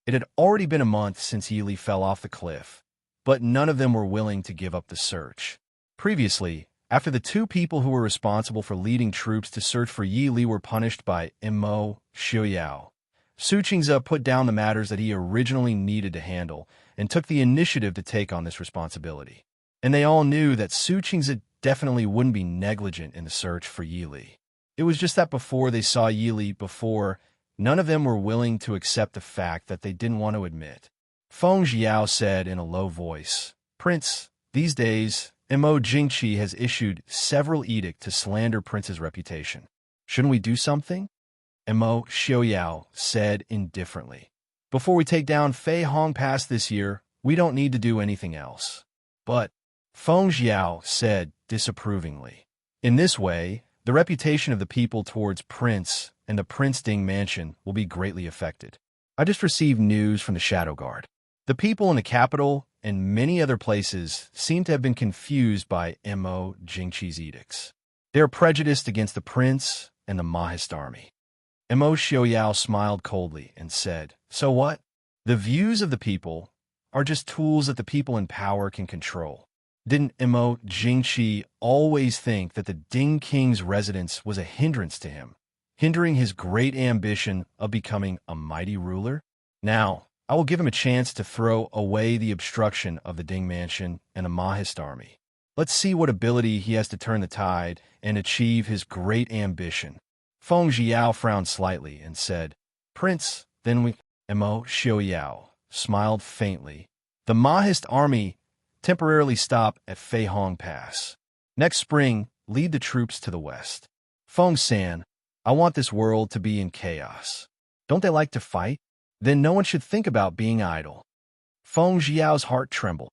It had already been a month since Yili fell off the cliff, but none of them were willing to give up the search. Previously, after the two people who were responsible for leading troops to search for Yi Li were punished by Mo Xiuyao, Su Qingze put down the matters that he originally needed to handle and took the initiative to take on this responsibility. And they all knew that Su Qingze definitely wouldn't be negligent in the search for Yi Li. It was just that before they saw Yi Li before, none of them were willing to accept the fact that they didn't want to admit. Feng Jiao said in a low voice, "Prince, these days, Mo Jingqi has issued several edicts to slander Prince's reputation. Shouldn't we do something?" Mo Xiuyao said indifferently, "Before we take down Feihong Pass this year, we don't need to do anything else." But Feng Jiao said disapprovingly, "In this way, the reputation of the people towards Prince and the Prince Ding mansion will be greatly affected. I just received news from the Shadow Guard. The people in the capital and many other places seem to have been confused by Mo Jingqi's edicts. They are prejudiced against the prince and the Mahist army." Mo Xiuyao smiled coldly and said, "So what? The views of the people are just tools that the people in power can control. Didn't Mo Jingqi always think that the Ding King's residence was a hindrance to him, hindering his great ambition of becoming a mighty ruler? Now, I will give him a chance to throw away the obstruction of the Ding Mansion and the Mahist army. Let's see what ability he has to turn the tide and achieve his great ambition." Feng Jiao frowned slightly and said, "Prince, then we—" Mo Xiuyao smiled faintly. "The Mahist army temporarily stop at Feihong Pass. Next spring, lead the troops to the west. Feng San, I want this world to be in chaos. Don't they like to fight? Then no one should think about being idle." Feng Jiao's heart trembled.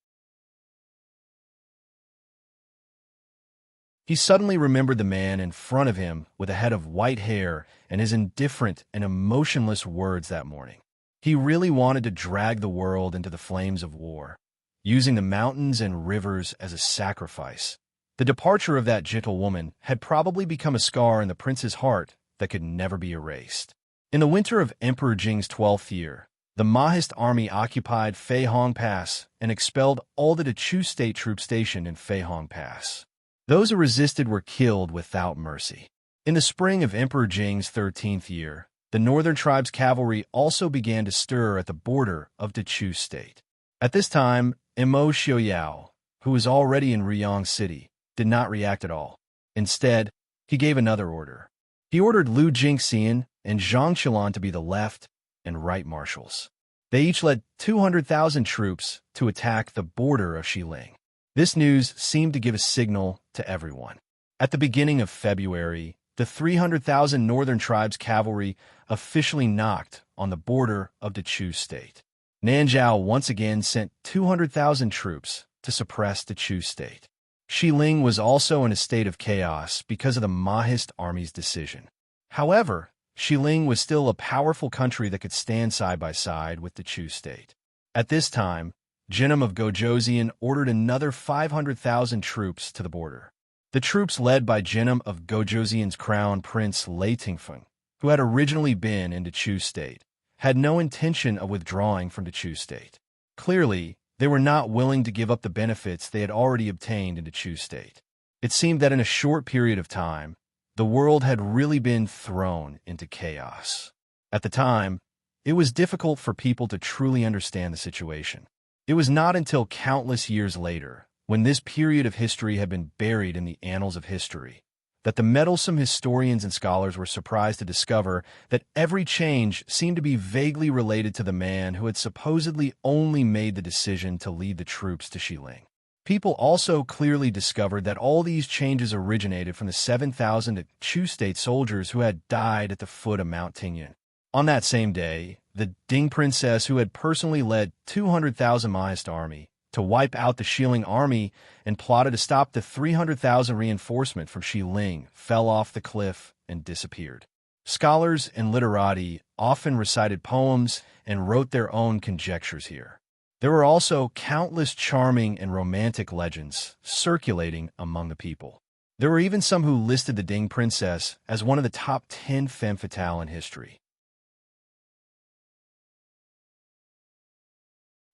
He suddenly remembered the man in front of him with a head of white hair and his indifferent and emotionless words that morning. He really wanted to drag the world into the flames of war, using the mountains and rivers as a sacrifice. The departure of that gentle woman had probably become a scar in the prince's heart that could never be erased. In the winter of Emperor Jing's 12th year, the Mahist army occupied Feihong Pass and expelled all the Dechu state troops stationed in Feihong Pass. Those who resisted were killed without mercy. In the spring of Emperor Jing's 13th year, the northern tribe's cavalry also began to stir at the border of Dechu state. At this time, Mo Xiuyao, who was already in Riyang City, did not react at all. Instead, he gave another order. He ordered Lu Jingxian and Zhang Qilan to be the left and right marshals. They each led 200,000 troops to attack the border of Xiling. This news seemed to give a signal to everyone. At the beginning of February, the 300,000 Northern Tribes cavalry officially knocked on the border of the Chu state. Nanzhao once again sent 200,000 troops to suppress the Chu state. Xiling was also in a state of chaos because of the Mahist army's decision. However, Xiling was still a powerful country that could stand side by side with the Chu state. At this time, Jinnam of Gojoseon ordered another 500,000 troops to the border. The troops led by Jinnam of Gojoseon's crown prince Lei Tingfeng, who had originally been in the Chu state, had no intention of withdrawing from the Chu state. Clearly, they were not willing to give up the benefits they had already obtained in the Chu state. It seemed that in a short period of time, the world had really been thrown into chaos. At the time, it was difficult for people to truly understand the situation. It was not until countless years later, when this period of history had been buried in the annals of history, that the meddlesome historians and scholars were surprised to discover that every change seemed to be vaguely related to the man who had supposedly only made the decision to lead the troops to Xiling. People also clearly discovered that all these changes originated from the 7,000 Chu state soldiers who had died at the foot of Mount Tingyan. On that same day, the Ding princess, who had personally led 200,000 Mahist army to wipe out the Xiling army and plotted to stop the 300,000 reinforcement from Xiling, fell off the cliff and disappeared. Scholars and literati often recited poems and wrote their own conjectures here. There were also countless charming and romantic legends circulating among the people. There were even some who listed the Ding princess as one of the top 10 femme fatales in history.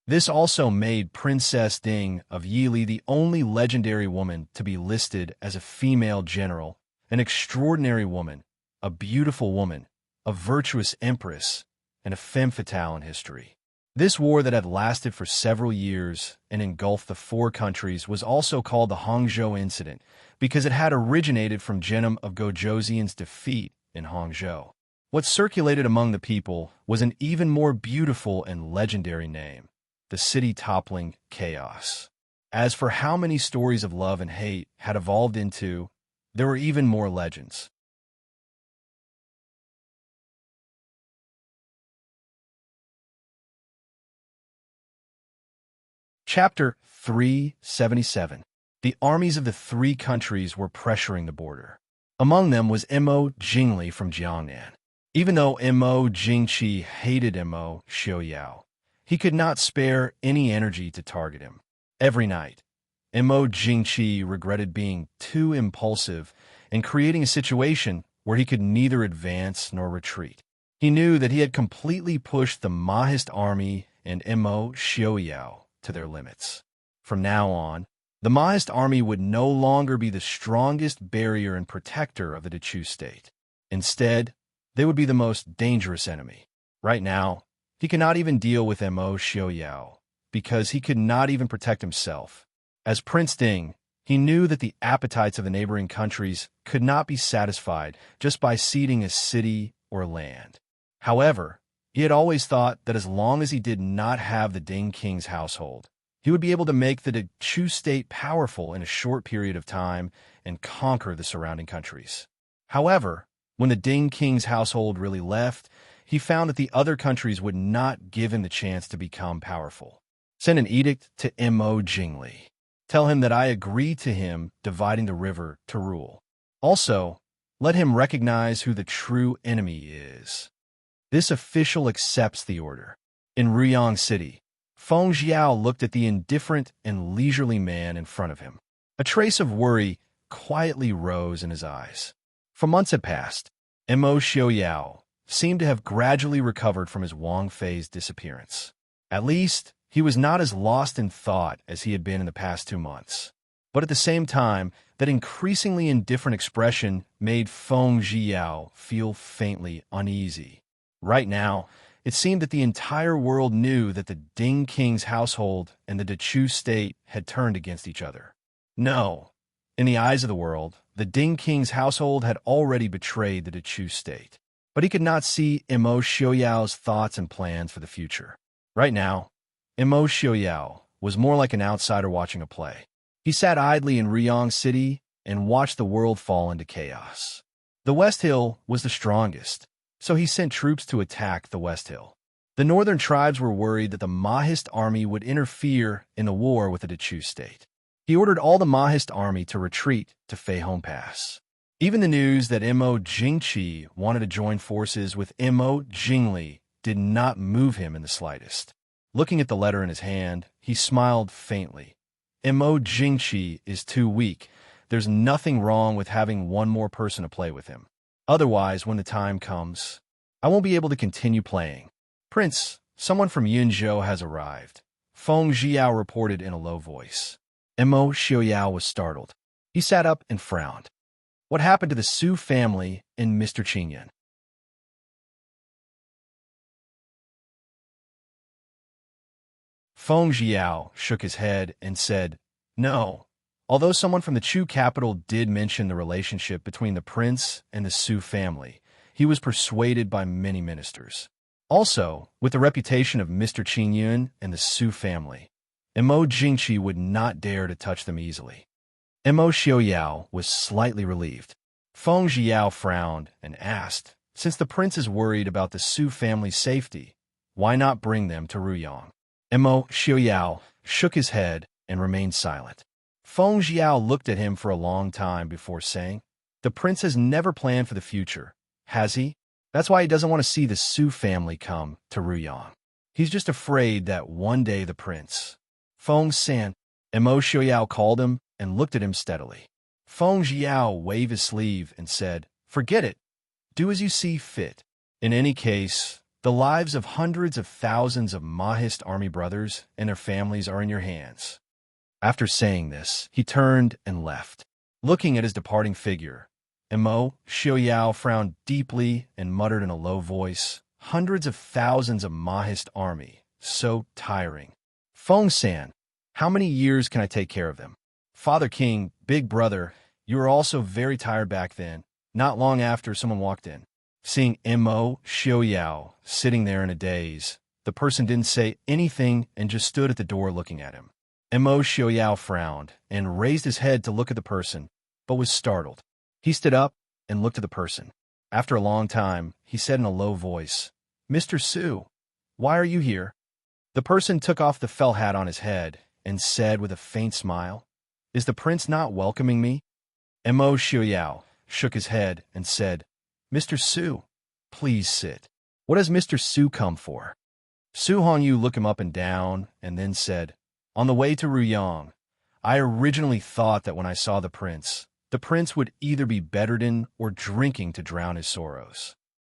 This also made Princess Ding of Yili the only legendary woman to be listed as a female general, an extraordinary woman, a beautiful woman, a virtuous empress, and a femme fatale in history. This war that had lasted for several years and engulfed the four countries was also called the Hangzhou Incident because it had originated from Jinnam of Gojoseon's defeat in Hangzhou. What circulated among the people was an even more beautiful and legendary name: the city-toppling chaos. As for how many stories of love and hate had evolved into, there were even more legends. Chapter 377. The armies of the three countries were pressuring the border. Among them was Mo Jingli from Jiangnan. Even though Mo Jingqi hated Mo Xiaoyao, he could not spare any energy to target him. Every night, Mo Jingqi regretted being too impulsive and creating a situation where he could neither advance nor retreat. He knew that he had completely pushed the Mahist army and Mo Xiaoyao to their limits. From now on, the Mahist army would no longer be the strongest barrier and protector of the Chu state. Instead, they would be the most dangerous enemy. Right now, he could not even deal with Mo Xiaoyao because he could not even protect himself. As Prince Ding, he knew that the appetites of the neighboring countries could not be satisfied just by ceding a city or land. However, he had always thought that as long as he did not have the Ding king's household, he would be able to make the Chu state powerful in a short period of time and conquer the surrounding countries. However, when the Ding king's household really left, he found that the other countries would not give him the chance to become powerful. Send an edict to Mo Jingli. Tell him that I agree to him dividing the river to rule. Also, let him recognize who the true enemy is. This official accepts the order. In Ruyang City, Feng Xiao looked at the indifferent and leisurely man in front of him. A trace of worry quietly rose in his eyes. For months had passed. Mo Xiaoyao seemed to have gradually recovered from his Wang-Fei's disappearance. At least, he was not as lost in thought as he had been in the past 2 months. But at the same time, that increasingly indifferent expression made Feng Xiao feel faintly uneasy. Right now, it seemed that the entire world knew that the Ding king's household and the Chu state had turned against each other. No, in the eyes of the world, the Ding king's household had already betrayed the Chu state. But he could not see Mo Xiaoyao's thoughts and plans for the future. Right now, Mo Xiaoyao was more like an outsider watching a play. He sat idly in Ryong City and watched the world fall into chaos. The West Hill was the strongest, so he sent troops to attack the West Hill. The northern tribes were worried that the Mahist army would interfere in the war with the Dachu state. He ordered all the Mahist army to retreat to Feihong Pass. Even the news that Mo Jingqi wanted to join forces with Mo Jingli did not move him in the slightest. Looking at the letter in his hand, he smiled faintly. Mo Jingqi is too weak. There's nothing wrong with having one more person to play with him. Otherwise, when the time comes, I won't be able to continue playing. Prince, someone from Yunzhou has arrived, Feng Jiao reported in a low voice. Mo Xiaoyao was startled. He sat up and frowned. What happened to the Su family and Mr. Qingyan? Feng Jiao shook his head and said, No. Although someone from the Chu capital did mention the relationship between the prince and the Su family, he was persuaded by many ministers. Also, with the reputation of Mr. Qingyun and the Su family, Mo Jingqi would not dare to touch them easily. Mo Xiaoyao was slightly relieved. Feng Jiao frowned and asked, Since the prince is worried about the Su family's safety, why not bring them to Ruyang? Mo Xiaoyao shook his head and remained silent. Feng Jiao looked at him for a long time before saying, The prince has never planned for the future, has he? That's why he doesn't want to see the Su family come to Ruyang. He's just afraid that one day the prince... Feng San, Mo Xiaoyao called him and looked at him steadily. Feng Jiao waved his sleeve and said, Forget it. Do as you see fit. In any case, the lives of hundreds of thousands of Mahist army brothers and their families are in your hands. After saying this, he turned and left. Looking at his departing figure, Mo Xiaoyao frowned deeply and muttered in a low voice, Hundreds of thousands of Mahist army, so tiring. Feng San, how many years can I take care of them? Father King, big brother, you were also very tired back then. Not long after, someone walked in. Seeing Mo Xiaoyao sitting there in a daze, the person didn't say anything and just stood at the door looking at him. Mo Xiaoyao frowned and raised his head to look at the person, but was startled. He stood up and looked at the person. After a long time, he said in a low voice, Mr. Su, why are you here? The person took off the felt hat on his head and said with a faint smile, Is the prince not welcoming me? Mo Xiaoyao shook his head and said, Mr. Su, please sit. What has Mr. Su come for? Su Hongyu looked him up and down and then said, On the way to Ruyang, I originally thought that when I saw the prince would either be bedridden or drinking to drown his sorrows.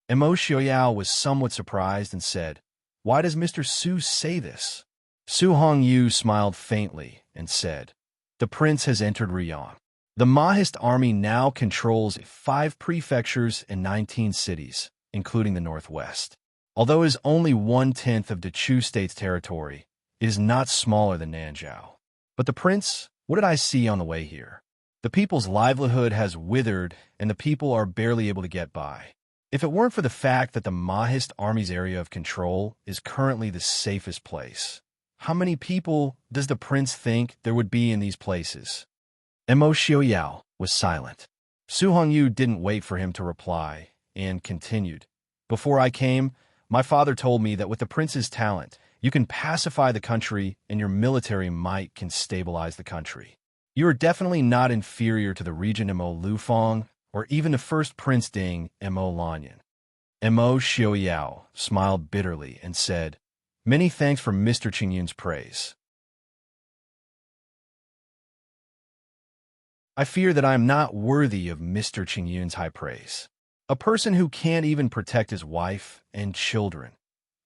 Mo Xiaoyao was somewhat surprised and said, Why does Mr. Su say this? Su Hongyu smiled faintly and said, The prince has entered Ruyang. The Mahist army now controls 5 prefectures and 19 cities, including the northwest. Although it is only 1/10 of Dachu state's territory, it is not smaller than Nanzhao. But the prince, what did I see on the way here? The people's livelihood has withered, and the people are barely able to get by. If it weren't for the fact that the Mahist army's area of control is currently the safest place, how many people does the prince think there would be in these places? Mo Xiaoyao was silent. Su Hongyu didn't wait for him to reply, and continued, Before I came, my father told me that with the prince's talent, you can pacify the country and your military might can stabilize the country. You are definitely not inferior to the regent Mo Lufeng, or even the first Prince Ding Mo Lanyan. Mo Xiaoyao smiled bitterly and said, Many thanks for Mr. Qingyun's praise. I fear that I am not worthy of Mr. Qingyun's high praise. A person who can't even protect his wife and children.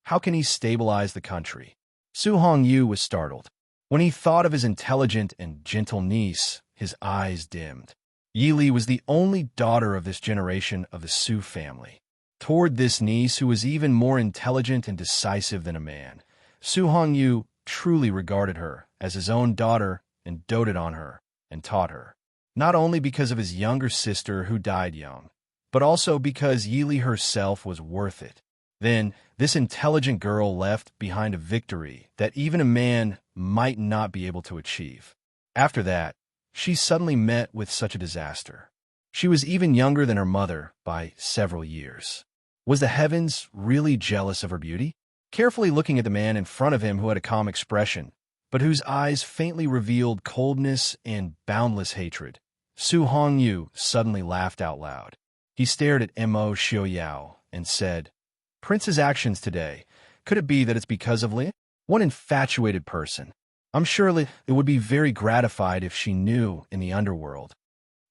How can he stabilize the country? Su Hongyu was startled. When he thought of his intelligent and gentle niece, his eyes dimmed. Yili was the only daughter of this generation of the Su family. Toward this niece, who was even more intelligent and decisive than a man, Su Hongyu truly regarded her as his own daughter and doted on her and taught her. Not only because of his younger sister who died young, but also because Yili herself was worth it. Then, this intelligent girl left behind a victory that even a man might not be able to achieve. After that, she suddenly met with such a disaster. She was even younger than her mother by several years. Was the heavens really jealous of her beauty? Carefully looking at the man in front of him who had a calm expression, but whose eyes faintly revealed coldness and boundless hatred, Su Hongyu suddenly laughed out loud. He stared at Mo Xiaoyao and said, "Prince's actions today, could it be that it's because of Li? What infatuated person. I'm sure Li would be very gratified if she knew in the underworld."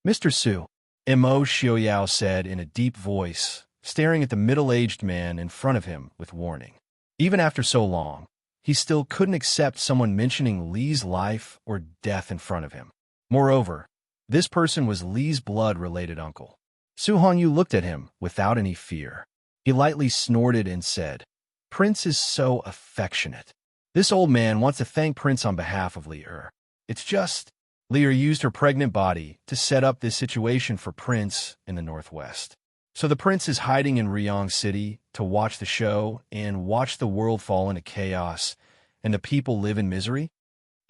"Mr. Su," Mo Xiaoyao said in a deep voice, staring at the middle-aged man in front of him with warning. Even after so long, he still couldn't accept someone mentioning Li's life or death in front of him. Moreover, this person was Li's blood-related uncle. Su Hongyu looked at him without any fear. He lightly snorted and said, "Prince is so affectionate. This old man wants to thank Prince on behalf of Li. It's just, Li used her pregnant body to set up this situation for Prince in the Northwest. So the Prince is hiding in Ryong City to watch the show and watch the world fall into chaos and the people live in misery?"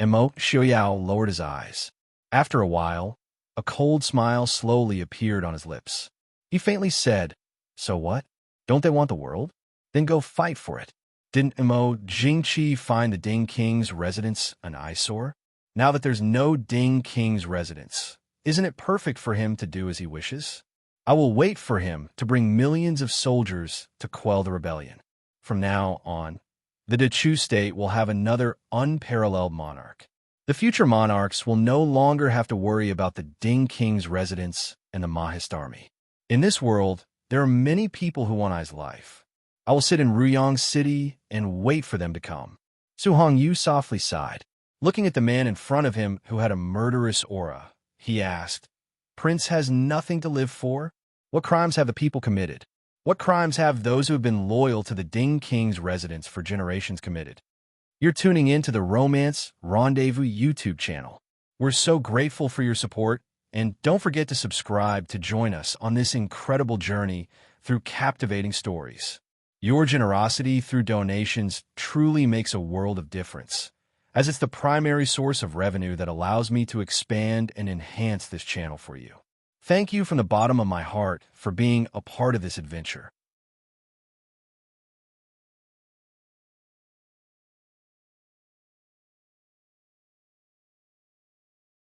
Mo Xiaoyao lowered his eyes. After a while, a cold smile slowly appeared on his lips. He faintly said, "So what? Don't they want the world? Then go fight for it. Didn't Mo Jingqi find the Ding King's residence an eyesore? Now that there's no Ding King's residence, isn't it perfect for him to do as he wishes? I will wait for him to bring millions of soldiers to quell the rebellion. From now on, the Dechu state will have another unparalleled monarch. The future monarchs will no longer have to worry about the Ding King's residence and the Mahist army. In this world, there are many people who want I's life. I will sit in Ruyong City and wait for them to come." Su Hongyu softly sighed. Looking at the man in front of him who had a murderous aura, he asked, "Prince has nothing to live for? What crimes have the people committed? What crimes have those who have been loyal to the Ding King's residence for generations committed?" You're tuning in to the Romance Rendezvous YouTube channel. We're so grateful for your support, and don't forget to subscribe to join us on this incredible journey through captivating stories. Your generosity through donations truly makes a world of difference, as it's the primary source of revenue that allows me to expand and enhance this channel for you. Thank you from the bottom of my heart for being a part of this adventure.